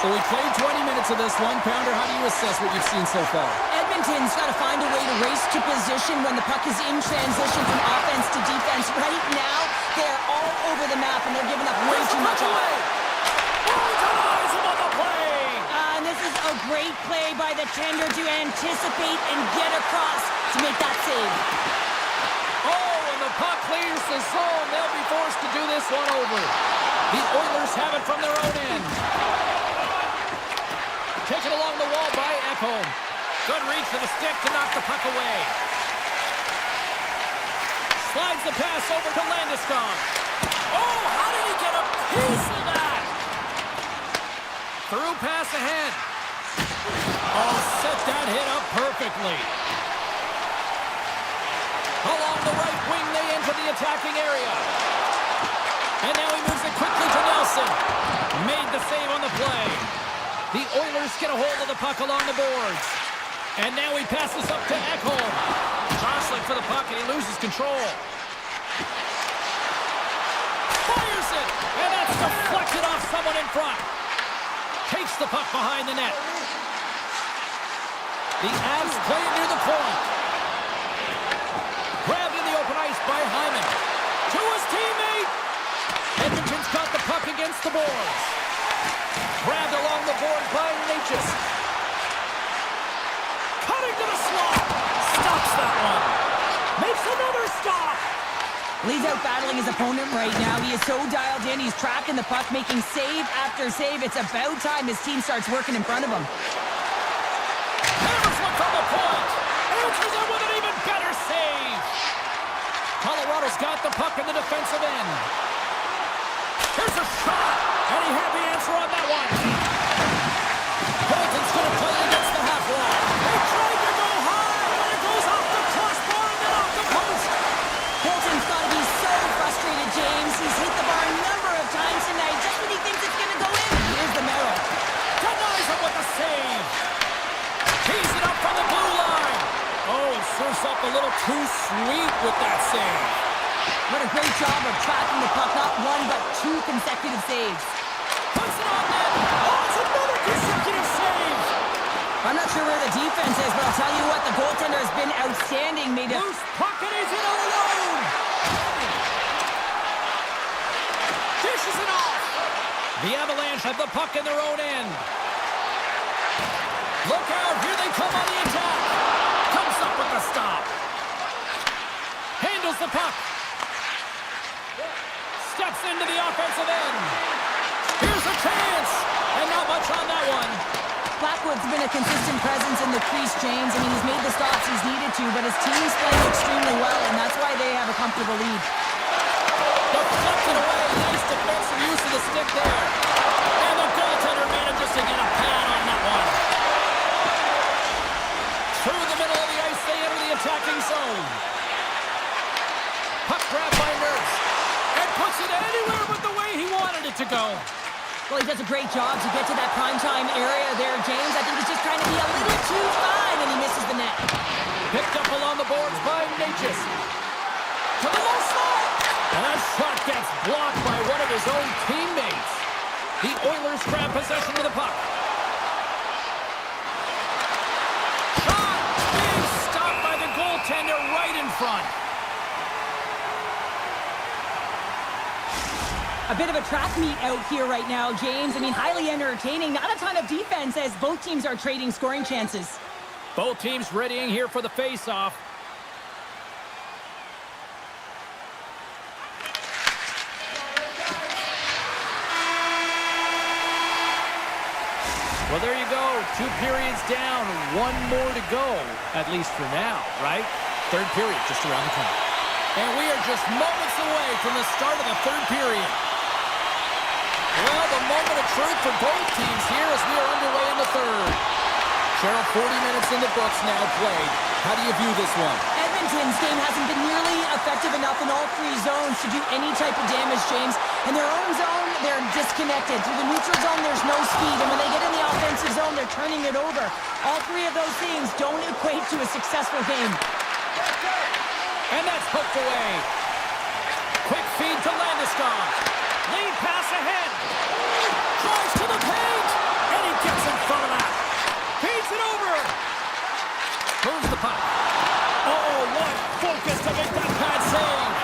So we played 20 minutes of this one. Pounder, how do you assess what you've seen so far? Edmonton's got to find a way to race to position when the puck is in transition from offense to defense. Right now, they're all over the map, and they're giving up way too much off. And this is a great play by the tender to anticipate and get across to make that save. Oh, and the puck clears the zone. They'll be forced to do this one over. The Oilers have it from their own end. Taken along the wall by Ekholm. Good reach to the stick to knock the puck away. Slides the pass over to Landeskog. Oh, how did he get a piece of that? Through pass ahead. Oh, set that hit up perfectly. Along the right wing, they enter the attacking area. And now he moves it quickly to Nelson. Made the save on the play. The Oilers get a hold of the puck along the boards. And now he passes up to Ekholm. Jostling for the puck, and he loses control. Fires it! And that's deflected off someone in front. Takes the puck behind the net. The Avs play it near the point. Grabbed in the open ice by Hyman. To his teammate! Edmonton's got the puck against the boards. Grabbed along the board by Natchez. Cutting to the slot. Stops that one. Makes another stop. Lee's out battling his opponent right now. He is so dialed in. He's tracking the puck, making save after save. It's about time his team starts working in front of him. Hammers one from the point. Answers it with an even better save. Colorado's got the puck in the defensive end. Here's a shot. And he had the answer on that one. Bolton's going to play against the half wall. They tried to go high, and it goes off the crossbar and then off the post. Bolton's got to be so frustrated, James. He's hit the bar a number of times tonight just when he thinks it's going to go in. Here's the Merrill. Denies him with the save. Tees it up from the blue line. Oh, and serves up a little too sweet with that save. What a great job of tracking the puck, not one but 2 consecutive saves. Puts it on net. Oh, it's another consecutive save. I'm not sure where the defense is, but I'll tell you what, the goaltender has been outstanding. Loose puck and he's in all alone. Dishes it off. The Avalanche have the puck in their own end. Look out, here they come on the attack. Comes up with the stop. Handles the puck. Steps into the offensive end. Here's a chance. And not much on that one. Blackwood's been a consistent presence in the crease, James. I mean, he's made the stops he's needed to, but his team's playing extremely well, and that's why they have a comfortable lead. Deflected away. Nice defensive use of the stick there. And the goaltender manages to get a pad on that one. Through the middle of the ice, they enter the attacking zone. Puck grabbed by Nurse. And puts it anywhere but the way he wanted it to go. Well, he does a great job to get to that primetime area there, James. I think he's just trying to be a little too fine, and he misses the net. Picked up along the boards by Natchez. To the low slot. And that shot gets blocked by one of his own teammates. The Oilers grab possession of the puck. Shot being stopped by the goaltender right in front. A bit of a track meet out here right now, James. I mean, highly entertaining. Not a ton of defense as both teams are trading scoring chances. Both teams readying here for the face-off. Well, there you go. 2 periods down, 1 more to go, at least for now, right? Third period just around the corner. And we are just moments away from the start of the third period. Well, the moment of truth for both teams here as we are underway in the third. Cheryl, 40 minutes in the books now played. How do you view this one? Edmonton's game hasn't been nearly effective enough in all three zones to do any type of damage, James. In their own zone, they're disconnected. Through the neutral zone, there's no speed. And when they get in the offensive zone, they're turning it over. All three of those things don't equate to a successful game. And that's hooked away. Quick feed to Landeskog. Lead pass ahead. Drives to the paint. And he gets in front of that. Feeds it over. Moves the puck. Oh, what focus to make that pad save.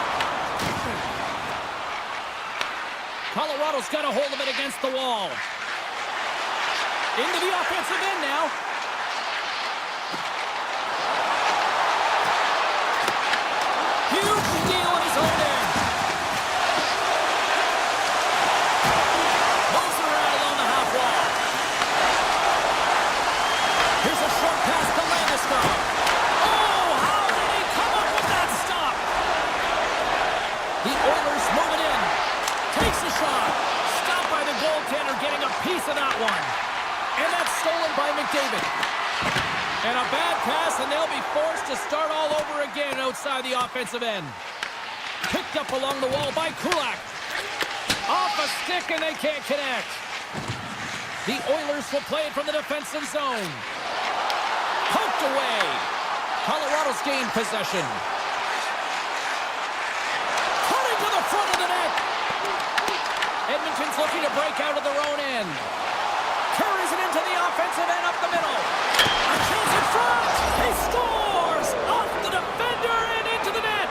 Colorado's got a hold of it against the wall. Into the offensive end now. Huge steal in his own end. Moves around along the half wall. Here's a short pass to Landeskog. Oh, how did he come up with that stop? The Oilers move it in. Takes a shot. Stopped by the goaltender, getting a piece of that one. And that's stolen by McDavid. And a bad pass, and they'll be forced to start all over again outside the offensive end. Picked up along the wall by Kulak. Off a stick, and they can't connect. The Oilers will play it from the defensive zone. Poked away. Colorado's gained possession. Cutting to the front of the net. Edmonton's looking to break out of their own end. Carries it into the offensive end up the middle. A chance in front. He scores! Off the defender and into the net.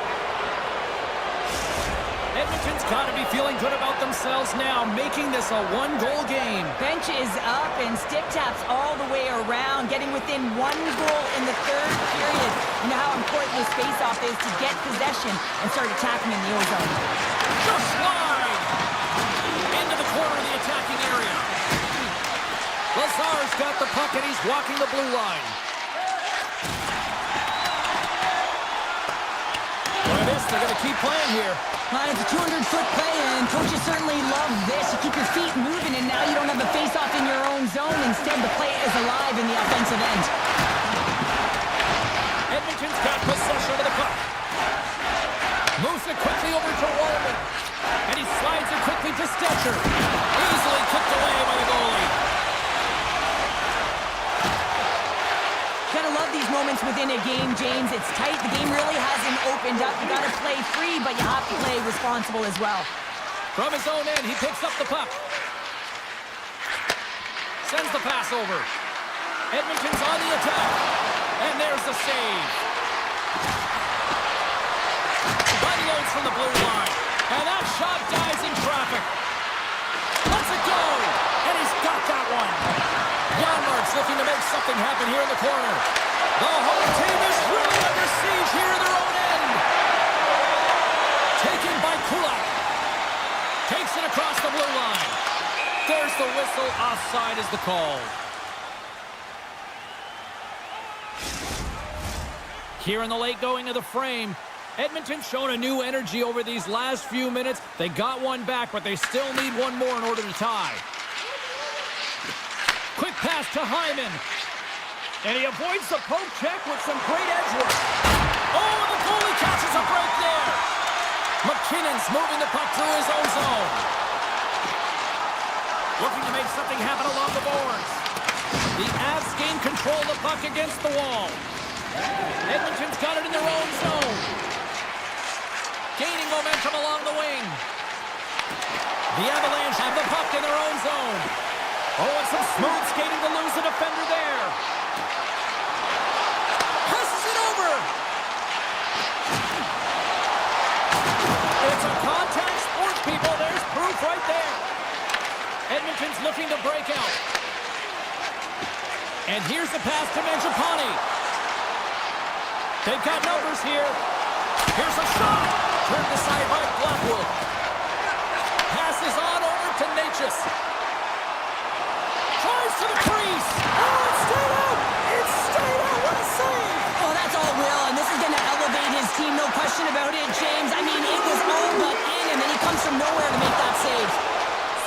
Edmonton's got to be feeling good about themselves now, making this a one-goal game. Bench is up and stick taps all the way around, getting within one goal in the third period. You know how important this face-off is to get possession and start attacking in the O-zone. Just slide! Into the corner of the attacking area. Lazar's got the puck and he's walking the blue line. Look at this, they're going to keep playing here. It's a 200-foot play, and coaches certainly love this. You keep your feet moving, and now you don't have a face-off in your own zone. Instead, the play is alive in the offensive end. Edmonton's got possession of the puck. Moves it quickly over to Wallman. And he slides it quickly to Stelcher. Easily kicked away by the goalie. Gotta love these moments within a game, James. It's tight. The game really hasn't opened up. You gotta play free, but you have to play responsible as well. From his own end, he picks up the puck. Sends the pass over. Edmonton's on the attack. And there's the save. Unloads from the blue line. And that shot dies in traffic. Lets it go. And he's got that one. Yarmark's looking to make something happen here in the corner. The home team is really under siege here in their own end. Taken by Kulak. Takes it across the blue line. There's the whistle. Offside is the call. Here in the late going to the frame. Edmonton's shown a new energy over these last few minutes. They got one back, but they still need one more in order to tie. Quick pass to Hyman. And he avoids the poke check with some great edge work. Oh, and the goalie catches a break there. McKinnon's moving the puck through his own zone. Looking to make something happen along the boards. The Avs gain control of the puck against the wall. Edmonton's got it in their own zone. Gaining momentum along the wing. The Avalanche have the puck in their own zone. Oh, and some smooth skating to lose the defender there. Passes it over. It's a contact sport, people. There's proof right there. Edmonton's looking to break out. And here's the pass to Mangiapane. They've got numbers here. Here's a shot. Turned aside by Blackwood. Passes on over to Natchez. Tries to the crease. Oh, it's straight out. It's straight out. What a save. Oh, that's all Will, and this is going to elevate his team, no question about it, James. I mean, it was all but in, and then he comes from nowhere to make that save.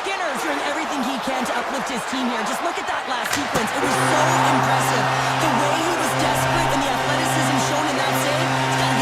Skinner's doing everything he can to uplift his team here. Just look at that last sequence. It was so impressive. The way he was desperate and the athleticism shown in that save, it's got to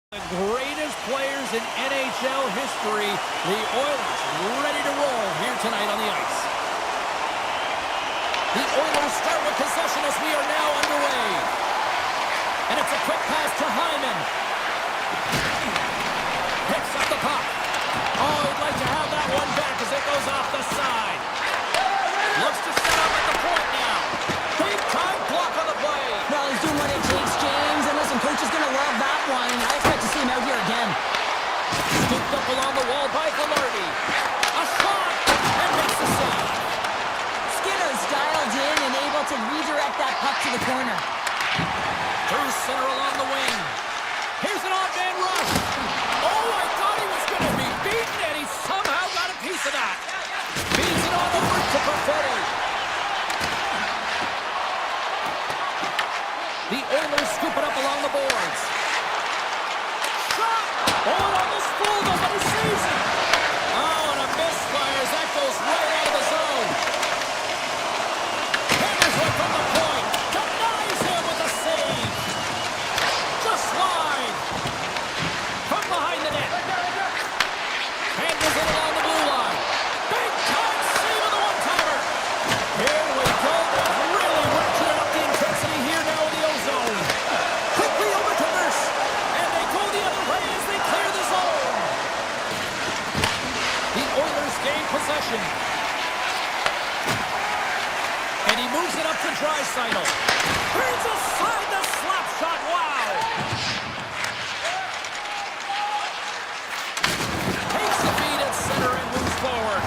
The greatest players in NHL history, the Oilers, ready to roll here tonight on the ice. The Oilers start with possession as we are now underway. And it's a quick pass to Hyman. Picks up the puck. Oh, he'd like to have that one back as it goes off the side. Looks to set up at the point now. Big time block on the play. Well, he's doing what it takes, James. And listen, coach is going to love that one. I expect to see him out here again. Scooped up along the wall by Velarde. A shot and makes the save. Skinner's dialed in and able to redirect that puck to the corner. Through center along the wing. Here's an odd man rush. Oh, I thought he was going to be beaten, and he somehow got a piece of that. Feeds it on over to Perfetti. The Oilers scoop it up along the boards. Shot! Oh, it almost fooled him, but he saves it. Oh, and a misfire as that goes right out of the zone. Hammers one from the point. Denies him with a save. Just wide. From behind the net. Handles it along the blue line. Big time save of the one-timer. Here we go. They're really ratcheting up the intensity here now in the O-zone. Quickly over to Nurse. And they go the other way as they clear the zone. The Oilers gain possession. And he moves it up to Draisaitl. Turns aside the slap shot. Wow. Takes the feed at center and moves forward.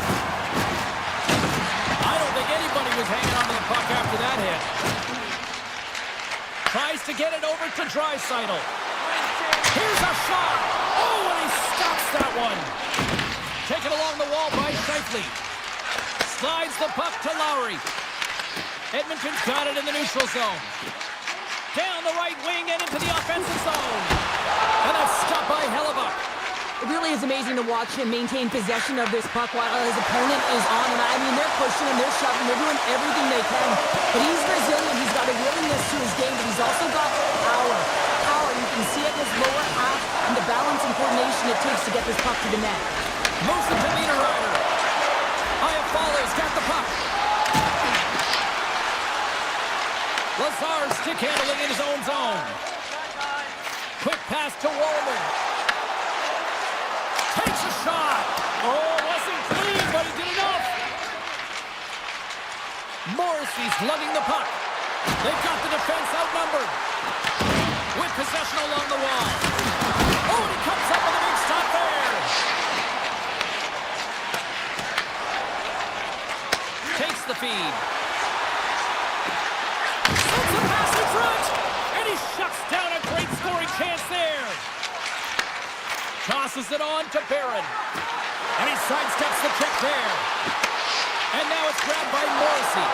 I don't think anybody was hanging on to the puck after that hit. Tries to get it over to Draisaitl. Here's a shot. Oh, and he stops that one. Taken along the wall by Scheifele. Slides the puck to Lowry. Edmonton's got it in the neutral zone. Down the right wing and into the offensive zone. And that's stopped by Hellebuck. It really is amazing to watch him maintain possession of this puck while his opponent is on him. I mean, they're pushing him, they're shoving, they're doing everything they can. But he's resilient, he's got a willingness to his game, but he's also got power. Power, you can see it in his lower half and the balance and coordination it takes to get this puck to the net. Moves it to Niederreiter. Iafallo's got the puck. Lazar stick handling in his own zone. Quick pass to Wallman. Takes a shot. Oh, wasn't clean, but he did enough. Morrissey's lugging the puck. They've got the defense outnumbered. With possession along the wall. Oh, and he comes up with a big stop there. Takes the feed. Sends a pass in front. And he shuts down a great scoring chance there. Tosses it on to Barron. And he sidesteps the check there. And now it's grabbed by Morrissey.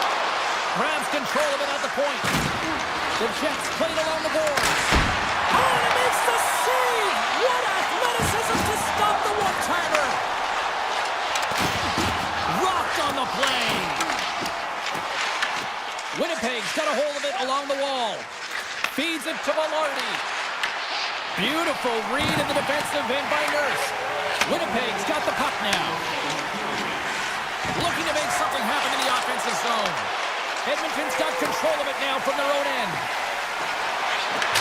Grabs control of it at the point. The Jets played along the boards. Oh, and it makes the save! What athleticism to stop the one-timer! Rocked on the play. Winnipeg's got a hold of it along the wall. Feeds it to Velarde. Beautiful read in the defensive end by Nurse. Winnipeg's got the puck now. Looking to make something happen in the offensive zone. Edmonton's got control of it now from their own end.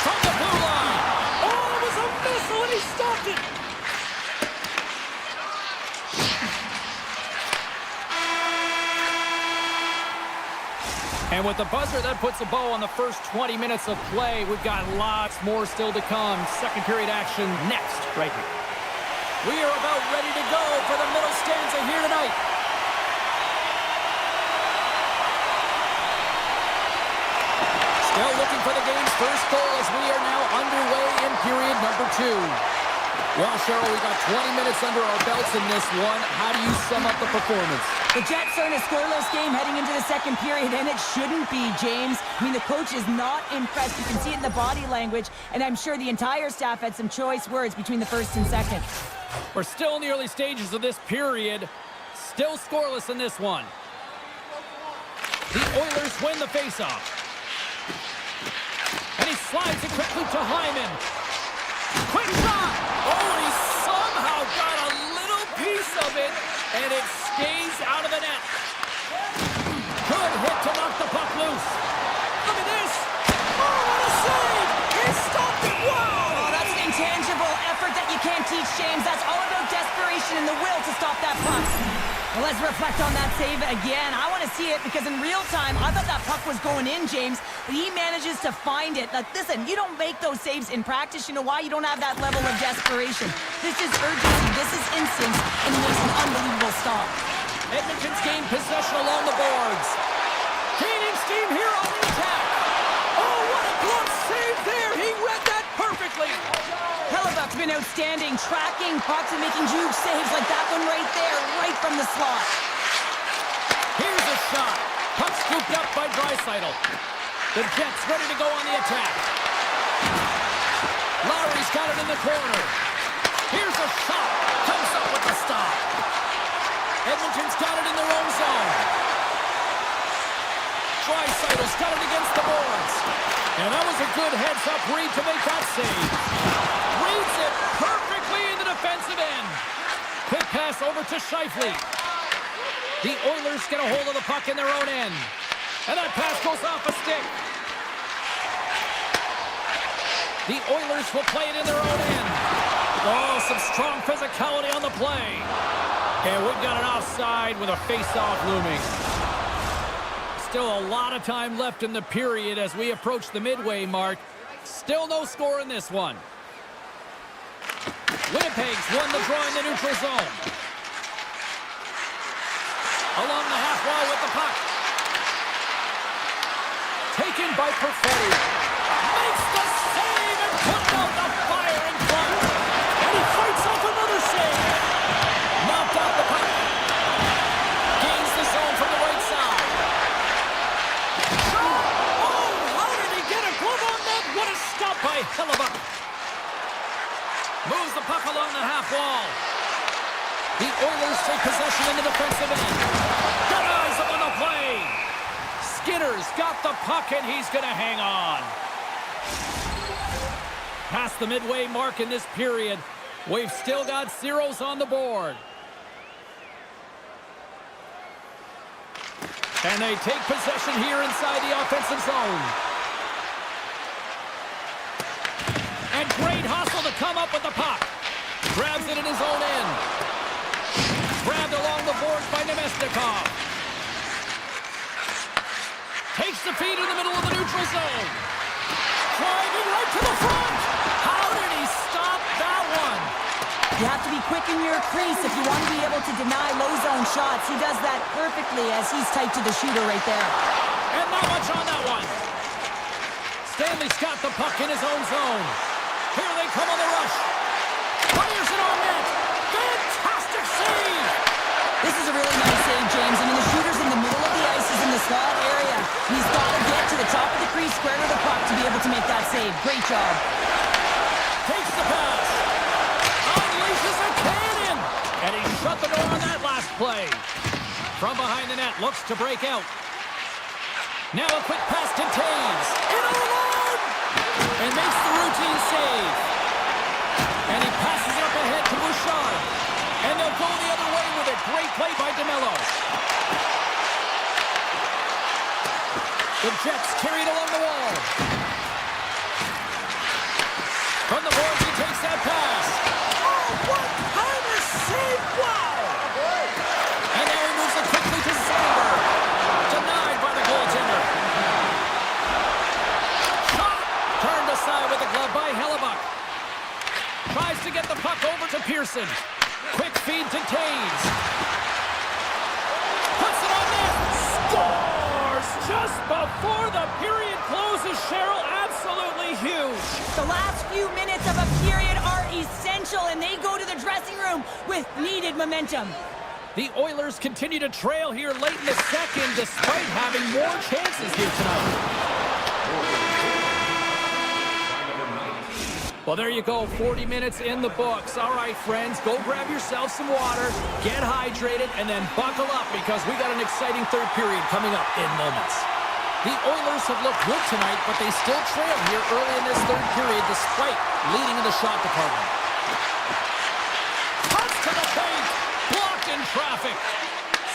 From the blue line. Oh, it was a missile and he stopped it. And with the buzzer, that puts a bow on the first 20 minutes of play. We've got lots more still to come. Second period action next, right here. We are about ready to go for the middle stanza here tonight. Still looking for the game's first goal as we are now underway in period number 2. Well, Cheryl, we got 20 minutes under our belts in this one. How do you sum up the performance? The Jets are in a scoreless game heading into the second period, and it shouldn't be, James. I mean, the coach is not impressed. You can see it in the body language, and I'm sure the entire staff had some choice words between the first and second. We're still in the early stages of this period. Still scoreless in this one. The Oilers win the faceoff. And he slides it quickly to Hyman. Quick shot! And it stays out of the net. Good hit to knock the puck loose. Look at this. Oh, what a save. He stopped it. Wow. Oh, that's an intangible effort that you can't teach, James. That's all about desperation and the will to stop that puck. Well, let's reflect on that save again. I want to see it because in real time, I thought that puck was going in, James, but he manages to find it. Like, listen, you don't make those saves in practice. You know why? You don't have that level of desperation. This is urgency. This is instinct, and he makes an unbelievable stop. Edmonton's gained possession along the boards. Gaining steam here on the attack. Oh, what a glove save there. He read that perfectly. Hellebuck's been outstanding, tracking pucks and making huge saves like that one right there, right from the slot. Here's a shot. Puck scooped up by Draisaitl. The Jets ready to go on the attack. Lowry's got it in the corner. Here's a shot. Comes up with the stop. Edmonton's got it in their own zone. Draisaitl's got it against the boards. And that was a good heads-up read to make that save. Reads it perfectly in the defensive end. Quick pass over to Scheifele. The Oilers get a hold of the puck in their own end. And that pass goes off a stick. The Oilers will play it in their own end. Oh, some strong physicality on the play. And we've got an offside with a face-off looming. Still a lot of time left in the period as we approach the midway mark. Still no score in this one. Winnipeg's won the draw in the neutral zone. Along the half wall with the puck. Taken by Perfetti. Makes the save and puts out the fire in front. And he fights off another save. Knocked out the puck. Gains the zone from the right side. Oh, how did he get a glove on that? What a stop by Hellebuck. Moves the puck along the half wall. The Oilers take possession in the defensive end. Good eyes up on the play. Skinner's got the puck and he's going to hang on. Past the midway mark in this period, we've still got zeros on the board. And they take possession here inside the offensive zone. And great hustle to come up with the puck. Grabs it in his own end. Grabbed along the boards by Nemestikov. Takes the feed in the middle of the neutral zone. Driving right to the front. How did he stop that one? You have to be quick in your crease if you want to be able to deny low zone shots. He does that perfectly as he's tight to the shooter right there. And not much on that one. Stanley's got the puck in his own zone. Here they come on the rush. Fires it on net. Fantastic save. This is a really nice save, James. I mean, the shooter's in the middle of the ice. He's in the slot area. He's got to get to the top of the crease, square to the puck to be able to make that save. Great job. Takes the pass. Unleashes a cannon. And he shut the door on that last play. From behind the net, looks to break out. Now a quick pass to Taves. In alone! And makes the routine save. And he passes it up ahead to Bouchard. And they'll go the other way with it. Great play by DeMello. The Jets carried along the wall. From the boards, he takes that pass. Oh, what kind of save! Wow! And now he moves it quickly to Sandberg. Denied by the goaltender. Shot! Turned aside with the glove by Hellebuck. Tries to get the puck over to Pearson. Quick feed to Taves. Puts it on net. Scores just before the period closes, Cheryl. Absolutely huge. The last few minutes of a period are essential, and they go to the dressing room with needed momentum. The Oilers continue to trail here late in the second, despite having more chances here tonight. Well, there you go, 40 minutes in the books. All right, friends, go grab yourself some water, get hydrated, and then buckle up because we got an exciting third period coming up in moments. The Oilers have looked good tonight, but they still trail here early in this third period despite leading in the shot department. Cuts to the paint, blocked and traffic.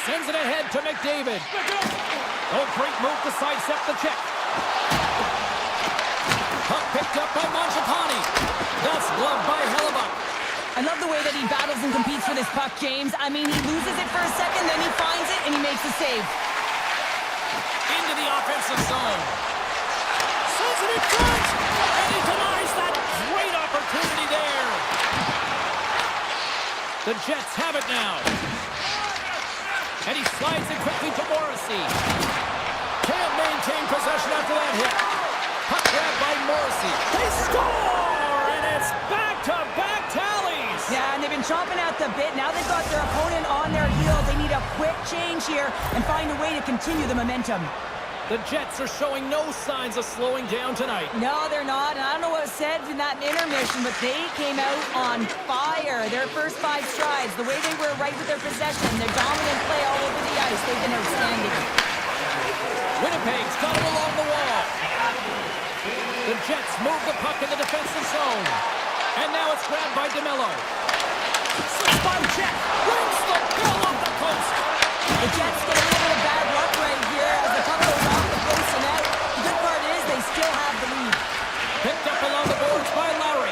Sends it ahead to McDavid. Oh, great move to sidestep the check. Puck picked up by Mangiapane. That's gloved by Hellebuck. I love the way that he battles and competes for this puck, James. I mean, he loses it for a second, then he finds it, and he makes the save. Into the offensive zone. Sends it in front, and he denies that great opportunity there. The Jets have it now. And he slides it quickly to Morrissey. Can't maintain possession after that hit. Puck grab by Morrissey. They score! And it's back-to-back tallies! Yeah, and they've been chomping at the bit. Now they've got their opponent on their heels. They need a quick change here and find a way to continue the momentum. The Jets are showing no signs of slowing down tonight. No, they're not. And I don't know what was said in that intermission, but they came out on fire. Their first 5 strides, the way they were right with their possession, their dominant play all over the ice, they've been outstanding. Winnipeg's got it along the wall. The Jets move the puck in the defensive zone. And now it's grabbed by DeMello. Slips by Jet. Brings the bill off the post. The Jets get a little bit of bad luck right here as the puck goes off the post and out. The good part is they still have the lead. Picked up along the boards by Lowry.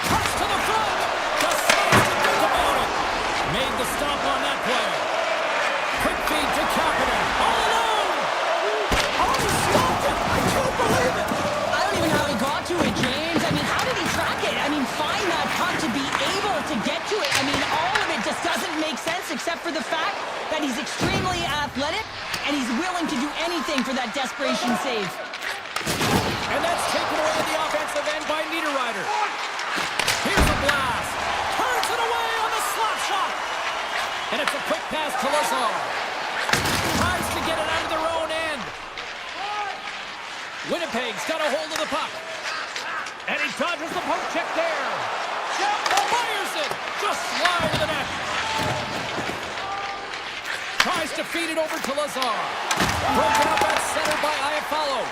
Cuts to the front. Just seems to think about it. Made the stop on that play. Quick feed to Kapanen. All alone. Oh, he stopped it. I can't believe it. I don't even know how he got to it, James. I mean, how did he track it? I mean, find that puck to be able to get to it. I mean, all of it just doesn't make sense except for the fact that he's extremely athletic and he's willing to do anything for that desperation save. And that's taken away at the offensive end by Niederreiter. Here's a blast. Turns it away on the slot shot. And it's a quick pass to Lazar. Tries to get it out of their own end. Winnipeg's got a hold of the puck. And he dodges the poke check there. Fires it. Just slide to the net. Tries to feed it over to Lazar. Broken up at center by Iafallo.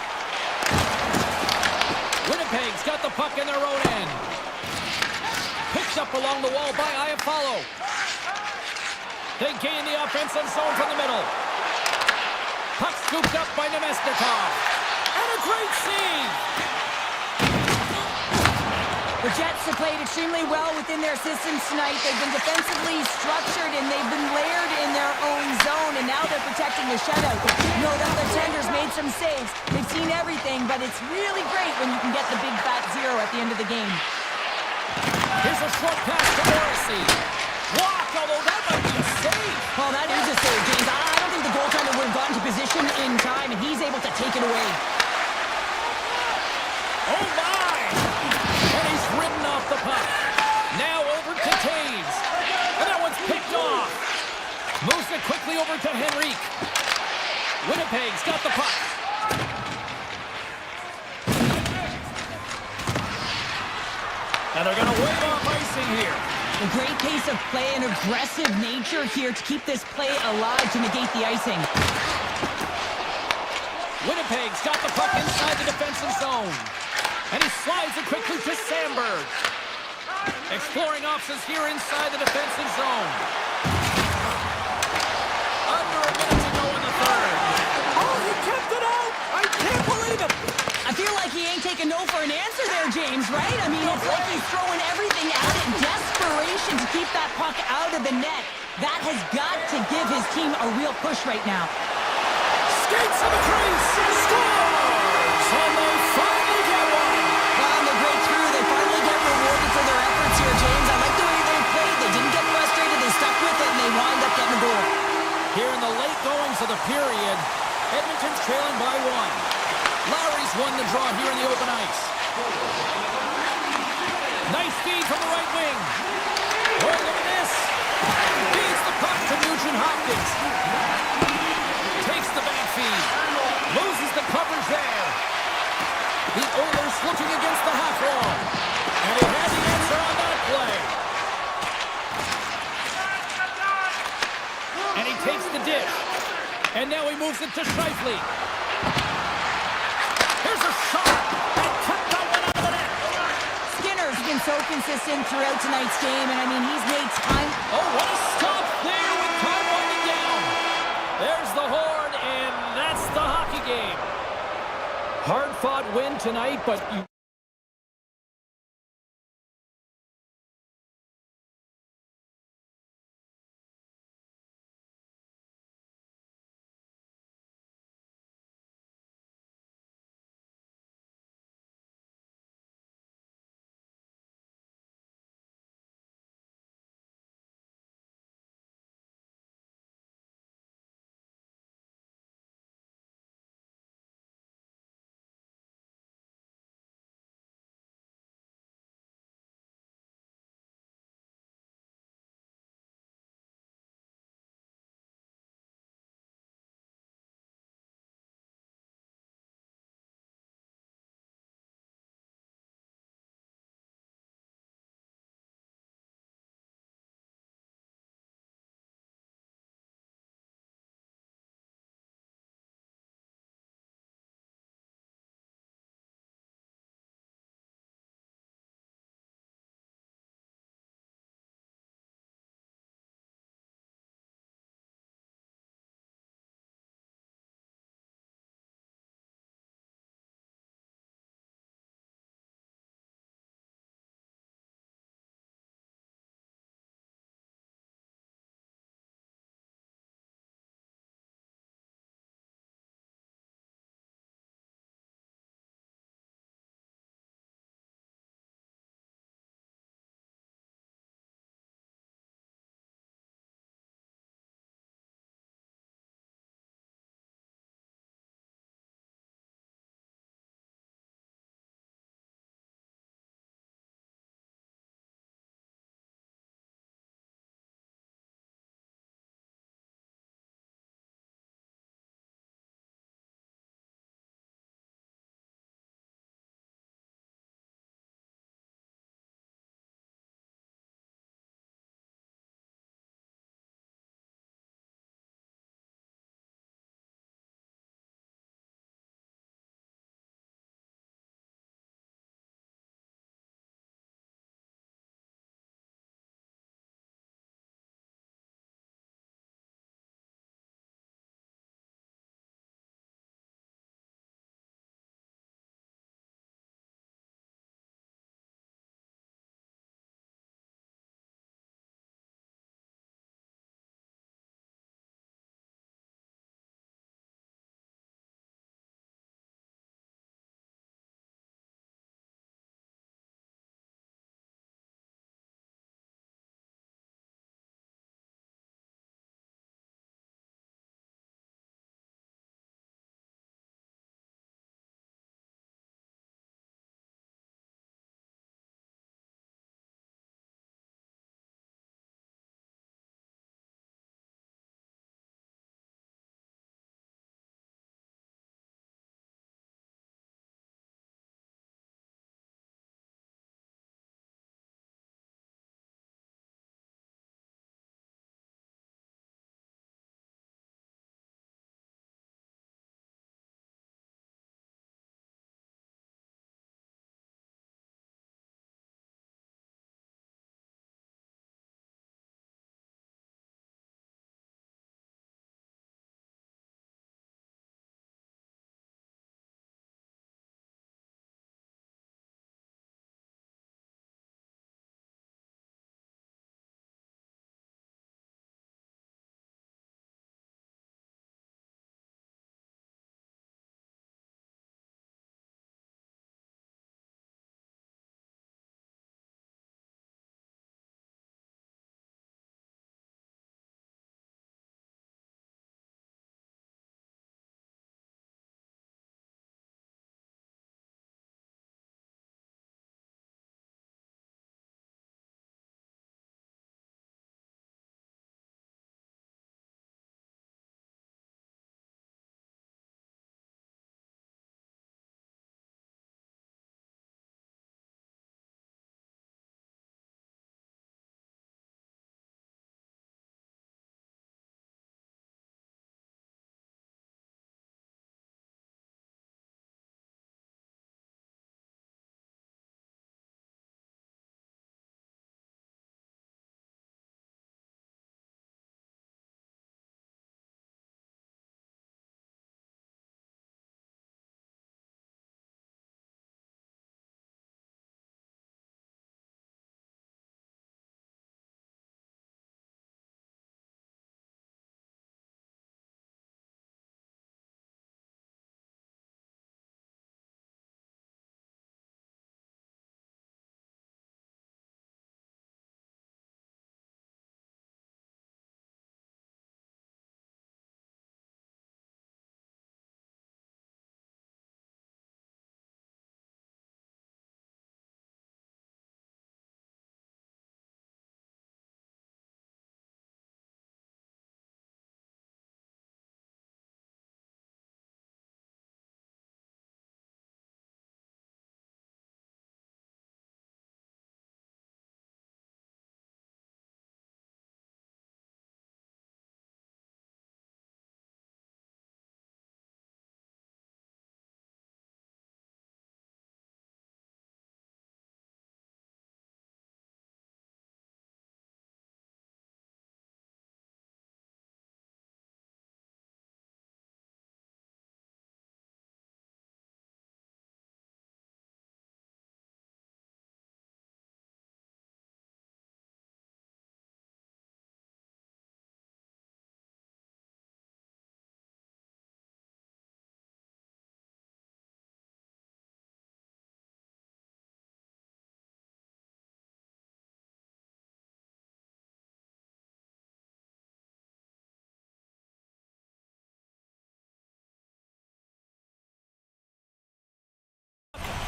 Winnipeg's got the puck in their own end. Picked up along the wall by Iafallo. They gain the offensive zone from the middle. Puck scooped up by Nemesnikov. And a great save! The Jets have played extremely well within their systems tonight. They've been defensively structured and they've been layered in their own zone, and now they're protecting the shutout. No doubt the Tenders made some saves. They've seen everything, but it's really great when you can get the big fat zero at the end of the game. Here's a short pass to Morrissey. Blocked, although that might be a save. Oh, that is a save, James. I don't think the goaltender would have gotten to position in time, and he's able to take it away. Oh, my! And he's ridden off the puck. Now over to Taves. And that one's picked off. Moves it quickly over to Henrique. Winnipeg's got the puck. And they're going to wave off icing here. A great pace of play and aggressive nature here to keep this play alive to negate the icing. Winnipeg's got the puck inside the defensive zone. And he slides it quickly to Sandberg. Exploring options here inside the defensive zone. Under a minute to go in the third. Oh, he kept it out! I can't believe it! I feel like he ain't taking no for an answer there, James, right? I mean, it's like he's throwing everything at it in desperation to keep that puck out of the net. That has got to give his team a real push right now. Skates to the crease! Scores! And they finally get one! Well, they break through. They finally get rewarded for their efforts here, James. I like the way they played. They didn't get frustrated. They stuck with it, and they wind up getting a goal. Here in the late goings of the period, Edmonton's trailing by 1. Lowry's won the draw here in the open ice. Nice feed from the right wing. Oh, look at this. Feeds the puck to Nugent Hopkins. Takes the back feed. Loses the coverage there. The Oilers looking against the half wall. And he had the answer on that play. And he takes the dish. And now he moves it to Scheifele. Here's a shot. And kept that one out of the net. Skinner's been so consistent throughout tonight's game, and I mean, he's made time. Oh, what a stop there with time winding down. There's the horn, and that's the hockey game. Hard-fought win tonight, but you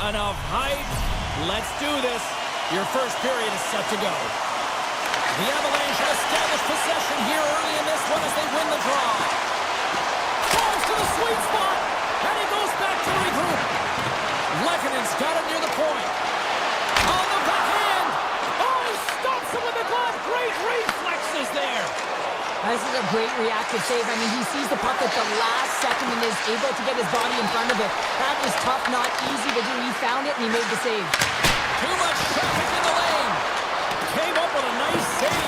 Enough hype. Let's do this. Your first period is set to go. The Avalanche have established possession here early in this one as they win the draw. Falls to the sweet spot, and he goes back to regroup. Lekkonen's got it near the point. On the backhand. Oh, he stops him with the glove. Great reflexes there. This is a great reactive save. I mean, he sees the puck at the last second and is able to get his body in front of it. That is tough, not easy to do. He found it and he made the save. Too much traffic in the lane. Came up with a nice save.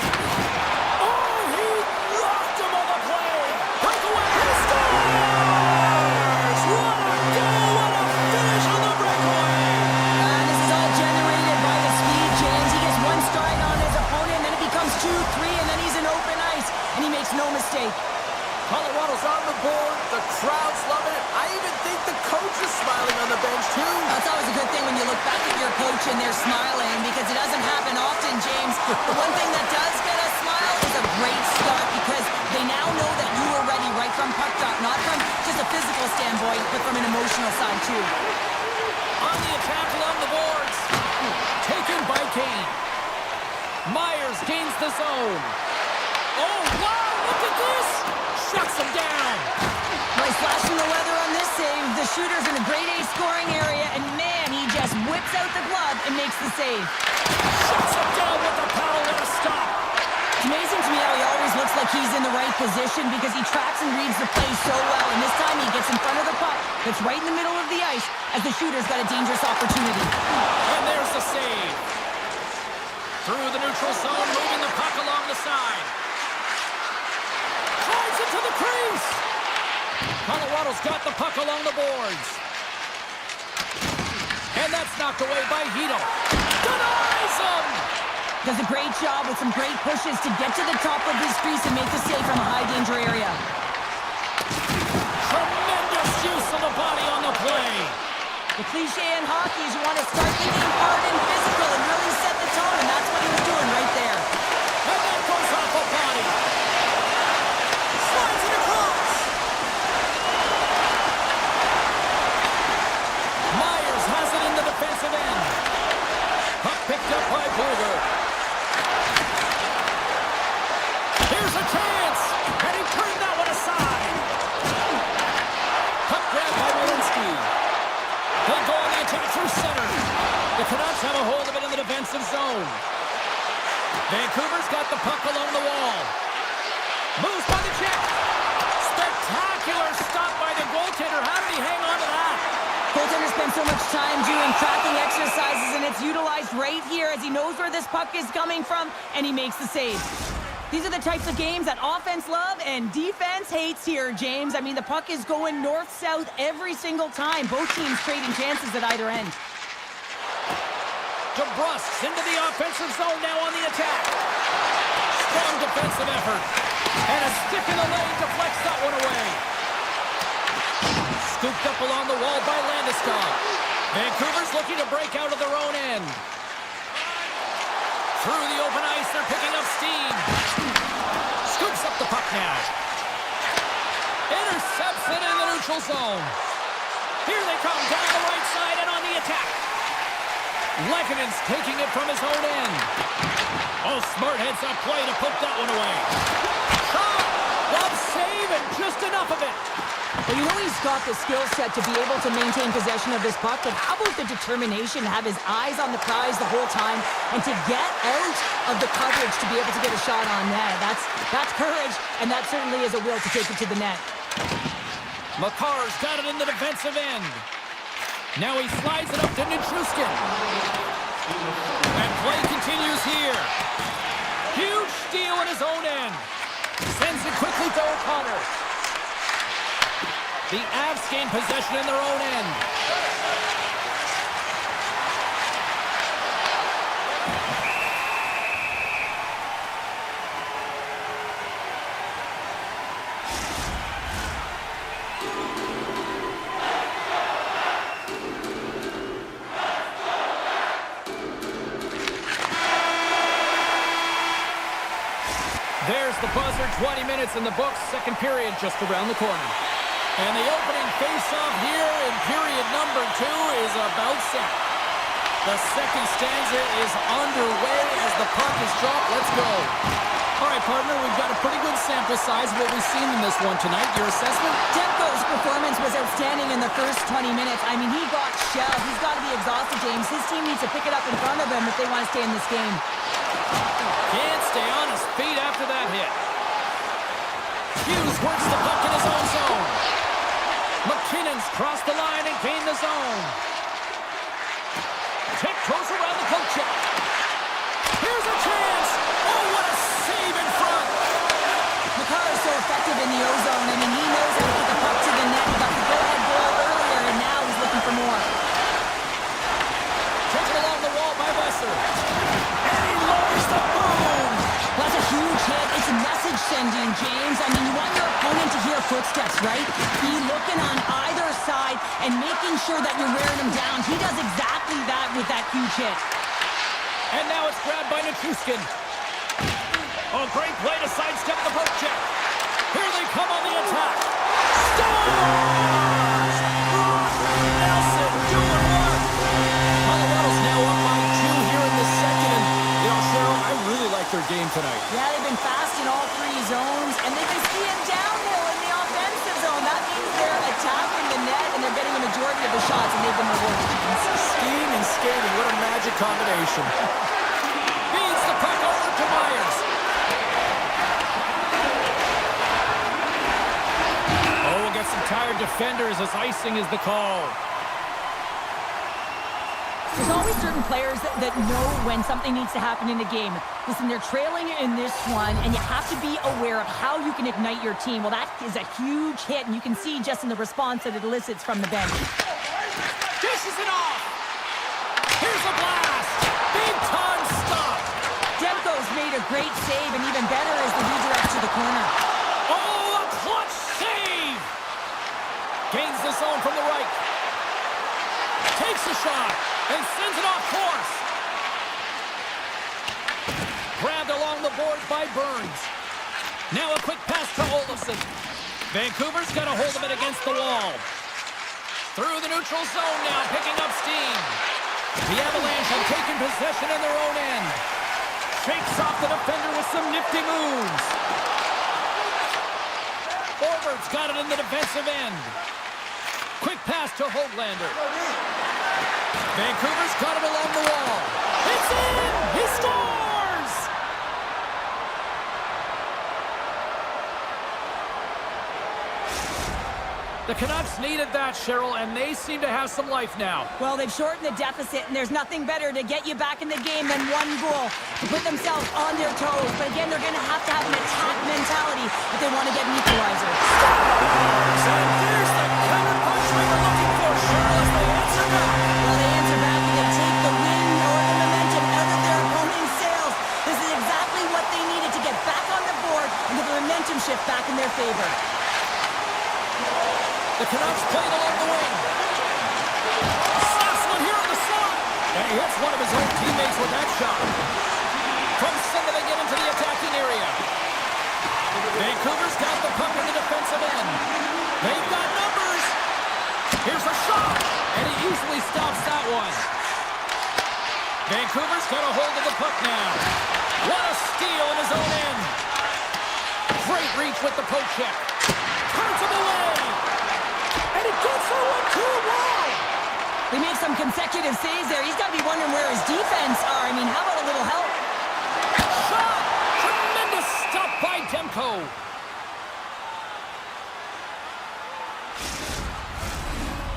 Oh, he rocked him on the play. Breakaway. He scores! What a goal! What a finish on the breakaway! And this is all generated by the speed, James. He gets one stride on his opponent, and then it becomes 2, 3, and then he's in open ice. And he makes no mistake. Colorado's on the board. The crowd's loving it. I even think the coach is smiling on the bench, too. That's always a good thing when you look back at your coach and they're smiling, because it doesn't happen often, James. The one thing that does get a smile is a great start, because they now know that you were ready right from puck drop, not from just a physical standpoint, but from an emotional side, too. On the attack along the boards. Taken by Kane. Myers gains the zone. Oh, wow, look at this! Shuts him down. Nice flash in the weather on this save. The shooter's in a grade A scoring area, and man, he just whips out the glove and makes the save. Shuts him down with the paddle and a stop. It's amazing to me how he always looks like he's in the right position, because he tracks and reads the play so well, and this time he gets in front of the puck that's right in the middle of the ice as the shooter's got a dangerous opportunity. And there's the save. Through the neutral zone, moving the puck along the side. Drives it to the crease. Colorado's got the puck along the boards. And that's knocked away by Hito. Denies him! Does a great job with some great pushes to get to the top of his crease and make the save from a high-danger area. Tremendous use of the body on the play. The cliche in hockey is you want to start the game hard and physical and really set the tone, and that's what he was doing right there. And that goes off the body. Slides it across. Myers has it in the defensive end. Puck picked up by Bluger. Here's a chance, and he turned that one aside. Puck grab by Walensky. They go on the attack through center. The Canucks have a hold of it in the defensive zone. Vancouver's got the puck along the wall. Moves by the check. Spectacular stop by the goaltender. How did he hang on to that? Goaltender spends so much time doing tracking exercises, and it's utilized right here as he knows where this puck is coming from, and he makes the save. These are the types of games that offense love and defense hates here, James. I mean, the puck is going north-south every single time. Both teams trading chances at either end. DeBrusque's into the offensive zone now on the attack. Strong defensive effort. And a stick in the lane deflects that one away. Scooped up along the wall by Landeskog. Vancouver's looking to break out of their own end. Through the open ice, they're picking up steam. Scoops up the puck now. Intercepts it in the neutral zone. Here they come down the right side and on the attack. Lekkonen's taking it from his own end. Oh, smart heads-up play to put that one away. Shot! Glove save and just enough of it. Well, you know he's got the skill set to be able to maintain possession of this puck, but how about the determination to have his eyes on the prize the whole time and to get out of the coverage to be able to get a shot on net? That's courage, and that certainly is a will to take it to the net. Makar's got it in the defensive end. Now he slides it up to Nichushkin. And play continues here. Huge steal at his own end. Sends it quickly to O'Connor. The Avs gain possession in their own end. There's the buzzer, 20 minutes in the books, second period just around the corner. And the opening face-off here in period number 2 is about set. The second stanza is underway as the puck is dropped. Let's go. All right, partner, we've got a pretty good sample size of what we've seen in this one tonight. Your assessment? Demko's performance was outstanding in the first 20 minutes. I mean, he got shelled. He's got to be exhausted, James. His team needs to pick it up in front of him if they want to stay in this game. Can't stay on his feet after that hit. Hughes works the puck in his own zone. McKinnon's crossed the line and gained the zone. Tech throws around the poke check. Here's a chance. Oh, what a save in front. McCarr's so effective in the O-zone. I mean, he knows how to get the puck to the net. He got the go-ahead goal earlier, and now he's looking for more. Taken along the wall by Wesser. And he lowers the boom. That's a huge hit. It's a message sending, James. I mean, you want your opponent to hear footsteps, right? Be looking on either side and making sure that you're wearing him down. He does exactly that with that huge hit. And now it's grabbed by Nichushkin. Oh, great play to sidestep the poke check. Here they come on the attack. Scores! Nelson doing work. Colorado's now up by 2 here in the second. And, you know, Cheryl, I really like their game tonight. Yeah, they've been fast in all 3 zones, and they've been skiing downhill in the offensive zone. That means they're attacking the net, and they're getting a majority of the shots, and they've been rewarded. Skiing and skating, what a magic combination. Feeds the puck over to Myers. Oh, we'll get some tired defenders as icing is the call. There's always certain players that know when something needs to happen in a game. Listen, they're trailing in this one, and you have to be aware of how you can ignite your team. Well, that is a huge hit, and you can see just in the response that it elicits from the bench. Dishes it off. Here's a blast. Big time stop. Demko's made a great save, and even better is the redirect to the corner. Oh, a clutch save. Gains the zone from the right. Takes a shot and sends it off course. Grabbed along the boards by Burns. Now a quick pass to Olofsson. Vancouver's got a hold of it against the wall. Through the neutral zone now, picking up steam. The Avalanche have taken possession in their own end. Shakes off the defender with some nifty moves. Forward's got it in the defensive end. Quick pass to Höglander. Vancouver's got it along the wall. It's in! He scores! The Canucks needed that, Cheryl, and they seem to have some life now. Well, they've shortened the deficit, and there's nothing better to get you back in the game than one goal to put themselves on their toes. But again, they're going to have an attack mentality if they want to get an equalizer. And there's the counter punch we were looking for, Cheryl, as they answer back. Well, they answer back and they take the wind or the momentum out of their opponent's sails. This is exactly what they needed to get back on the board and get the momentum shift back in their favor. The Canucks played along the wing. Snaps one here on the slot. And he hits one of his own teammates with that shot. From center they get into the attacking area. Vancouver's got the puck in the defensive end. They've got numbers. Here's a shot. And he easily stops that one. Vancouver's got a hold of the puck now. What a steal in his own end. Great reach with the poke check. Turns him away. And he gets the 1-2 wall. They made some consecutive saves there. He's got to be wondering where his defense are. I mean, how about a little help? Shot! Tremendous stop by Demko.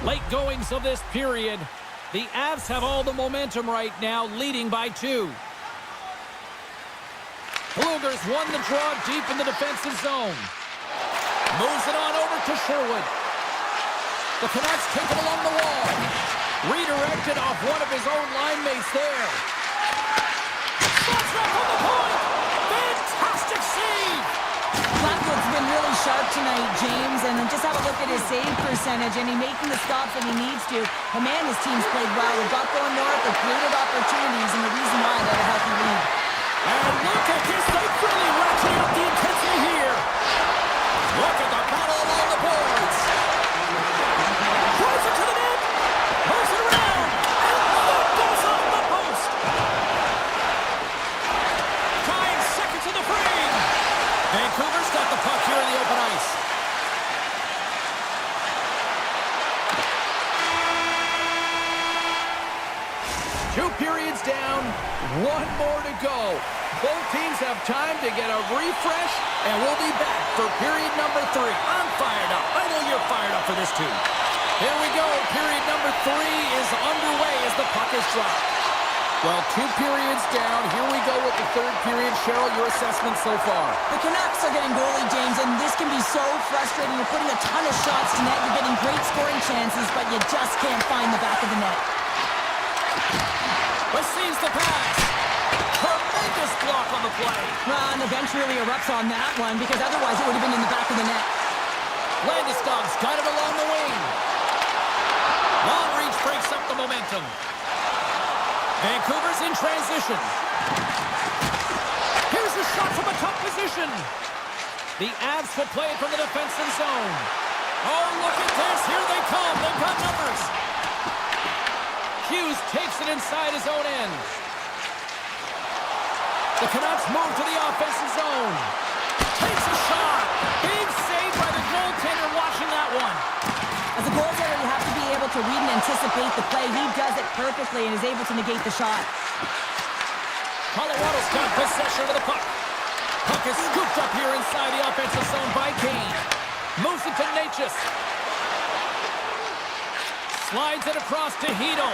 Late goings of this period. The Avs have all the momentum right now, leading by 2. Bluegers won the draw deep in the defensive zone. Moves it on over to Sherwood. The Canucks take it along the wall. Redirected off one of his own line mates there. Spots up on the point. Fantastic save. Blackwood's been really sharp tonight, James, and just have a look at his save percentage, and he's making the stops that he needs to. And man, his team's played well. They've got going north, they've created opportunities, and the reason why they're a healthy lead. And look at this. They've really ratcheted up the intensity here. Look at the battle along the boards. 2 periods down, 1 more to go. Both teams have time to get a refresh, and we'll be back for period number 3. I'm fired up. I know you're fired up for this too. Here we go. Period number 3 is underway as the puck is dropped. Well, 2 periods down. Here we go with the 3rd period. Cheryl, your assessment so far? The Canucks are getting goalie, James, and this can be so frustrating. You're putting a ton of shots to net. You're getting great scoring chances, but you just can't find the back of the net. Receives the pass. Tremendous block on the play. Well, and the bench really erupts on that one, because otherwise it would have been in the back of the net. Landeskog's got it along the wing. Long reach breaks up the momentum. Vancouver's in transition. Here's a shot from a tough position. The Avs will play it from the defensive zone. Oh, look at this. Here they come. They've got numbers. Hughes takes it inside his own end. The Canucks move to the offensive zone. Takes a shot. Big save by the goaltender watching that one. As a goaltender, you have to be able to read and anticipate the play. He does it perfectly and is able to negate the shot. Colorado's got possession of the puck. Puck is scooped up here inside the offensive zone by Kane. Moves it to Natchez. Slides it across to Hito.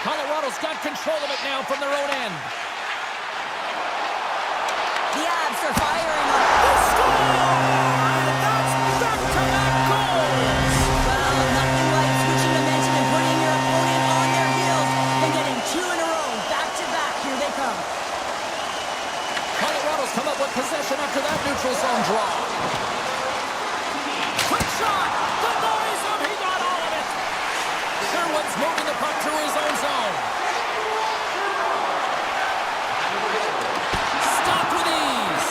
Colorado's got control of it now from their own end. The Avs are firing on. They score! And that's back-to-back goals! Well, nothing like switching momentum and putting your opponent on their heels and getting 2 in a row. Back-to-back. Here they come. Colorado's come up with possession after that neutral zone draw. Quick shot! Denies him! He got all of it! Sherwood's moving the puck through his own zone. Stopped with ease.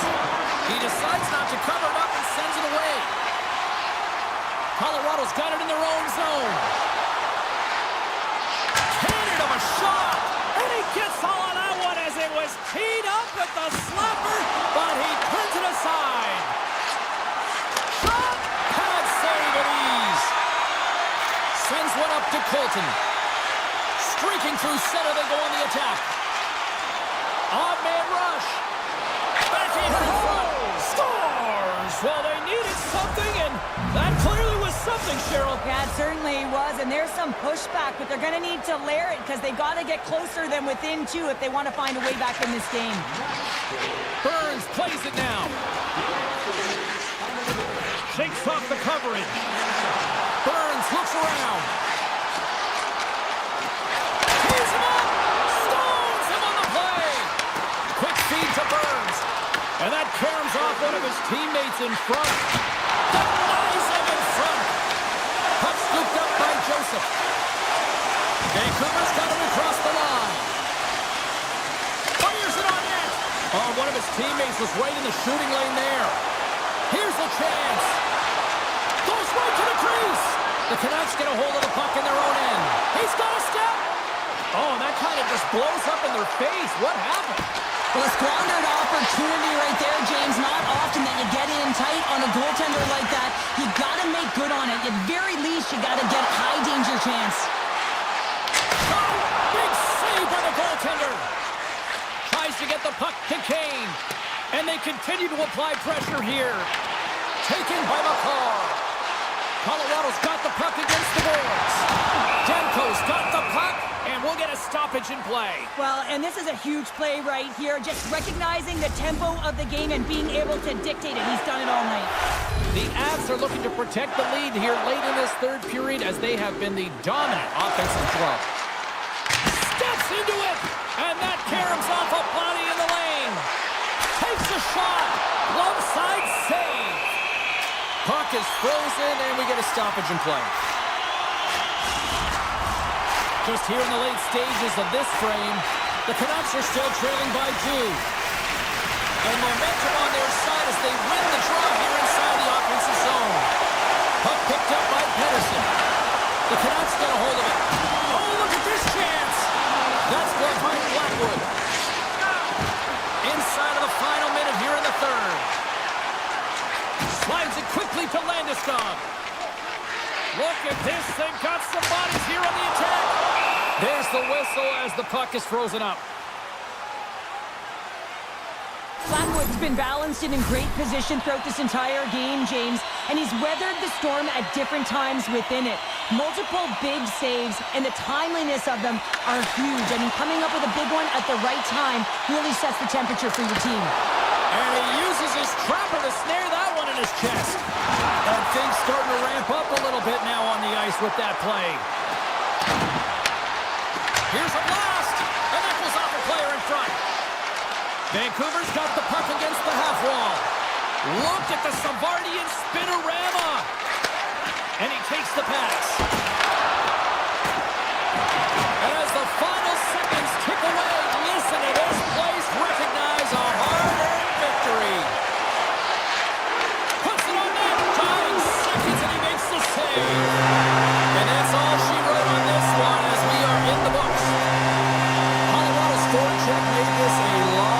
He decides not to cover it up and sends it away. Colorado's got it in their own zone. Cannon of a shot! And he gets all of that one as it was teed up with the slapper, but he turns it aside. Shot! Pad save at ease. Sends one up to Colton. Streaking through center, they go on the attack. Odd man rush. Back in front. Scores! Well, they needed something, and that clearly was something, Cheryl. Yeah, it certainly was, and there's some pushback, but they're going to need to layer it because they've got to get closer than within 2 if they want to find a way back in this game. Burns plays it now. Shakes off the coverage. Burns looks around. Tees him up. Stones him on the play. Quick feed to Burns. And that caroms off one of his teammates in front. Denies him in front. Puck scooped up by Joseph. Vancouver's got him across the line. Fires it on net. Oh, one of his teammates was right in the shooting lane there. Here's a chance. Goes right to the crease. The Canucks get a hold of the puck in their own end. He's got a step. Oh, and that kind of just blows up in their face. What happened? Well, a squandered opportunity right there, James. Not often that you get in tight on a goaltender like that. You got to make good on it. At very least, you got to get a high danger chance. Oh, big save by the goaltender. Tries to get the puck to Kane. And they continue to apply pressure here. Taken by McCall. Colorado's got the puck against the boards. Demko's got the puck, and we'll get a stoppage in play. Well, and this is a huge play right here. Just recognizing the tempo of the game and being able to dictate it. He's done it all night. The Avs are looking to protect the lead here late in this 3rd period as they have been the dominant offensive club. Steps into it, and that caroms off a body in the lane. Takes a shot. Glove side save. Puck is frozen, and we get a stoppage in play. Just here in the late stages of this frame, the Canucks are still trailing by 2. And momentum on their side as they win the draw here inside the offensive zone. Puck picked up by Pedersen. The Canucks get a hold of it. Oh, look at this chance. That's blocked by Blackwood. Inside of the final minute here in the 3rd. Slides it quickly to Landeskog. Look at this. They've got some bodies here on the attack. There's the whistle as the puck is frozen up. Blackwood's been balanced and in great position throughout this entire game, James, and he's weathered the storm at different times within it. Multiple big saves, and the timeliness of them are huge. I mean, coming up with a big one at the right time really sets the temperature for your team. And he uses his trapper to snare that one in his chest. And things starting to ramp up a little bit now on the ice with that play. Here's a blast, and that goes off a player in front. Vancouver's got the puck against the half wall. Look at the Savardian spinorama. And he takes the pass. And as the final seconds tick away, listen to this place recognize a hard-earned victory. Puts it on net, tying seconds, and he makes the save. And that's all she wrote on this one as we are in the books. Colorado's forecheck made this a long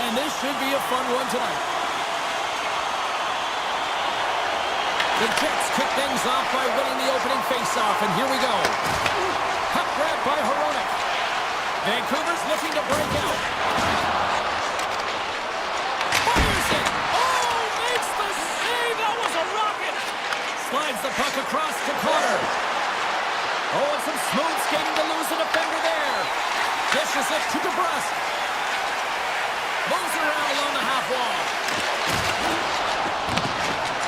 And this should be a fun one tonight. The Jets kick things off by winning the opening faceoff, and here we go. Puck grab by Hronek. Vancouver's looking to break out. Fires it! Oh, makes the save! That was a rocket! Slides the puck across to Connor. Oh, and some smooth skating to lose a defender there. Dishes it to DeBrusque. Moves around along the half wall.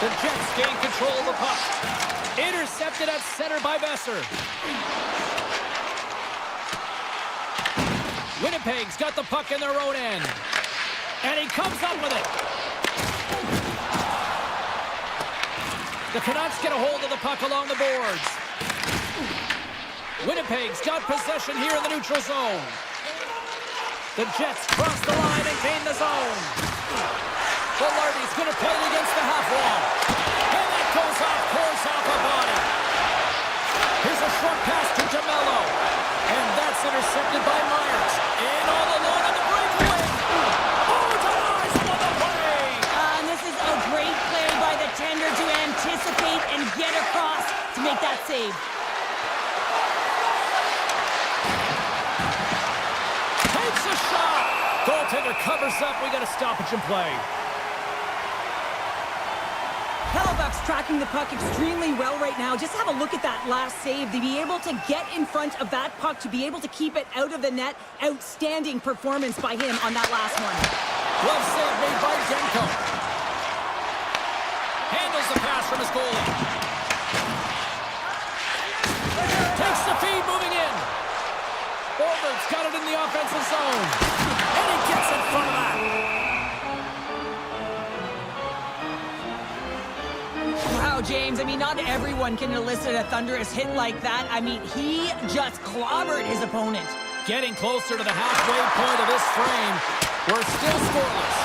The Jets gain control of the puck. Intercepted at center by Besser. Winnipeg's got the puck in their own end. And he comes up with it. The Canucks get a hold of the puck along the boards. Winnipeg's got possession here in the neutral zone. The Jets cross the line and gain the zone. Velarde's going to play it against the half wall. And that goes off course off a body. Here's a short pass to Jamello. And that's intercepted by Myers. In all alone on the breakaway. Oh, denies on the play. And this is a great play by the tender to anticipate and get across to make that save. Takes a shot. Goaltender covers up. We got a stoppage in play. Hellebuyck's tracking the puck extremely well right now. Just have a look at that last save. To be able to get in front of that puck, to be able to keep it out of the net. Outstanding performance by him on that last one. Glove save made by Demko. Handles the pass from his goalie. Takes the feed, moving in. Overt's got it in the offensive zone. And he gets in front of that. Wow, James, I mean, not everyone can elicit a thunderous hit like that. I mean, he just clobbered his opponent. Getting closer to the halfway point of this frame. We're still scoreless.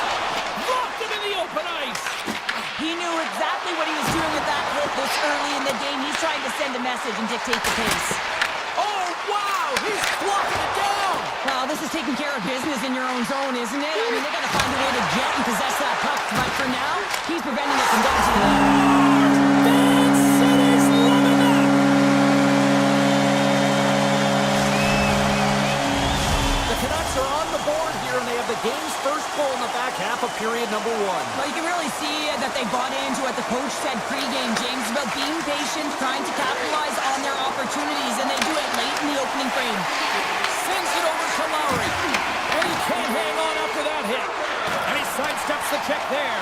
Locked him in the open ice. He knew exactly what he was doing with that hit this early in the game. He's trying to send a message and dictate the pace. Oh, wow! He's blocking it down! Well, this is taking care of business in your own zone, isn't it? I mean, they got to find a way to get and possess that puck. But for now, he's preventing it from getting to the net. Game's first goal in the back half of period number 1. Well, you can really see that they bought into what the coach said pregame, James, about being patient, trying to capitalize on their opportunities, and they do it late in the opening frame. Sends it over to Lowry. And he can't hang on after that hit. And he sidesteps the check there.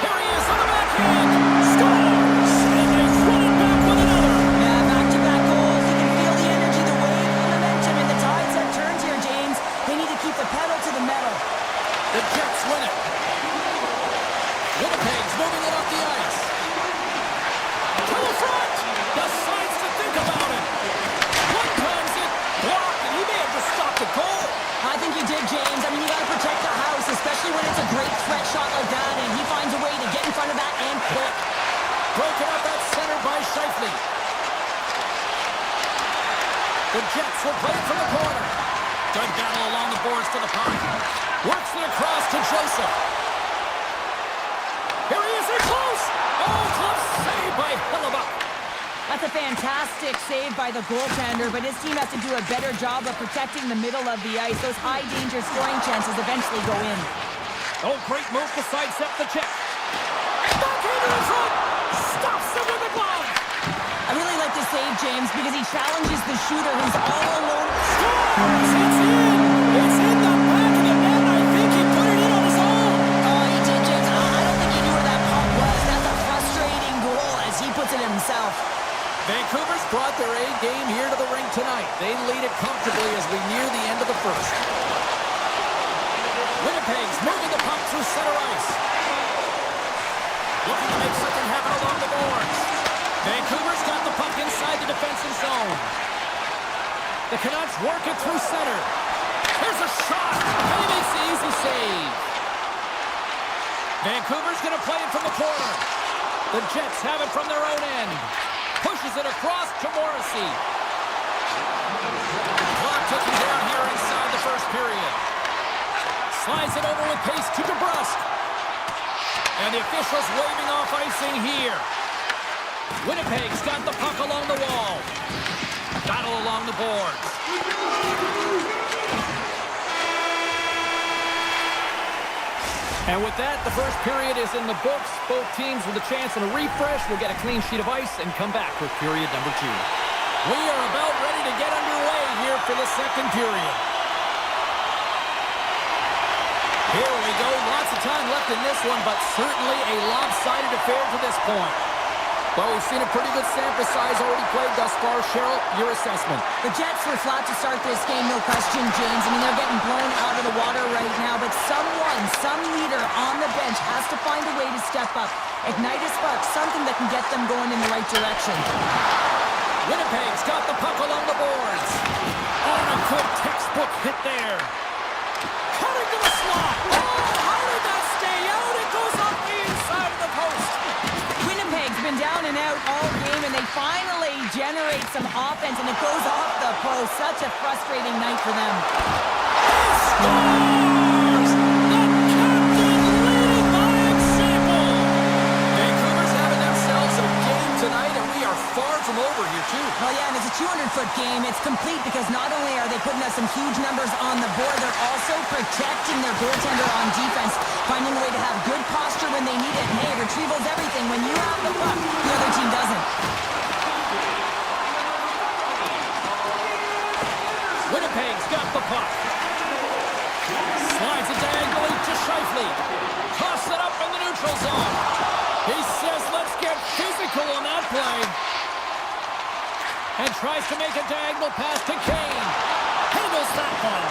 Here he is on the backhand. Scores! And they run it back with another. Yeah, back-to-back goals. You can feel the energy, the wave, the momentum, and the tides have turned here, James. They need to keep the pedal to the metal. The Jets win it. Winnipeg's moving it up the ice. To the front. Decides to think about it. One times it. Blocked, and he may have just stopped the goal. I think he did, James. I mean, you got to protect the house, especially when it's a great threat shot like that, and he finds a way to get in front of that and quick. Broken up at center by Scheifele. The Jets will play it from the corner. Good battle along the boards to the puck. Works it across to Joseph. Here he is, in close! Oh, close save by Hellebuyck. That's a fantastic save by the goaltender, but his team has to do a better job of protecting the middle of the ice. Those high-danger scoring chances eventually go in. Oh, great move to sidestep the check. Backhander in front! Stops him with the glove! I really like this save, James, because he challenges the shooter who's all alone. Scores! It's in! It's in the back of the net. I think he put it in on his own. Oh, he did, James. I don't think he knew where that puck was. That's a frustrating goal as he puts it himself. Vancouver's brought their A game here to the rink tonight. They lead it comfortably as we near the end of the first. Winnipeg's moving the puck through center ice. Looking to make something happen along the boards. Vancouver's got the puck inside the defensive zone. The Canucks work it through center. There's a shot, and he makes the easy save. Vancouver's going to play it from the corner. The Jets have it from their own end. Pushes it across to Morrissey. Clock ticking down here inside the first period. Slides it over with pace to DeBrusque. And the officials waving off icing here. Winnipeg's got the puck along the wall. Battle along the boards. And with that, the first period is in the books. Both teams with a chance and a refresh will get a clean sheet of ice and come back with period number 2. We are about ready to get underway here for the second period. Here we go. Lots of time left in this one, but certainly a lopsided affair to this point. Well, we've seen a pretty good sample size already played thus far. Cheryl, your assessment. The Jets were flat to start this game, no question, James. I mean, they're getting blown out of the water right now, but some leader on the bench has to find a way to step up, ignite a spark, something that can get them going in the right direction. Winnipeg's got the puck along the boards. On a good textbook hit there. Cutting to the slot. Oh, how did that stay out? It goes off the inside of the post. Winnipeg's been down and out all game, and they finally generate some offense, and it goes off the post. Such a frustrating night for them. Scores! The captain leading by example. Vancouver's having themselves a game tonight, and we are far from over here, too. Well, yeah, and it's a 200-foot game. It's complete because not only are they putting up some huge numbers on the board, they're also protecting their goaltender on defense, finding a way to have good posture when they need it. And hey, retrieval's everything. When you have the puck, the other team doesn't. Winnipeg's got the puck. Slides it diagonally to Scheifele. Tosses it up in the neutral zone. He says, let's get physical on that play. And tries to make a diagonal pass to Kane. Handles that ball.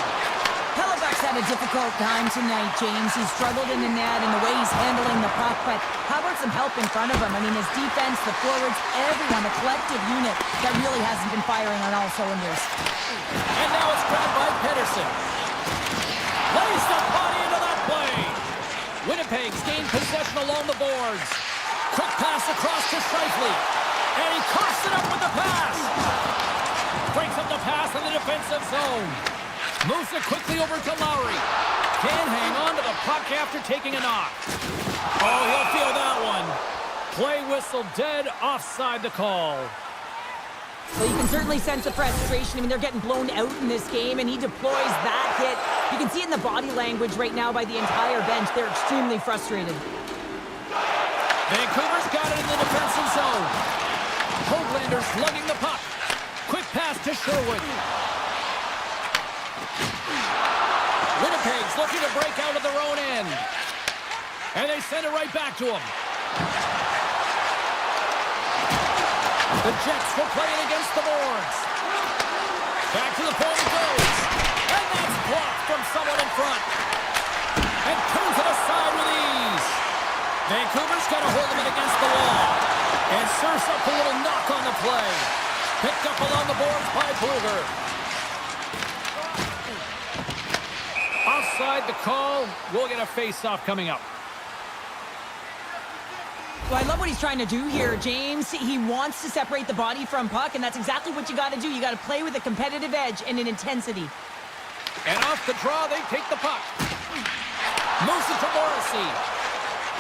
Hellebuyck's had a difficult time tonight, James. He's struggled in the net and the way he's handling the puck, but how about some help in front of him? I mean, his defense, the forwards, everyone, a collective unit that really hasn't been firing on all cylinders. And now it's grabbed by Pedersen. Lays the body into that play. Winnipeg's gained possession along the boards. Quick pass across to Scheifele. And he coughs it up with the pass. Breaks up the pass in the defensive zone. Moves it quickly over to Lowry. Can't hang on to the puck after taking a knock. Oh, he'll feel that one. Play whistle dead, offside the call. Well, you can certainly sense the frustration. I mean, they're getting blown out in this game, and he deploys that hit. You can see it in the body language right now by the entire bench. They're extremely frustrated. Vancouver's got it in the defensive zone. Hoaglander slugging the puck. Quick pass to Sherwood. Winnipeg's looking to break out of their own end. And they send it right back to him. The Jets will play it against the boards. Back to the point it goes. And that's blocked from someone in front. And turns it aside with ease. Vancouver's got a hold of it against the wall. And serves up a little knock on the play. Picked up along the boards by Bluger. Offside the call. We'll get a face-off coming up. Well, I love what he's trying to do here, James. He wants to separate the body from puck, and that's exactly what you got to do. You got to play with a competitive edge and an intensity. And off the draw, they take the puck. Moves it to Morrissey.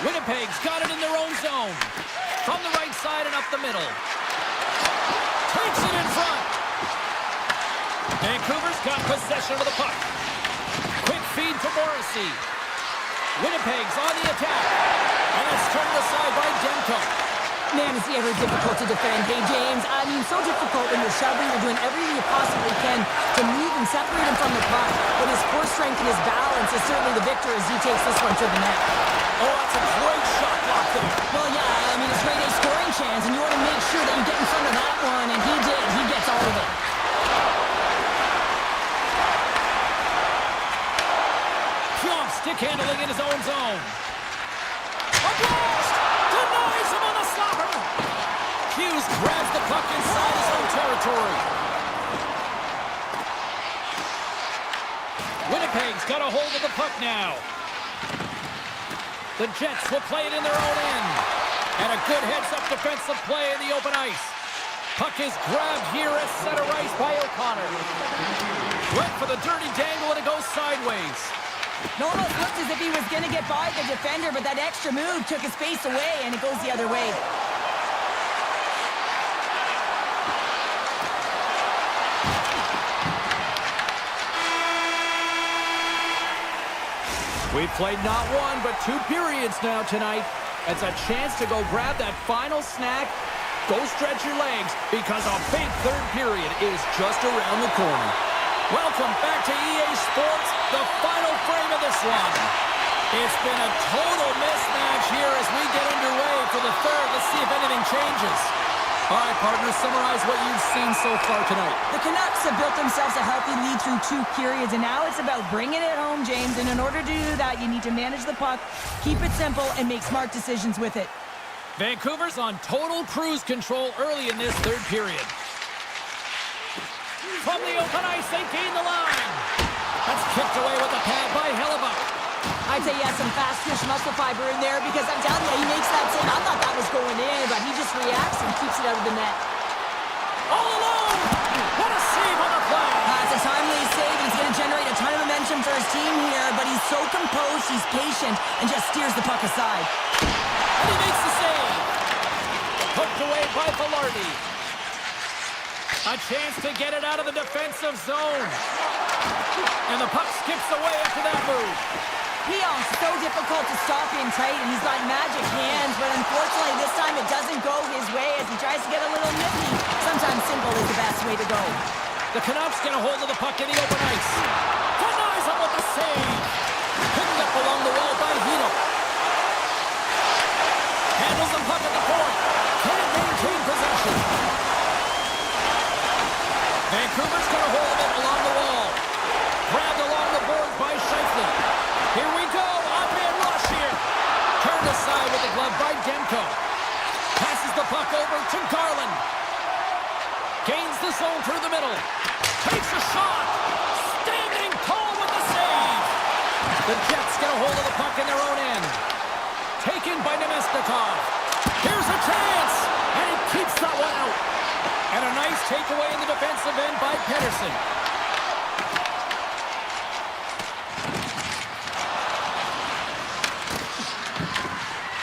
Winnipeg's got it in their own zone. From the right side and up the middle. Takes it in front. Vancouver's got possession of the puck. Quick feed to Morrissey. Winnipeg's on the attack. And it's turned aside by Demko. Man, is he ever difficult to defend. Hey, James, I mean, so difficult when you're shoving. You're doing everything you possibly can to move and separate him from the puck. But his core strength and his balance is certainly the victor as he takes this one to the net. Oh, that's a great shot block there. Well, yeah, I mean, it's grade A scoring chance, and you want to make sure that you get in front of that one, and he did. He gets all of it. Pionk stick handling in his own zone. A blast! Denies him on the slapper! Hughes grabs the puck inside his own territory. Winnipeg's got a hold of the puck now. The Jets will play it in their own end. And a good heads-up defensive play in the open ice. Puck is grabbed here at center ice by O'Connor. Went for the dirty dangle and it goes sideways. It almost looked as if he was going to get by the defender, but that extra move took his face away, and it goes the other way. We've played not one, but 2 periods now tonight. It's a chance to go grab that final snack. Go stretch your legs, because a big third period is just around the corner. Welcome back to EA Sports, the final frame of this one. It's been a total mismatch here as we get underway for the third. Let's see if anything changes. All right, partners, summarize what you've seen so far tonight. The Canucks have built themselves a healthy lead through 2 periods, and now it's about bringing it home, James. And in order to do that, you need to manage the puck, keep it simple, and make smart decisions with it. Vancouver's on total cruise control early in this third period. From the open ice, they gain the line. That's kicked away with a pad by Hellebuck. I'd say he has some fast twitch muscle fiber in there, because I'm telling you, he makes that save. I thought that was going in, but he just reacts and keeps it out of the net. All alone! What a save on the play! It's a timely save. He's going to generate a ton of momentum for his team here, but he's so composed, he's patient, and just steers the puck aside. And he makes the save. Hooked away by Velarde. A chance to get it out of the defensive zone. And the puck skips away after that move. Pion's so difficult to stop in tight, and he's got magic hands, but unfortunately this time it doesn't go his way as he tries to get a little nifty. Sometimes simple is the best way to go. The Canucks get a hold of the puck in the open ice. Denies him with the save. Picked up along the wall by Hito. Handles the puck at the point. Can't maintain possession. Vancouver's got a hold of it along the wall. Grabbed along the boards by Scheifele. Here we go, on-man rush here. Turned aside with the glove by Demko. Passes the puck over to Garland. Gains the zone through the middle. Takes a shot. Standing tall with the save. The Jets get a hold of the puck in their own end. Taken by Nemesnikov. Here's a chance. And he keeps that one out. And a nice takeaway in the defensive end by Pedersen.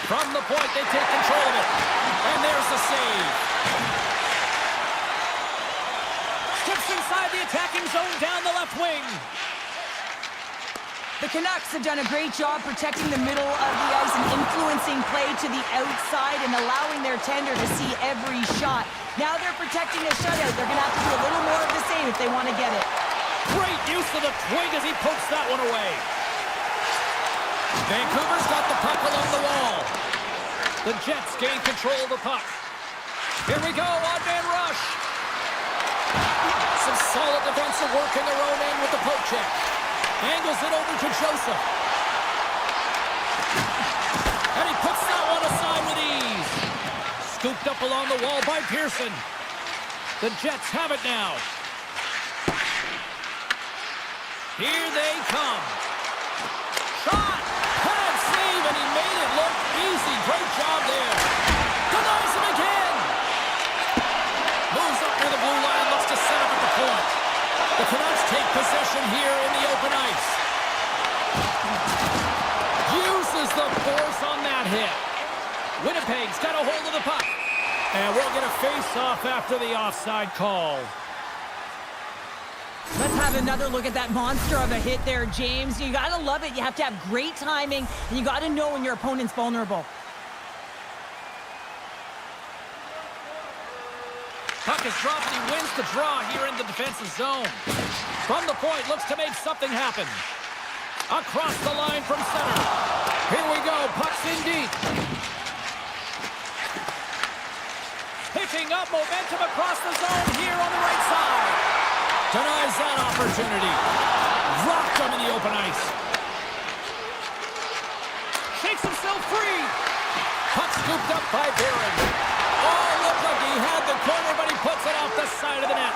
From the point, they take control of it. And there's the save. Steps inside the attacking zone down the left wing. The Canucks have done a great job protecting the middle of the ice and influencing play to the outside and allowing their tender to see every shot. Now they're protecting a shutout. They're going to have to do a little more of the same if they want to get it. Great use of the twig as he pokes that one away. Vancouver's got the puck along the wall. The Jets gain control of the puck. Here we go, odd-man rush. Some solid defensive work in their own end with the poke check. Angles it over to Joseph. And he puts that one aside with ease. Scooped up along the wall by Pearson. The Jets have it now. Here they come. Shot! Pad save, and he made it look easy. Great job there. Denies him again. Moves up near the blue line, looks to set up at the point. The Canucks take possession here in the open ice. Uses the force on that hit. Winnipeg's got a hold of the puck. And we'll get a face-off after the offside call. Let's have another look at that monster of a hit there, James. You got to love it. You have to have great timing, and you got to know when your opponent's vulnerable. Puck is dropped, and he wins the draw here in the defensive zone. From the point, looks to make something happen. Across the line from center. Here we go, puck's in deep. Picking up momentum across the zone here on the right side. Denies that opportunity. Rocked him in the open ice. Shakes himself free. Puck scooped up by Barron. Oh, looked like he had the corner, but he puts it off the side of the net.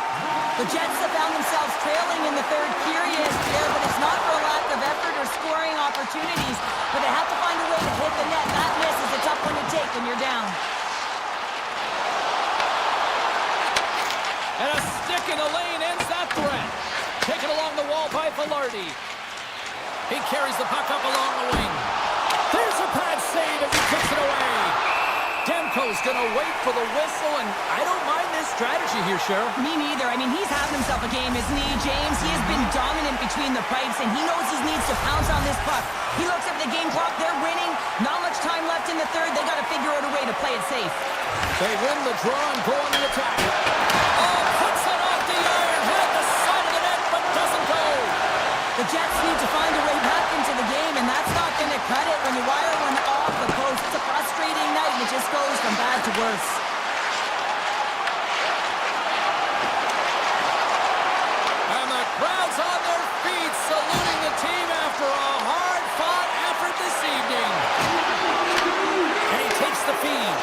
The Jets have found themselves trailing in the third period here, but it's not for a lack of effort or scoring opportunities, but they have to find a way to hit the net. That miss is a tough one to take when you're down. And a stick in the lane ends that threat. Taken along the wall by Velarde. He carries the puck up along the wing. There's a pad save as he kicks it away. Demko's going to wait for the whistle, and I don't mind this strategy here, Cheryl. Me neither. I mean, he's having himself a game, isn't he, James? He has been dominant between the pipes, and he knows he needs to pounce on this puck. He looks at the game clock. They're winning. Not much time left in the third. They got to figure out a way to play it safe. They win the draw and go on the attack. Oh, puts it off the iron. Had the side of the net, but doesn't go. The Jets need to find a way back into the game, and that's not going to cut it when you wire one off the post. It's a frustrating night, and it just goes from bad to worse. And the crowd's on their feet, saluting the team after a hard-fought effort this evening. And he takes the feed.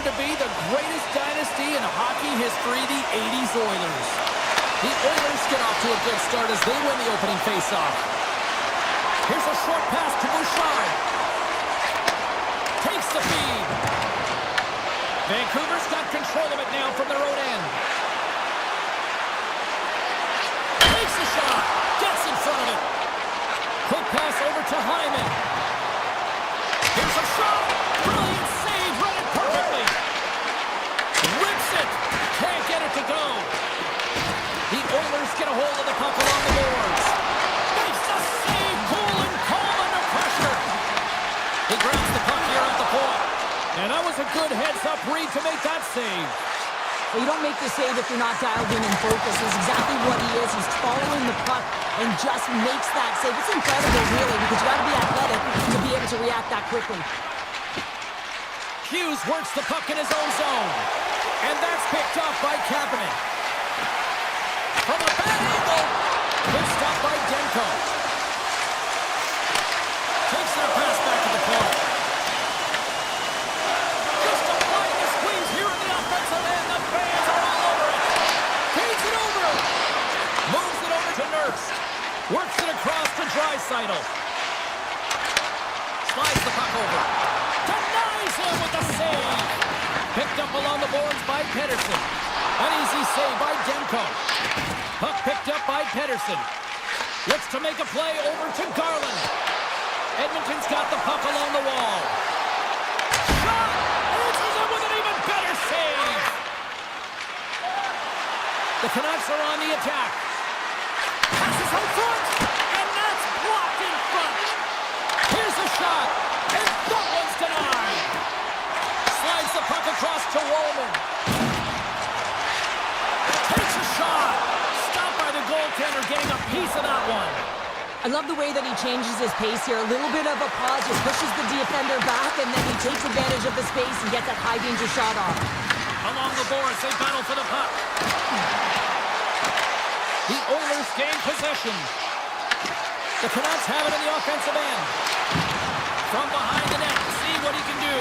considered to be the greatest dynasty in hockey history, the 80s Oilers. The Oilers get off to a good start as they win the opening faceoff. Here's a short pass to Bouchard. Takes the feed. Vancouver's got control of it now from their own end. Takes the shot. Gets in front of it. Quick pass over to Hyman. Here's a shot. Brilliant save. Read it perfectly. Rips it. Can't get it to go. The Oilers get a hold of the puck along the boards. Makes the save. Cool and calm under pressure. He grabs the puck here at the point. And that was a good heads-up read to make that save. Well, you don't make the save if you're not dialed in and focused. It's exactly what he is. He's following the puck and just makes that save. It's incredible, really, because you got to be athletic to be able to react that quickly. Hughes works the puck in his own zone. And that's picked up by Kapanen. From a bad angle. Good stop by Demko. Takes the pass back to the point. Just applying a squeeze here in the offensive end. The fans are all over it. Feeds it over. Moves it over to Nurse. Works it across to Draisaitl. Slides the puck over. Denies him with the save. Picked up along the boards by Pedersen. An easy save by Demko. Puck picked up by Pedersen. Looks to make a play over to Garland. Edmonton's got the puck along the wall. Shot! Answers it with an even better save. The Canucks are on the attack. Passes out front, and that's blocked in front. Here's a shot, and that one's denied. Slides the puck across to Wallman. Takes a shot. Stopped by the goaltender, getting a piece of that one. I love the way that he changes his pace here. A little bit of a pause, just pushes the defender back, and then he takes advantage of the space and gets that high-danger shot off. Along the boards, they battle for the puck. The Oilers gain possession. The Canucks have it in the offensive end. From behind the net, see what he can do.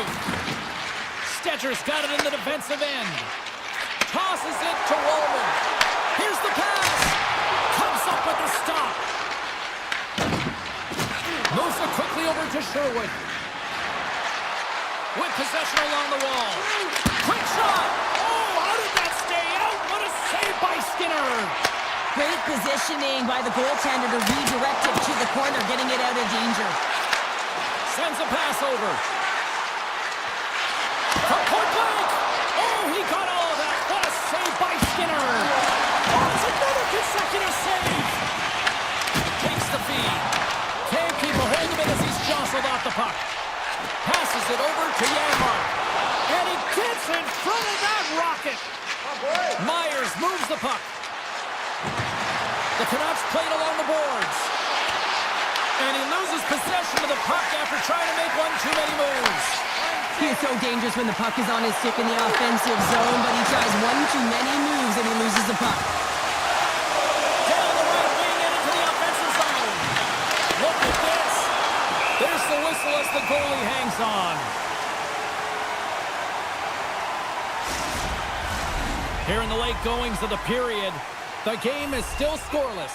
Stetcher's got it in the defensive end. Tosses it to Wallman. Here's the pass. Comes up with the stop. Moves it quickly over to Sherwood. With possession along the wall. Quick shot. Oh, how did that stay out? What a save by Skinner. Great positioning by the goaltender to redirect it to the corner, getting it out of danger. Sends a pass over. From point blank. Oh, he got all of that. What a save by Skinner. Oh, it's another consecutive save. Takes the feed. Can't keep a hold of it as he's jostled off the puck. Passes it over to Janmark. And he gets in front of that rocket. Myers moves the puck. The Canucks played along the boards. And he loses possession of the puck after trying to make one too many moves. He is so dangerous when the puck is on his stick in the offensive zone, but he tries one too many moves and he loses the puck. Down the right wing and into the offensive zone. Look at this. There's the whistle as the goalie hangs on. Here in the late goings of the period, the game is still scoreless.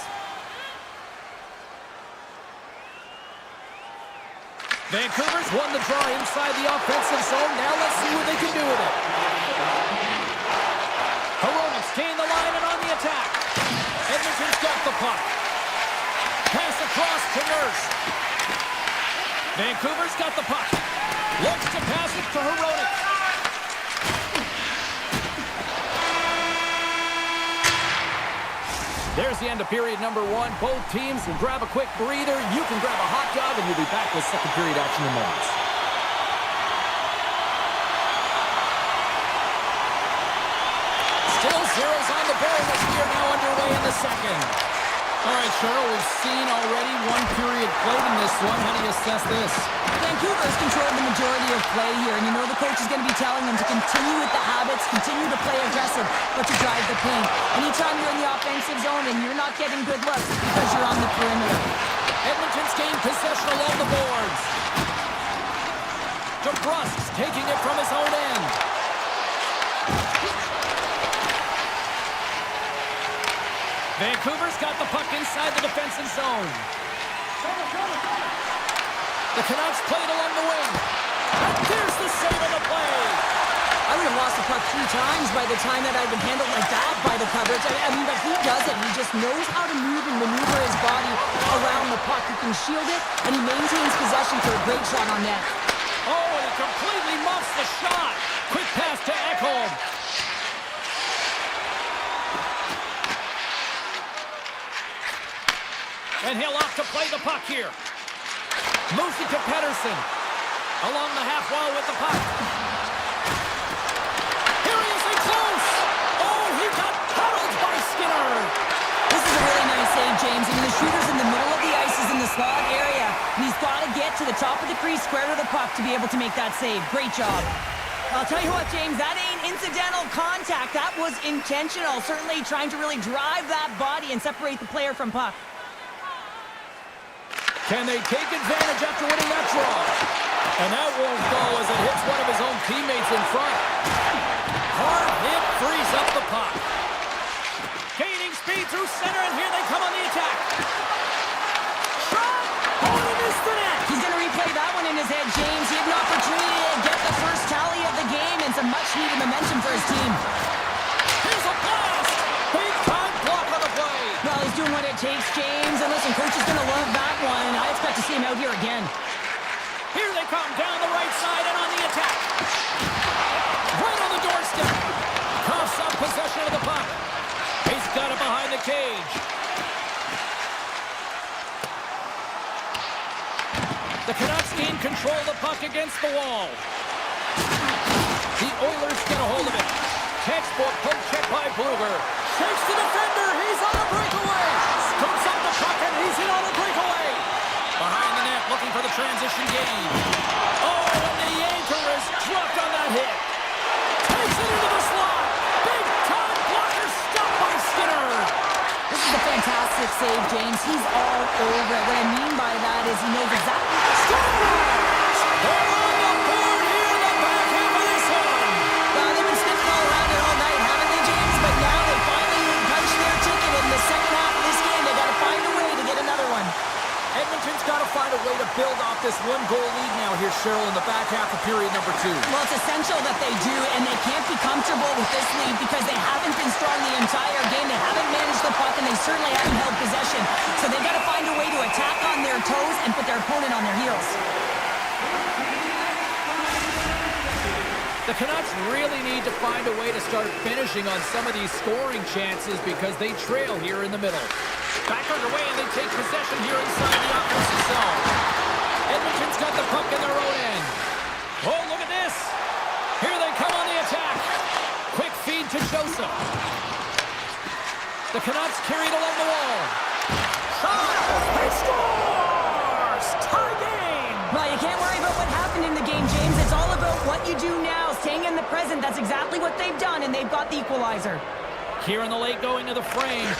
Vancouver's won the draw inside the offensive zone. Now let's see what they can do with it. Hronek gain the line and on the attack. Edmonton's got the puck. Pass across to Nurse. Vancouver's got the puck. Looks to pass it to Hronek. There's the end of period number one. Both teams will grab a quick breather. You can grab a hot dog, and we'll be back with second period action in moments. Still zeros on the board as we are now underway in the second. All right, Cheryl, we've seen already one period played in this one. How do you assess this? Vancouver's controlled the majority of play here, and you know the coach is going to be telling them to continue with the habits, continue to play aggressive, but to drive the paint. Anytime you're in the offensive zone and you're not getting good looks, it's because you're on the perimeter. Edmonton's gained possession along the boards. DeBrusk's taking it from his own end. Vancouver's got the puck inside the defensive zone. The Canucks play it along the wing. And there's the save of the play. I would have lost the puck 3 times by the time that I'd been handled like that by the coverage. I mean, but he doesn't. He just knows how to move and maneuver his body around the puck. He can shield it, and he maintains possession for a great shot on net. Oh, and he completely muffs the shot. Quick pass to Ekholm. And he'll opt to play the puck here. Moves it to Pettersson. Along the half wall with the puck. Here he is in close. Oh, he got puddled by Skinner. This is a really nice save, James. I mean, the shooter's in the middle of the ice, is in the slot area. And he's got to get to the top of the crease, square to the puck, to be able to make that save. Great job. I'll tell you what, James, that ain't incidental contact. That was intentional. Certainly trying to really drive that body and separate the player from puck. Can they take advantage after winning that draw? And that won't go as it hits one of his own teammates in front. Hard hit frees up the puck. Gaining speed through center, and here they come on the attack. Shot! Oh, and he missed the net! He's going to replay that one in his head, James. He had an opportunity to get the first tally of the game and some much-needed momentum for his team. Here's a blast! Big time block on the play! Well, he's doing what it takes, James. And listen, coach is going to love that one. I expect to see him out here again. Here they come down the right side and on the attack. Right on the doorstep. Coughs up possession of the puck. He's got it behind the cage. The Canucks gain control of the puck against the wall. The Oilers get a hold of it. Textbook poke check by Bluger. Shakes the defender. He's on a breakaway. Scoops up the puck and he's in on a breakaway. Behind the net, looking for the transition game. Oh, and the anchor is dropped on that hit. Takes it into the slot. Big time blocker stopped by Skinner. This is a fantastic save, James. He's all over it. What I mean by that is he knows exactly. Scores! They're on the board here in the back half of this one. Well, they've been sniffing all around it all night, haven't they, James? But now they finally punched their ticket in the second half of this game. They got to find a way to get another one. Edmonton's got to find a way to build off this 1-goal lead now here, Cheryl, in the back half of period number 2. Well, it's essential that they do, and they can't be comfortable with this lead because they haven't been strong the entire game. They haven't managed the puck, and they certainly haven't held possession. So they've got to find a way to attack on their toes and put their opponent on their heels. The Canucks really need to find a way to start finishing on some of these scoring chances because they trail here in the middle. Back underway, and they take possession here inside the offensive zone. Edmonton's got the puck in their own end. Oh, look at this. Here they come on the attack. Quick feed to Joseph. The Canucks carried along the wall. Shot! They scores! Tie game! Well, you can't worry about what happened in the game, James. It's all about what you do now, staying in the present. That's exactly what they've done, and they've got the equalizer. Here in the late going of the frame,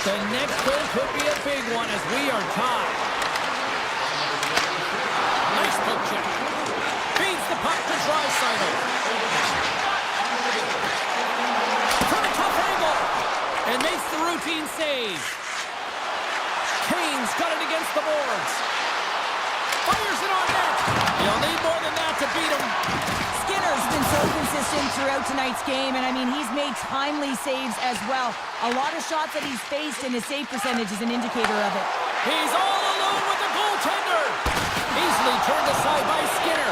the next goal could be a big one as we are tied. Nice poke check. Feeds the puck to Draisaitl. From a tough angle. And makes the routine save. Kane's got it against the boards. Fires it on net. You'll need more than that to beat him. Skinner's been so consistent throughout tonight's game, and I mean, he's made timely saves as well. A lot of shots that he's faced, and his save percentage is an indicator of it. He's all alone with the goaltender. Easily turned aside by Skinner.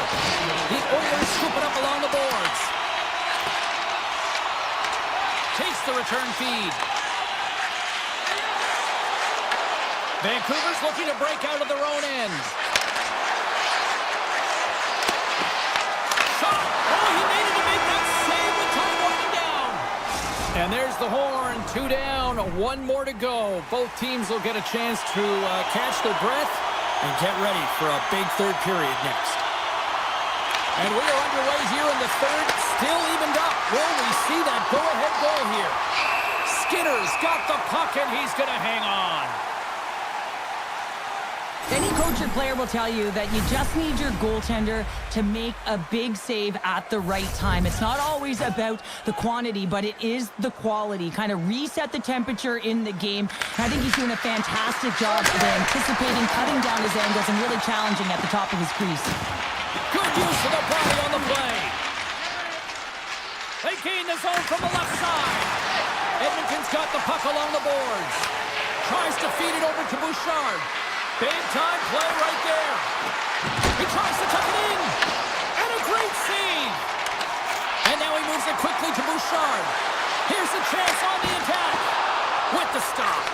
The Oilers scoop it up along the boards. Takes the return feed. Vancouver's looking to break out of their own end. And there's the horn, 2 down, 1 more to go. Both teams will get a chance to catch their breath and get ready for a big third period next. And we are underway here in the third, still evened up. Will we see that go-ahead goal here? Skinner's got the puck, and he's going to hang on. Any coach or player will tell you that you just need your goaltender to make a big save at the right time. It's not always about the quantity, but it is the quality. Kind of reset the temperature in the game. And I think he's doing a fantastic job of anticipating, cutting down his angles, and really challenging at the top of his crease. Good use of the body on the play. They gain the zone from the left side. Edmonton's got the puck along the boards. Tries to feed it over to Bouchard. Big time play right there. He tries to tuck it in. And a great save. And now he moves it quickly to Bouchard. Here's a chance on the attack. With the stop.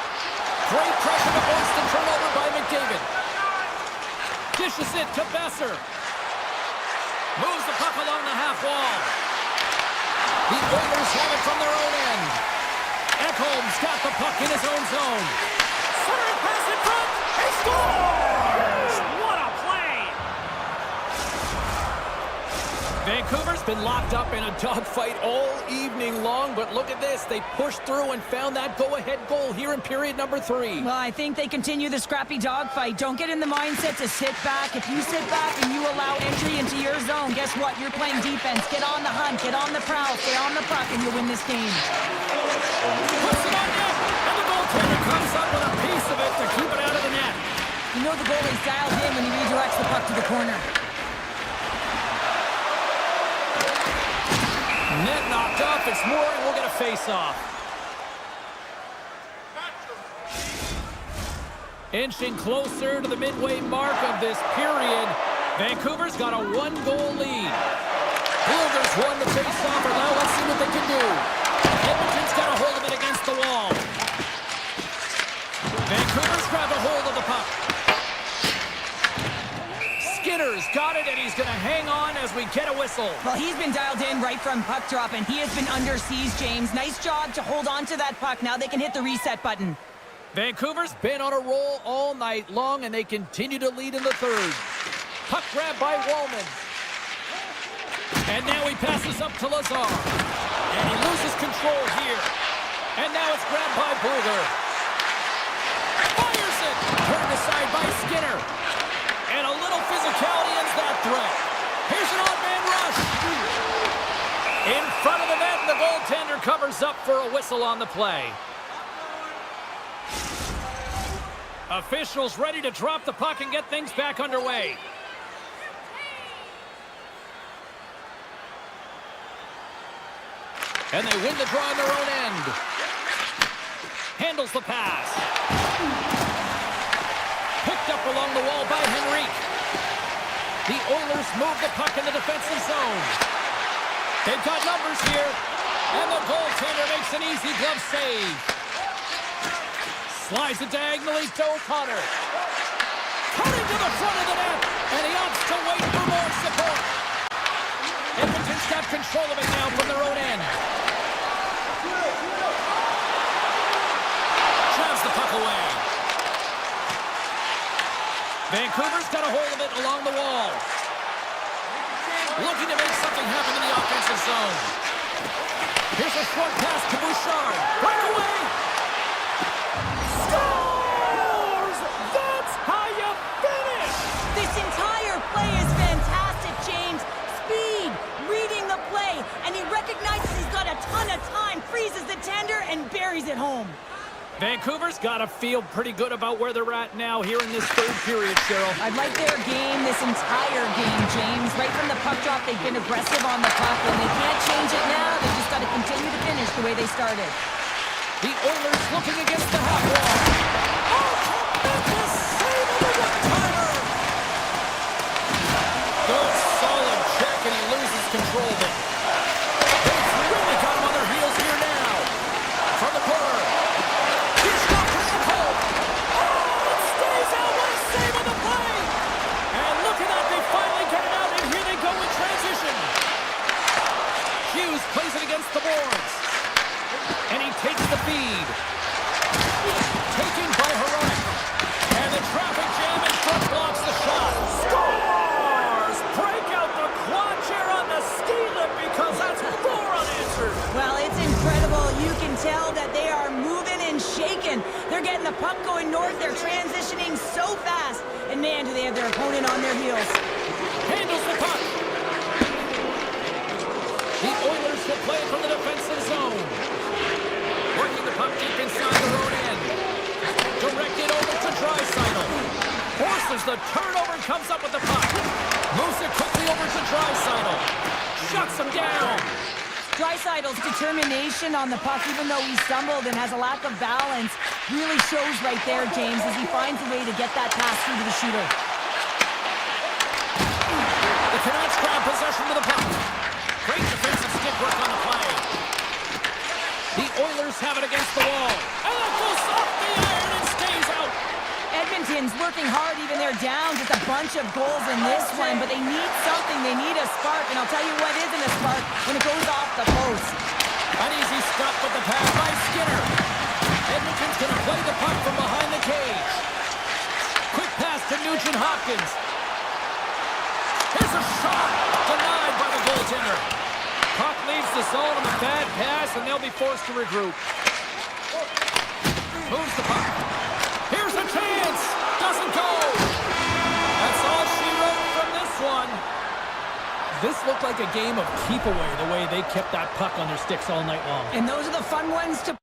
Great pressure to force the turnover by McDavid. Dishes it to Besser. Moves the puck along the half wall. The Oilers have it from their own end. Ekholm's got the puck in his own zone. Centering pass in front. He scores! What a play! Vancouver's been locked up in a dogfight all evening long, but look at this. They pushed through and found that go-ahead goal here in period number 3. Well, I think they continue the scrappy dogfight. Don't get in the mindset to sit back. If you sit back and you allow entry into your zone, guess what? You're playing defense. Get on the hunt. Get on the prowl. Stay on the puck, and you'll win this game. Puts it on net, and the goaltender comes up with a piece of it to keep it out of the net. You know the goalie's dialed in when he redirects the puck to the corner. Net knocked off. It's Murray. We'll get a face-off. Inching closer to the midway mark of this period. Vancouver's got a 1-goal lead. Bluegers won the face-off. Now let's see what they can do. Edmonton's got a hold of it against the wall. Vancouver's grabbed a hold of the puck. Skinner's got it, and he's going to hang on as we get a whistle. Well, he's been dialed in right from puck drop, and he has been under siege, James. Nice job to hold on to that puck. Now they can hit the reset button. Vancouver's been on a roll all night long, and they continue to lead in the third. Puck grab by Wallman. And now he passes up to Lazar. And he loses control here. And now it's grabbed by Bluger. Fires it! Turned aside by Skinner. And a little physicality ends that threat. Here's an odd-man rush. In front of the net, the goaltender covers up for a whistle on the play. Officials ready to drop the puck and get things back underway. And they win the draw on their own end. Handles the pass. Picked up along the wall by Henrique. The Oilers move the puck in the defensive zone. They've got numbers here. And the goaltender makes an easy glove save. Slides it diagonally to O'Connor. Cutting to the front of the net. And he opts to wait for more support. Edmonton's got control of it now from their own end. Drives the puck away. Vancouver's got a hold of it along the wall. Looking to make something happen in the offensive zone. Here's a short pass to Bouchard. Breakaway. Scores! That's how you finish! This entire play is fantastic, James. Speed, reading the play, and he recognizes he's got a ton of time, freezes the tender, and buries it home. Vancouver's got to feel pretty good about where they're at now here in this third period, Cheryl. I like their game this entire game, James. Right from the puck drop, they've been aggressive on the puck, and they can't change it now. They just got to continue to finish the way they started. The Oilers looking against the half wall. Oh, tremendous save of the one-timer! Good, solid check, and he loses control of it. They've really got him on their heels here now. From the corner. Here's got Cole. Oh, it stays out. What a save on the play! And look at that, they finally get it out, and here they go in transition. Hughes plays it against the boards. And he takes the feed. Taken by Heroic. And the traffic jam in front blocks the shot. Scores! Break out the quad chair on the ski lift because that's 4 unanswered. Well, it's incredible. You can tell that they are moving and shaking. They're getting the puck going north. They're transitioning so fast. And him down. Dreisaitl's determination on the puck, even though he stumbled and has a lack of balance, really shows right there, James, as he finds a way to get that pass through to the shooter. The Canucks grab possession to the puck. Great defensive stick work on the play. The Oilers have it against the wall. And that goes off the iron and stays out. Edmonton's working hard, even they're down just a bunch of goals in this one, but they need something. They need a spark, and I'll tell you what isn't a spark when it goes off the post. An easy stop with the pass by Skinner. Edmonton's going to play the puck from behind the cage. Quick pass to Nugent Hopkins. Here's a shot, denied by the goaltender. Puck leaves the zone on a bad pass, and they'll be forced to regroup. Moves the puck. Here's a chance! Doesn't go! That's all she wrote from this one. This looked like a game of keep away, the way they kept that puck on their sticks all night long. And those are the fun ones to